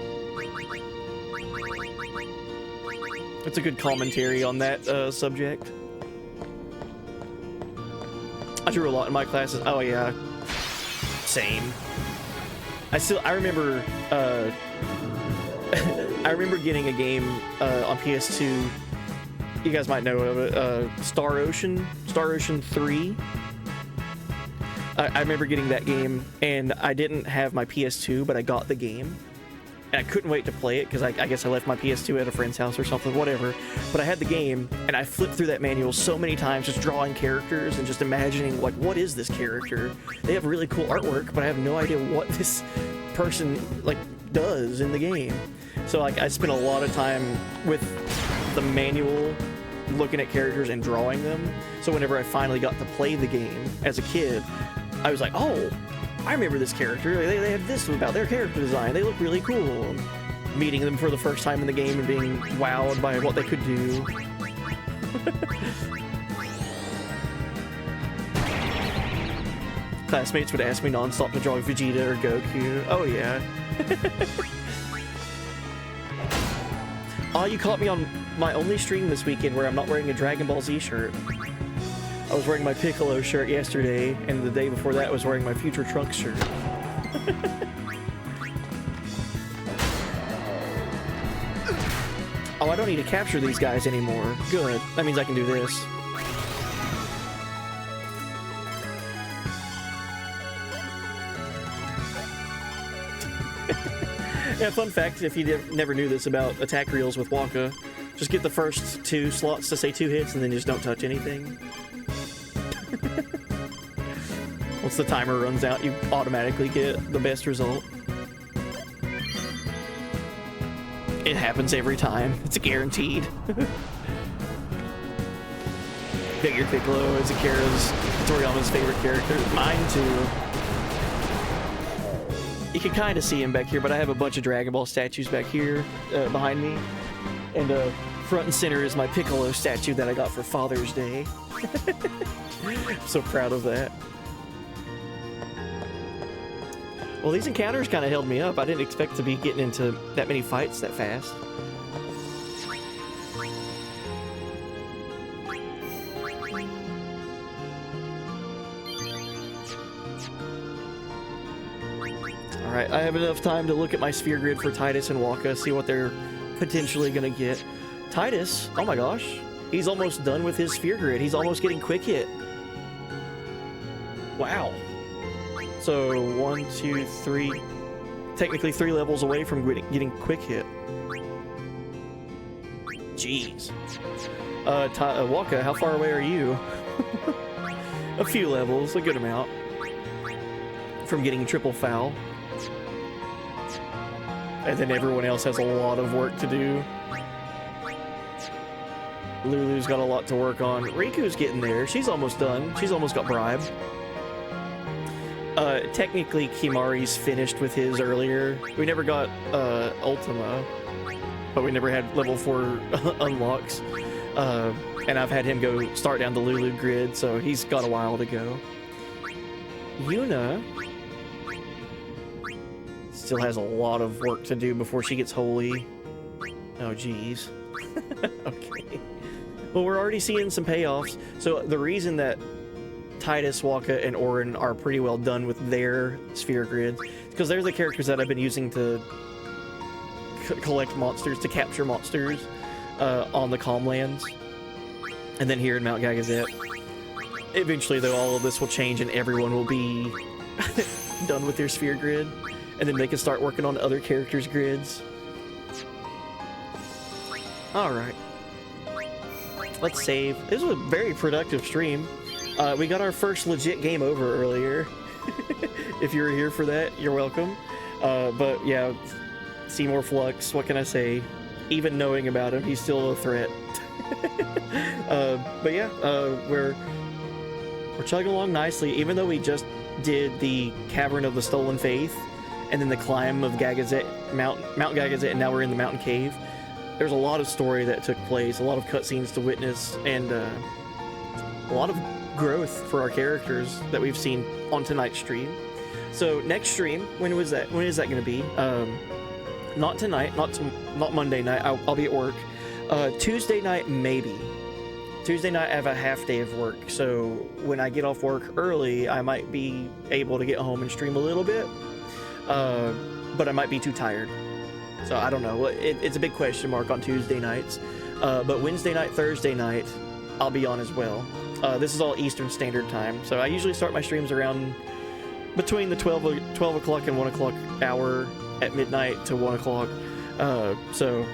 Speaker 1: It's a good commentary on that subject. I drew a lot in my classes. Oh yeah, same. I remember I remember getting a game on PS2. You guys might know of it, Star Ocean 3. I remember getting that game, and I didn't have my PS2, but I got the game. And I couldn't wait to play it, because I guess I left my PS2 at a friend's house or something, whatever. But I had the game, and I flipped through that manual so many times, just drawing characters and just imagining, like, what is this character? They have really cool artwork, but I have no idea what this person, like, does in the game. So, like, I spent a lot of time with the manual looking at characters and drawing them. So whenever I finally got to play the game as a kid, I was like, oh, I remember this character. They have this about their character design. They look really cool. Meeting them for the first time in the game and being wowed by what they could do. Classmates would ask me nonstop to draw Vegeta or Goku. Oh yeah. Oh, you caught me on my only stream this weekend where I'm not wearing a Dragon Ball Z shirt. I was wearing my Piccolo shirt yesterday, and the day before that I was wearing my Future Trunks shirt. Oh, I don't need to capture these guys anymore. Good. That means I can do this. Yeah, fun fact, if you never knew this about attack reels with Waka, just get the first 2 slots to say 2 hits and then just don't touch anything. Once the timer runs out, you automatically get the best result. It happens every time. It's guaranteed. Figure Piccolo is Akira's, Toriyama's favorite character. Mine too. You can kind of see him back here, but I have a bunch of Dragon Ball statues back here behind me. And front and center is my Piccolo statue that I got for Father's Day. I'm so proud of that. Well, these encounters kind of held me up. I didn't expect to be getting into that many fights that fast. Alright, I have enough time to look at my sphere grid for Titus and Waka, see what they're potentially gonna get. Titus, oh my gosh, he's almost done with his sphere grid. He's almost getting quick hit. Wow. So 1, 2, 3, technically 3 levels away from getting quick hit. Jeez. Waka, how far away are you? A few levels, a good amount, from getting triple foul. And then everyone else has a lot of work to do. Lulu's got a lot to work on. Riku's getting there. She's almost done. She's almost got bribed. Technically, Kimari's finished with his earlier. We never got Ultima, but we never had level 4 unlocks. And I've had him go start down the Lulu grid, so he's got a while to go. Yuna still has a lot of work to do before she gets holy. Oh, geez. Okay. Well, we're already seeing some payoffs. So the reason that Titus, Waka, and Orin are pretty well done with their sphere grids is because they're the characters that I've been using to collect monsters, to capture monsters on the Calm Lands. And then here in Mount Gagazet. Eventually, though, all of this will change and everyone will be done with their sphere grid. And then they can start working on other characters' grids. Alright. Let's save. This was a very productive stream. We got our first legit game over earlier. If you were here for that, you're welcome. But yeah, Seymour Flux, what can I say? Even knowing about him, he's still a threat. But yeah, we're chugging along nicely, even though we just did the Cavern of the Stolen Faith, and then the climb of Gagazet, Mount Gagazet, and now we're in the Mountain Cave. There's a lot of story that took place, a lot of cutscenes to witness, and a lot of growth for our characters that we've seen on tonight's stream. So next stream, when is that going to be? Not tonight, not Monday night. I'll be at work. Tuesday night, maybe. Tuesday night I have a half day of work, so when I get off work early, I might be able to get home and stream a little bit, but I might be too tired. So I don't know. It's a big question mark on Tuesday nights. But Wednesday night, Thursday night, I'll be on as well. This is all Eastern Standard Time, so I usually start my streams around between the 12 o'clock and 1 o'clock hour at midnight to 1 o'clock. So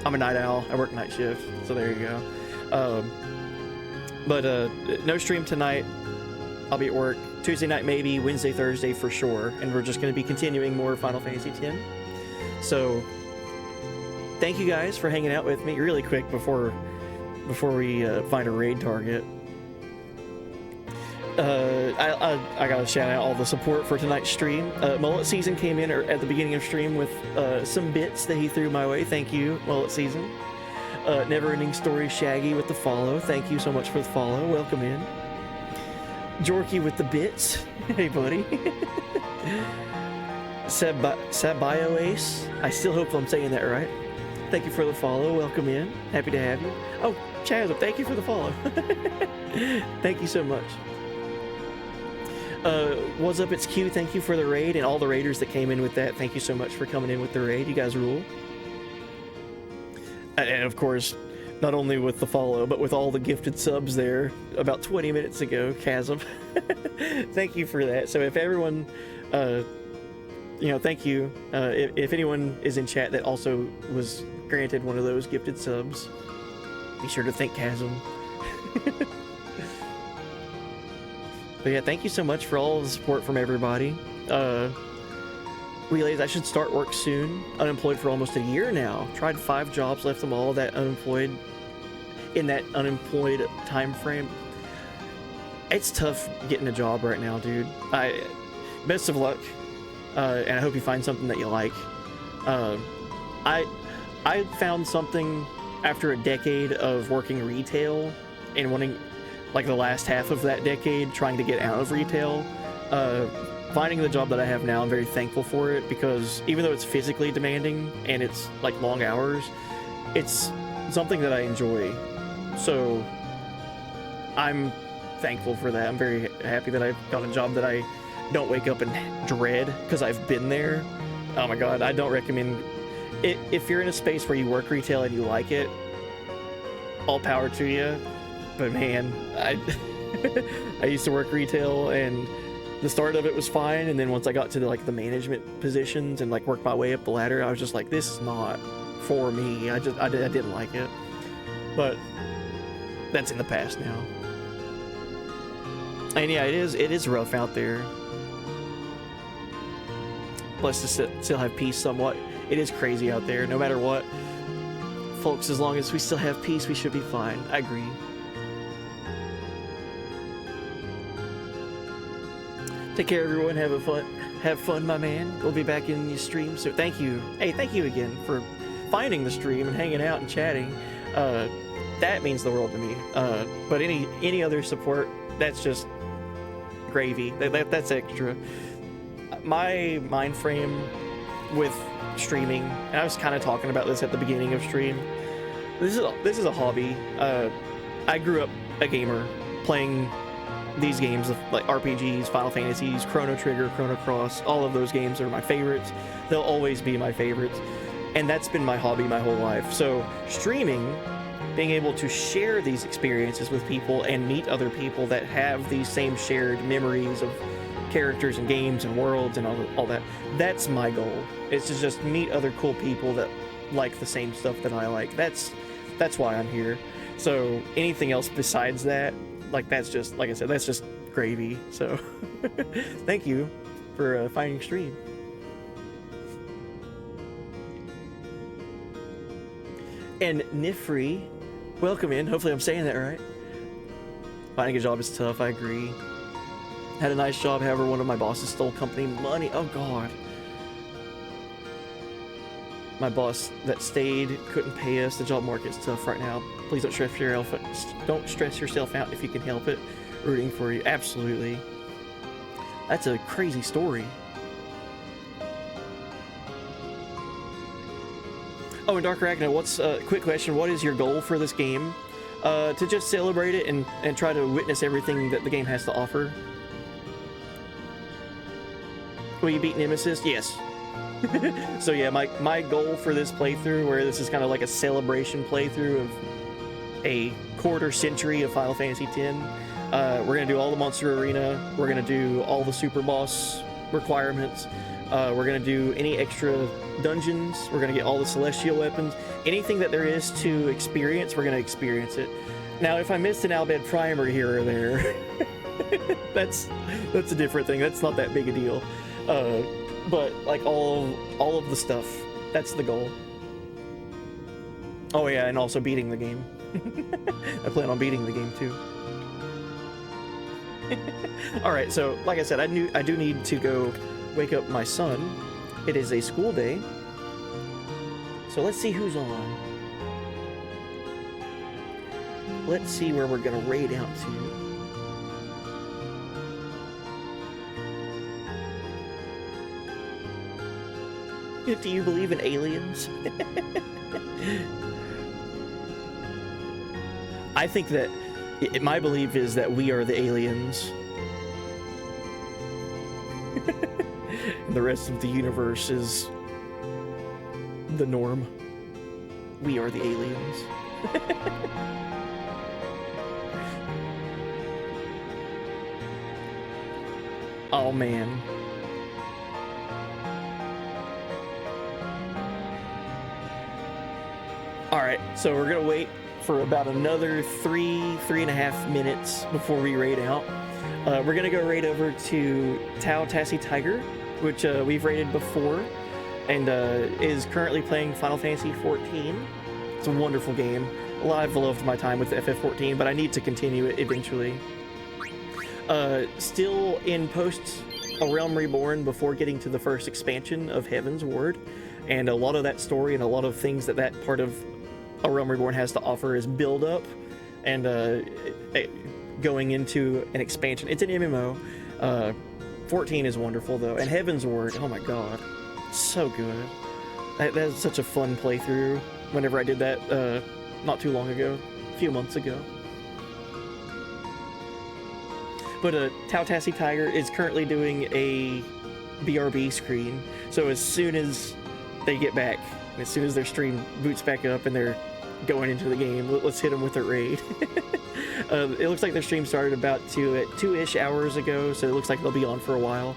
Speaker 1: I'm a night owl. I work night shift, so there you go. But no stream tonight. I'll be at work. Tuesday night maybe, Wednesday, Thursday for sure, and we're just going to be continuing more Final Fantasy X. So thank you guys for hanging out with me really quick before we find a raid target. I gotta shout out all the support for tonight's stream. Mullet Season came in at the beginning of stream with some bits that he threw my way. Thank you, Mullet Season. Never Ending Story Shaggy with the follow. Thank you so much for the follow. Welcome in. Jorky with the bits. Hey, buddy. Sabio Ace. I still hope I'm saying that right. Thank you for the follow. Welcome in. Happy to have you. Oh, Chazza, thank you for the follow. Thank you so much. What's up? It's Q. Thank you for the raid and all the raiders that came in with that. Thank you so much for coming in with the raid. You guys rule. And of course, not only with the follow, but with all the gifted subs there about 20 minutes ago, Chasm. Thank you for that. So if everyone, thank you. If anyone is in chat that also was granted one of those gifted subs, be sure to thank Chasm. But yeah, thank you so much for all the support from everybody. Relays, I should start work soon. Unemployed for almost a year now. Tried 5 jobs, left them all in that unemployed time frame. It's tough getting a job right now, dude. Best of luck, and I hope you find something that you like. I found something after a decade of working retail and wanting, like the last half of that decade, trying to get out of retail. Finding the job that I have now, I'm very thankful for it, because even though it's physically demanding and it's like long hours, it's something that I enjoy. So I'm thankful for that. I'm very happy that I've got a job that I don't wake up and dread, because I've been there. Oh my god, I don't recommend it. If you're in a space where you work retail and you like it, all power to you. But man, I used to work retail, and the start of it was fine, and then once I got to the management positions and worked my way up the ladder, I was just like, this is not for me. I didn't like it. But that's in the past now. And yeah, it is rough out there. Blessed to still have peace somewhat. It is crazy out there. No matter what, folks, as long as we still have peace, we should be fine. I agree. Take care, everyone. Have fun, my man. We'll be back in your stream. So thank you. Hey, thank you again for finding the stream and hanging out and chatting. That means the world to me. But any other support, that's just gravy. That's extra. My mind frame with streaming, and I was kind of talking about this at the beginning of stream. This is a hobby. I grew up a gamer, playing these games like RPGs, Final Fantasies, Chrono Trigger, Chrono Cross. All of those games are my favorites. They'll always be my favorites, and that's been my hobby my whole life. So streaming, being able to share these experiences with people and meet other people that have these same shared memories of characters and games and worlds and all that, that's my goal. It's to just meet other cool people that like the same stuff that I like. That's why I'm here. So anything else besides that, like, that's just, like I said, that's just gravy. So thank you for finding stream. And Nifri, welcome in. Hopefully I'm saying that right. Finding a job is tough, I agree. Had a nice job, however, one of my bosses stole company money. Oh god. My boss that stayed couldn't pay us. The job market's tough right now. Please don't stress yourself out if you can help it. Rooting for you. Absolutely. That's a crazy story. Oh, and Dark Arachno, what's quick question? What is your goal for this game? To just celebrate it and try to witness everything that the game has to offer. Will you beat Nemesis? Yes. So yeah, my goal for this playthrough, where this is kind of like a celebration playthrough of a quarter century of Final Fantasy X, we're gonna do all the monster arena, we're gonna do all the super boss requirements, we're gonna do any extra dungeons, we're gonna get all the celestial weapons, anything that there is to experience, we're gonna experience it. Now, if I missed an Albed primer here or there, that's a different thing. That's not that big a deal. But like all of the stuff, that's the goal. Oh yeah, and also beating the game. I plan on beating the game too. All right, so like I said, I do need to go wake up my son. It is a school day, so let's see who's on. Let's see where we're gonna raid out to. Do you believe in aliens? I think that my belief is that we are the aliens. And the rest of the universe is the norm. We are the aliens. Oh man. Alright, so we're gonna wait for about another three and a half minutes before we raid out. We're gonna go raid over to Tao Tassie Tiger, which we've raided before, and is currently playing Final Fantasy XIV. It's a wonderful game. I've loved my time with FF14, but I need to continue it eventually. Still in post A Realm Reborn before getting to the first expansion of Heaven's Ward, and a lot of that story and a lot of things that part of A Realm Reborn has to offer is build up and going into an expansion. It's an MMO. 14 is wonderful though, and Heaven's Ward, oh my god, so good. That is such a fun playthrough. Whenever I did that not too long ago, a few months ago. But Tao Tassie Tiger is currently doing a BRB screen, so as soon as they get back, as soon as their stream boots back up and they're going into the game, let's hit them with a raid. It looks like their stream started about 2-ish hours ago, so it looks like they'll be on for a while.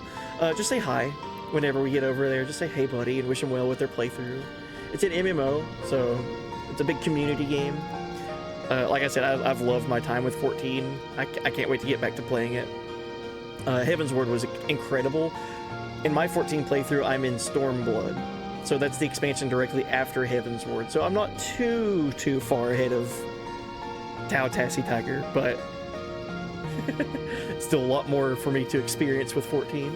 Speaker 1: Just say hi whenever we get over there. Just say hey buddy and wish them well with their playthrough. It's an MMO, so it's a big community game. Like I said, I've loved my time with 14. I can't wait to get back to playing it. Heaven's Ward was incredible. In my 14 playthrough, I'm in Stormblood. So that's the expansion directly after Heaven's Ward. So I'm not too far ahead of Tao Tassie Tiger, but Still a lot more for me to experience with 14.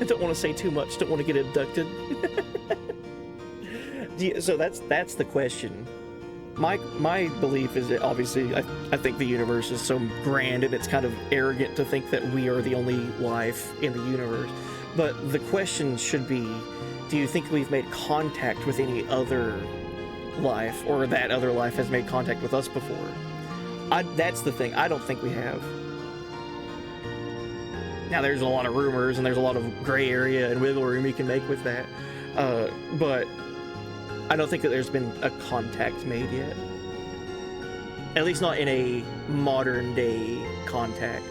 Speaker 1: I don't want to say too much, don't want to get abducted. So that's the question. My belief is that obviously I think the universe is so grand and it's kind of arrogant to think that we are the only life in the universe. But the question should be, do you think we've made contact with any other life, or that other life has made contact with us before? That's the thing. I don't think we have. Now there's a lot of rumors and there's a lot of gray area and wiggle room you can make with that. But I don't think that there's been a contact made yet. At least not in a modern day contact.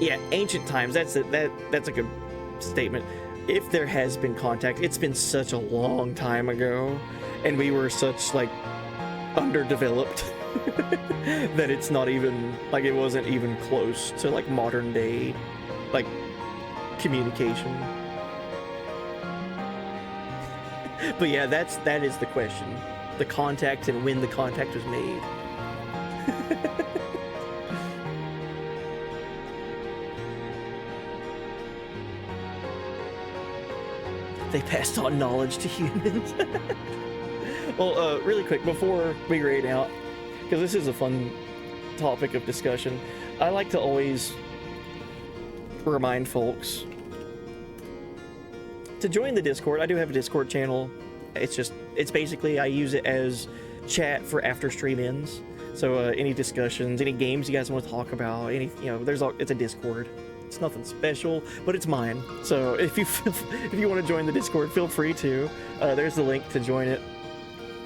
Speaker 1: Yeah, ancient times, that's a good statement. If there has been contact, it's been such a long time ago, and we were such, like, underdeveloped that it's not even, like, it wasn't even close to, like, modern day, like, communication. But yeah, that is the question. The contact and when the contact was made. They passed on knowledge to humans. Well, really quick, before we grade out, because this is a fun topic of discussion, I like to always remind folks to join the Discord. I do have a Discord channel. It's basically, I use it as chat for after stream ends. So any discussions, any games you guys want to talk about, it's a Discord. It's nothing special, but it's mine. So if you want to join the Discord, feel free to. There's the link to join it.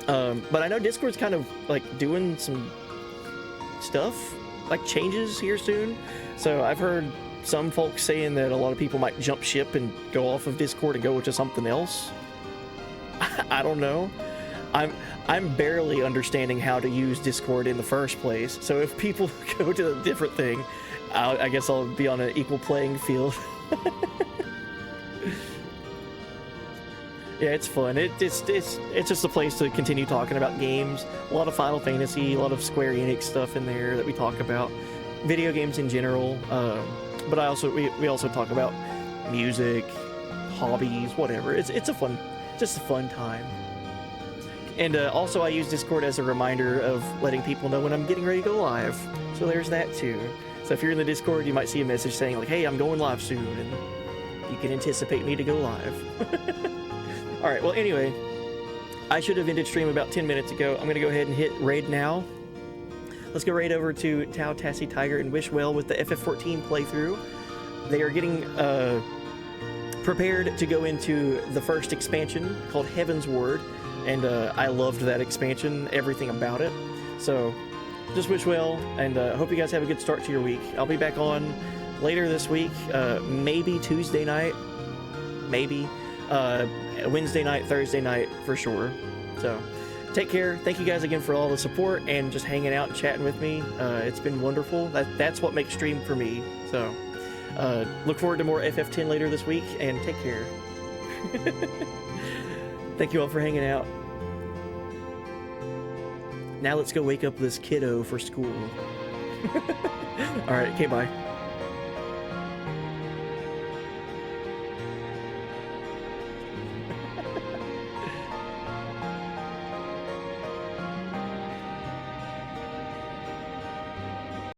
Speaker 1: But I know Discord's kind of like doing some stuff, like changes here soon. So I've heard some folks saying that a lot of people might jump ship and go off of Discord and go to something else. I don't know. I'm barely understanding how to use Discord in the first place. So if people go to a different thing, I guess I'll be on an equal playing field. Yeah, it's fun. It's just a place to continue talking about games. A lot of Final Fantasy, a lot of Square Enix stuff in there that we talk about. Video games in general. But we also talk about music, hobbies, whatever. It's just a fun time. And also I use Discord as a reminder of letting people know when I'm getting ready to go live. So there's that too. So if you're in the Discord, you might see a message saying like, hey, I'm going live soon, and you can anticipate me to go live. All right, well, anyway, I should have ended stream about 10 minutes ago. I'm gonna go ahead and hit raid now. Let's go raid over to Tau Tassie Tiger and Wishwell with the FF14 playthrough. They are getting prepared to go into the first expansion called Heaven's Word, and I loved that expansion, everything about it. So just wish well, and hope you guys have a good start to your week. I'll be back on later this week, maybe Tuesday night, maybe Wednesday night, Thursday night for sure. So take care. Thank you guys again for all the support and just hanging out and chatting with me. It's been wonderful. That's what makes stream for me. So look forward to more FF10 later this week, and take care. Thank you all for hanging out. Now let's go wake up this kiddo for school. All right, okay, bye.